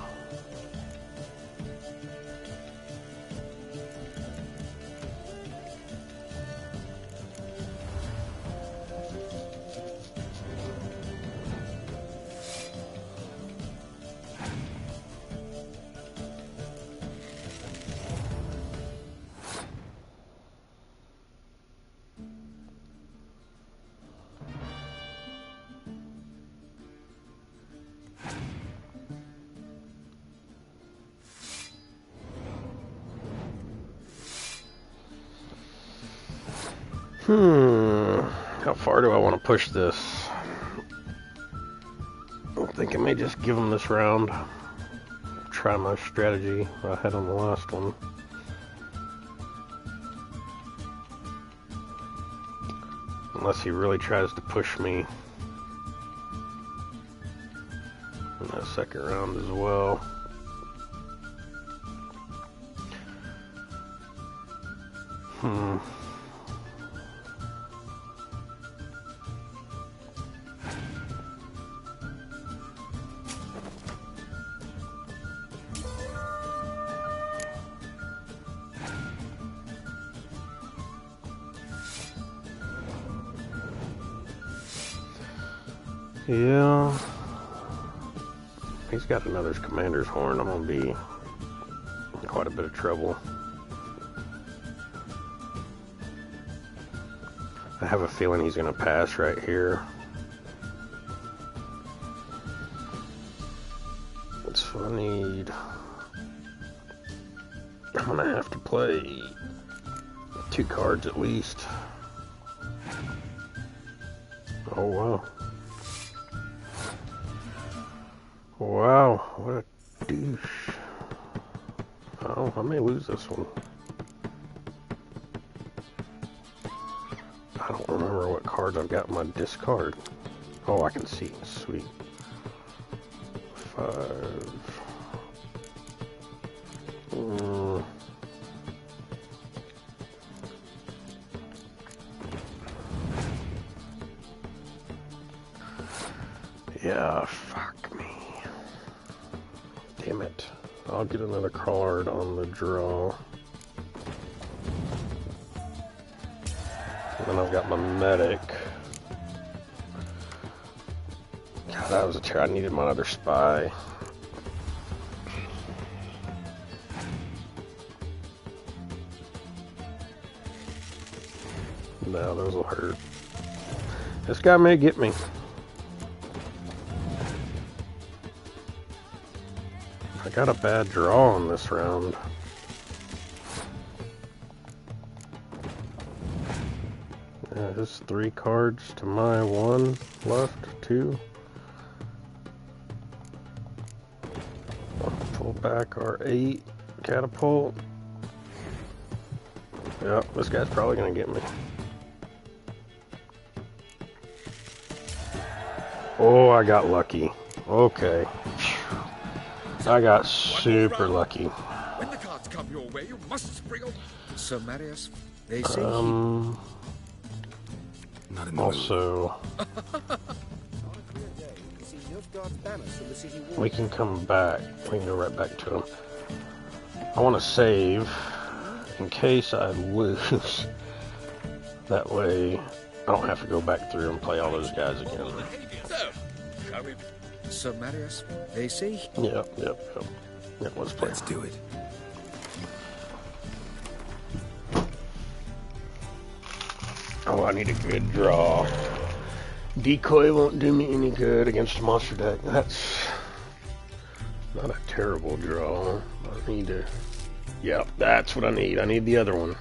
How far do I want to push this? I think I may just give him this round. Try my strategy I had on the last one. Unless he really tries to push me in that second round as well. Yeah. He's got another commander's horn. I'm going to be in quite a bit of trouble. I have a feeling he's going to pass right here. So I need... I'm going to have to play 2 cards at least. Oh, wow. Wow, what a douche. Oh, I may lose this one. I don't remember what cards I've got in my discard. Oh, I can see. Sweet. 5. Yeah, fuck me. Damn it. I'll get another card on the draw. And then I've got my medic. God, that was a tear. I needed my other spy. No, those will hurt. This guy may get me. I got a bad draw on this round. Yeah, there's 3 cards to my 1 left, 2. I'll pull back our 8 catapult. Yep, this guy's probably gonna get me. Oh, I got lucky. Okay. I got super lucky. When the cards come your way, you must spring on. Sir Marius, they say Not also, we can come back. We can go right back to him. I want to save in case I lose. That way, I don't have to go back through and play all those guys again. So, shall we? Sir Marius, they say. Yep. Yeah, let's play. Let's do it. Oh, I need a good draw. Decoy won't do me any good against a monster deck. That's not a terrible draw. I need to... Yep, that's what I need. I need the other one.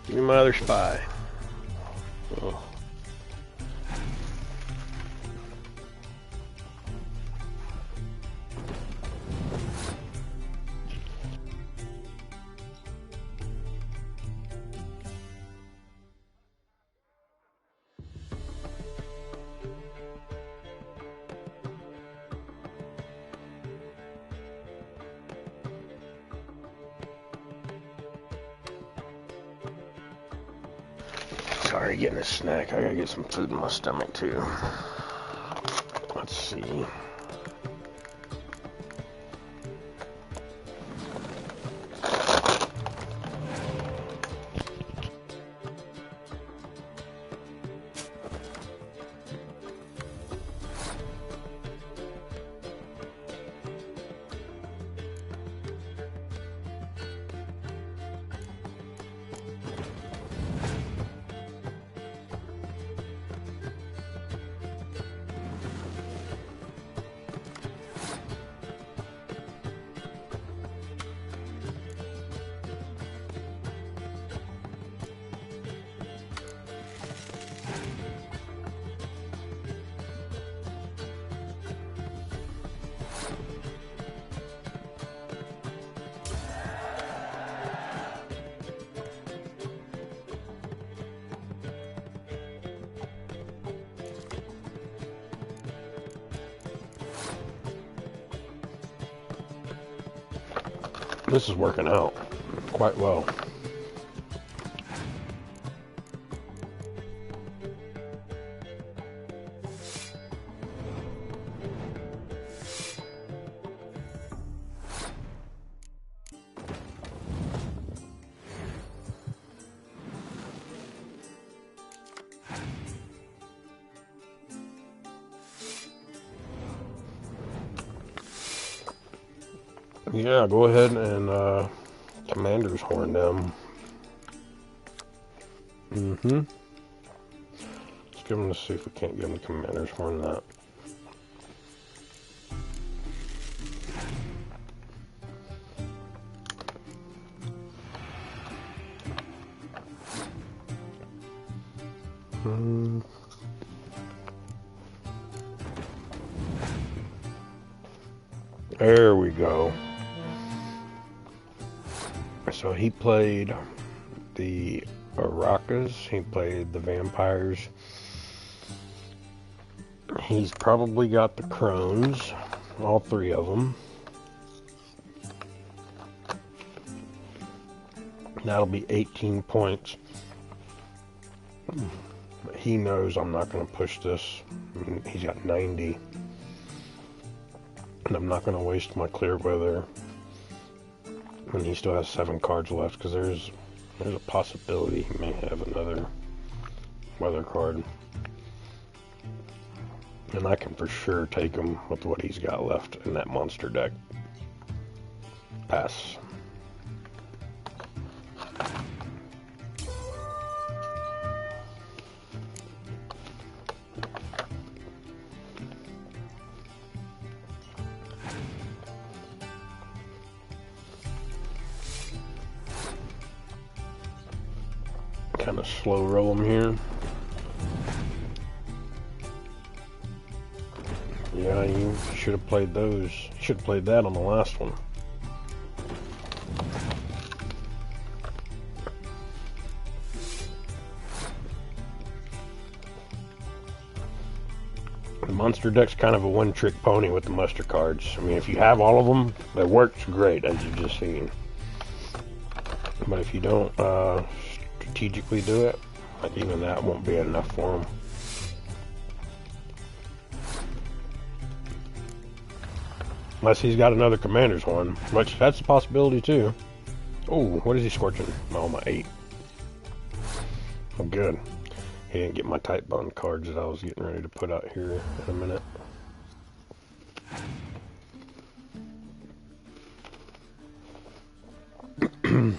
Give me my other spy. Oh. Sorry, getting a snack. I gotta get some food in my stomach too. Let's see. This is working out quite well. Yeah, go ahead and Commander's Horn them. Let's give them to see if we can't give them Commander's Horn that. There we go. So he played the Arakas, he played the Vampires. He's probably got the Crones, all three of them. That'll be 18 points. He knows I'm not going to push this. He's got 90. And I'm not going to waste my clear weather. And he still has 7 cards left, because there's a possibility he may have another weather card. And I can for sure take him with what he's got left in that monster deck. Pass. Kind of slow roll them here. Yeah, you should have played those. Should have played that on the last one. The monster deck's kind of a one-trick pony with the muster cards. I mean, if you have all of them, it works great, as you've just seen. But if you don't strategically do it, like even that won't be enough for them. Unless he's got another Commander's Horn, which that's a possibility too. Oh, what is he scorching? Oh, my 8. Oh, good. He didn't get my tight bond cards that I was getting ready to put out here in a minute.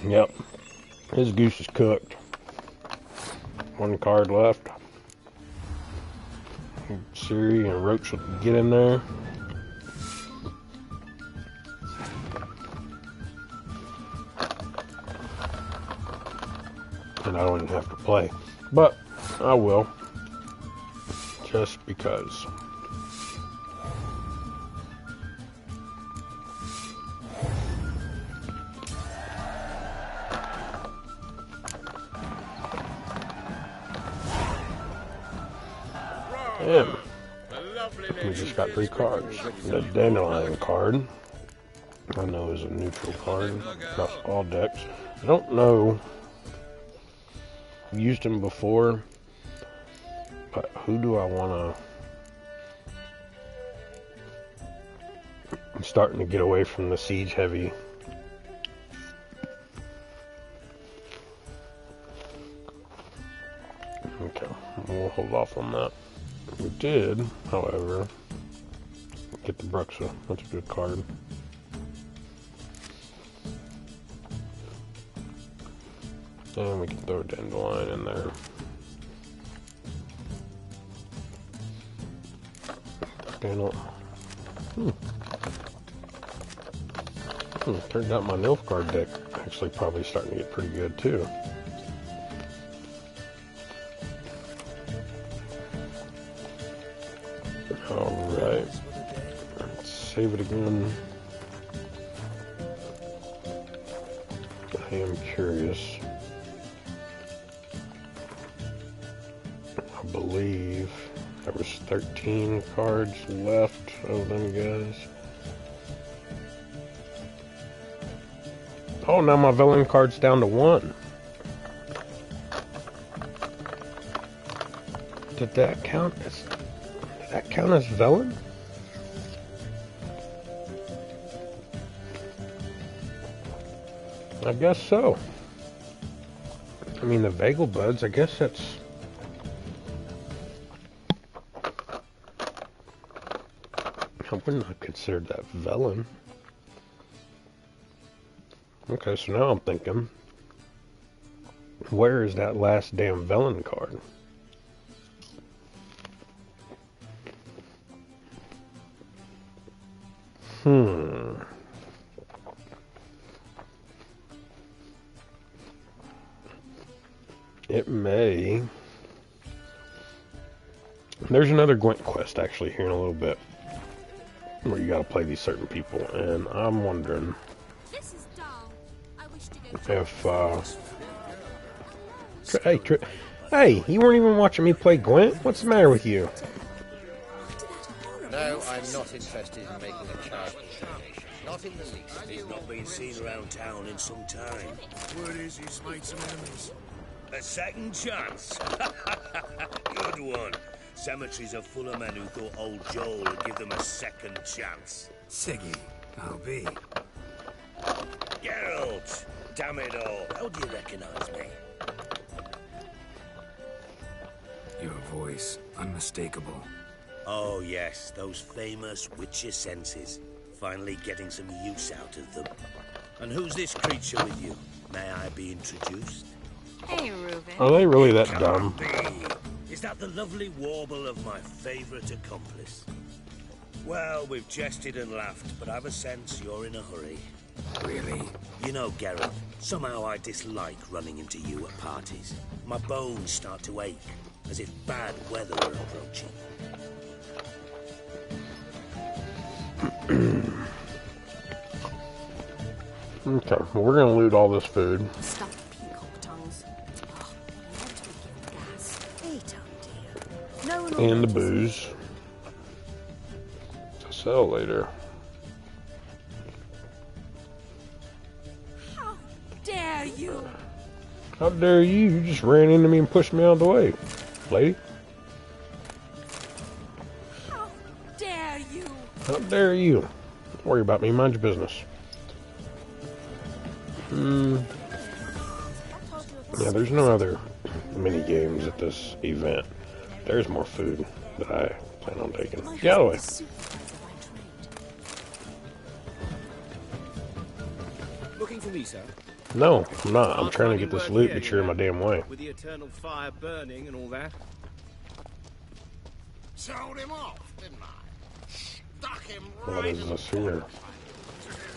Yep. His goose is cooked. 1 card left. Siri and Roach will get in there. And I don't even have to play. But I will. Just because. And we just got 3 cards. The Dandelion card, I know, is a neutral card across all decks. I don't know. I've used him before, but who do I want to... I'm starting to get away from the siege heavy. Okay, we'll hold off on that. We did, however, get the Bruxa. That's a good card. And we can throw a Dandelion in there. Turned out my Nilfgaard deck actually probably starting to get pretty good too. Alright. Let's save it again. I am curious. I believe there was 13 cards left of them guys. Oh, now my villain card's down to 1. Did that count as... Did that count as villain? I guess so. I mean, the Vagal Buds, I guess that's... I wouldn't have considered that villain. Okay, so now I'm thinking, where is that last damn Velen card? It may. There's another Gwent quest actually here in a little bit where you gotta play these certain people, and I'm wondering if hey, you weren't even watching me play Gwent? What's the matter with you? No, I'm not interested in making a charitable donation. Not in the least. He's not been seen around town in some time. Word is he's made some enemies. A second chance. Good one. Cemeteries are full of men who thought old Joel would give them a second chance. Siggy, I'll be. Geralt! Damn it all. How do you recognize me? Your voice, unmistakable. Oh yes, those famous Witcher senses. Finally getting some use out of them. And who's this creature with you? May I be introduced? Hey, Reuben. Are they really that dumb? Is that the lovely warble of my favorite accomplice? Well, we've jested and laughed, but I've a sense you're in a hurry. Really? You know, Geralt, somehow I dislike running into you at parties. My bones start to ache, as if bad weather were approaching. Okay, well, we're gonna loot all this food. Stuffed peacock tongues. Oh, want to give gas. Eat up, dear. No one And the booze. To sell later. How dare you? How dare you? You just ran into me and pushed me out of the way, lady. How dare you? How dare you? Don't worry about me. Mind your business. Yeah, there's no other mini games at this event. There's more food that I plan on taking. Get out of the way. Looking for me, sir? No, I'm not. I'm trying to get this loot, but you're in my damn way. With the eternal fire burning and all that. Told him off, didn't I? Stuck him What right is this here?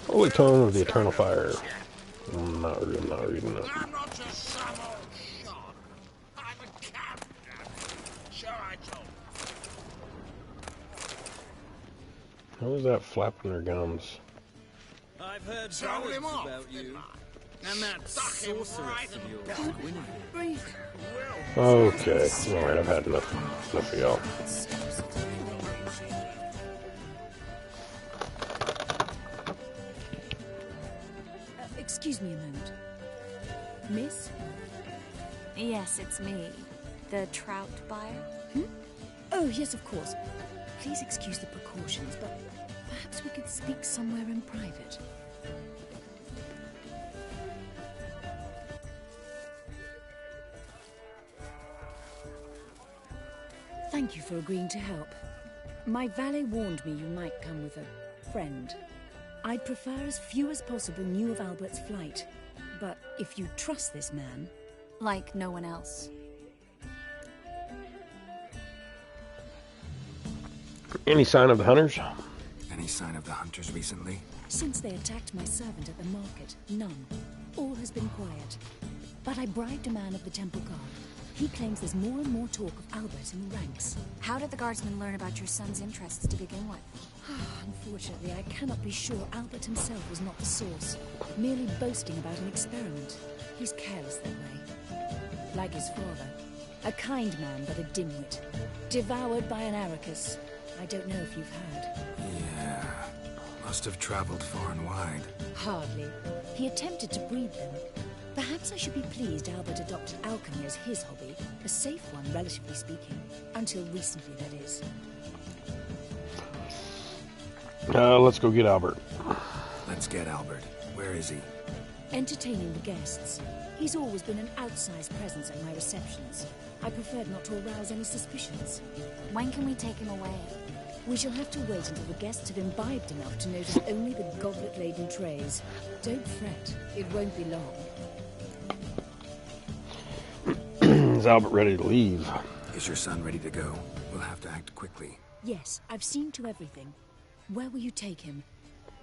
Holy Tome of the Eternal Fire. I'm not reading that. I'm not just some old shot. I'm a captain. Sure, I told you. How is that flapping their gums? I've heard Told him off, about you. And that sorceress of yours, Gwyneth. Okay, alright, I've had enough of y'all. Excuse me a moment. Miss? Yes, it's me. The trout buyer? Oh, yes, of course. Please excuse the precautions, but perhaps we could speak somewhere in private. Thank you for agreeing to help. My valet warned me you might come with a friend. I'd prefer as few as possible knew of Albert's flight. But if you trust this man... Like no one else. Any sign of the hunters? Any sign of the hunters recently? Since they attacked my servant at the market, none. All has been quiet. But I bribed a man of the temple guard. He claims there's more and more talk of Albert in the ranks. How did the guardsmen learn about your son's interests to begin with? Unfortunately, I cannot be sure Albert himself was not the source. Merely boasting about an experiment. He's careless that way. Like his father. A kind man, but a dimwit. Devoured by an Arrakis. I don't know if you've heard. Yeah. Must have traveled far and wide. Hardly. He attempted to breed them. Perhaps I should be pleased Albert adopted alchemy as his hobby. A safe one, relatively speaking. Until recently, that is. Let's go get Albert. Let's get Albert. Where is he? Entertaining the guests. He's always been an outsized presence at my receptions. I preferred not to arouse any suspicions. When can we take him away? We shall have to wait until the guests have imbibed enough to notice only the goblet-laden trays. Don't fret, it won't be long. Is Albert ready to leave? Is your son ready to go? We'll have to act quickly. Yes, I've seen to everything. Where will you take him?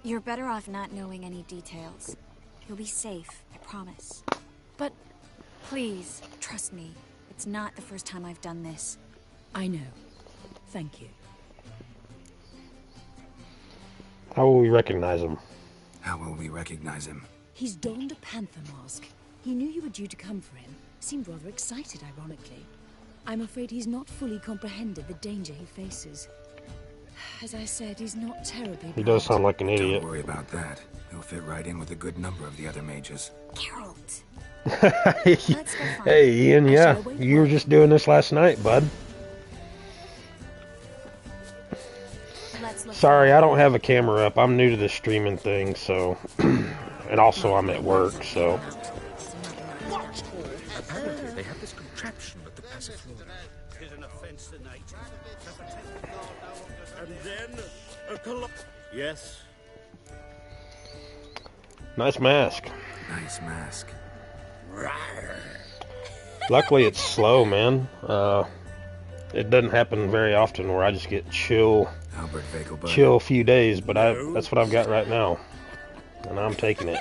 You're better off not knowing any details. He'll be safe, I promise. But please, trust me. It's not the first time I've done this. I know. Thank you. How will we recognize him? How will we recognize him? He's donned a panther mask. He knew you were due to come for him. Seemed rather excited, ironically. I'm afraid he's not fully comprehended the danger he faces. As I said, he's not terribly He does sound like an idiot. Don't worry about that. He'll fit right in with a good number of the other mages. Geralt. Hey, Ian, yeah. You were just doing this last night, bud. Sorry, I don't have a camera up. I'm new to this streaming thing, so... and also I'm at work, so... Apparently they have this contraption at the Passiflora. Is an offense to nature. And then a yes. Nice mask. Nice mask. Luckily, it's slow, man. It doesn't happen very often where I just get chill a few days, but that's what I've got right now, and I'm taking it.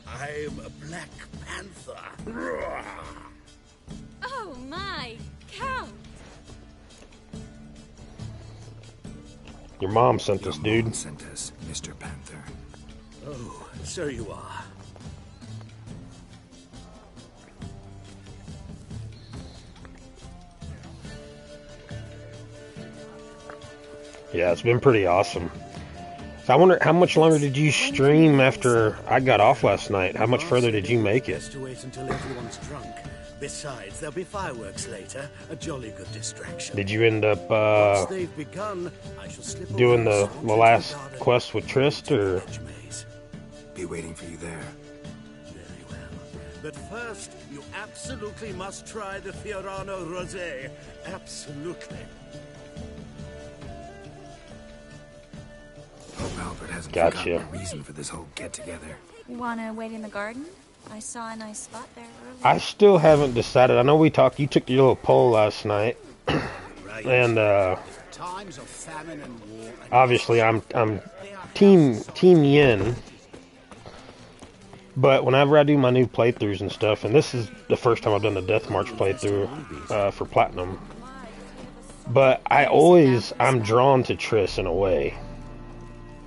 I'm a Black Panther. Oh my, Count! Your mom sent us, dude. Mom sent us, Mr. Panther. Oh, so you are. Yeah, it's been pretty awesome. So I wonder, how much longer did you stream after I got off last night? How much further did you make it? Just to wait until everyone's drunk. Besides, there'll be fireworks later. A jolly good distraction. Did you end up Once they've begun, I shall slip doing over the last quest with Trist, or? Be waiting for you there. Very well. But first, you absolutely must try the Fiorano Rosé. Absolutely. Hope Albert hasn't Gotcha. forgotten the reason for this whole get-together. Wanna wait in the garden? I saw a nice spot there earlier. I still haven't decided. I know we talked. You took your little poll last night, and Times of famine and war. obviously I'm team Yin. But whenever I do my new playthroughs and stuff, and this is the first time I've done the Deathmarch playthrough for Platinum, but I'm drawn to Triss in a way.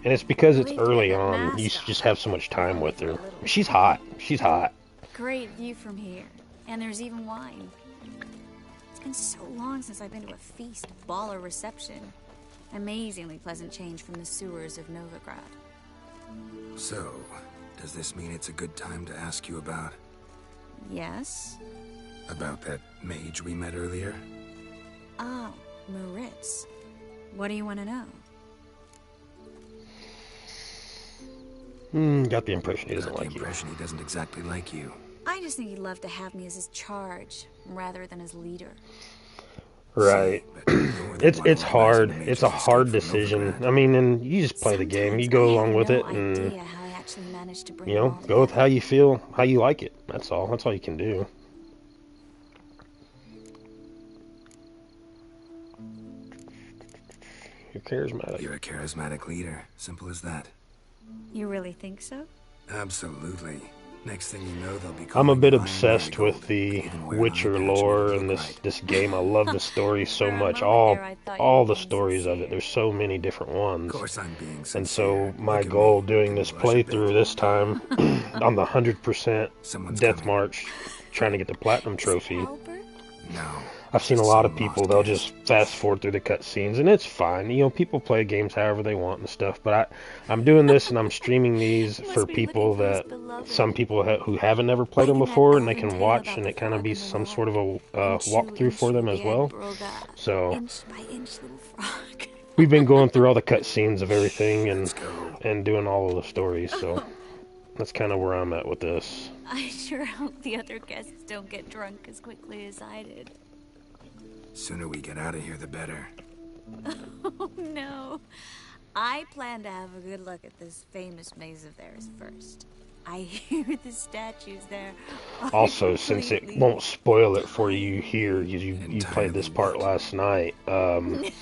And it's because it's early on. You just have so much time with her. She's hot. She's hot. Great view from here. And there's even wine. It's been so long since I've been to a feast, ball, or reception. Amazingly pleasant change from the sewers of Novigrad. So, does this mean it's a good time to ask you about... Yes? About that mage we met earlier? Oh, Moritz. What do you want to know? Got the impression he doesn't like you. Got the impression he doesn't exactly like you. I just think he'd love to have me as his charge, rather than his leader. Right. It's hard. It's a hard decision. I mean, and you just play the game. You go along with it, and you know, go with how you feel, how you like it. That's all. That's all you can do. You're charismatic. You're a charismatic leader. Simple as that. You really think so? Absolutely. Next thing you know, they'll be. I'm a bit obsessed with the Witcher lore and this game. I love the story so much. All the stories of it. There's so many different ones. Of course, I'm being sincere. And so my goal doing this playthrough this time, I'm the 100% Deathmarch, trying to get the Platinum trophy. No. I've seen a lot of people, they'll just fast forward through the cutscenes, and it's fine. You know, people play games however they want and stuff, but I'm doing this and I'm streaming these for people that, some people who haven't ever played them before, and they can watch, and it kind of be some sort of a walkthrough for them as well. So, we've been going through all the cutscenes of everything and doing all of the stories, so that's kind of where I'm at with this. I sure hope the other guests don't get drunk as quickly as I did. Sooner we get out of here, the better. Oh, no. I plan to have a good look at this famous maze of theirs first. I hear the statues there are Also, since it completely won't spoil it for you here, you played this part last night. nude.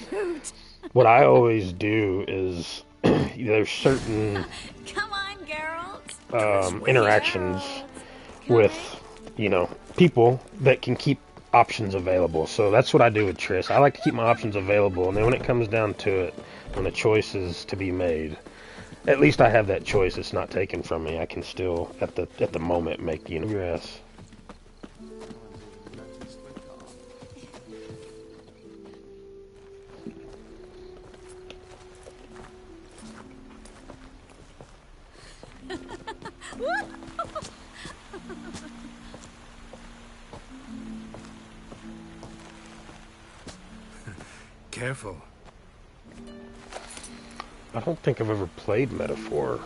What I always do is there's certain Come on, girls. interactions with, people that can keep options available. So that's what I do with Triss. I like to keep my options available, and then when it comes down to it, when the choice is to be made, at least I have that choice. It's not taken from me. I can still, at the moment, make your ass. Careful. I don't think I've ever played Metaphor.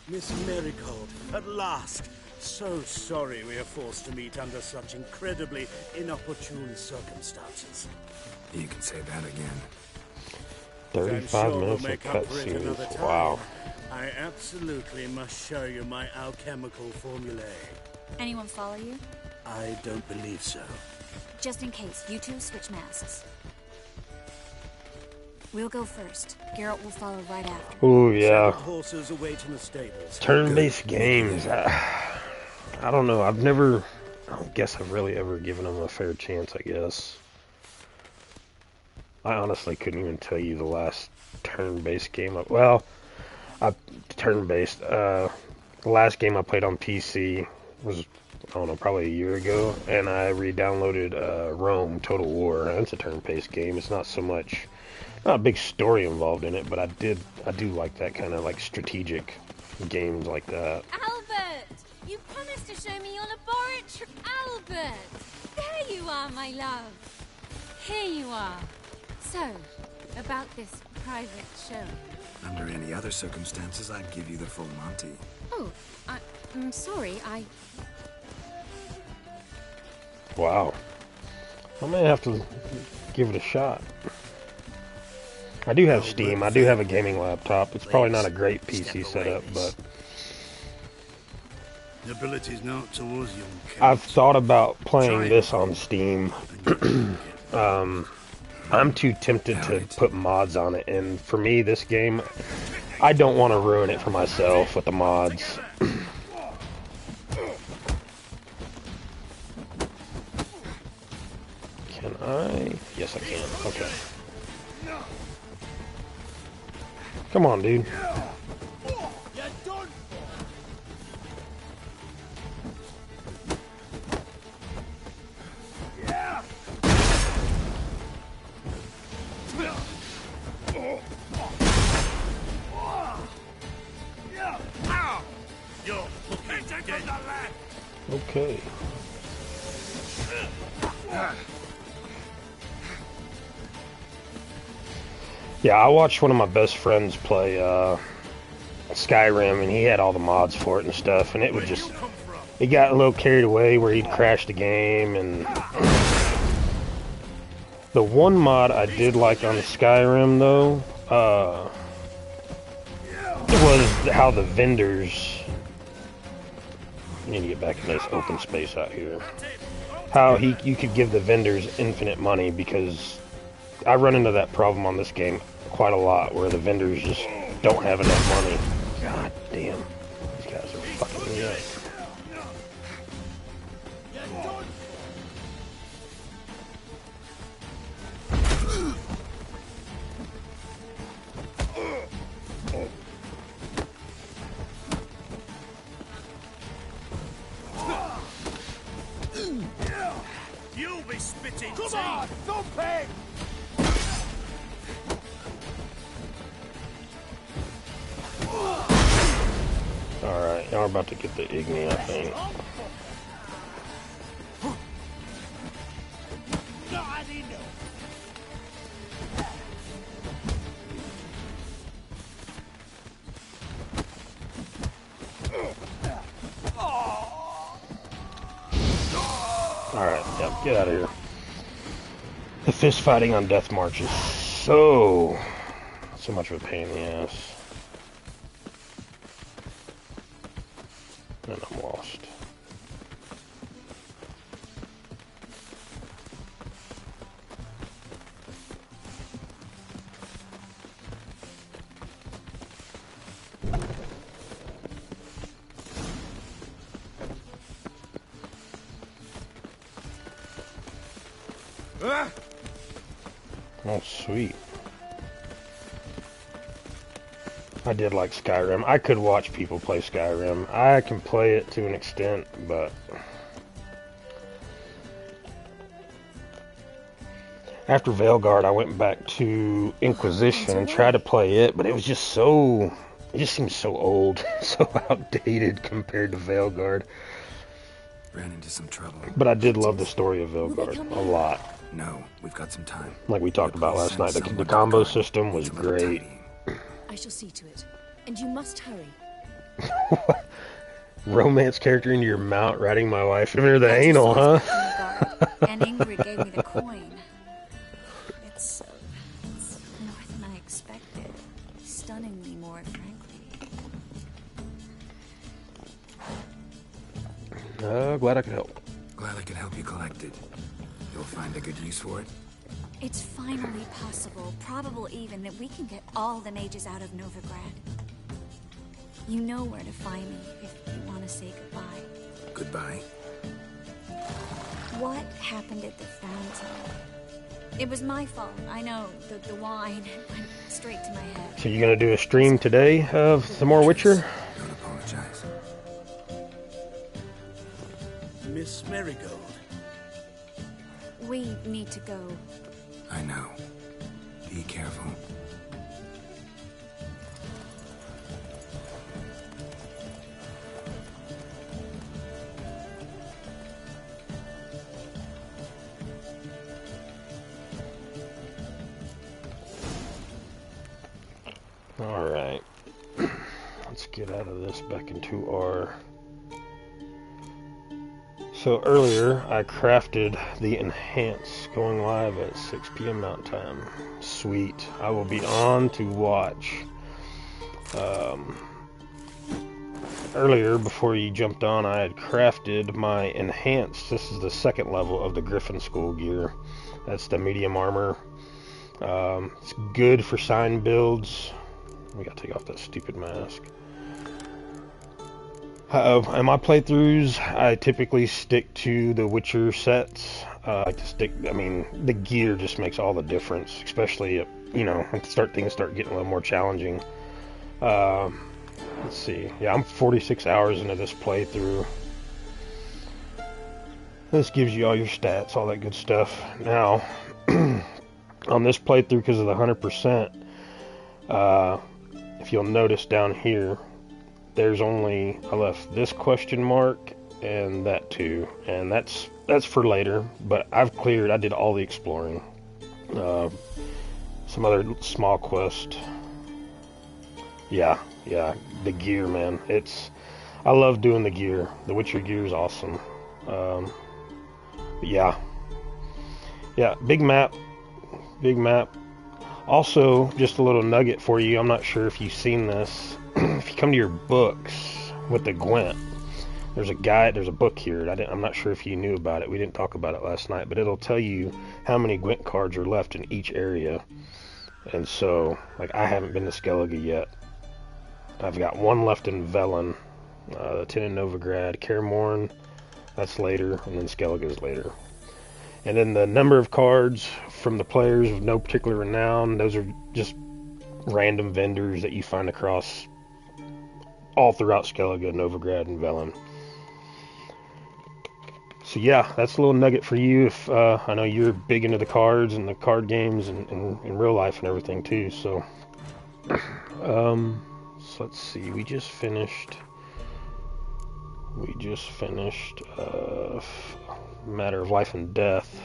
Miss Marigold, at last! So sorry we are forced to meet under such incredibly inopportune circumstances. You can say that again. 35 I'm minutes sure of we'll make up for it another cutscenes. time. Wow. I absolutely must show you my alchemical formulae. Anyone follow you? I don't believe so. Just in case, you two switch masks. We'll go first. Geralt will follow right after. Ooh, yeah. Saddled horses await in the stables. Turn-based games. I don't know. I don't guess I've really ever given them a fair chance, I guess. I honestly couldn't even tell you the last turn-based game. Turn-based. The last game I played on PC was, I don't know, probably a year ago, and I re-downloaded Rome Total War. That's a turn-based game. It's not so much, not a big story involved in it, but I do like that kind of like strategic games like that. Albert! You promised to show me your laboratory. Albert! There you are, my love. Here you are. So, about this private show. Under any other circumstances, I'd give you the full Monty. Oh, I'm sorry, Wow. I may have to give it a shot. I do have Steam. I do have a gaming laptop. It's probably not a great PC setup, but Nobility's not towards young I've thought about playing this on Steam. I'm too tempted to put mods on it, and for me, this game, I don't want to ruin it for myself with the mods. Can I? Yes, I can. Okay. Come on, dude. Okay. Yeah, I watched one of my best friends play Skyrim, and he had all the mods for it and stuff, and it got a little carried away where he'd crash the game, and the one mod I did like on Skyrim, though, was how the vendors... I need to get back in this open space out here. How you could give the vendors infinite money, because I run into that problem on this game quite a lot, where the vendors just don't have enough money. God damn. These guys are fucking me up. You'll be spitting. Come on, thump it! Alright, y'all are about to get the Igni, I think. Get out of here. The fist fighting on Deathmarch is so much of a pain in the ass. And I'm lost. Oh, sweet. I did like Skyrim. I could watch people play Skyrim. I can play it to an extent, but after Veilguard, I went back to Inquisition and tried to play it, but it was just so... It just seems so old, so outdated compared to Veilguard. Ran into some trouble. But I did love the story of Veilguard a lot. No, we've got some time. Like we talked about last night, the combo system was great. I shall see to it. And you must hurry. Romance character into your mount, riding my wife into the anal, huh? And Ingrid gave me the coin. It's more than I expected. Stunningly more, frankly. Glad I could help. Glad I could help you collect it. You'll find a good use for it? It's finally possible, probable even, that we can get all the mages out of Novigrad. You know where to find me if you want to say goodbye. Goodbye? What happened at the fountain? It was my fault, I know. The wine went straight to my head. So you gonna do a stream today of some more Witcher? Don't apologize. Miss Marigold. We need to go. I know. Be careful. Alright. Let's get out of this back into our... So earlier, I crafted the Enhance, going live at 6 p.m. Mountain Time. Sweet. I will be on to watch. Earlier, before you jumped on, I had crafted my Enhance. This is the second level of the Griffin School gear. That's the medium armor. It's good for sign builds. We gotta take off that stupid mask. In my playthroughs, I typically stick to the Witcher sets. The gear just makes all the difference, especially things start getting a little more challenging. Let's see. Yeah, I'm 46 hours into this playthrough. This gives you all your stats, all that good stuff. Now, on this playthrough, because of the 100%, if you'll notice down here, there's only, I left this question mark and that too, and that's for later, but I did all the exploring. Some other small quest. Yeah, the gear, man. I love doing the gear. The Witcher gear is awesome. Yeah, big map. Also, just a little nugget for you. I'm not sure if you've seen this. If you come to your books with the Gwent, there's a book here. I'm not sure if you knew about it. We didn't talk about it last night, but it'll tell you how many Gwent cards are left in each area. And so, I haven't been to Skellige yet. I've got one left in Velen, the 10 in Novigrad, Kaer Morhen, that's later, and then Skellige is later. And then the number of cards from the players of no particular renown, those are just random vendors that you find across all throughout Skellige, Novigrad, and Velen. So yeah, that's a little nugget for you if I know you're big into the cards and the card games and in real life and everything too. So, so let's see, we just finished Matter of Life and Death.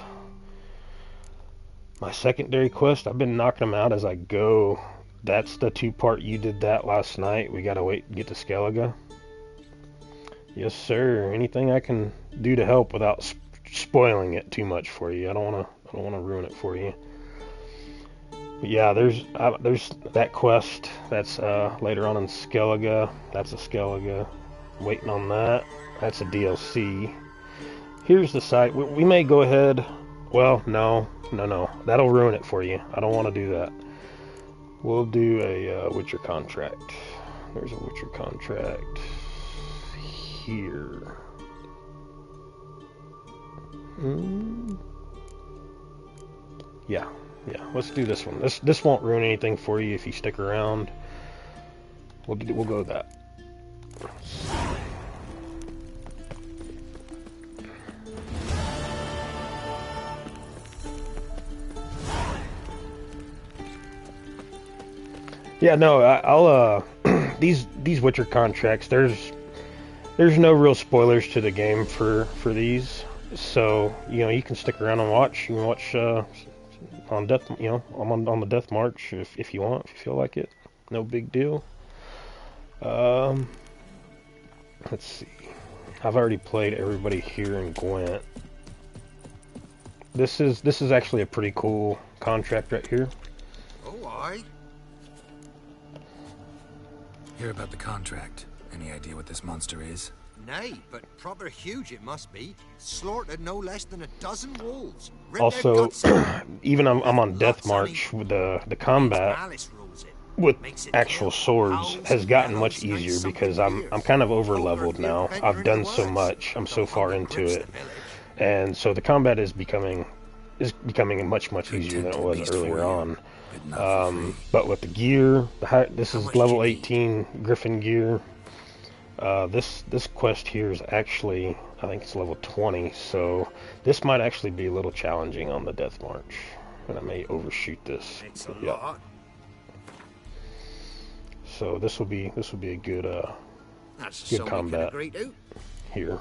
My secondary quest, I've been knocking them out as I go. That's the 2-part. You did that last night. We gotta wait and get to Skellige. Yes, sir. Anything I can do to help without spoiling it too much for you. I don't want to ruin it for you. But yeah, there's that quest that's later on in Skellige. That's a Skellige. Waiting on that. That's a DLC. Here's the site. We may go ahead. Well, no. That'll ruin it for you. I don't want to do that. We'll do a Witcher contract. There's a Witcher contract here. Yeah, let's do this one. This won't ruin anything for you if you stick around. We'll go with that. Yeah, no, I'll these Witcher contracts. There's no real spoilers to the game for these, so you can stick around and watch. You can watch on Death, on the Deathmarch if you want, if you feel like it. No big deal. Let's see. I've already played everybody here in Gwent. This is actually a pretty cool contract right here. Oh, aye. Hear about the contract. Any idea what this monster is? Nay, but proper huge it must be. Slaughtered no less than a dozen wolves. Also, even I'm on Deathmarch with the combat with actual swords has gotten much easier because I'm kind of over leveled now. I've done so much. I'm so far into it, and so the combat is becoming much easier than it was earlier on. But with the gear, this is level 18 Griffin gear. This quest here is actually, I think it's level 20, so this might actually be a little challenging on the Deathmarch, and I may overshoot this. Yeah. So this will be a good combat here.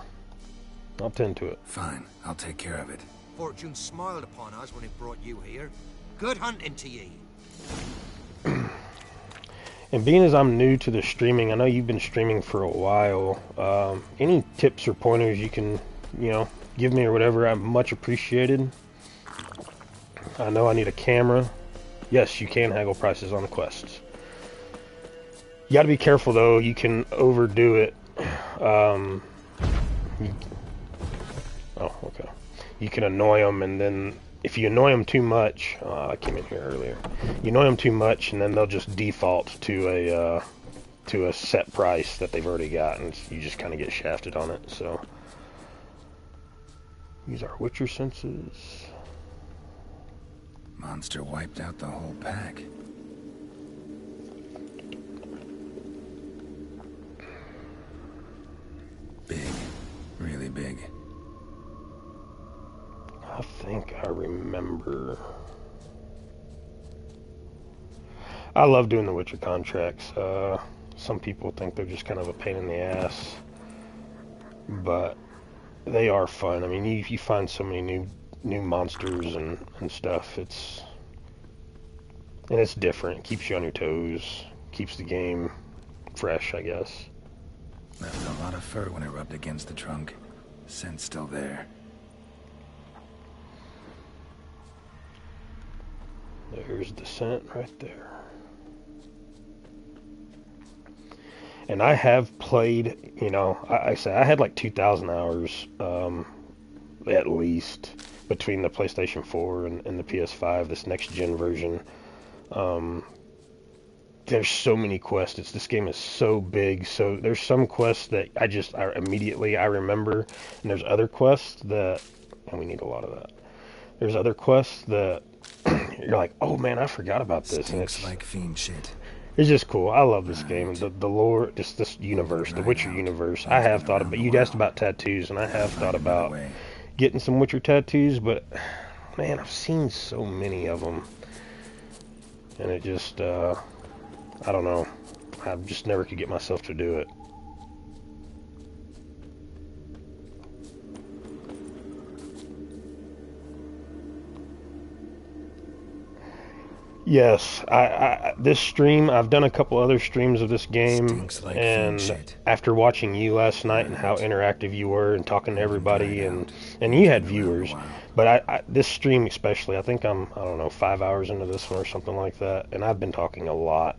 I'll tend to it. Fine, I'll take care of it. Fortune smiled upon us when it brought you here. Good hunting to ye. And being as I'm new to the streaming, I know you've been streaming for a while. Any tips or pointers you can, give me or whatever, I'm much appreciated. I know I need a camera. Yes, you can haggle prices on the quests. You got to be careful though. You can overdo it. Oh, okay. You can annoy them, and then if you annoy them too much, I came in here earlier. You annoy them too much, and then they'll just default to a set price that they've already got, and you just kind of get shafted on it. So use our Witcher senses. Monster wiped out the whole pack. Big, really big. I think I remember. I love doing the Witcher contracts. Some people think they're just kind of a pain in the ass, but they are fun. I mean, you find so many new monsters and stuff. It's different. It keeps you on your toes. Keeps the game fresh, I guess. Left a lot of fur when it rubbed against the trunk. Scent's still there. There's the scent right there. And I have played, I say I had like 2,000 hours, at least, between the PlayStation 4 and the PS5, this next-gen version. There's so many quests. This game is so big, so there's some quests that I immediately remember, and there's other quests that, and we need a lot of that. There's other quests that you're like, oh man, I forgot about this. And it's like fiend shit. It's just cool. I love this game. The lore, just this universe, the Witcher universe. I have thought about. You asked about tattoos, and I have thought about getting some Witcher tattoos, but man, I've seen so many of them, and it just, I don't know. I just never could get myself to do it. Yes, this stream, I've done a couple other streams of this game, like and shit. after watching you last night and how interactive you were and talking to everybody, and you had viewers, but this stream especially, I think I don't know, 5 hours into this one or something like that, and I've been talking a lot.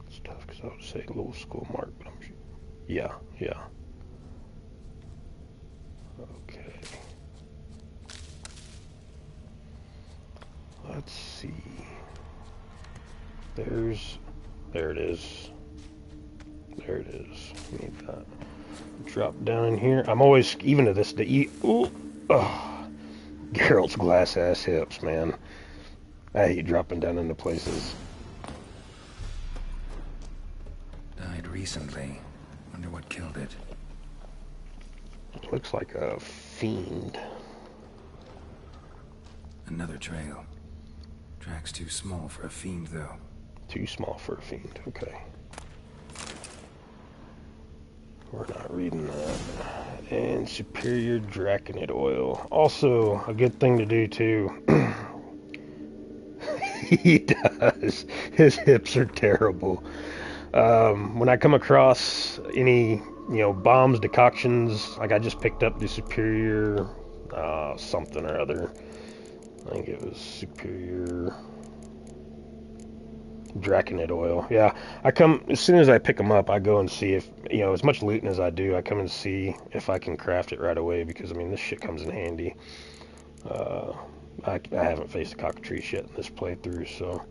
It's tough because I would say little school mark, but I'm sure. Yeah. Okay. Let's see. There it is. There it is. Need that. Drop down in here. I'm always, even to this day, Geralt's glass ass hips, man. I hate dropping down into places. Died recently. Wonder what killed it. Looks like a fiend. Another trail. Track's too small for a fiend, though. Too small for a fiend, okay. We're not reading that. And superior draconid oil. Also, a good thing to do, too. He does. His hips are terrible. When I come across any, bombs, decoctions, like I just picked up the superior, something or other. I think it was superior draconid oil. Yeah, I come, as soon as I pick them up, I go and see if, as much looting as I do, I come and see if I can craft it right away, because, this shit comes in handy. I haven't faced a cockatrice yet in this playthrough, so.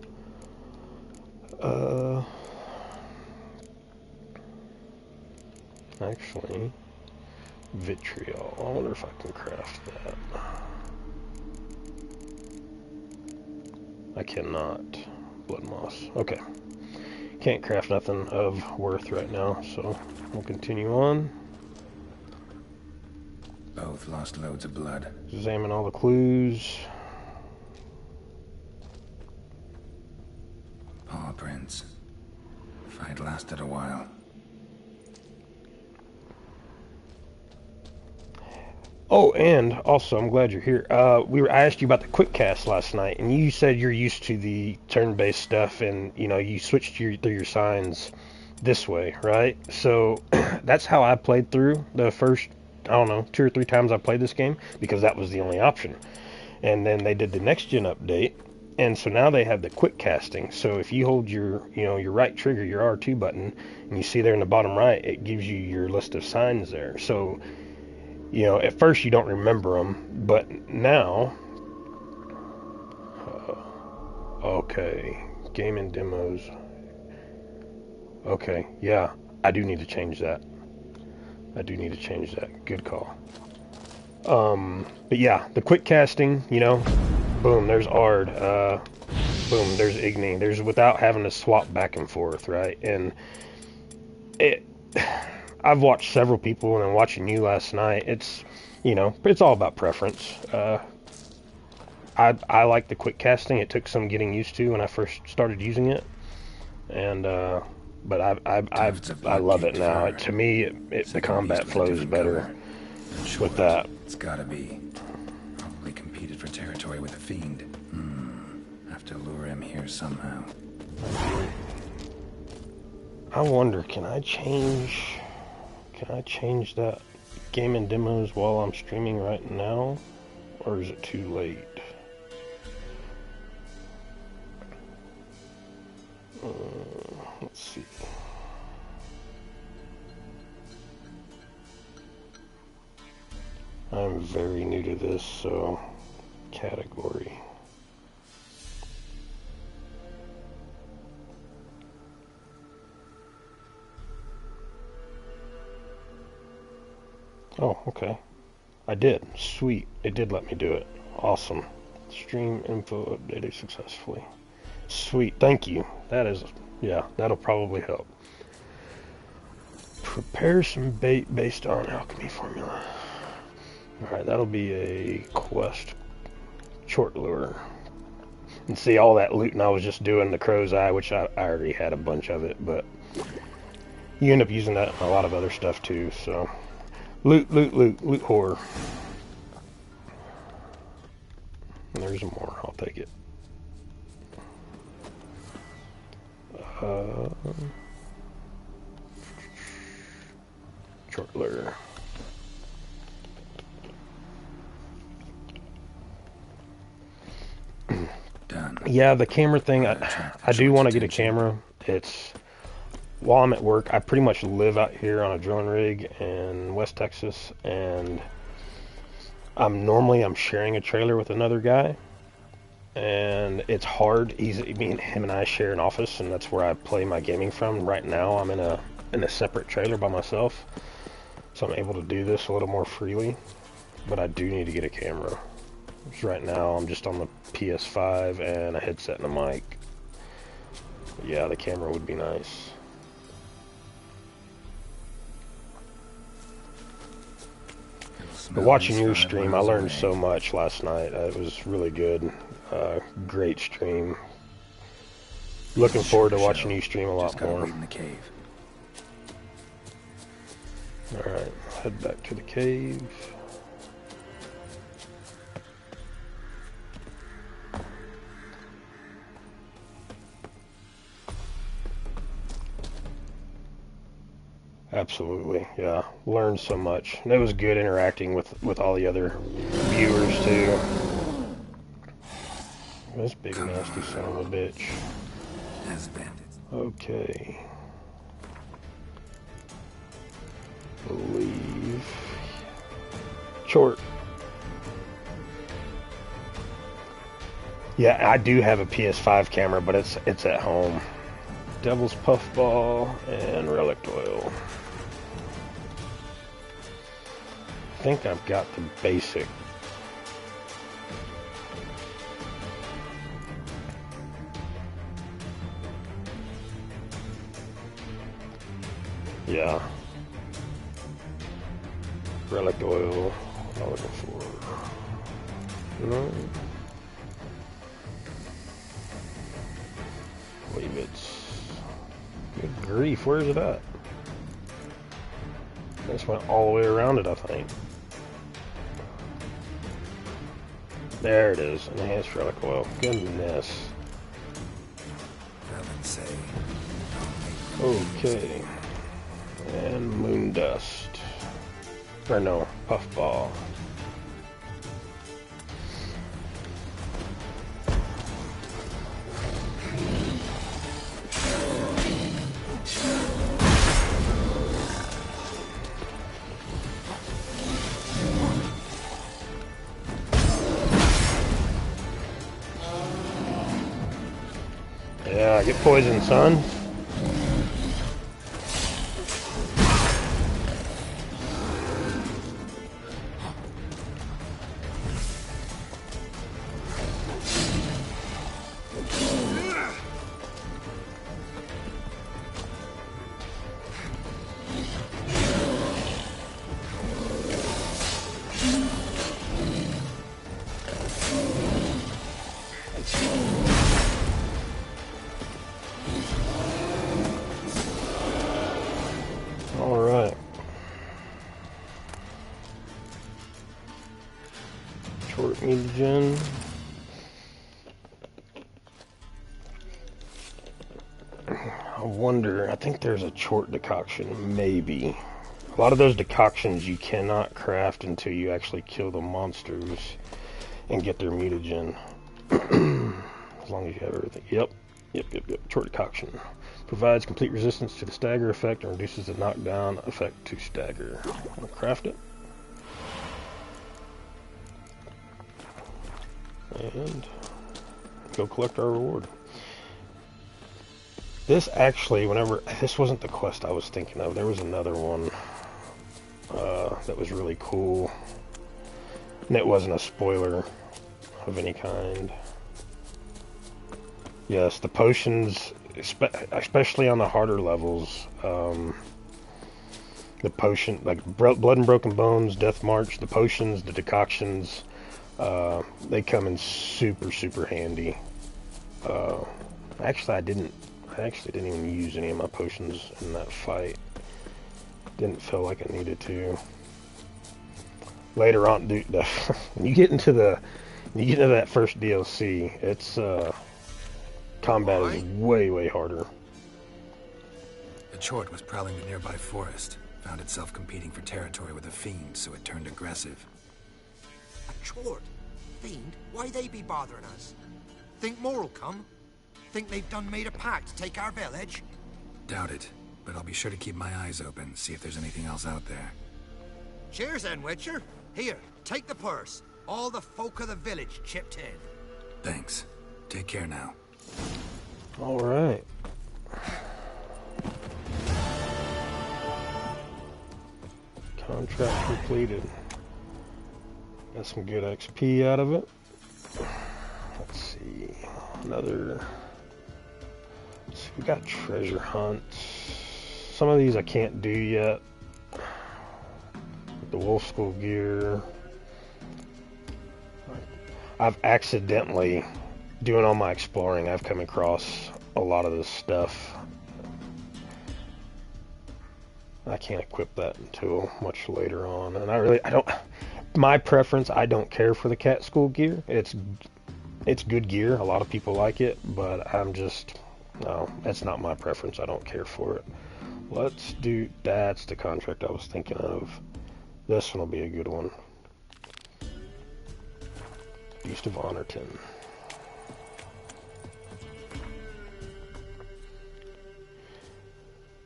Actually, vitriol. I wonder if I can craft that. I cannot. Blood moss. Okay. Can't craft nothing of worth right now, so we'll continue on. Both lost loads of blood. Examine all the clues. Paw prints. Fight lasted a while. Oh, and also, I'm glad you're here. I asked you about the quick cast last night, and you said you're used to the turn-based stuff, and you switched through your signs this way, right? So that's how I played through the first, I don't know, 2 or 3 times I played this game, because that was the only option. And then they did the next gen update, and so now they have the quick casting. So if you hold your right trigger, your R2 button, and you see there in the bottom right, it gives you your list of signs there. So at first you don't remember them, but now, okay, game and demos. Okay, yeah, I do need to change that. Good call. But yeah, the quick casting, boom, there's Ard, boom, there's Igni. There's without having to swap back and forth, right? And I've watched several people, and then watching you last night, it's all about preference. I like the quick casting. It took some getting used to when I first started using it, and but I love it now. To me, the combat flows better with that. It's gotta be. Probably competed for territory with a fiend. Have to lure him here somehow. I wonder, can I change that game and demos while I'm streaming right now, or is it too late? Let's see. I'm very new to this, so category. Oh, okay. I did. Sweet. It did let me do it. Awesome. Stream info updated successfully. Sweet. Thank you. That is, yeah, that'll probably help. Prepare some bait based on alchemy formula. Alright, that'll be a quest. Short lure. And see all that looting I was just doing, the crow's eye, which I already had a bunch of it, but you end up using that in a lot of other stuff too, so. Loot horror. There's more. I'll take it. Chortler. Done. Yeah, the camera thing, I do want to get a camera. It's, while I'm at work, I pretty much live out here on a drilling rig in West Texas, and I'm sharing a trailer with another guy, and it's hard. Him and I share an office, and that's where I play my gaming from. Right now, I'm in a separate trailer by myself, so I'm able to do this a little more freely. But I do need to get a camera. Because right now, I'm just on the PS5 and a headset and a mic. But yeah, the camera would be nice. But watching your stream, I learned so much last night. It was really good. Great stream. Looking forward to watching you stream a lot more. Alright, head back to the cave. Absolutely, yeah. Learned so much. And it was good interacting with all the other viewers too. This big nasty son of a bitch. As bandits. Okay. Believe. Short. Yeah, I do have a PS5 camera, but it's at home. Devil's Puffball and Relic Oil. I think I've got the basic. Yeah. Relic Oil. What am I looking for? No. Believe it's. Good grief, where's it at? I just went all the way around it, I think. There it is, enhanced relic oil. Goodness. Okay. And moon dust. Or no, puffball. Yeah, get poisoned, son. Alright. Short mutagen. I wonder, I think there's a chort decoction, maybe. A lot of those decoctions you cannot craft until you actually kill the monsters and get their mutagen. As long as you have everything. Yep. Chort decoction. Provides complete resistance to the stagger effect and reduces the knockdown effect to stagger. I'm gonna craft it. And go collect our reward. This actually, this wasn't the quest I was thinking of. There was another one that was really cool. And it wasn't a spoiler of any kind. Yes, the potions, especially on the harder levels, the potion, like Blood and Broken Bones, Deathmarch, the potions, the decoctions, they come in super, super handy. Actually, I didn't even use any of my potions in that fight. Didn't feel like I needed to. Later on, dude, when you get into the You get into that first DLC, it's combat is way harder. The Chort was prowling the nearby forest. Found itself competing for territory with a fiend, so it turned aggressive. A Chort? Fiend? Why they be bothering us? Think more'll come? Think they've done made a pact to take our village? Doubt it, but I'll be sure to keep my eyes open, see if there's anything else out there. Cheers then, Witcher. Here, take the purse. All the folk of the village chipped in. Thanks. Take care now. All right. Contract completed. Got some good XP out of it. Let's see. Another. Let's see, we got treasure hunts. Some of these I can't do yet. The wolf school gear. I've accidentally, doing all my exploring, I've come across a lot of this stuff. I can't equip that until much later on, and I don't. My preference, I don't care for the cat school gear. It's good gear. A lot of people like it, but I'm just, no, that's not my preference. I don't care for it. Let's do. That's the contract I was thinking of. This one will be a good one. East of Honorton.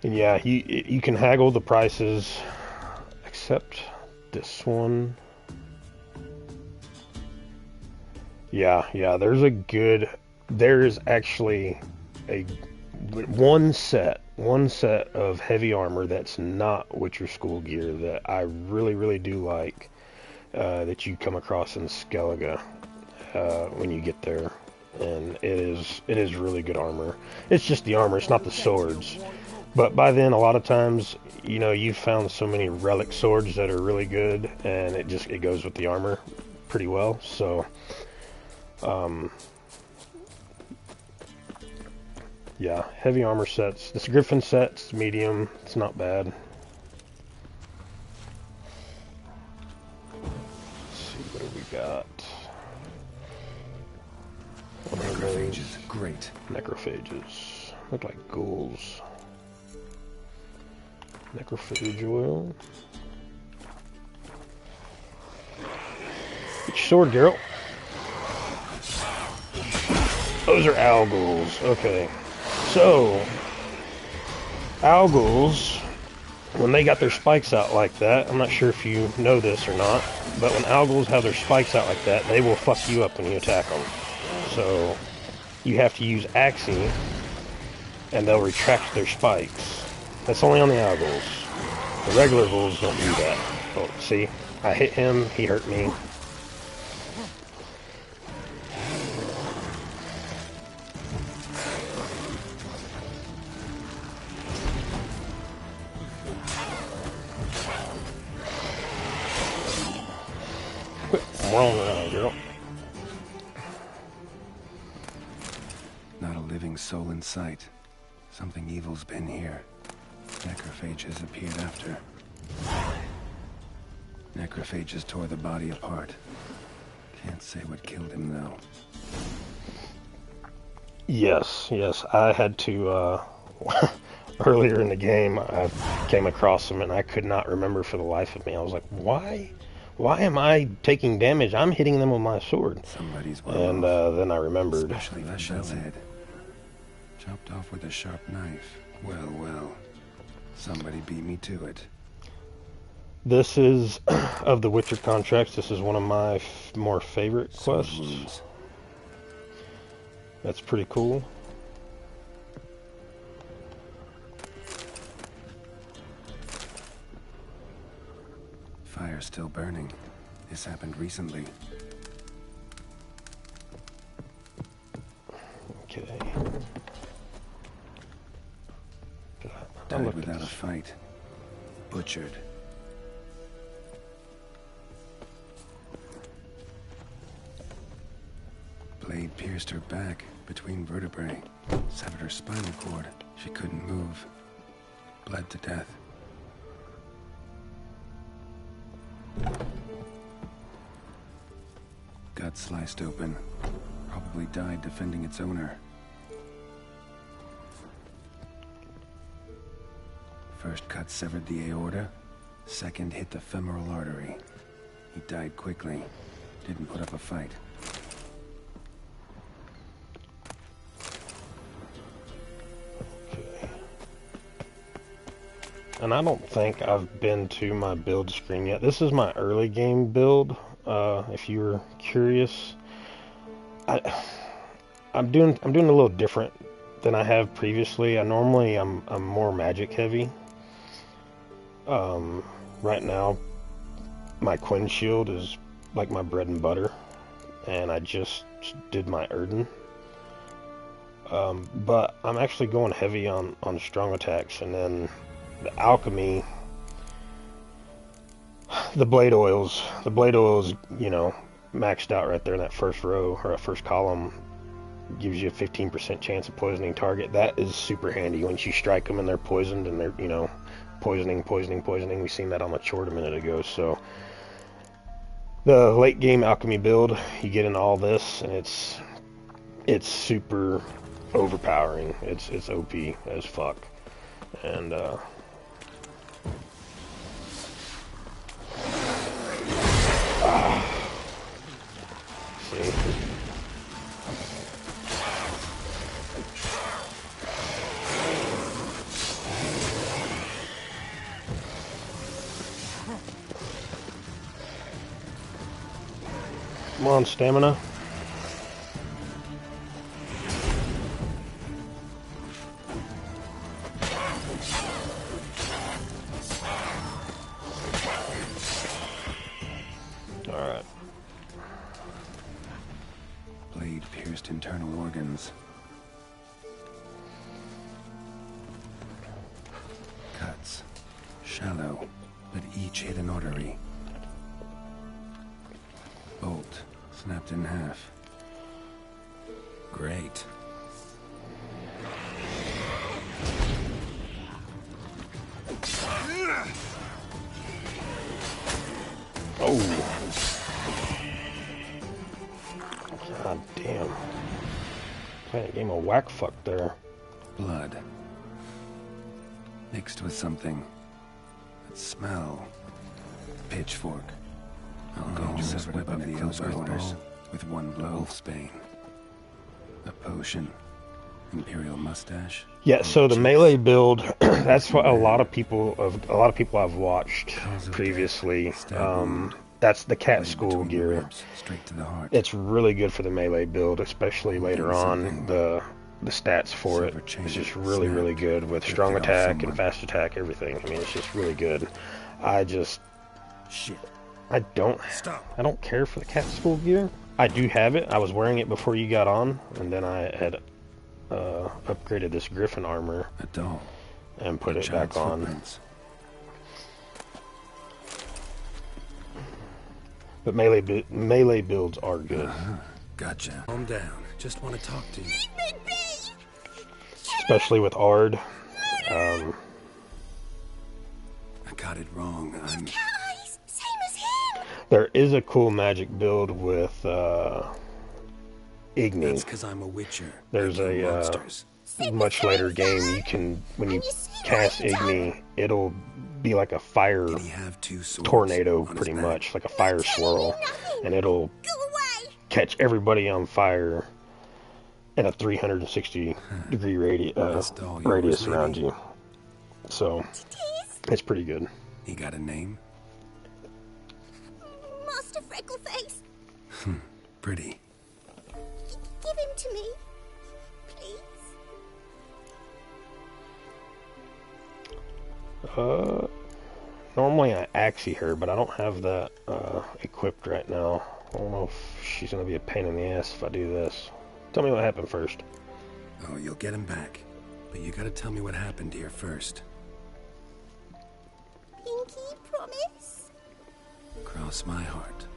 And yeah, you can haggle the prices, except this one. Yeah, there's actually one set of heavy armor that's not Witcher school gear that I really do like, that you come across in Skellige when you get there, and it is really good armor. It's just the armor, it's not the swords. But by then, a lot of times, you know, you've found so many relic swords that are really good, and it goes with the armor pretty well. So, yeah, heavy armor sets. This Griffin set's medium. It's not bad. Let's see, what do we got? Necrophages, great. Necrophages. Look like ghouls. Necrophage oil. Get your sword, Geralt. Those are owl ghouls. Okay. So, owl ghouls, when they got their spikes out like that, I'm not sure if you know this or not, but when owl ghouls have their spikes out like that, they will fuck you up when you attack them. So, you have to use Axii, and they'll retract their spikes. That's only on the owl ghouls. The regular ghouls don't do that. Oh, see? I hit him, he hurt me. Quit rolling around, girl. Not a living soul in sight. Something evil's been here. Necrophages appeared after. Necrophages tore the body apart. Can't say what killed him, though. Yes, I had to, earlier in the game, I came across him and I could not remember for the life of me. I was like, why am I taking damage? I'm hitting them with my sword. Somebody's and then I remembered. Especially the shell's head. Chopped off with a sharp knife. Well. Somebody beat me to it. This is, of the Witcher contracts, this is one of my more favorite quests. That's pretty cool. Fire's still burning. This happened recently. Okay. Died without a fight. Butchered. Blade pierced her back between vertebrae. Severed her spinal cord. She couldn't move. Bled to death. Guts sliced open. Probably died defending its owner. First cut severed the aorta. Second hit the femoral artery. He died quickly. Didn't put up a fight. And I don't think I've been to my build screen yet. This is my early game build, if you were curious. I'm doing a little different than I have previously. I'm more magic heavy. Right now my Quinn shield is like my bread and butter, and I just did my Erden. But I'm actually going heavy on strong attacks, and then the alchemy, the blade oils, you know, maxed out right there in that first row, or that first column, gives you a 15% chance of poisoning target. That is super handy once you strike them and they're poisoned, and they're, you know, poisoning. We seen that on the chort a minute ago. So the late game alchemy build, you get into all this, and it's super overpowering. It's OP as fuck. And see. Come on, stamina. Alright. Blade pierced internal organs. Cuts. Shallow, but each hit an artery. Bolt snapped in half. Great. Oh. God damn. Playing a game of whack fuck there. Blood. Mixed with something. That smell. Pitchfork. Dangerous weapon of the elbow with one blow. Wolfsbane. A potion. Imperial mustache. Yeah, so the melee build, that's what a lot of people I've watched previously. That's the cat school gear. Straight to the heart. It's really good for the melee build, especially later on. The stats for it is just really good with strong attack and fast attack, everything. I mean, it's just really good. I don't care for the cat school gear. I do have it. I was wearing it before you got on, and then I had upgraded this Griffin armor and put it back on. But melee builds are good. Gotcha. Calm down. Just want to talk to you. Especially with Ard. I got it wrong. I'm... There is a cool magic build with Igni. That's because I'm a witcher. There's a much later game, you can, when you cast Igni, it'll be like a fire tornado, pretty much, like a fire swirl, and it'll catch everybody on fire in a 360 degree radius around you. So it's pretty good. You got a name? Master Freckleface. Pretty. Give him to me, please. Normally I axie her, but I don't have that equipped right now. I don't know if she's gonna be a pain in the ass if I do this. Tell me what happened first. Oh, you'll get him back, but you gotta tell me what happened here first. Pinky, promise? Cross my heart.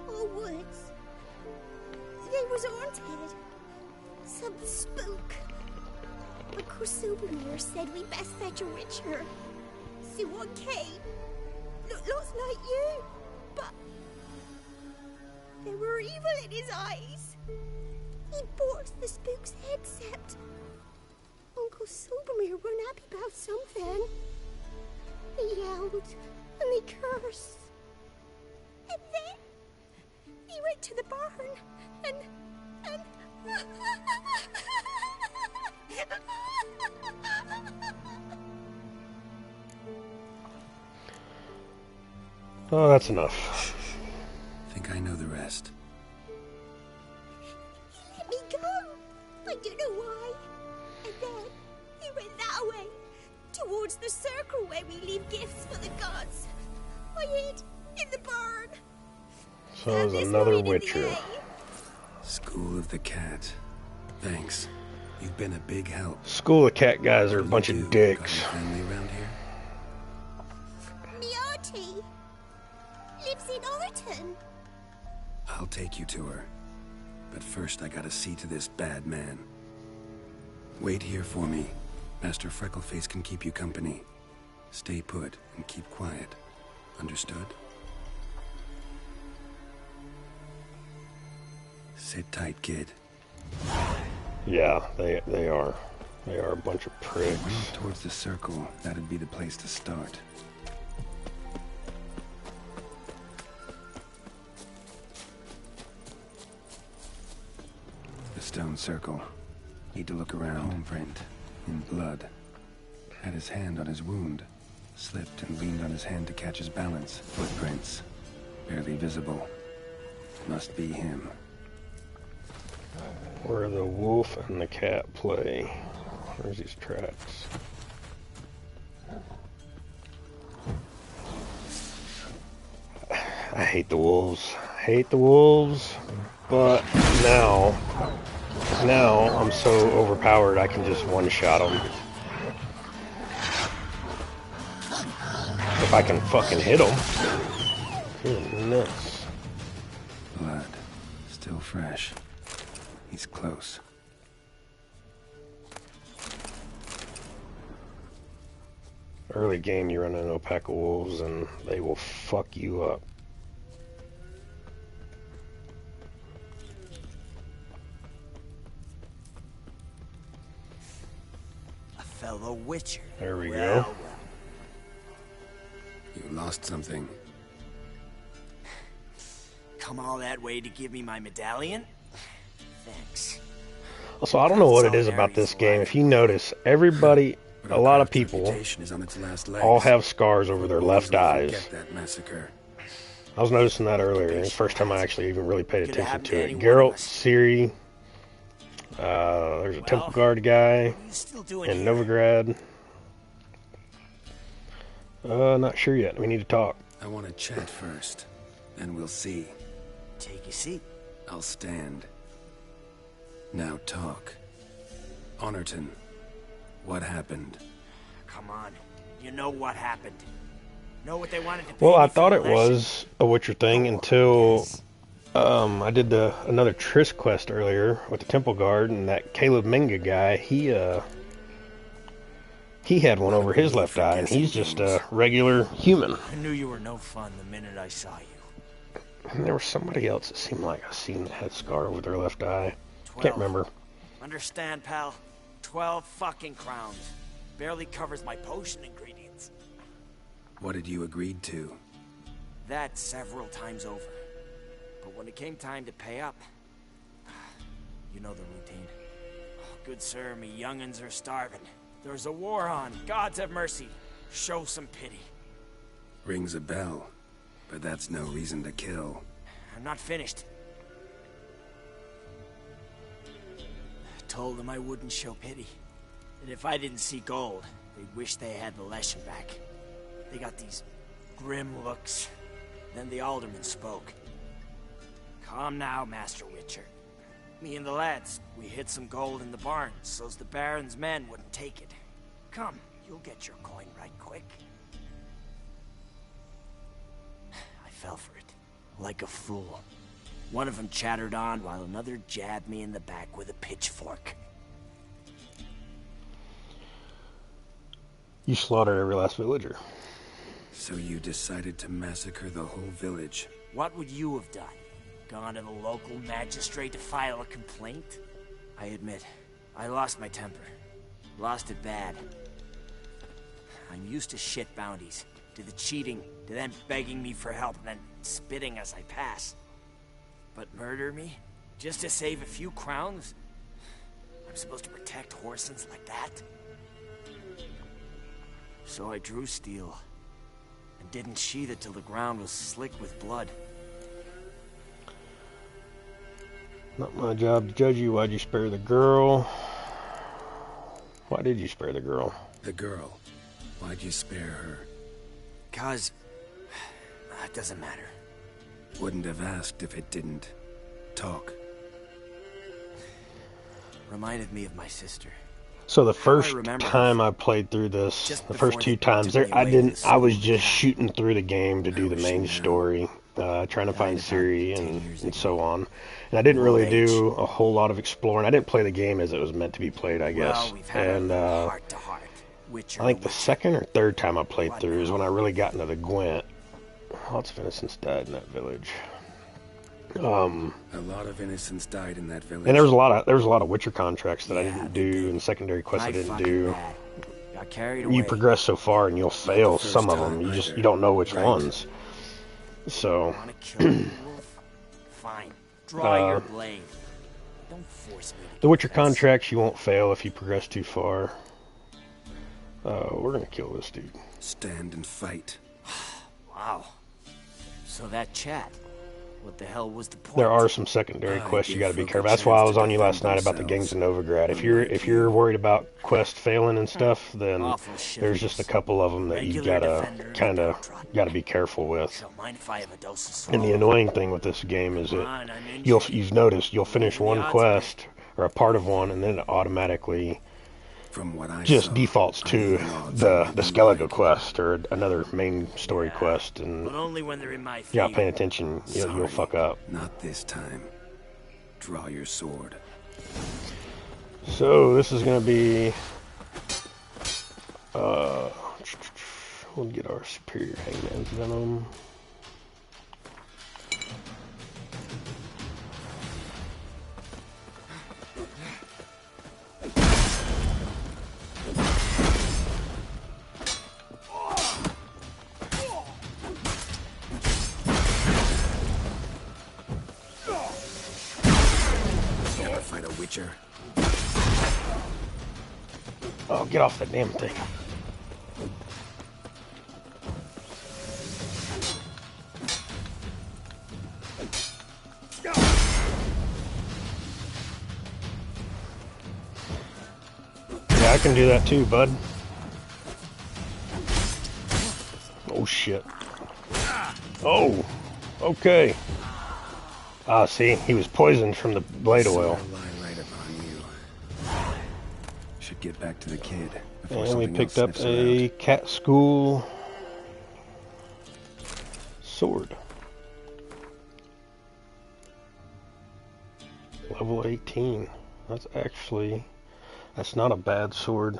Or woods. They was haunted. Something spook. But Korsobamir said we best fetch a witcher. So one came. Looks like you, but There were evil in his eyes. He bought the spook's headset. Uncle Silvermere weren't happy about something. He yelled and he cursed. And then he went to the barn and Oh, that's enough. Think I know the rest. He let me go. I don't know why. And then he went that way, towards the circle where we leave gifts for the gods. I hid in the barn. So there's another Witcher. School of the Cat. Thanks. You've been a big help. School of Cat guys are a bunch of dicks. Got any family around here? Me auntie lives in Orton. I'll take you to her. But first I gotta see to this bad man. Wait here for me. Master Freckleface can keep you company. Stay put and keep quiet. Understood? Sit tight, kid. Yeah, they are. They are a bunch of pricks. Move towards the circle. That'd be the place to start. The stone circle. Need to look around. Home print. In blood. Had his hand on his wound. Slipped and leaned on his hand to catch his balance. Footprints. Barely visible. Must be him. Where the wolf and the cat play. Where's these tracks? I hate the wolves. I hate the wolves. But now I'm so overpowered I can just one-shot them. If I can fucking hit them. Good nuts. Blood. Still fresh. He's close. Early game, you run into a pack of wolves and they will fuck you up. A fellow Witcher. There we go. You lost something. Come all that way to give me my medallion? Thanks. Also, I don't know what it is about this game. If you notice, everybody, a lot of people, all have scars over their left eyes. I was noticing that earlier. It's the first time I actually even really paid attention to it. Geralt, Ciri, there's a Temple Guard guy in Novigrad. Not sure yet. We need to talk. I want to chat first, and we'll see. Take a seat. I'll stand. Now talk. Honorton, what happened? Come on. You know what happened. Know what they wanted to pay Well, I me for thought the it was a Witcher thing until I did another Triss quest earlier with the Temple Guard, and that Caleb Minga guy, he had one over his left eye, and he's just a regular human. I knew you were no fun the minute I saw you. And there was somebody else that seemed like I seen that had a scar over their left eye. 12. Can't remember. Understand, pal? 12 fucking crowns. Barely covers my potion ingredients. What had you agreed to? That several times over. But when it came time to pay up, you know the routine. Oh, good sir, me young'uns are starving. There's a war on. Gods have mercy. Show some pity. Rings a bell, but that's no reason to kill. I'm not finished. Told them I wouldn't show pity. And if I didn't see gold, they'd wish they had the Leshen back. They got these grim looks. Then the alderman spoke. Calm now, Master Witcher. Me and the lads, we hid some gold in the barn, so's the Baron's men wouldn't take it. Come, you'll get your coin right quick. I fell for it, like a fool. One of them chattered on while another jabbed me in the back with a pitchfork. You slaughtered every last villager. So you decided to massacre the whole village? What would you have done? Gone to the local magistrate to file a complaint? I admit, I lost my temper. Lost it bad. I'm used to shit bounties, to the cheating, to them begging me for help and then spitting as I pass. But murder me? Just to save a few crowns? I'm supposed to protect Horsens like that? So I drew steel, and didn't sheathe it till the ground was slick with blood. Not my job to judge you. Why'd you spare the girl? Why did you spare the girl? The girl. Why'd you spare her? 'Cause... it doesn't matter. Wouldn't have asked if it didn't. Talk. Reminded me of my sister. So the first time I played through this, the first 2 times, there I was just shooting through the game to do the main story, trying to find Ciri and so on. And I didn't really do a whole lot of exploring. I didn't play the game as it was meant to be played, I guess. And I think the second or third time I played through is when I really got into the Gwent. Lots of innocents died in that village. A lot of innocents died in that village. And there was a lot of Witcher contracts that I didn't do, and secondary quests I didn't do. Got carried away. You progress so far, and you'll fail some of them. You don't know which ones. So. Fine. Draw your blade. Don't force me. The Witcher contracts you won't fail if you progress too far. We're gonna kill this dude. Stand and fight. Wow. So that chat. What the hell was the point? There are some secondary quests you got to be careful. That's why I was on you last night about the gangs in Novigrad. If you're worried about quest failing and stuff, then there's just a couple of them that you gotta be careful with. And the annoying thing with this game is that you've noticed you'll finish one quest or a part of one, and then it automatically just defaults to the Skellige quest or another main story quest, and but only when they're in my you're not paying attention, you'll fuck up. Not this time. Draw your sword. So this is gonna be we'll get our superior hangman's venom. Witcher. Oh, get off that damn thing. Yeah, I can do that too, bud. Oh, shit. Oh, okay. Ah, see, he was poisoned from the blade oil. Should get back to the kid. And we picked up a cat school sword. Level 18. That's not a bad sword.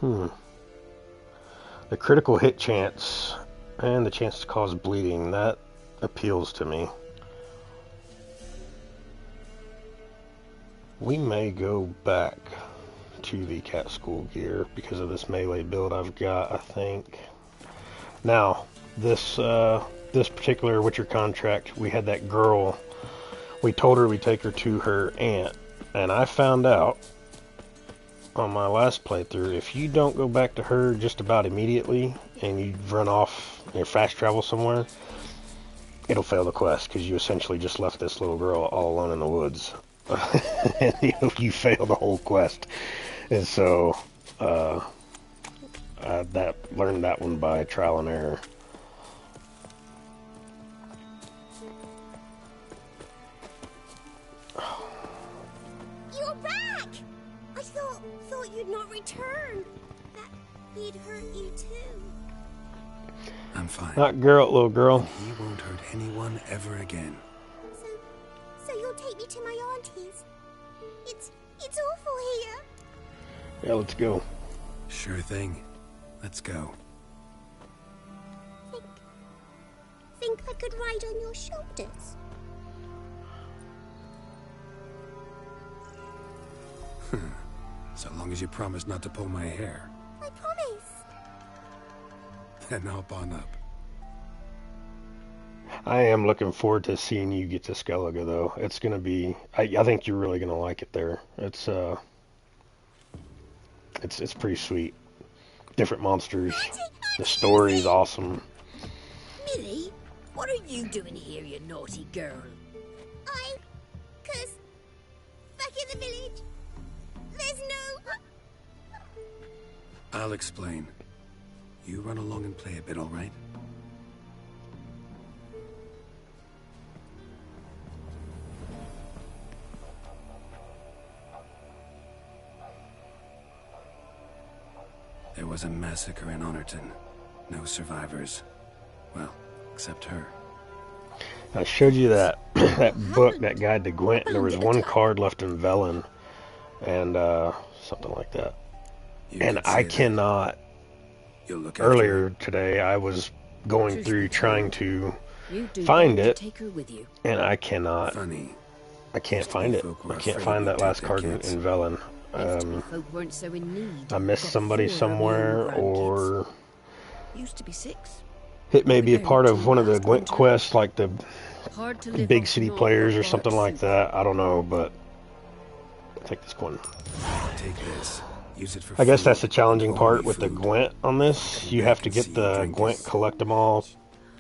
The critical hit chance and the chance to cause bleeding, that appeals to me. We may go back to the cat school gear because of this melee build I've got, I think. Now, this particular Witcher contract, we had that girl, we told her we'd take her to her aunt, and I found out on my last playthrough, if you don't go back to her just about immediately, and you run off and fast travel somewhere, it'll fail the quest, because you essentially just left this little girl all alone in the woods. And you fail the whole quest. And so learned that one by trial and error. You're back! I thought you'd not return. That he'd hurt you too. I'm fine. Not girl, little girl. He won't hurt anyone ever again. So you'll take me to my auntie's. It's awful here. Yeah, let's go. Sure thing. Let's go. Think think I could ride on your shoulders? So long as you promise not to pull my hair. I promise. Then hop on up. I am looking forward to seeing you get to Skellige, though. It's gonna be. I think you're really gonna like it there. It's pretty sweet. Different monsters. The story's awesome. Millie, what are you doing here, you naughty girl? Cause back in the village, there's no... I'll explain. You run along and play a bit, all right? There was a massacre in Honorton. No survivors. Well, except her. I showed you that that book, that guide to Gwent. There was one card left in Velen, and something like that. And I cannot. Earlier today, I was going through trying to find it, and I cannot. I can't find it. I can't find that last card in Velen. I missed somebody somewhere, or Used to be 6. it may be a part of one of the Gwent quests, like the big city players or something like that. I don't know, but I'll take this one. Take this. Use it for I guess food. that's the challenging part Only with the food. Gwent on this. You have to get the Gwent collect 'em all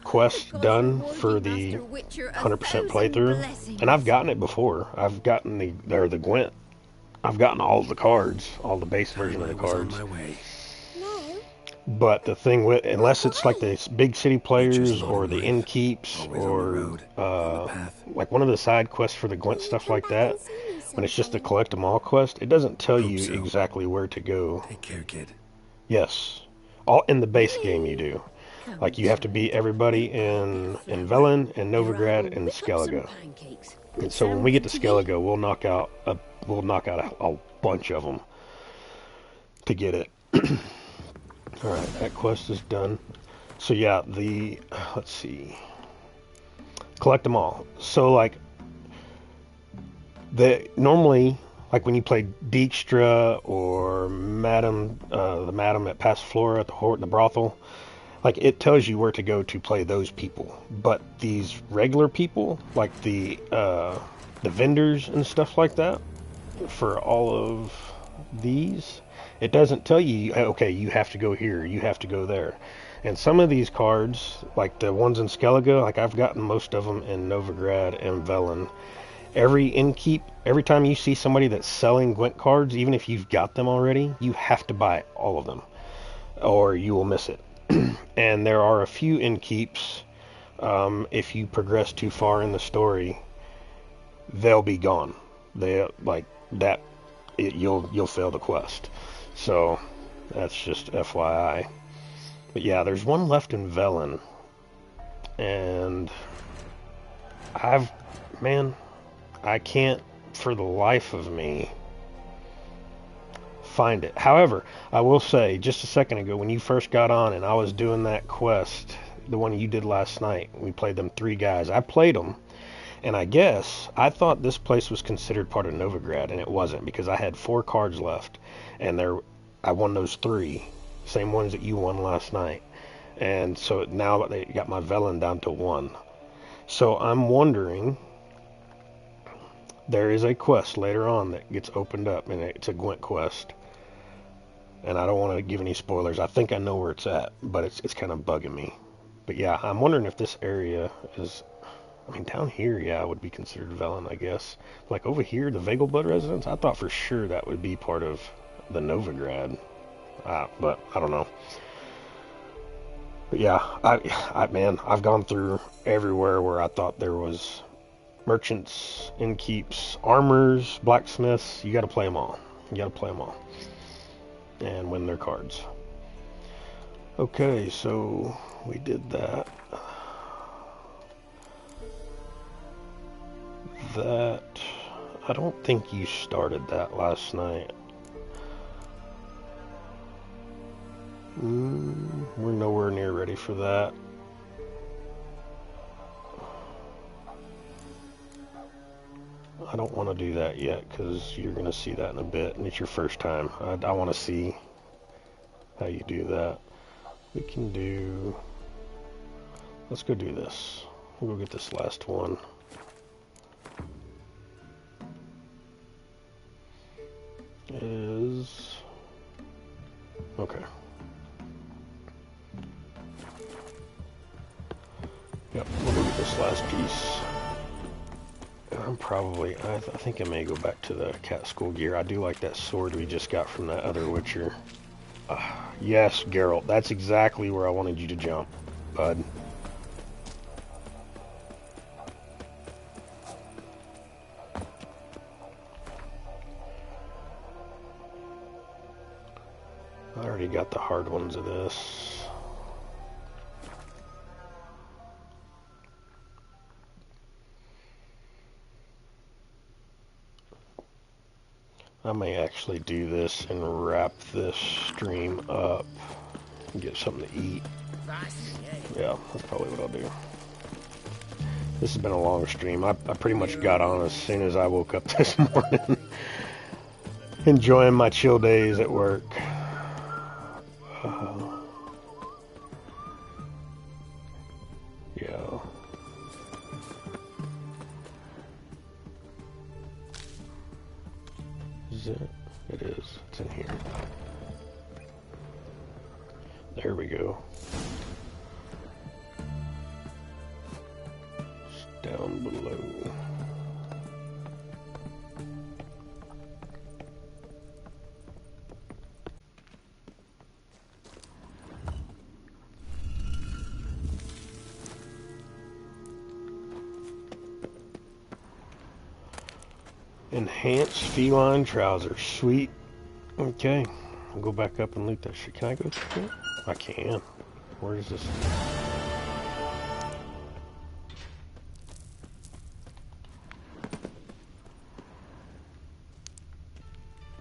quest done for the 100% playthrough, and I've gotten it before. I've gotten the Gwent. I've gotten all of the cards, all the base version of the cards. But the thing with, unless it's like the big city players or the innkeeps or like one of the side quests for the Gwent stuff like that, when it's just a collect 'em all quest, it doesn't tell you exactly where to go. Take care, kid. Yes, all in the base game you do. Like you have to beat everybody in Velen and Novigrad and Skellige. And so when we get to Skellige, we'll knock out a bunch of them to get it. All right, that quest is done. So yeah, let's see, collect them all. So like normally, like when you play Dijkstra or Madam, the Madam at Passiflora at the brothel, like it tells you where to go to play those people. But these regular people, like the vendors and stuff like that, for all of these, it doesn't tell you, okay, you have to go here, you have to go there. And some of these cards, like the ones in Skellige, like I've gotten most of them in Novigrad and Velen. Every innkeep, every time you see somebody that's selling Gwent cards, even if you've got them already, you have to buy all of them, or you will miss it. And there are a few innkeeps, if you progress too far in the story, they'll be gone. They like that. You'll fail the quest. So that's just FYI. But yeah, there's one left in Velen, and I can't for the life of me find it. However, I will say, just a second ago when you first got on and I was doing that quest, the one you did last night, we played them 3 guys. I played them, and I guess I thought this place was considered part of Novigrad, and it wasn't, because I had 4 cards left, and I won those 3, same ones that you won last night. And so now they got my Velen down to 1. So I'm wondering, there is a quest later on that gets opened up, and it's a Gwent quest. And I don't want to give any spoilers. I think I know where it's at, but it's kind of bugging me. But yeah, I'm wondering if this area is, I mean, down here, yeah, it would be considered Velen, I guess. Like over here, the Vegelbud residence, I thought for sure that would be part of the Novigrad. But I don't know. But yeah, I've gone through everywhere where I thought there was merchants, innkeeps, armors, blacksmiths. You got to play them all. You got to play them all and win their cards. Okay, so we did that. I don't think you started that last night. We're nowhere near ready for that. I don't want to do that yet because you're going to see that in a bit, and it's your first time. I want to see how you do that. We can do... Let's go do this. We'll go get this last one. Is... Okay. Yep, we'll go get this last piece. I'm probably... I think I may go back to the cat school gear. I do like that sword we just got from that other Witcher. Yes, Geralt. That's exactly where I wanted you to jump, bud. I already got the hard ones of this. I may actually do this and wrap this stream up and get something to eat. Yeah, that's probably what I'll do. This has been a long stream. I pretty much got on as soon as I woke up this morning. Enjoying my chill days at work. Yeah. Is it? It is. It's in here. There we go. It's down below. Enhanced feline trousers. Sweet. Okay. I'll go back up and loot that shit. Can I go through it? I can. Where is this?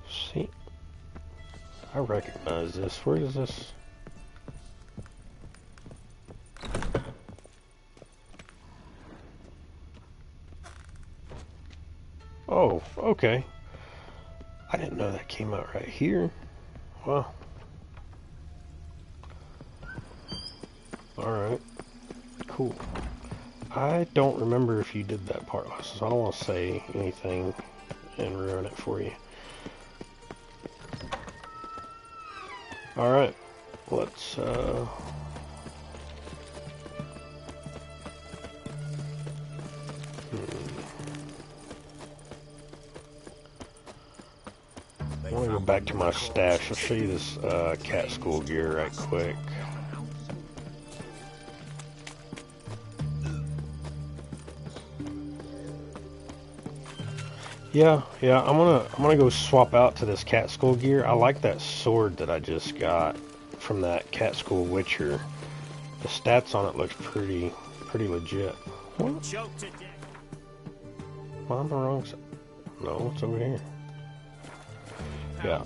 See? I recognize this. Where is this? Oh, okay. I didn't know that came out right here. Wow. Alright. Cool. I don't remember if you did that part last, so I don't want to say anything and ruin it for you. Alright. Let's, I want to go back to my stash. I'll show you this cat school gear right quick. Yeah, I'm gonna go swap out to this cat school gear. I like that sword that I just got from that cat school Witcher. The stats on it looks pretty legit. What? Am I on the wrong side? No, it's over here. Yeah.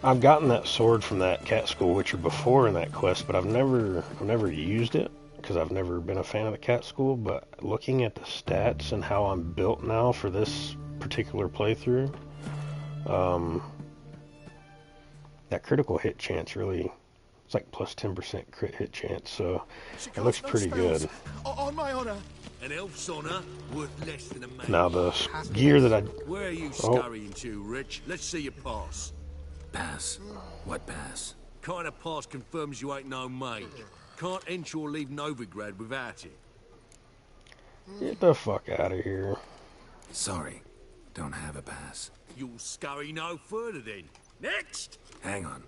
I've gotten that sword from that cat school Witcher before in that quest, but I've never used it because I've never been a fan of the cat school. But looking at the stats and how I'm built now for this particular playthrough, that critical hit chance really, it's like plus 10% crit hit chance, so it looks pretty good. On my honor. An elf's honor worth less than a man. Now the gear that I... Where are you scurrying to, Rich? Let's see your pass. Pass? What pass? Kind of pass confirms you ain't no maid. Can't enter or leave Novigrad without it. Get the fuck out of here. Sorry, don't have a pass. You'll scurry no further then. Next! Hang on.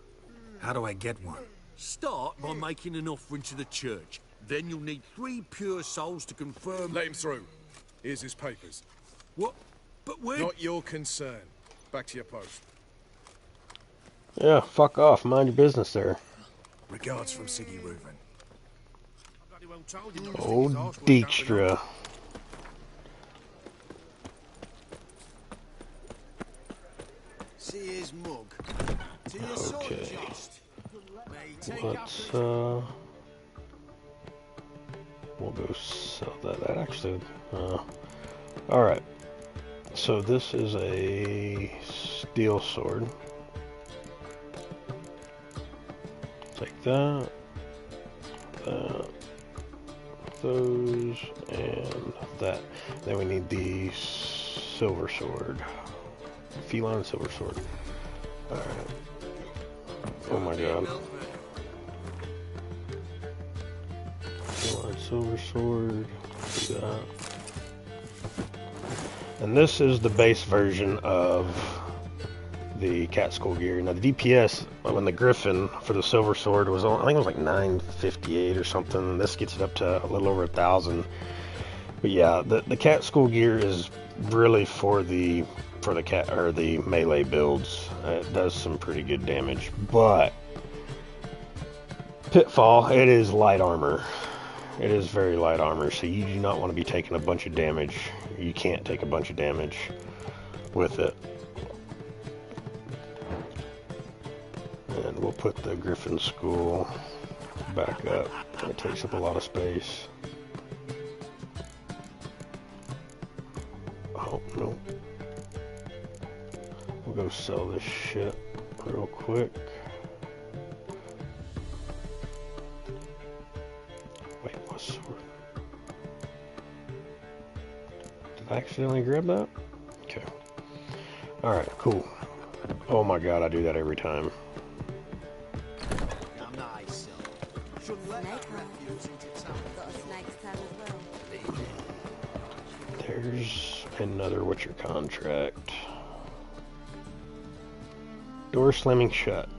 How do I get one? Start by making an offering to the church. Then you'll need 3 pure souls to confirm... Let him through. Here's his papers. What? But where... Not your concern. Back to your post. Yeah, fuck off. Mind your business there. Regards from Siggy Reuven. Old Dijkstra. See his mug. Okay. Let's We'll go sell that. That actually, alright. So this is a steel sword. Take that, those, and that. Then we need the silver sword. Feline silver sword. Alright. Oh my god. Feline silver sword. Do that. And this is the base version of the cat skull gear. Now the DPS when the Griffin for the silver sword was on, I think it was like 958 or something. This gets it up to a little over 1,000. But yeah, the cat skull gear is really for the cat or the melee builds. It does some pretty good damage, but pitfall, it is light armor. It is very light armor, so you do not want to be taking a bunch of damage. You can't take a bunch of damage with it. And we'll put the Griffin School back up. It takes up a lot of space. Oh, no. We'll go sell this shit real quick. Wait, what sword? Did I accidentally grab that? Okay. Alright, cool. Oh my god, I do that every time. There's another Witcher contract. Door slamming shut.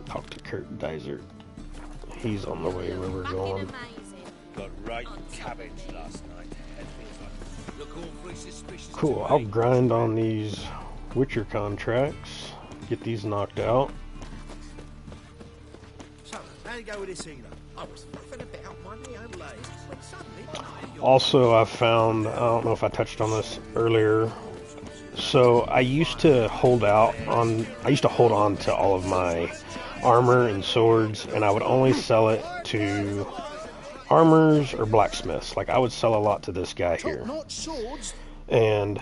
Talk to Kurt Dysert. He's on the way where we're going. Got right cabbage last night. Look awfully suspicious. Cool, I'll grind on these Witcher contracts. Get these knocked out. So, how'd it go with this healer? I was fluffing about Monday and late, when suddenly... Also, I found, I don't know if I touched on this earlier, so I used to hold on to all of my armor and swords, and I would only sell it to armors or blacksmiths. Like, I would sell a lot to this guy here. And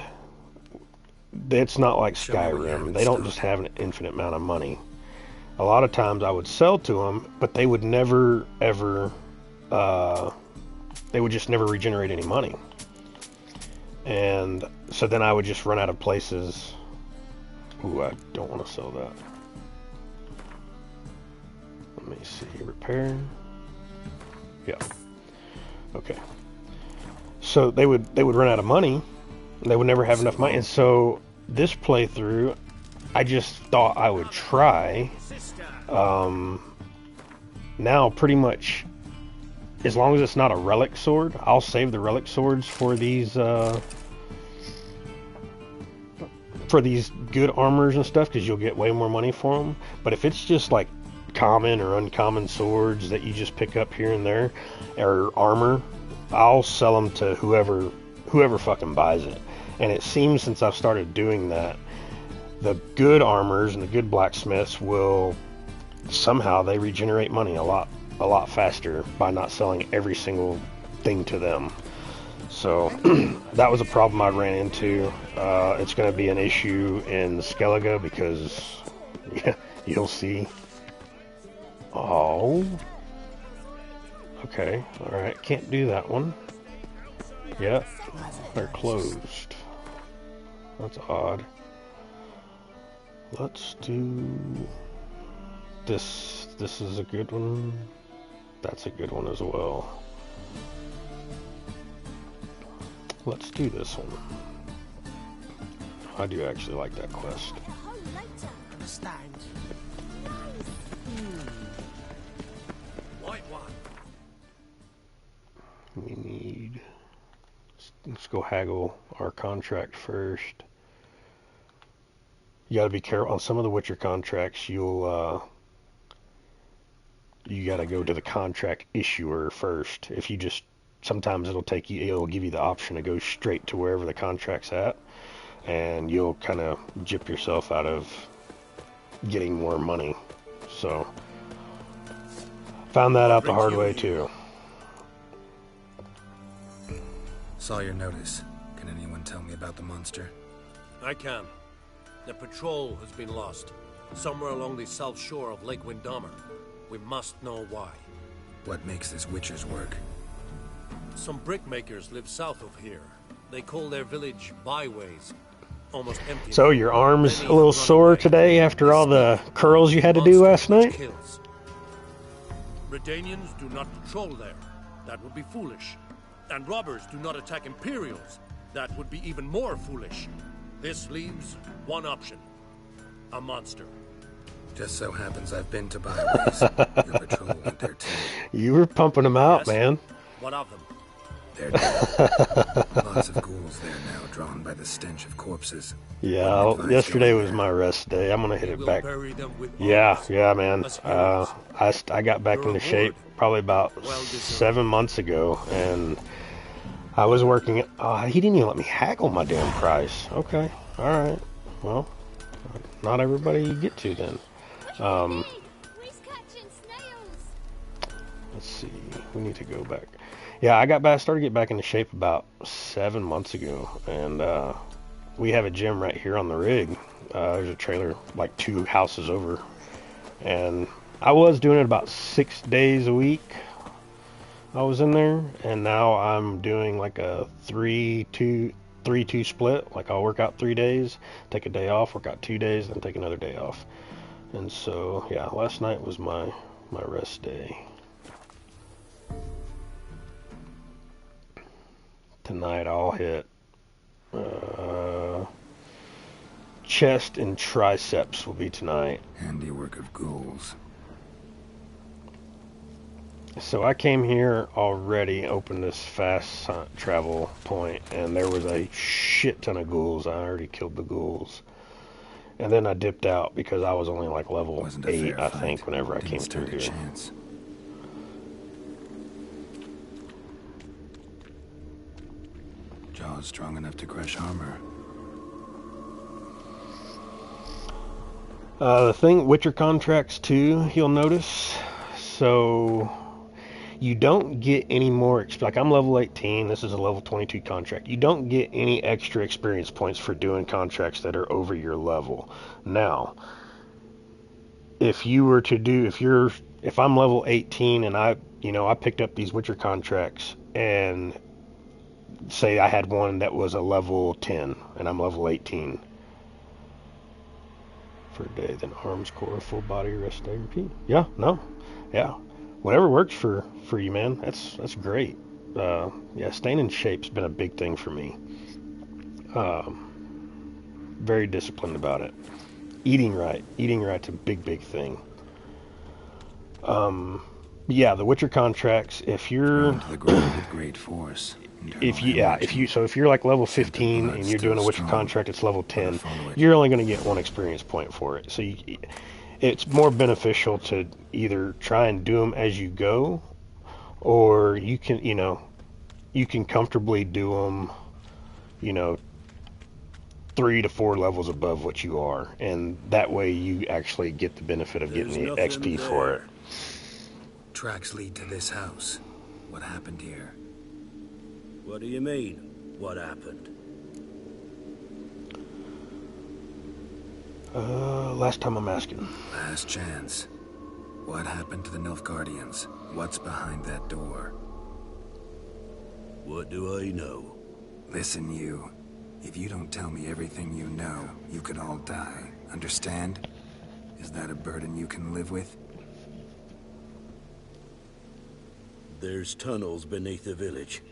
it's not like Skyrim. They don't just have an infinite amount of money. A lot of times I would sell to them, but they would never, ever, they would just never regenerate any money. And so then I would just run out of places. Ooh, I don't want to sell that. Let me see, repair. Yeah. Okay. So they would run out of money. They would never have enough money. And so this playthrough, I just thought I would try. Now pretty much, as long as it's not a relic sword, I'll save the relic swords for these good armors and stuff, because you'll get way more money for them. But if it's just like common or uncommon swords that you just pick up here and there, or armor, I'll sell them to whoever fucking buys it. And it seems, since I've started doing that, the good armors and the good blacksmiths will somehow they regenerate money a lot faster by not selling every single thing to them. So that was a problem I ran into. It's going to be an issue in Skellige because yeah, you'll see. Oh, okay, all right, can't do that one. Yep, they're closed. That's odd. Let's do this. This is a good one. That's a good one as well. Let's do this one. I do actually like that quest. White one. We need... Let's go haggle our contract first. You gotta be careful on some of the Witcher contracts. You gotta go to the contract issuer first. If you just, sometimes it'll give you the option to go straight to wherever the contract's at, and you'll kind of gyp yourself out of getting more money. So found that out the hard way too. Saw your notice. Can anyone tell me about the monster? I can. The patrol has been lost. Somewhere along the south shore of Lake Windammer. We must know why. What makes this Witcher's work? Some brickmakers live south of here. They call their village byways. Almost empty. So your arm's a little sore today after all the curls you had to do last night? Kills. Redanians do not patrol there. That would be foolish. And robbers do not attack Imperials. That would be even more foolish. This leaves one option. A monster. Just so happens I've been to Byways. Your patrol went there too. You were pumping them out, Yes. man. What of them? They're dead. Lots of ghouls there now, drawn by the stench of corpses. Yeah, yesterday was my rest day. I'm gonna hit it back. Yeah, man. I got back into shape probably about 7 months ago, and I was working. He didn't even let me haggle my damn price. Okay, all right. Well, not everybody you get to then. Let's see. We need to go back. Yeah, started getting back into shape about 7 months ago, and we have a gym right here on the rig. There's a trailer like 2 houses over, and I was doing it about 6 days a week. I was in there, and now I'm doing like a 3-2 split. Like I'll work out 3 days, take a day off, work out 2 days, then take another day off. And so yeah, last night was my rest day. Tonight I'll hit chest and triceps will be tonight. Handiwork of ghouls. So I came here already, opened this fast travel point, and there was a shit ton of ghouls. I already killed the ghouls. And then I dipped out because I was only like level 8, I think, whenever I came through here. Jaws strong enough to crush armor. The thing, Witcher contracts too, you'll notice. So you don't get any more, like I'm level 18, this is a level 22 contract. You don't get any extra experience points for doing contracts that are over your level. Now, if you were to do, if I'm level 18 and I picked up these Witcher contracts, and say I had one that was a level 10 and I'm level 18 for a day, then arms, core, full body, rest day, repeat. Yeah, whatever works for you, man. That's great. Yeah, staying in shape's been a big thing for me. Very disciplined about it. Eating right's a big thing. Yeah, the Witcher contracts, if you're to the ground with great force. If you're like level 15 and you're doing a Witcher contract, it's level 10, you're only going to get 1 experience point for it. So it's more beneficial to either try and do them as you go, or you can comfortably do them, 3 to 4 levels above what you are, and that way you actually get the benefit of getting the XP for it. Tracks lead to this house. What happened here? What do you mean, what happened? Last time I'm asking. Last chance. What happened to the Nilfgaardians? What's behind that door? What do I know? Listen, you. If you don't tell me everything you know, you could all die. Understand? Is that a burden you can live with? There's tunnels beneath the village.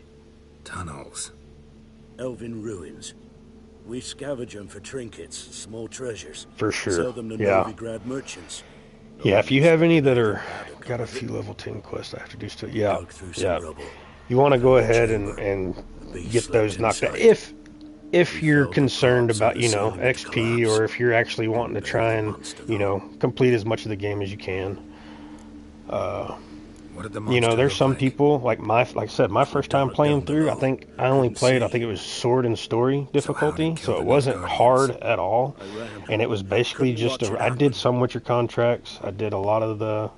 Tunnels? Elven ruins. We scavenge them for trinkets, small treasures. For sure. Sell them to Yeah. Novigrad merchants. Yeah, if you have any that are got a few level 10 quests I have to do still. Yeah. You want to go ahead and get those knocked out. If you're concerned about, XP, or if you're actually wanting to try and, complete as much of the game as you can. There's some people like I said, my first time playing through, I think I only played, it was sword and story difficulty, so it wasn't hard at all, and it was basically just I did some Witcher contracts, I did a lot of the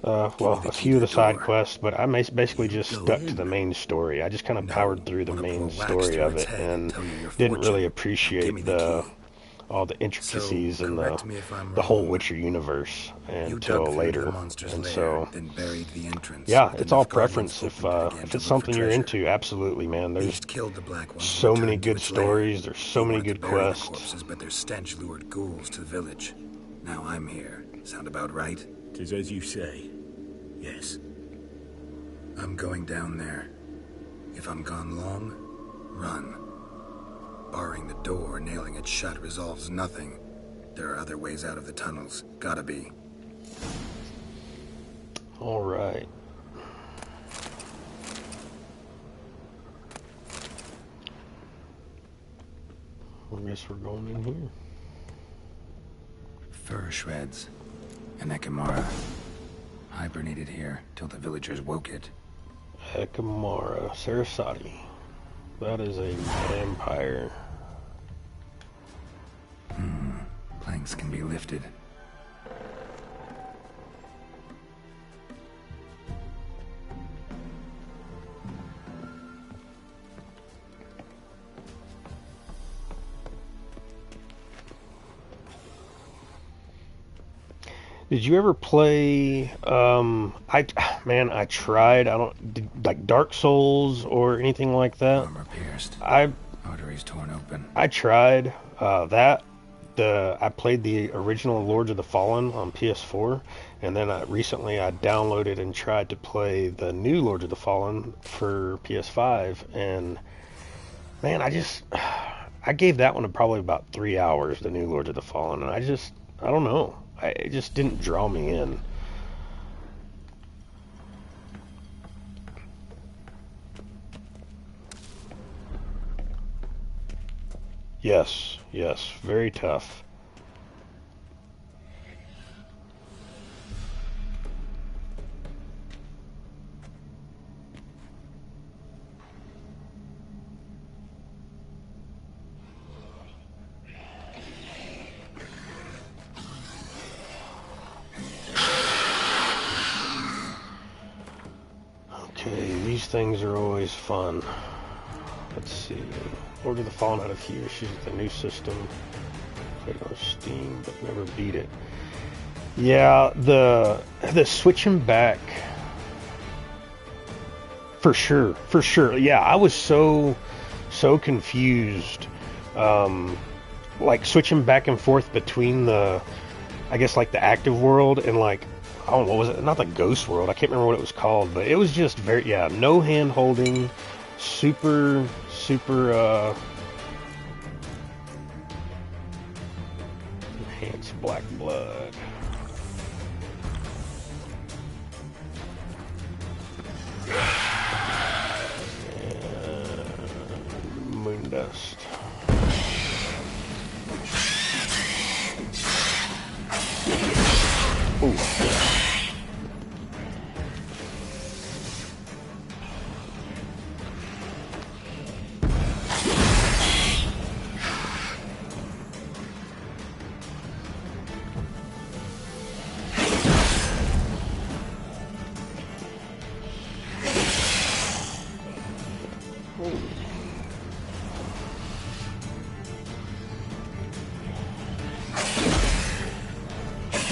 Well, a few of the side quests, but I basically just stuck to the main story. I just kind of powered through the main story of it and didn't really appreciate all the intricacies and the whole Witcher universe until later. And so, yeah, it's all preference. If it's something you're into, absolutely, man. There's so many good stories. There's so many good quests. Corpses, but their stench lured ghouls to the village. Now I'm here. Sound about right? 'Tis as you say. Yes. I'm going down there. If I'm gone long, run. Barring the door, nailing it shut resolves nothing. There are other ways out of the tunnels. Gotta be. All right. I guess we're going in here. Fur shreds. An Ekimara. Hibernated here till the villagers woke it. Ekimara Sarasati. That is a vampire. Planks can be lifted. Did you ever play, I tried, like Dark Souls or anything like that? Armor pierced. Arteries torn open. I tried, that. I played the original Lords of the Fallen on PS4, and then recently I downloaded and tried to play the new Lords of the Fallen for PS5, and man, I gave that one probably about 3 hours, the new Lords of the Fallen, and I don't know. It just didn't draw me in. Yes, very tough. Okay, these things are always fun. Let's see. Lord of the Fallen had a few issues with the new system. Played on Steam, but never beat it. Yeah, the switching back. For sure. Yeah, I was so confused. Like switching back and forth between the active world and like, I don't know, what was it? Not the ghost world. I can't remember what it was called, but it was just no hand holding, super enhanced black blood. Moon dust. Ooh.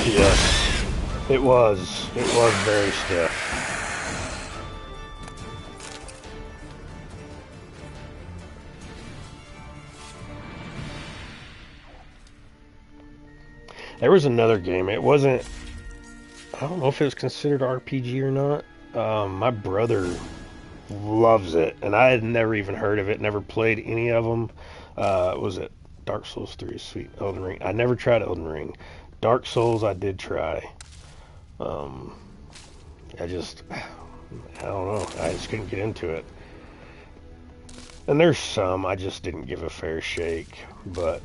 Yes, it was very stiff. There was another game. It wasn't, I don't know if it was considered RPG or not. My brother loves it, and I had never even heard of it, never played any of them. Was it Dark Souls 3, sweet, Elden Ring? I never tried Elden Ring. Dark Souls I did try. I don't know. I just couldn't get into it. And there's some I just didn't give a fair shake. But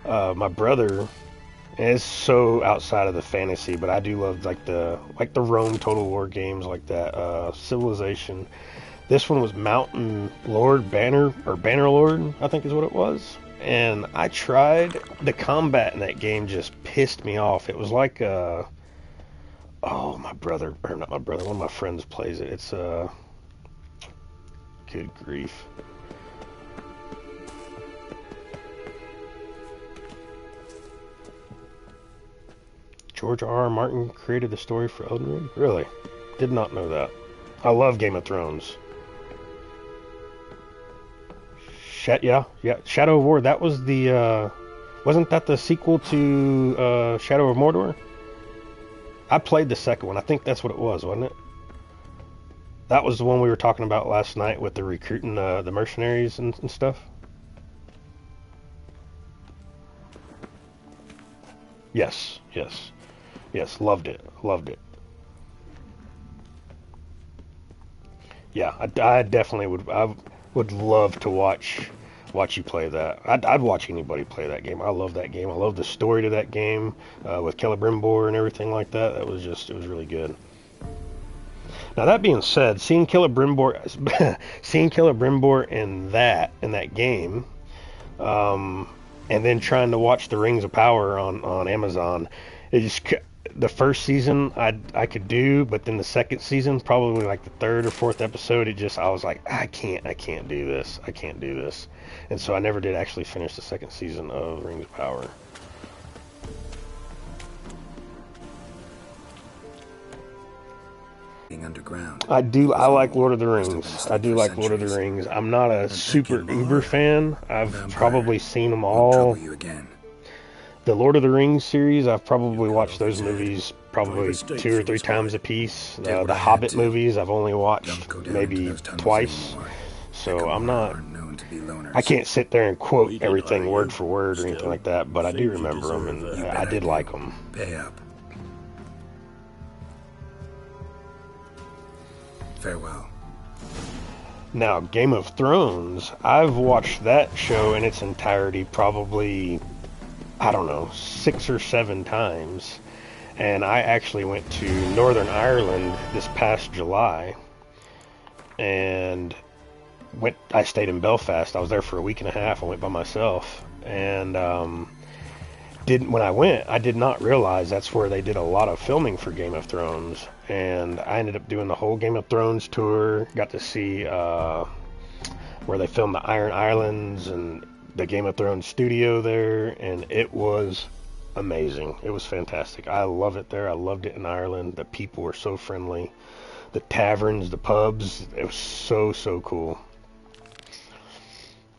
my brother, and it's so outside of the fantasy, but I do love like the Rome Total War games like that. Civilization. This one was Mountain Lord Banner Lord, I think is what it was. And I tried. The combat in that game just pissed me off. It was like Oh, my brother, or not my brother, one of my friends plays it. It's, good grief. George R. R. Martin created the story for Elden Ring? Really? Did not know that. I love Game of Thrones. Yeah. Shadow of War, that was the, wasn't that the sequel to, Shadow of Mordor? I played the second one. I think that's what it was, wasn't it? That was the one we were talking about last night with the recruiting, the mercenaries and stuff. Yes. Loved it. Yeah, I definitely would. I would love to watch you play that. I'd watch anybody play that game. I love that game. I love the story to that game with Celebrimbor and everything like that. It was really good. Now that being said, seeing Celebrimbor in that game, and then trying to watch the Rings of Power on Amazon, it just, the first season I could do, but then the second season, probably like the third or fourth episode, I was like, I can't do this, and so I never did actually finish the second season of Rings of Power. Underground. I like Lord of the Rings. I do like Lord of the Rings. I'm not a super uber fan. I've probably seen them all. The Lord of the Rings series, I've probably watched those movies probably 2 or 3 times a piece. The Hobbit movies, I've only watched maybe twice. So I can't sit there and quote everything word for word or anything like that, but I do remember them, and I did like them. Pay up. Farewell. Now, Game of Thrones, I've watched that show in its entirety probably, I don't know, 6 or 7 times. And I actually went to Northern Ireland this past July, and I stayed in Belfast. I was there for a week and a half. I went by myself, and when I went, I did not realize that's where they did a lot of filming for Game of Thrones. And I ended up doing the whole Game of Thrones tour. Got to see where they filmed the Iron Islands and the Game of Thrones studio there, and it was amazing. It was fantastic. I love it there. I loved it in Ireland. The people were so friendly. The taverns, the pubs, it was so cool.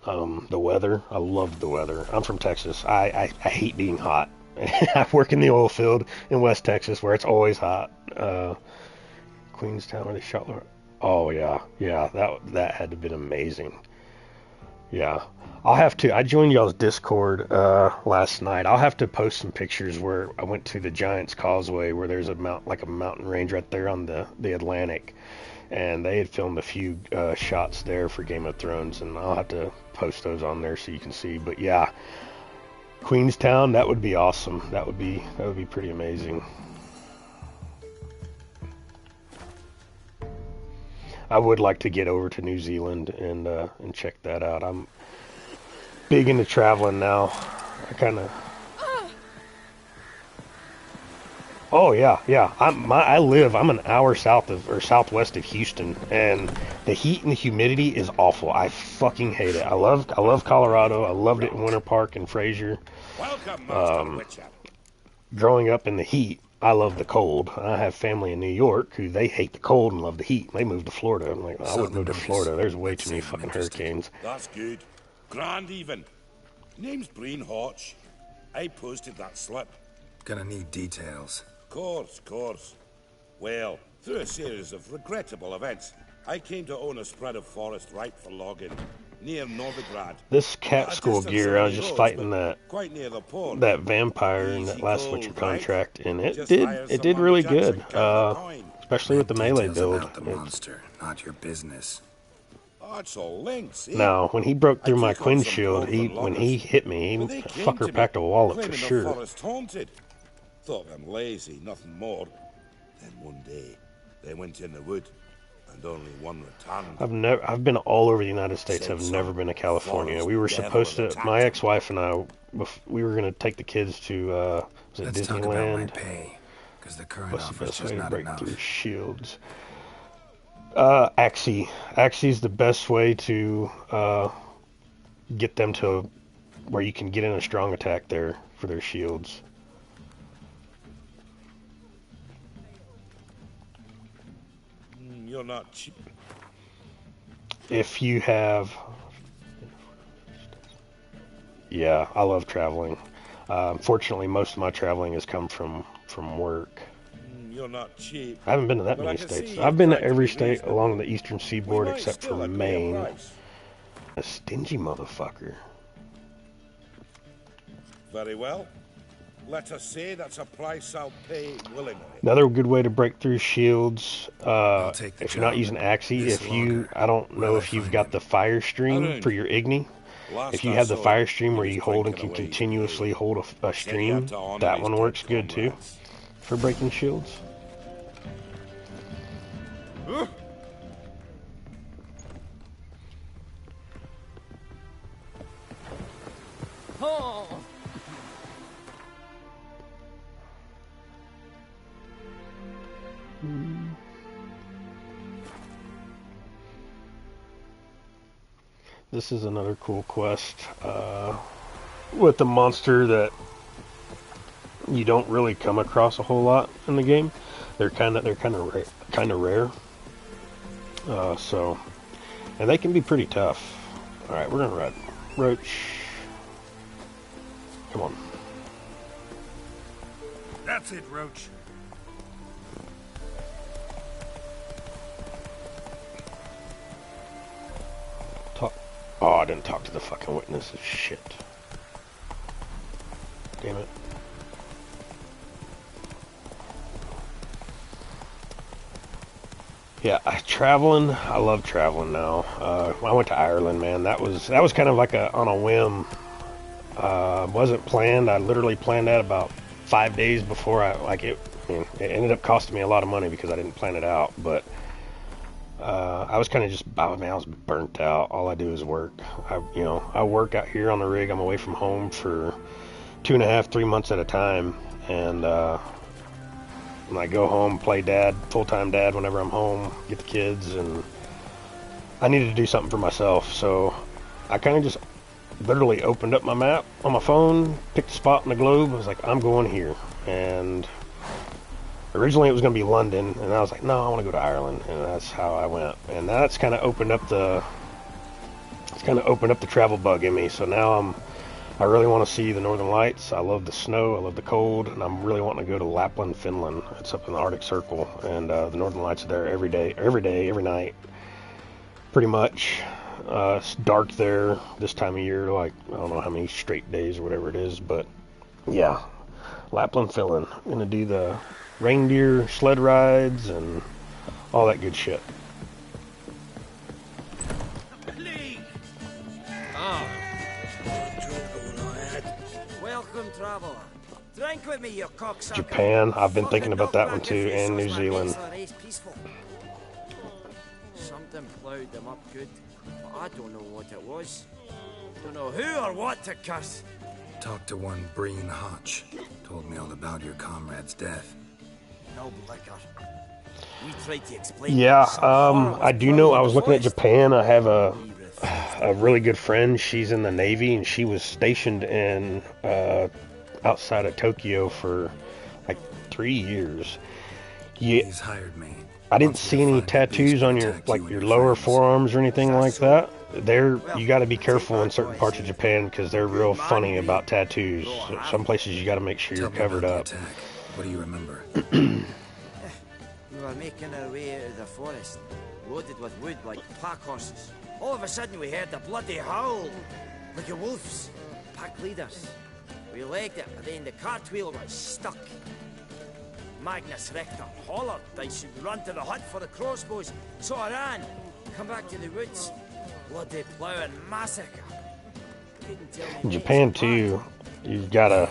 The weather, I loved the weather. I'm from Texas. I hate being hot. I work in the oil field in West Texas where it's always hot. Queenstown, where they shot Laura. Oh yeah, that had to have been amazing. Yeah, I joined y'all's Discord last night. I'll have to post some pictures where I went to the Giants Causeway, where there's a mountain range right there on the Atlantic, and they had filmed a few shots there for Game of Thrones, and I'll have to post those on there so you can see. But yeah, Queenstown, that would be awesome. That would be pretty amazing. I would like to get over to New Zealand and check that out. I'm big into traveling now. Oh yeah. I'm an hour southwest of Houston, and the heat and the humidity is awful. I fucking hate it. I love Colorado. I loved it in Winter Park and Fraser. Growing up in the heat, I love the cold. I have family in New York who they hate the cold and love the heat. They moved to Florida. I'm like, I wouldn't move to Florida. There's way too many fucking hurricanes. That's good. Grand even. Name's Breen Hodge. I posted that slip. Gonna need details. Course. Well, through a series of regrettable events, I came to own a spread of forest ripe for logging near Novigrad. This cat school gear, I was just fighting that vampire in that last Witcher contract, and it did really good, especially with the melee build. About the monster, not your business. It's all links. Now, when he broke through my Quinn shield, when he hit me, fucker packed a wallet for sure. Forest haunted. Thought them lazy, nothing more. Then one day, they went in the wood, and only one returned. I've been all over the United States. I've never been to California. We were supposed to. My ex-wife and I, we were going to take the kids to was it Disneyland? Because the current What's the offer's best just way to not break enough. through shields? Axii. Axii's the best way to get them to where you can get in a strong attack there for their shields. You're not cheap. If you have... Yeah, I love traveling. Unfortunately, most of my traveling has come from work. You're not cheap. I haven't been to that But I many can states. see I've you're been to trying to every be state reasonable. along the eastern We seaboard might except still for agree a Maine. price. A stingy motherfucker. Very well. Let us say that's a price I'll pay willingly. Another good way to break through shields, take the if you're not job. using Axii, This if you, logger, I don't know where'll I if you've find got him? the fire stream Around. for your Igni. Last If you I have the saw fire him, stream he where was you hold and drinking can away his continuously beer. hold a Said he had stream, to honor that his one dead works good too comrades. for breaking shields. Oh. This is another cool quest with a monster that you don't really come across a whole lot in the game. They're kind of rare. So, and they can be pretty tough. All right, we're gonna ride Roach. Come on. That's it, Roach. Talk. Oh, I didn't talk to the fucking witnesses. Shit. Damn it. Yeah, traveling. I love traveling now. I went to Ireland, man. That was kind of like on a whim. Wasn't planned. I literally planned that about 5 days before it ended up costing me a lot of money because I didn't plan it out. But I was kind of just, I was burnt out. All I do is work. I work out here on the rig. I'm away from home for 2.5, 3 months at a time, and when I go home, play dad, full-time dad whenever I'm home, get the kids, and I needed to do something for myself. So I kind of just literally opened up my map on my phone, picked a spot in the globe. I was like, I'm going here. And originally it was going to be London, and I was like, no, I want to go to Ireland, and that's how I went. And that's kind of opened up the travel bug in me. So now I really want to see the Northern Lights. I love the snow, I love the cold, and I'm really wanting to go to Lapland, Finland. It's up in the Arctic Circle, and the Northern Lights are there every day, every night, pretty much. It's dark there this time of year, like, I don't know how many straight days or whatever it is, but yeah, Lapland, Finland. I'm going to do the reindeer sled rides and all that good shit. Welcome, traveler. Drink with me, you cocksucker. Japan, I've been thinking about that one too, and New Zealand. Something ploughed them up good, but I don't know what it was. Don't know who or what to curse. Talked to one Breen Hotch. Told me all about your comrade's death. No blicker. We tried to explain. Yeah, I do know. I was looking at Japan. I have a really good friend. She's in the Navy, and she was stationed in outside of Tokyo for like 3 years. Yeah, He's hired me. I didn't see any tattoos on your lower forearms or anything like that. You got to be careful in certain parts of Japan because they're real funny about tattoos. Some places you got to make sure you're covered up. What do you remember? We were making our way out of the forest, loaded with wood like pack horses. All of a sudden we heard a bloody howl, like a wolf's. Pack leaders. We legged it, but then the cartwheel was stuck. Magnus Rector hollered I should run to the hut for the crossbows, so I ran. Come back to the woods. Bloody ploughing massacre. In Japan too, you've got to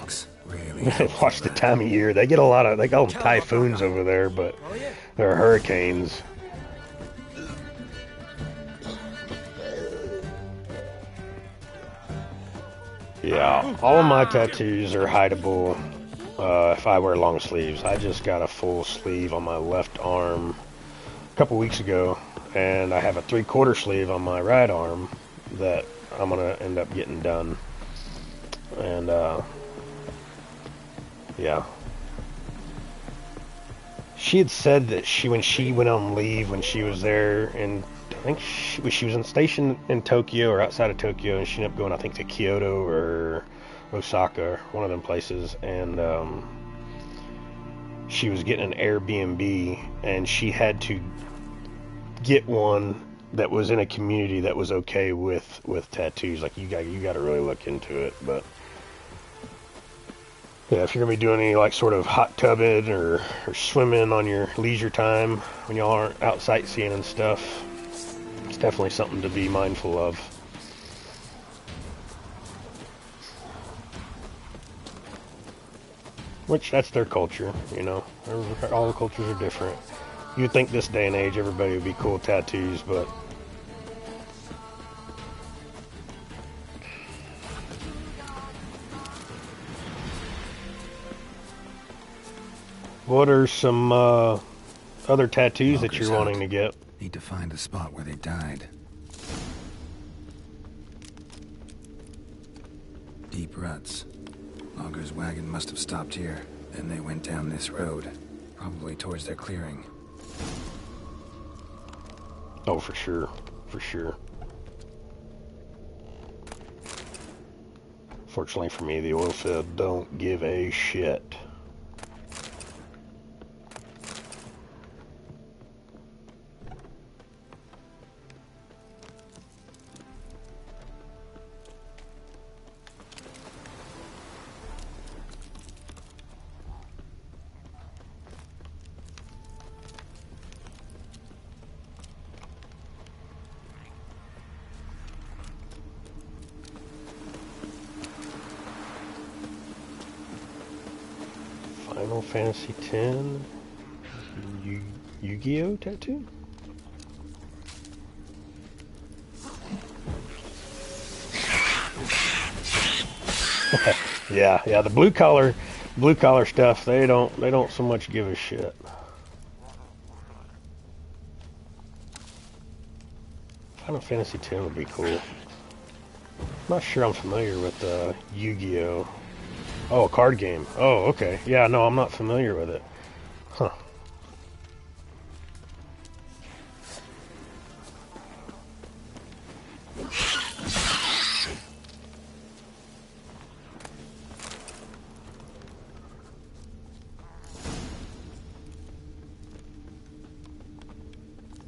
watch the time of year. They get a lot of, they call them typhoons over there, but they're hurricanes. Yeah, all of my tattoos are hideable. if I wear long sleeves. I just got a full sleeve on my left arm a couple weeks ago, and I have a 3/4 sleeve on my right arm that I'm gonna end up getting done. And yeah, she had said that when she went on leave, when she was there, and I think she was stationed in Tokyo or outside of Tokyo, and she ended up going, I think, to Kyoto or Osaka, one of them places, and she was getting an Airbnb, and she had to get one that was in a community that was okay with tattoos. Like, you got to really look into it. But yeah, if you're gonna be doing any like sort of hot tubbing or swimming on your leisure time when y'all aren't out sightseeing and stuff, it's definitely something to be mindful of. Which, that's their culture, you know. All the cultures are different. You'd think this day and age everybody would be cool with tattoos, but what are some other tattoos that you're wanting to get? Need to find the spot where they died. Deep ruts. Logger's wagon must have stopped here. Then they went down this road, probably towards their clearing. Oh, for sure. For sure. Fortunately for me, the oil field don't give a shit. Final Fantasy X Yu-Gi-Oh tattoo? yeah, the blue collar stuff, they don't so much give a shit. Final Fantasy X would be cool. I'm not sure I'm familiar with Yu-Gi-Oh. Oh, a card game. Oh, okay. Yeah, no, I'm not familiar with it. Huh.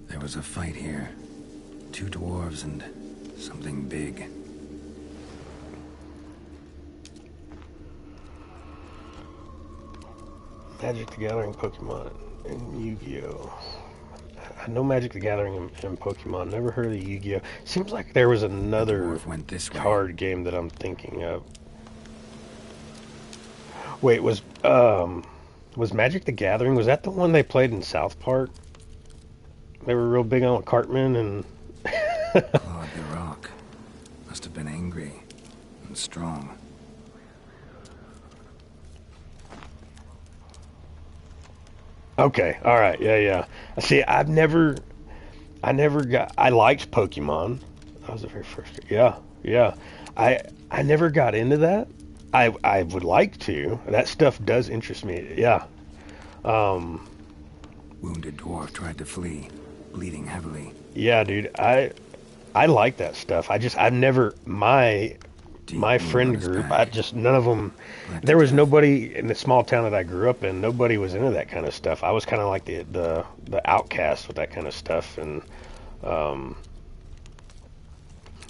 There was a fight here. 2 dwarves and something big. Magic the Gathering, Pokemon, and Yu-Gi-Oh. I know Magic the Gathering and Pokemon. Never heard of the Yu-Gi-Oh. Seems like there was another card game that I'm thinking of. Wait, was Magic the Gathering, was that the one they played in South Park? They were real big on Cartman and... Clawed the rock. Must have been angry and strong. Okay, alright, yeah. See, I liked Pokemon. That was the very first. Yeah. I never got into that. I would like to. That stuff does interest me, yeah. Wounded dwarf tried to flee, bleeding heavily. Yeah, dude, I like that stuff. I've never, my friend group, none of them, there was nobody in the small town that I grew up in, nobody was into that kind of stuff. I was kind of like the outcast with that kind of stuff, and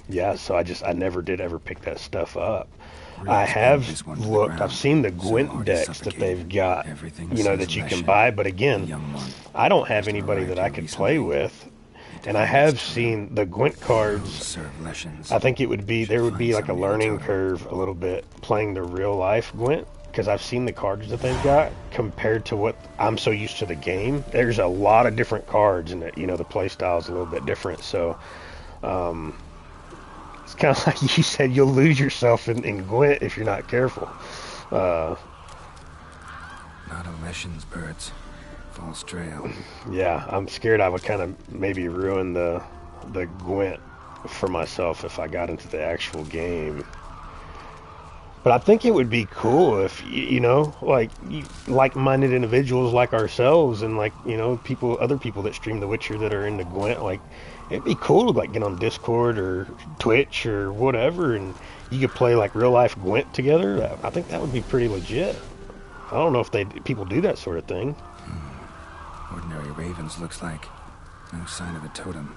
yeah, so I never did ever pick that stuff up. I have looked, I've seen the Gwent decks that they've got, that you can buy, but again, I don't have anybody that I could play with. And I have seen the Gwent cards. I think there would be like a learning curve a little bit playing the real life Gwent, because I've seen the cards that they've got compared to what I'm so used to the game. There's a lot of different cards, and the play style is a little bit different. So it's kind of like you said, you'll lose yourself in Gwent if you're not careful. Not a Leshen's birds. False trail. Yeah, I'm scared I would kind of maybe ruin the Gwent for myself if I got into the actual game. But I think it would be cool if, you know, like like-minded individuals like ourselves and like, you know, other people that stream The Witcher that are into Gwent, like it'd be cool to like get on Discord or Twitch or whatever, and you could play like real life Gwent together. I think that would be pretty legit. I don't know if people do that sort of thing. Ordinary ravens looks like. No sign of a totem.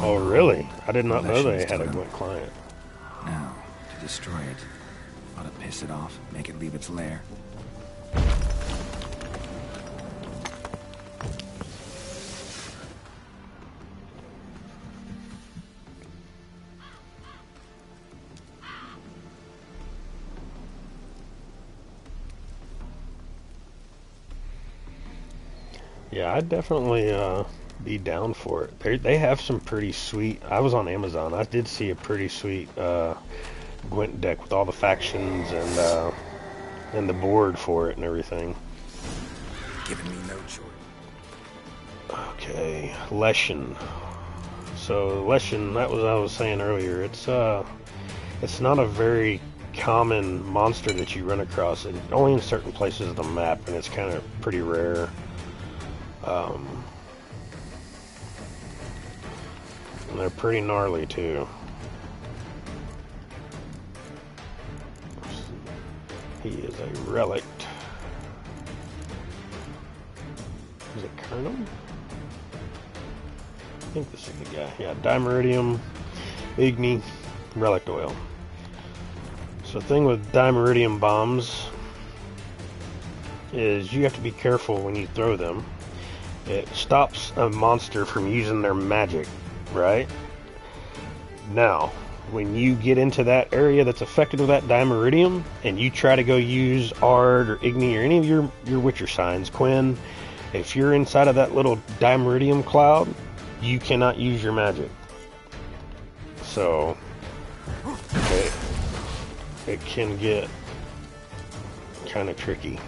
Oh, really? I did not know they had a Gwent client. Now, to destroy it, ought to piss it off, make it leave its lair. Yeah, I'd definitely be down for it. They have some pretty sweet. I was on Amazon. I did see a pretty sweet Gwent deck with all the factions and the board for it and everything. Giving me no choice. Okay, Leshen. So Leshen, that was what I was saying earlier. It's not a very common monster that you run across. Only in certain places of the map, and it's kind of pretty rare. And they're pretty gnarly too. He is a relic. Is it Colonel? I think this is the guy. Yeah, Dimeridium, Igni, Relic Oil. So the thing with Dimeridium bombs is you have to be careful when you throw them. It stops a monster from using their magic, right? Now, when you get into that area that's affected with that Dimeridium, and you try to go use Ard or Igni or any of your Witcher signs, Quinn, if you're inside of that little Dimeridium cloud, you cannot use your magic. So, it can get kind of tricky.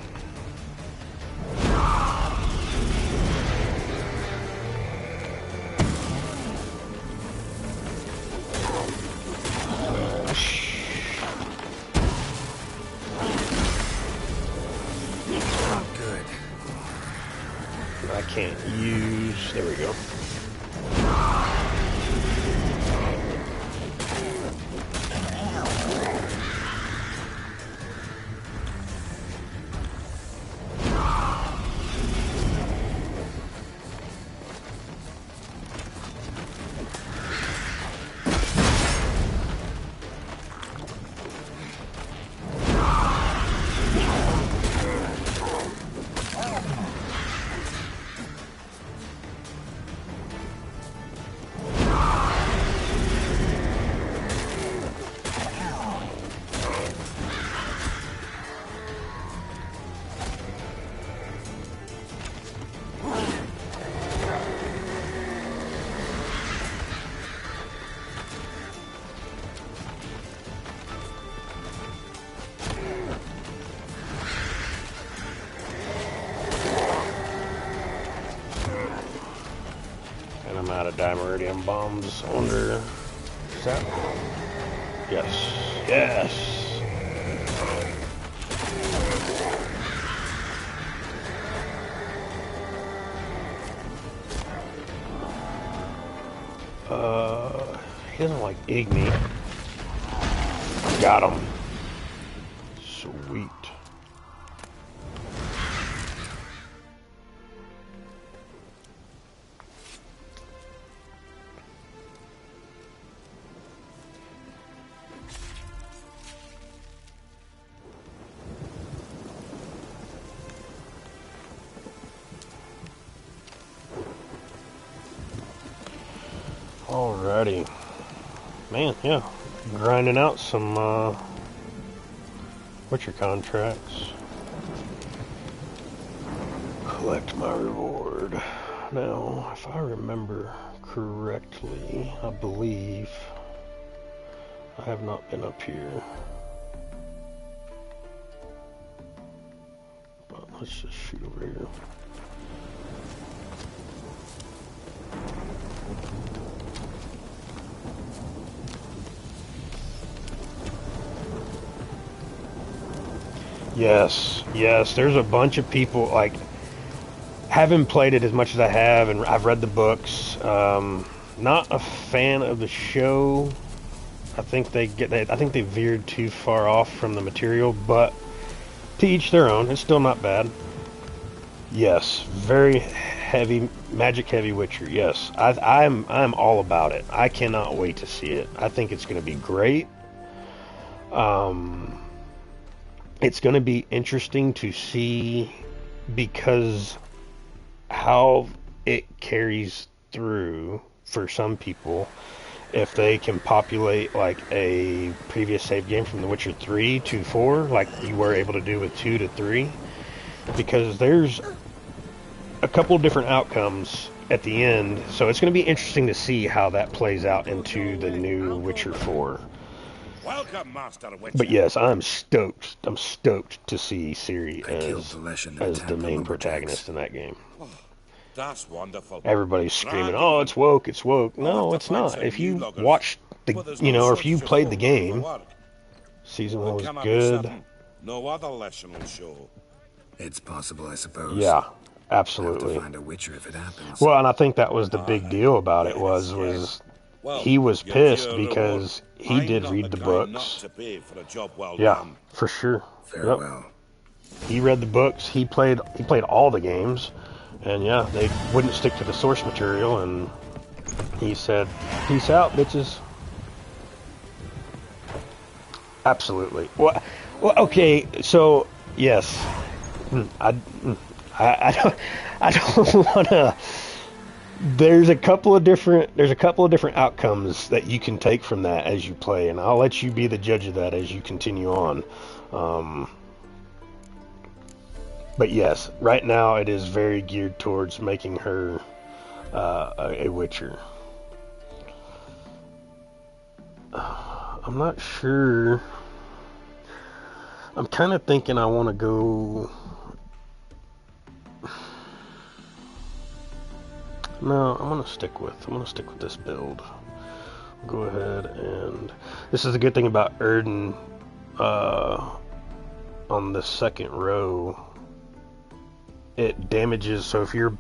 Can't use. There we go. I'm out of Dimeridium bombs. I wonder, is that? Yes. Yes. He doesn't like Igni. Got him. Sweet. Alrighty. Man, yeah. Grinding out some Witcher contracts. Collect my reward. Now, if I remember correctly, I believe I have not been up here. But let's just shoot over here. Yes, yes, there's a bunch of people, like, haven't played it as much as I have, and I've read the books. Not a fan of the show. I think they veered too far off from the material, but to each their own. It's still not bad. Yes, very heavy, magic heavy Witcher. Yes, I'm all about it. I cannot wait to see it. I think it's going to be great. It's going to be interesting to see because how it carries through for some people. If they can populate like a previous save game from The Witcher 3 to 4, like you were able to do with 2 to 3, because there's a couple different outcomes at the end, so it's going to be interesting to see how that plays out into the new Witcher 4. Welcome, Master Witcher. But yes, I'm stoked. I'm stoked to see Ciri as the main protagonist in that game. Oh, that's wonderful. Everybody's screaming, "Oh, it's woke, it's woke." No, it's not. If you watched the, or if you played the game, season 1 was good. No other lesson will show. It's possible, I suppose. Yeah, absolutely. Have to find a Witcher if it happens. Well, and I think that was the big deal about it was he was pissed because he did read the books. Yeah, for sure. Farewell. Yep. He read the books. He played all the games, and yeah, they wouldn't stick to the source material. And he said, "Peace out, bitches." Absolutely. Well, okay. So yes, I don't want to. There's a couple of different outcomes that you can take from that as you play, and I'll let you be the judge of that as you continue on. But yes, right now it is very geared towards making her a Witcher. I'm not sure. I'm kind of thinking I want to go. No, I'm gonna stick with this build. Go ahead, and this is the good thing about Erden on the second row. It damages, so if you're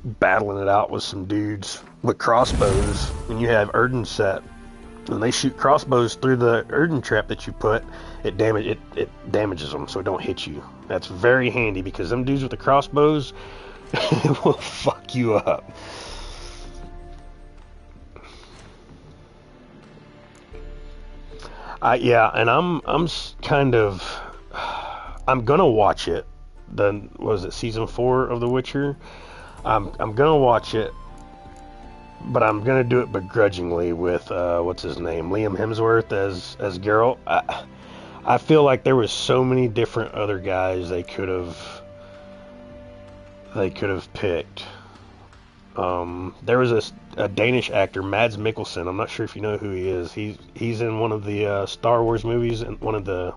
battling it out with some dudes with crossbows and you have Erden set and they shoot crossbows through the Erden trap that you put, it damages them so it don't hit you. That's very handy because them dudes with the crossbows will fuck you up. Yeah, and I'm gonna watch it. Then was it season 4 of The Witcher? I'm gonna watch it, but I'm gonna do it begrudgingly with what's his name, Liam Hemsworth as Geralt. I feel like there was so many different other guys they could have picked. There was a Danish actor, Mads Mikkelsen. I'm not sure if you know who he is. He's in one of the Star Wars movies, and one of the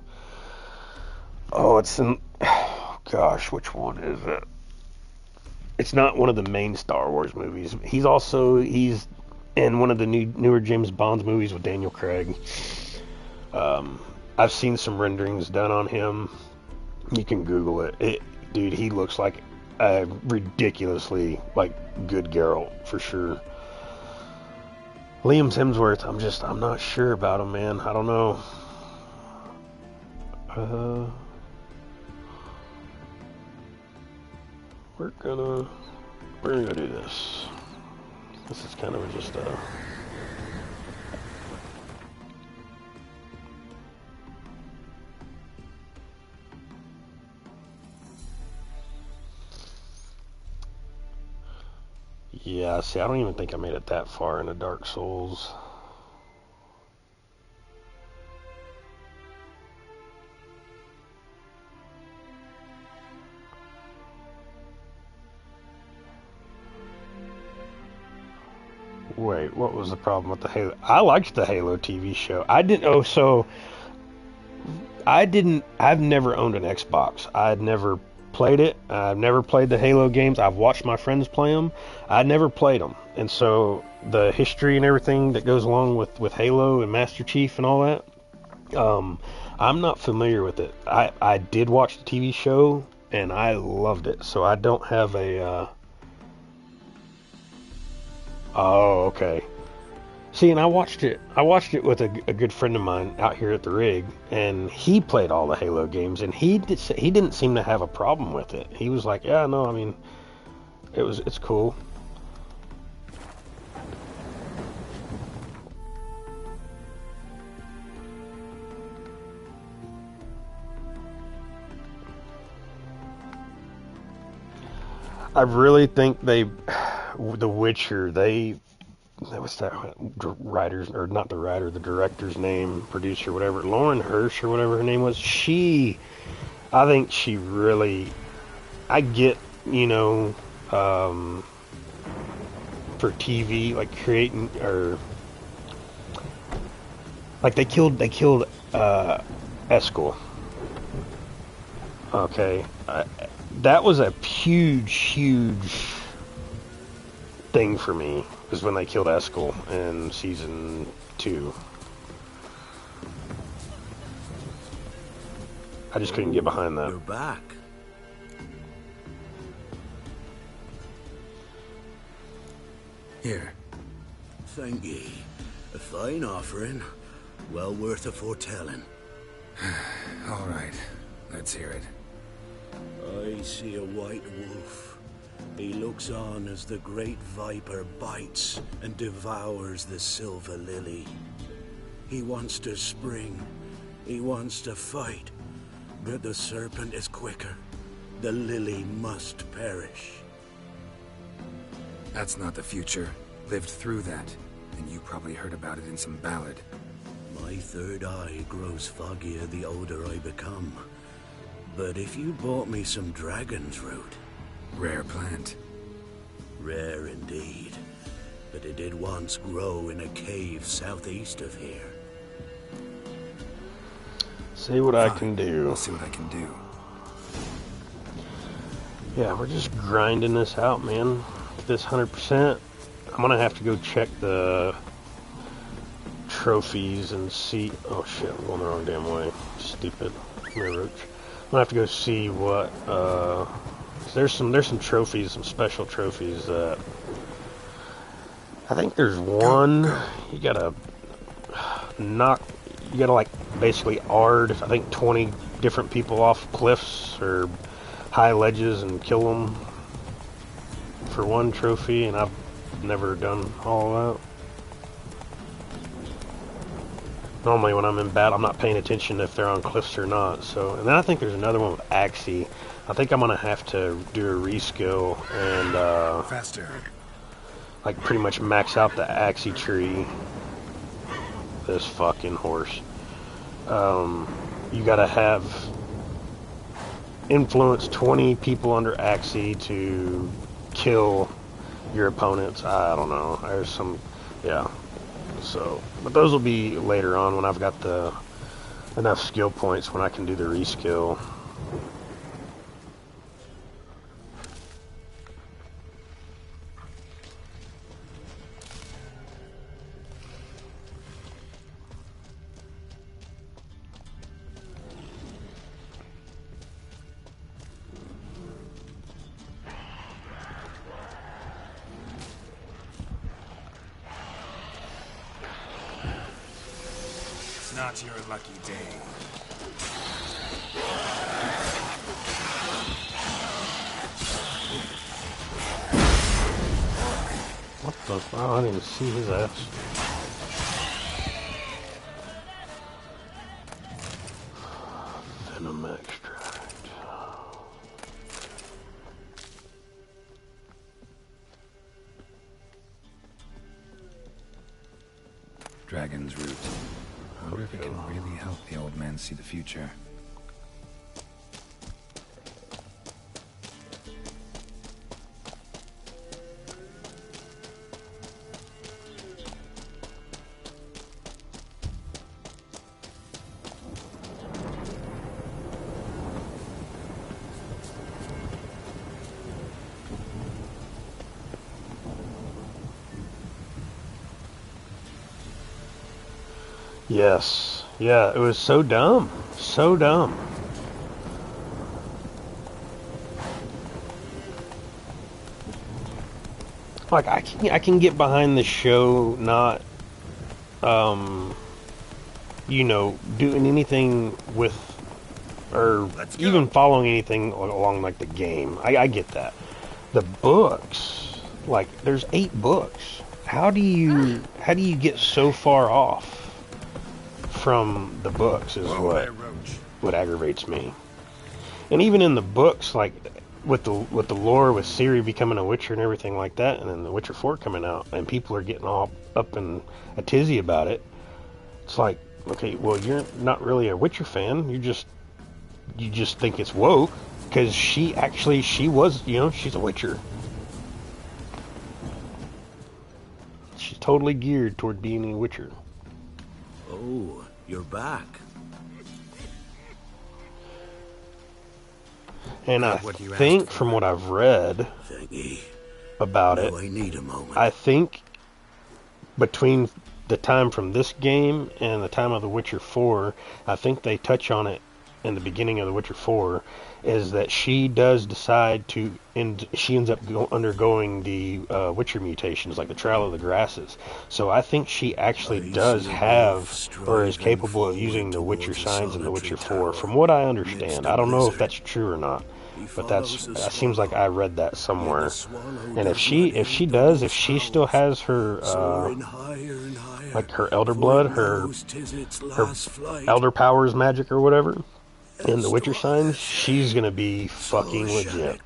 gosh, which one is it? It's not one of the main Star Wars movies. He's in one of the newer James Bond movies with Daniel Craig. I've seen some renderings done on him. You can Google it. Dude, he looks like a ridiculously good Geralt for sure. Liam Hemsworth, I'm not sure about him, man. I don't know. We're gonna do this. This is kind of just yeah, see, I don't even think I made it that far into Dark Souls. Wait, what was the problem with the Halo? I liked the Halo TV show. I didn't. Oh, so I didn't. I've never owned an Xbox. I'd never played it. I've never played the Halo games. I've watched my friends play them. I never played them, and so the history and everything that goes along with Halo and Master Chief and all that, I'm not familiar with it. I did watch the TV show and I loved it. So I don't have a. Oh, okay. See, and I watched it. I watched it with a good friend of mine out here at the rig, and he played all the Halo games, and he didn't seem to have a problem with it. He was like, "Yeah, no, I mean, it's cool." I really think The Witcher, that was that writer's, or not the writer, the director's name, producer, whatever, Lauren Hirsch or whatever her name was. I think she really, I get, for TV, like creating, or like they killed Eskel. Okay, that was a huge thing for me, is when they killed Eskel in season 2. I just couldn't get behind that. You're back. Here. Thank ye. A fine offering. Well worth a foretelling. All right. Let's hear it. I see a white wolf. He looks on as the great viper bites and devours the silver lily. He wants to spring. He wants to fight. But the serpent is quicker. The lily must perish. That's not the future. Lived through that. And you probably heard about it in some ballad. My third eye grows foggier the older I become. But if you bought me some dragon's root... Rare plant. Rare indeed. But it did once grow in a cave southeast of here. See what I can do. I'll see what I can do. Yeah, we're just grinding this out, man. Get this 100%. I'm gonna have to go check the trophies and see. Oh shit, I'm going the wrong damn way. Stupid. Come here, Roach. I'm gonna have to go see what. There's some trophies, some special trophies that. I think there's one. You gotta knock. You gotta like basically ard, I think, 20 different people off cliffs or high ledges and kill them for one trophy, and I've never done all of that. Normally when I'm in battle, I'm not paying attention if they're on cliffs or not. So, and then I think there's another one with Axie. I think I'm gonna have to do a reskill and faster, like pretty much max out the Axie tree. This fucking horse. You gotta have influence 20 people under Axie to kill your opponents. I don't know. There's some, yeah. So, but those will be later on when I've got the enough skill points when I can do the reskill. Not your lucky day. What the fuck? Oh, I didn't even see his ass. Venom extract. Dragon's root. I wonder if it can really help the old man see the future. Yes. Yeah, it was so dumb. So dumb. Like, I can get behind the show not, you know, doing anything with, or even following anything along, like, the game. I get that. The books, like, there's 8 books. How do you get so far off from the books is what aggravates me. And even in the books, like, with the lore with Ciri becoming a Witcher and everything like that, and then the Witcher 4 coming out, and people are getting all up in a tizzy about it. It's like, okay, well, you're not really a Witcher fan. You just think it's woke because she was, you know, she's a Witcher. She's totally geared toward being a Witcher. Oh, you're back. And I think from what I've read about it, I need a moment. I think between the time from this game and the time of The Witcher 4, I think they touch on it in the beginning of The Witcher 4, is that she does decide to, and she ends up undergoing the Witcher mutations, like the Trial of the Grasses. So I think she actually does have, or is capable of using the Witcher signs in The Witcher 4, from what I understand. I don't know if that's true or not, but that seems like I read that somewhere. And if she does, if she still has her like her elder blood, her elder powers magic or whatever, in the Witcher signs, she's gonna be fucking legit.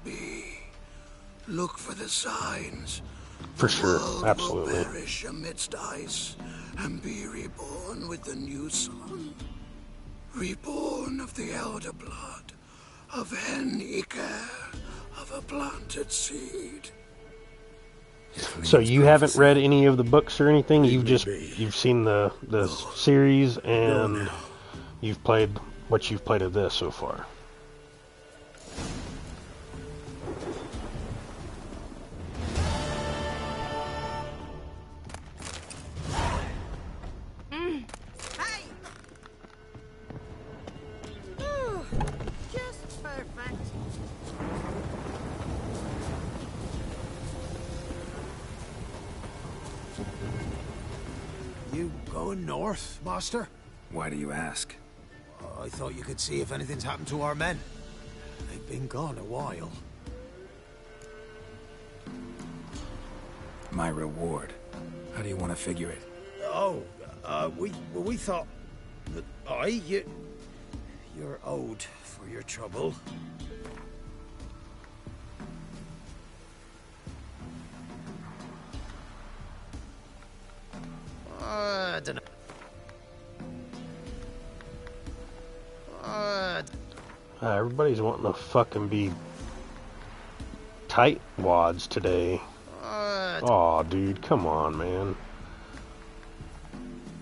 Look for the signs. For sure, absolutely. Will perish amidst ice and be reborn with the new sun. Reborn of the elder blood, of hen Iker, of a planted seed. So you haven't read any of the books or anything? You've seen the series, and you've played what you've played of this so far. Hey! Just perfect. You going north, Master? Why do you ask? I thought you could see if anything's happened to our men. They've been gone a while. My reward. How do you want to figure it? Oh, we thought that you're owed for your trouble. I don't know. Everybody's wanting to fucking be tight wads today. Aw, dude, come on, man.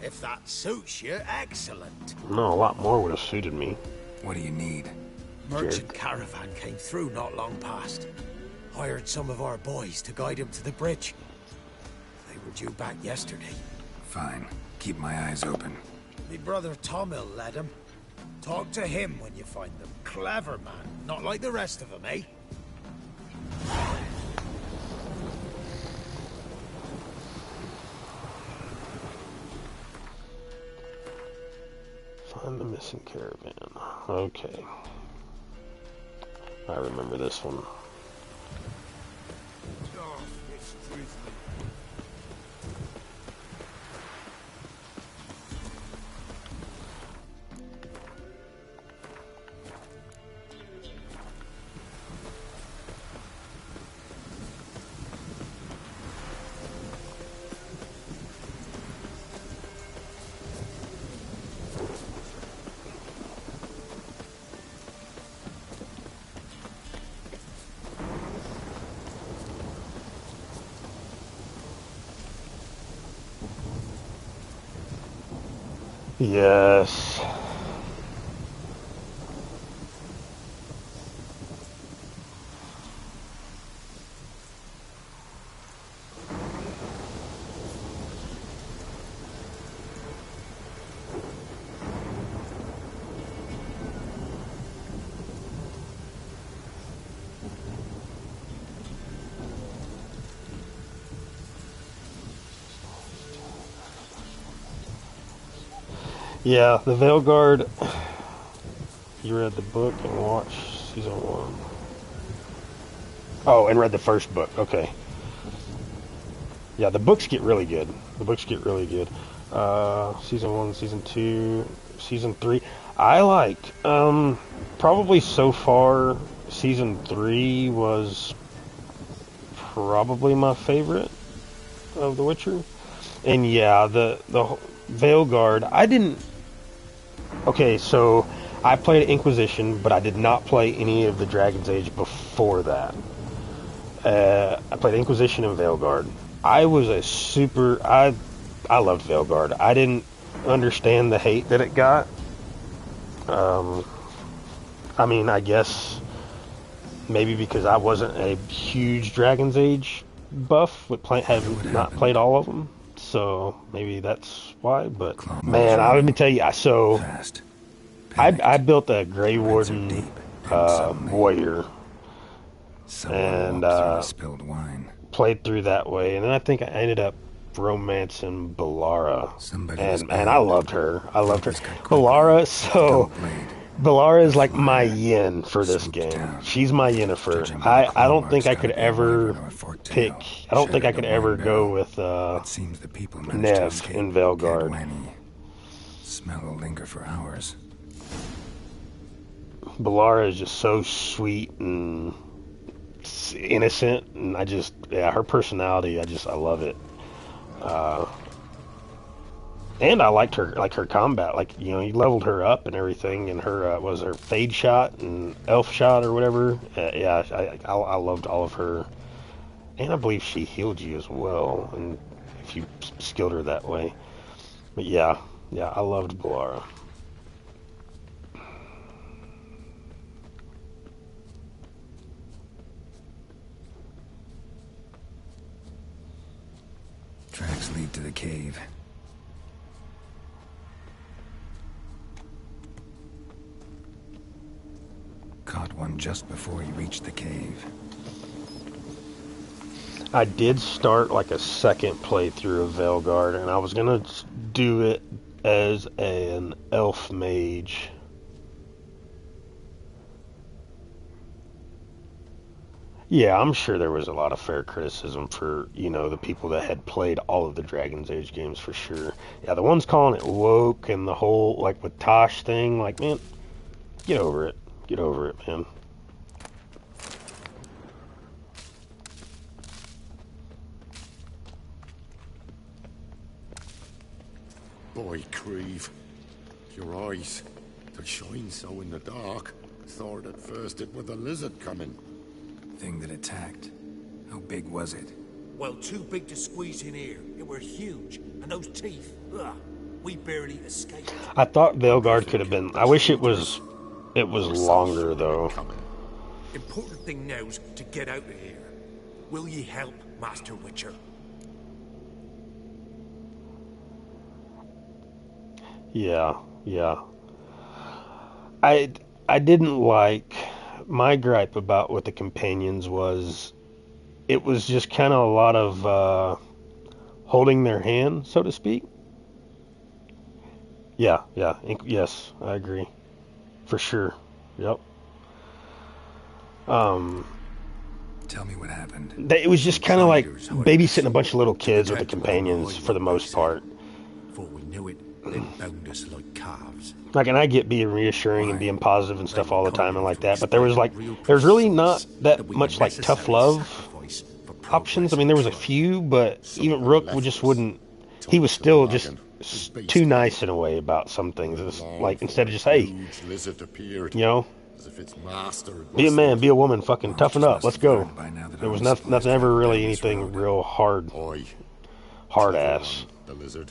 If that suits you, excellent. No, a lot more would have suited me. What do you need? Merchant caravan came through not long past. Hired some of our boys to guide him to the bridge. They were due back yesterday. Fine. Keep my eyes open. Me brother Tomil led him. Talk to him when you find them. Clever man, not like the rest of them, eh? Find the missing caravan. Okay. I remember this one. Yes. Yeah, the Veilguard. You read the book and watched season 1. Oh, and read the first book. Okay. Yeah, the books get really good. The books get really good. Season 1, season 2, season 3. I liked, probably so far, season 3 was probably my favorite of The Witcher. And yeah, the Veilguard, I didn't... Okay, so I played Inquisition, but I did not play any of the Dragon's Age before that. I played Inquisition and Veilguard. I was a super... I loved Veilguard. I didn't understand the hate that it got. I mean, I guess maybe because I wasn't a huge Dragon's Age buff, had not played all of them, so maybe that's why. But man, let me tell you, I built a Grey Warden warrior, and spilled wine. Played through that way, and then I think I ended up romancing Bellara, and I loved her. Bellara, so Bellara is like my yin for this game. She's my Yennefer. I don't think I could ever pick. I don't think I could ever go with Nev in Veilguard. Smell will linger for hours. Bellara is just so sweet and innocent, and her personality, I love it. And I liked her combat, you leveled her up and everything, and her was her Fade Shot and Elf Shot or whatever. I loved all of her, and I believe she healed you as well, and if you skilled her that way. But yeah, I loved Bellara. Tracks lead to the cave. Caught one just before he reached the cave. I did start like a second playthrough of Veilguard, and I was gonna do it as an elf mage. Yeah, I'm sure there was a lot of fair criticism for, the people that had played all of the Dragon's Age games for sure. Yeah, the ones calling it woke and the whole, with Tosh thing, man, get over it. Get over it, man. Boy, Creve, your eyes, they shine so in the dark. Thought at first it were the lizard coming. Thing that attacked. How big was it? Well, too big to squeeze in here. It were huge. And those teeth, ugh, we barely escaped. I thought Veilguard could have been... I wish it was longer, though. Important thing now's to get out of here. Will ye help, Master Witcher? Yeah. I didn't like... My gripe about with the companions was it was just kind of a lot of holding their hand, so to speak. Yeah, yes, I agree. For sure. Yep. Tell me what happened. It was just kind of like babysitting a bunch of little kids with the companions for the most part. Before we knew it, they bound us like calves. And I get being reassuring and being positive and stuff all the time and like that, but there's really not that much tough love options. I mean, there was a few, but even Rook wouldn't. He was still just too nice in a way about some things. It's instead of just, hey, be a man, be a woman, fucking toughen up, let's go. There was nothing ever really anything real hard ass. The lizard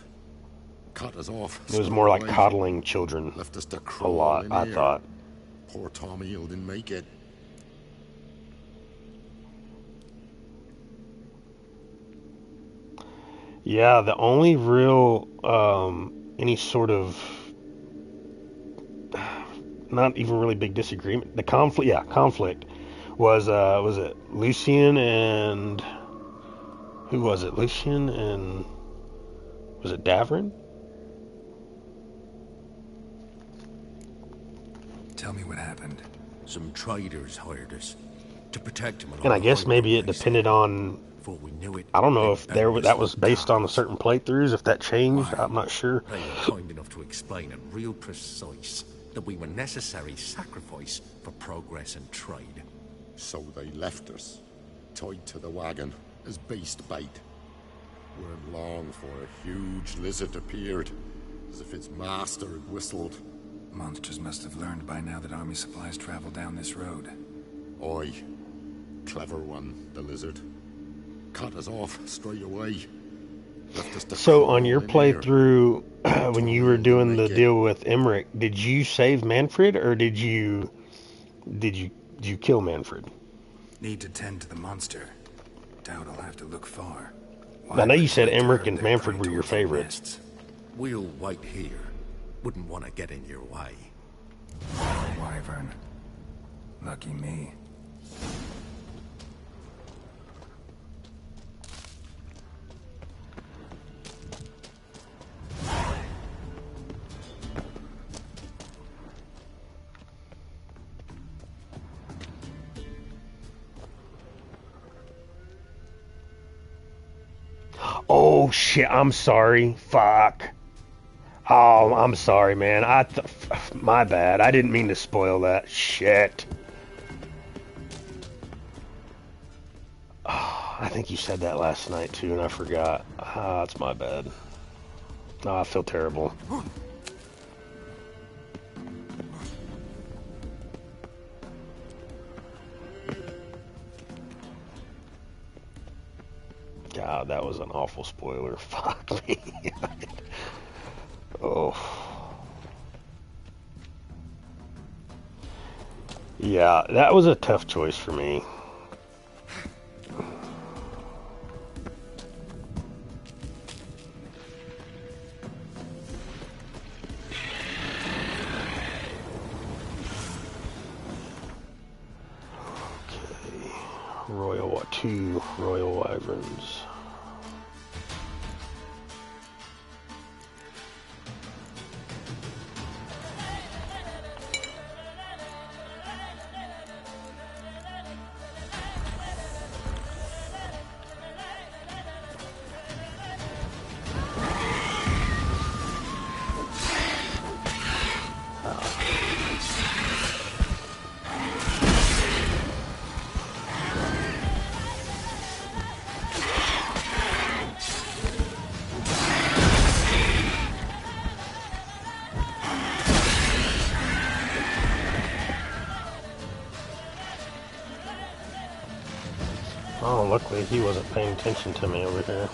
cut us off. It was more like coddling children. Left us to a lot, I thought. Poor Tommy Hill didn't make it. Yeah, the only real any sort of not even really big disagreement. The conflict was it Lucian and who was it? Lucian and was it Davrin? Tell me what happened. Some traders hired us to protect them. And I guess maybe it depended on. Before we knew it, I don't know if that was based on certain playthroughs. If that changed, I'm not sure. They were kind enough to explain it real precise that we were necessary sacrifice for progress and trade. So they left us, tied to the wagon, as beast bait. Weren't long for a huge lizard appeared, as if its master had whistled. Monsters must have learned by now that army supplies travel down this road. Oi. Clever one, the lizard. Cut us off straight away. Left us to So on your crawl in here. playthrough, when you were doing the deal with Emmerich, did you save Manfred or did you kill Manfred? Need to tend to the monster. Doubt I'll have to look far. I know you said Emmerich and Manfred were your favorites. We'll wait here. Wouldn't want to get in your way. Wyvern. Lucky me. Oh shit! I'm sorry. Fuck. Oh, I'm sorry, man. My bad. I didn't mean to spoil that. Shit. Oh, I think you said that last night too, and I forgot. It's my bad. Oh, I feel terrible. God, that was an awful spoiler. Fuck me. Oh. Yeah, that was a tough choice for me. Two Royal Wyverns. Oh, luckily he wasn't paying attention to me over here.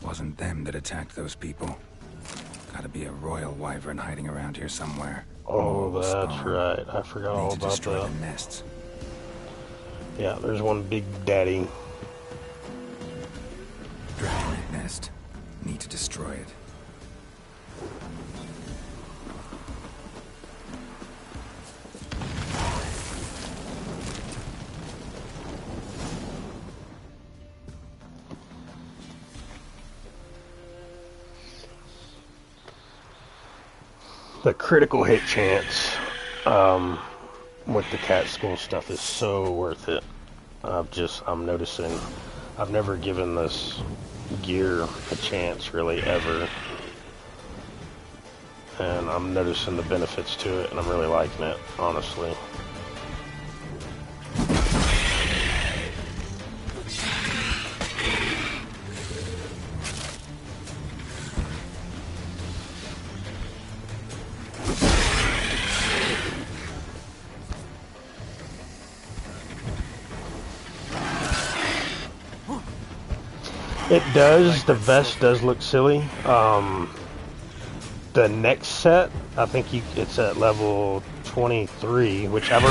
Wasn't them that attacked those people. Gotta be a royal wyvern hiding around here somewhere. Oh, that's right. I forgot all about destroy that. the nests. Yeah, there's one big daddy. Dragon nest. Need to destroy it. The critical hit chance with the cat skull stuff is so worth it. I'm noticing I've never given this gear a chance really ever, and I'm noticing the benefits to it, and I'm really liking it, honestly. It does. The vest does look silly. The next set, I think it's at level 23, which I've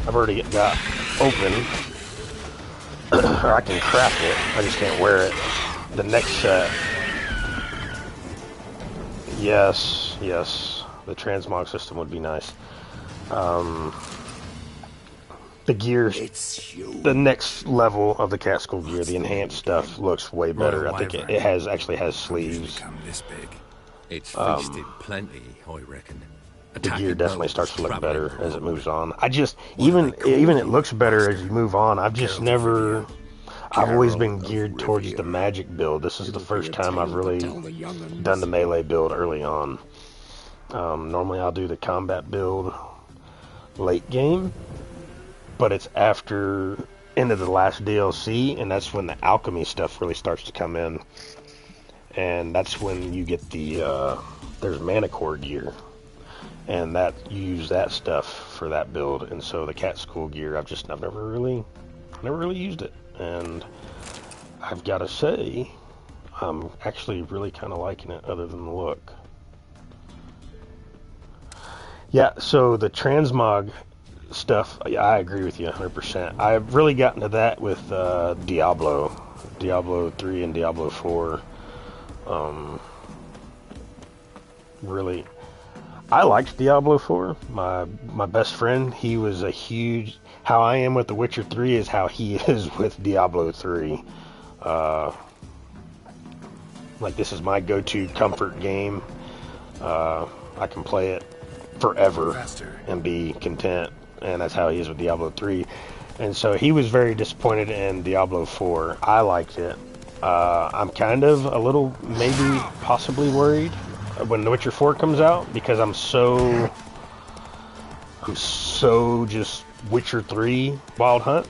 already got open. Or I can craft it. I just can't wear it. The next set. Yes. The transmog system would be nice. The gear, the next level of the cat school gear, the enhanced stuff looks way better. I think it actually has sleeves. This big. It's feasted plenty, I reckon. The gear definitely starts to look better as it moves on. Even it looks better as you move on. I've always been geared towards the magic build. This is the first time I've really done the melee build early on. Normally I'll do the combat build late game, but it's after end of the last DLC, and that's when the alchemy stuff really starts to come in. And that's when you get there's mana core gear, and that you use that stuff for that build. And so the cat school gear, I've never really used it, and I've got to say, I'm actually really kind of liking it, other than the look. Yeah, so the transmog stuff, I agree with you 100%. I've really gotten to that with Diablo 3 and Diablo 4. Really, I liked Diablo 4. My best friend, he was a huge... How I am with The Witcher 3 is how he is with Diablo 3. Like, this is my go-to comfort game. I can play it forever and be content, and that's how he is with Diablo 3. And so he was very disappointed in Diablo 4. I liked it. I'm kind of a little, maybe possibly worried when The Witcher 4 comes out, because I'm so just Witcher 3 Wild Hunt,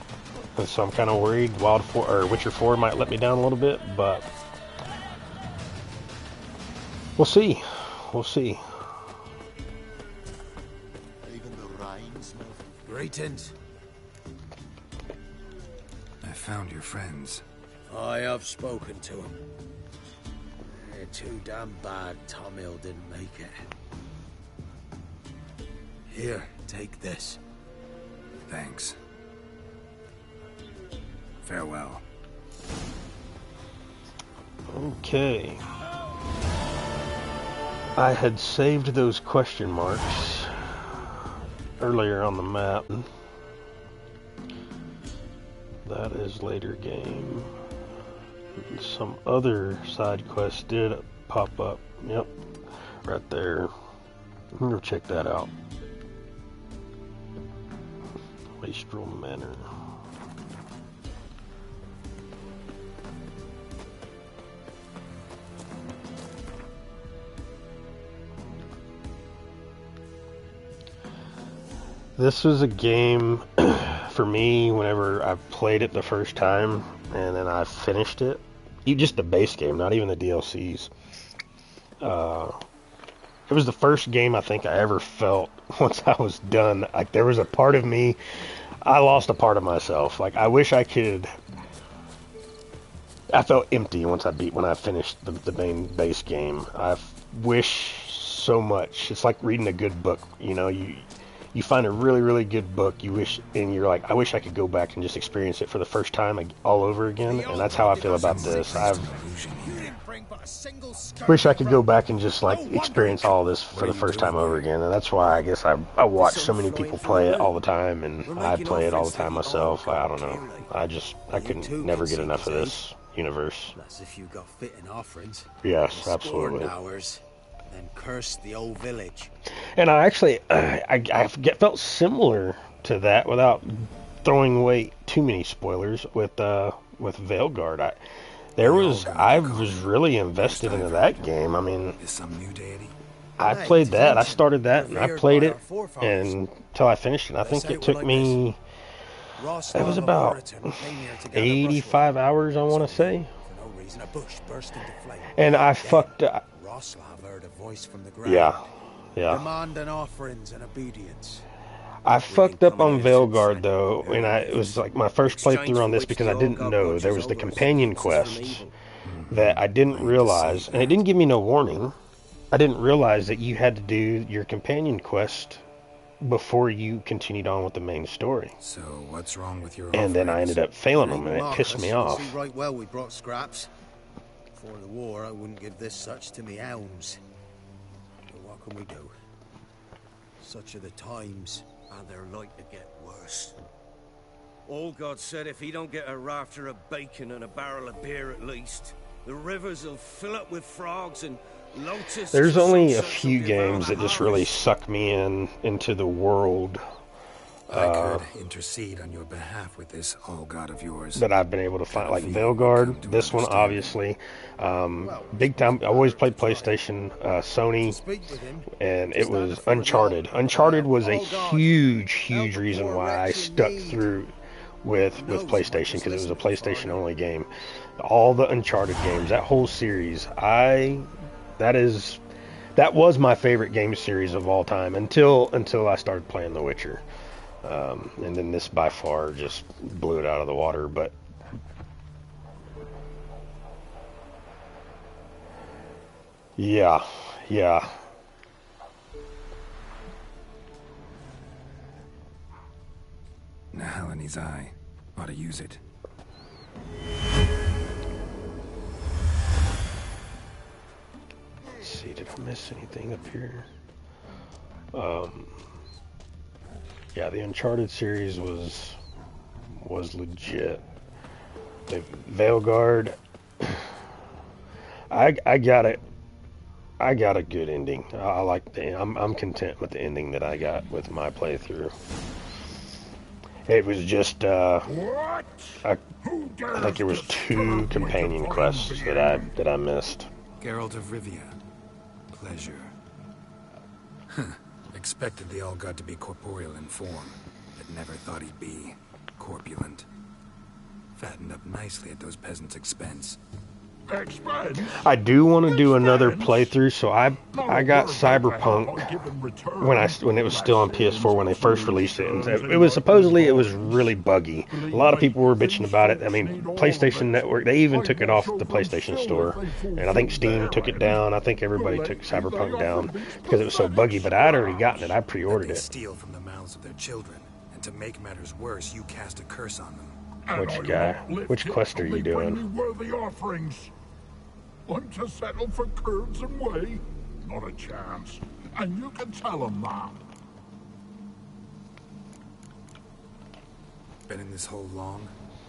and so I'm kind of worried Witcher 4 might let me down a little bit, but we'll see. Even the rain smells. Greetings. I found your friends. I have spoken to them. They're too damn bad Tom Hill didn't make it. Here, take this. Thanks. Farewell. Okay. I had saved those question marks earlier on the map. That is later game. Some other side quests did pop up. Yep, right there. I'm gonna go check that out. Wastrel Manor. This was a game for me whenever I played it the first time, and then I finished it. Just the base game, not even the DLCs. It was the first game I think I ever felt once I was done. Like, there was a part of me, I lost a part of myself. Like, I wish I could. I felt empty when I finished the main base game. I wish so much. It's like reading a good book. You know, you find a really, really good book, and you're like, I wish I could go back and just experience it for the first time all over again, and that's how I feel about this. I wish I could go back and just, like, experience all this for the first time over again, and that's why I guess I watch so many people play it all the time, and I play it all the time myself. I don't know. I couldn't never get enough of this universe. That's if you got fitting offerings. Yes, absolutely. Hours. Then curse the old village. And I actually, I felt similar to that without throwing away too many spoilers with Veilguard. I was really invested into that game. I mean, I played that. I started that and I played it until I finished it. I think it took me, it was about 85 hours, I want to say. And I fucked up. Roslav heard a voice from the ground. Yeah. Demanding offerings and obedience. I fucked up on Veilguard though, and it was like my first playthrough on this because I didn't know there was the companion quests that I didn't realize, and it didn't give me no warning. I didn't realize that you had to do your companion quest before you continued on with the main story. So what's wrong with your And then I ended up failing them, and it pissed me off. See right well we brought scraps. Before the war, I wouldn't give this such to me hounds. But what can we do? Such are the times. And they're like to get worse. All God said if he don't get a rafter of bacon and a barrel of beer at least, the rivers will fill up with frogs and locusts. There's only a few games that just really suck me into the world. I could intercede on your behalf with this all god of yours. That I've been able to find, like Veilguard, this one obviously. Big time, I always played PlayStation, Sony, and it was Uncharted. Uncharted was a huge reason why I stuck through with PlayStation, because it was a PlayStation only game. All the Uncharted games, that whole series, that was my favorite game series of all time until I started playing The Witcher. And then this by far just blew it out of the water, but yeah. Now in his eye. Ought to use it. Let's see, did I miss anything up here? Yeah, the Uncharted series was legit. The Veilguard, I got it. I got a good ending. I like I'm content with the ending that I got with my playthrough. It was just I think there was 2 companion quests that I missed. Geralt of Rivia. Pleasure. Expected the all-god to be corporeal in form, but never thought he'd be corpulent. Fattened up nicely at those peasants' expense. I do want to do another playthrough, so I got Cyberpunk when it was still on PS4 when they first released it, and it was supposedly really buggy. A lot of people were bitching about it. I mean, PlayStation Network, they even took it off the PlayStation Store, and I think Steam took it down. I think everybody took Cyberpunk down because it was so buggy. But I'd already gotten it. I pre-ordered it. Steal from the mouths of their children, and to make matters worse, you cast a curse on them. Which guy? Which quest are you doing? Worthy offerings. I'm to settle for curds and whey? Not a chance. And you can tell them that. Been in this hole long?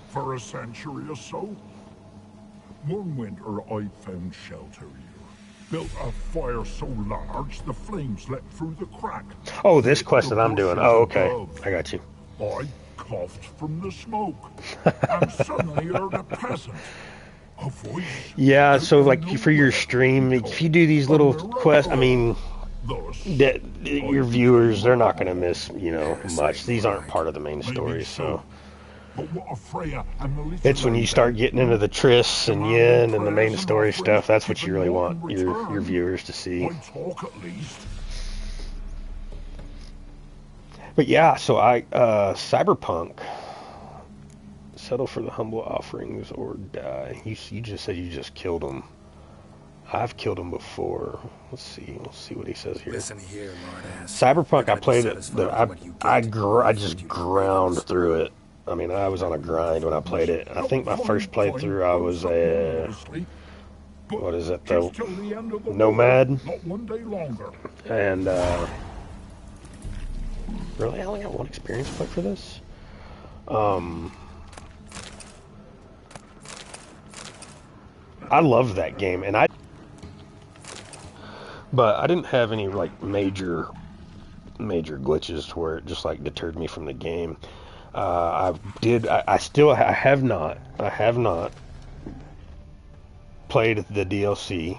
For a century or so. One winter I found shelter here. Built a fire so large the flames leapt through the crack. Oh, this quest that I'm doing. Oh, okay. I got you. I coughed from the smoke. And suddenly heard a peasant. Yeah, so like for your stream, if you do these little quests, I mean, your viewers, they're not going to miss, much. These aren't part of the main story, so. It's when you start getting into the Triss and Yin and the main story stuff, that's what you really want your viewers to see. But yeah, so Cyberpunk. Settle for the humble offerings or die. You just said you just killed him. I've killed him before. Let's see what he says here. Listen here, Lord Ass. Cyberpunk, I played it. I just ground through it. I mean, I was on a grind when I played it. I think my first playthrough, I was what is it though? Nomad. And really, I only got 1 experience point for this. I loved that game, but I didn't have any like major glitches to where it just like deterred me from the game. I have not played the DLC.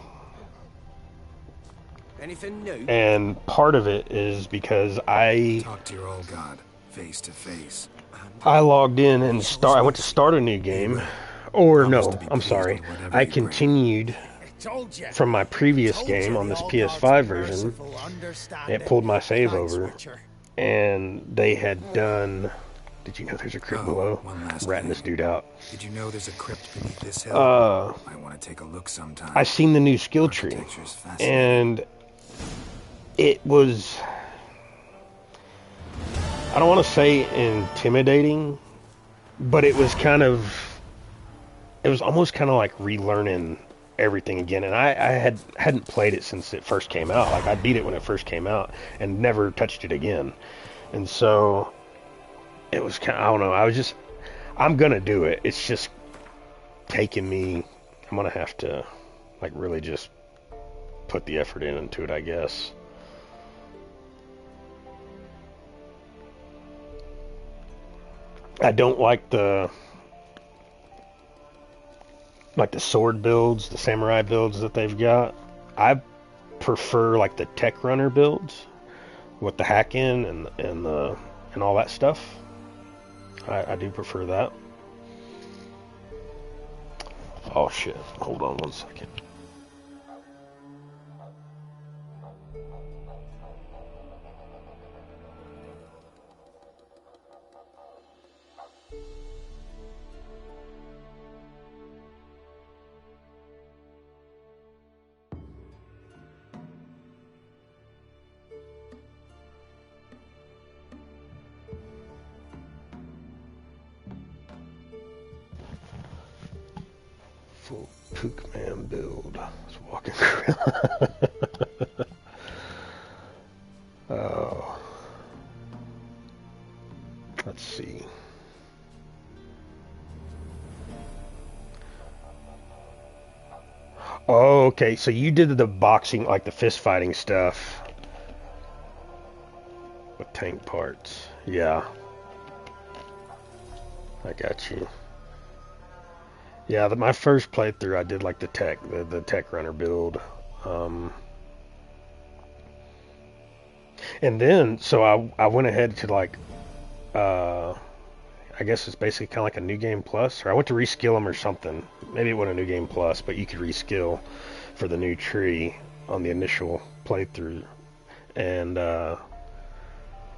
Anything new? And part of it is because I talked to your old god face to face. I logged in and I went to start a new game. Or no, I'm sorry. I continued from my previous game on this PS5 version. It pulled my save over, and they had done. Did you know there's a crypt below? One last Ratting this dude out. Did you know there's a crypt beneath this hill? I want to take a look sometime. I seen the new skill tree, and it was, I don't want to say intimidating, but it was almost kind of like relearning everything again. And I hadn't played it since it first came out. Like, I beat it when it first came out and never touched it again. And so it was kind of, I don't know, I'm gonna do it. It's just taking me, I'm gonna have to like really just put the effort into it, I guess. I don't like the sword builds, the samurai builds that they've got. I prefer like the tech runner builds with the hack in and all that stuff. I do prefer that. Oh shit, hold on one second. Full Pook Man build. It's walking around. Oh. Let's see. Oh, okay. So you did the boxing, like the fist fighting stuff with tank parts. Yeah. I got you. Yeah, my first playthrough, I did like the tech runner build, and then so I went ahead to like, I guess it's basically kind of like a new game plus, or I went to reskill them or something. Maybe it wasn't a new game plus, but you could reskill for the new tree on the initial playthrough, and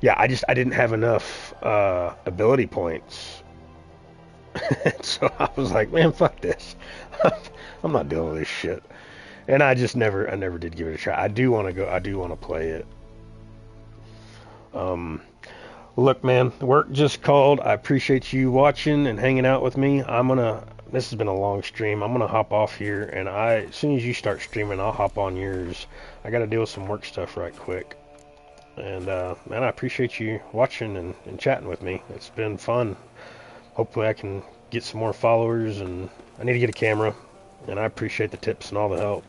yeah, I didn't have enough ability points. So I was like, man, fuck this. I'm not dealing with this shit. And I never did give it a try. I do want to play it. Look, man, work just called. I appreciate you watching and hanging out with me. This has been a long stream. I'm going to hop off here, and as soon as you start streaming, I'll hop on yours. I got to deal with some work stuff right quick. And, man, I appreciate you watching and chatting with me. It's been fun. Hopefully I can get some more followers, and I need to get a camera, and I appreciate the tips and all the help.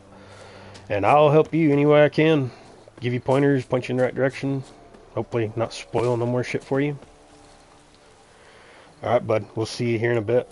And I'll help you any way I can. Give you pointers, point you in the right direction. Hopefully not spoil no more shit for you. Alright, bud. We'll see you here in a bit.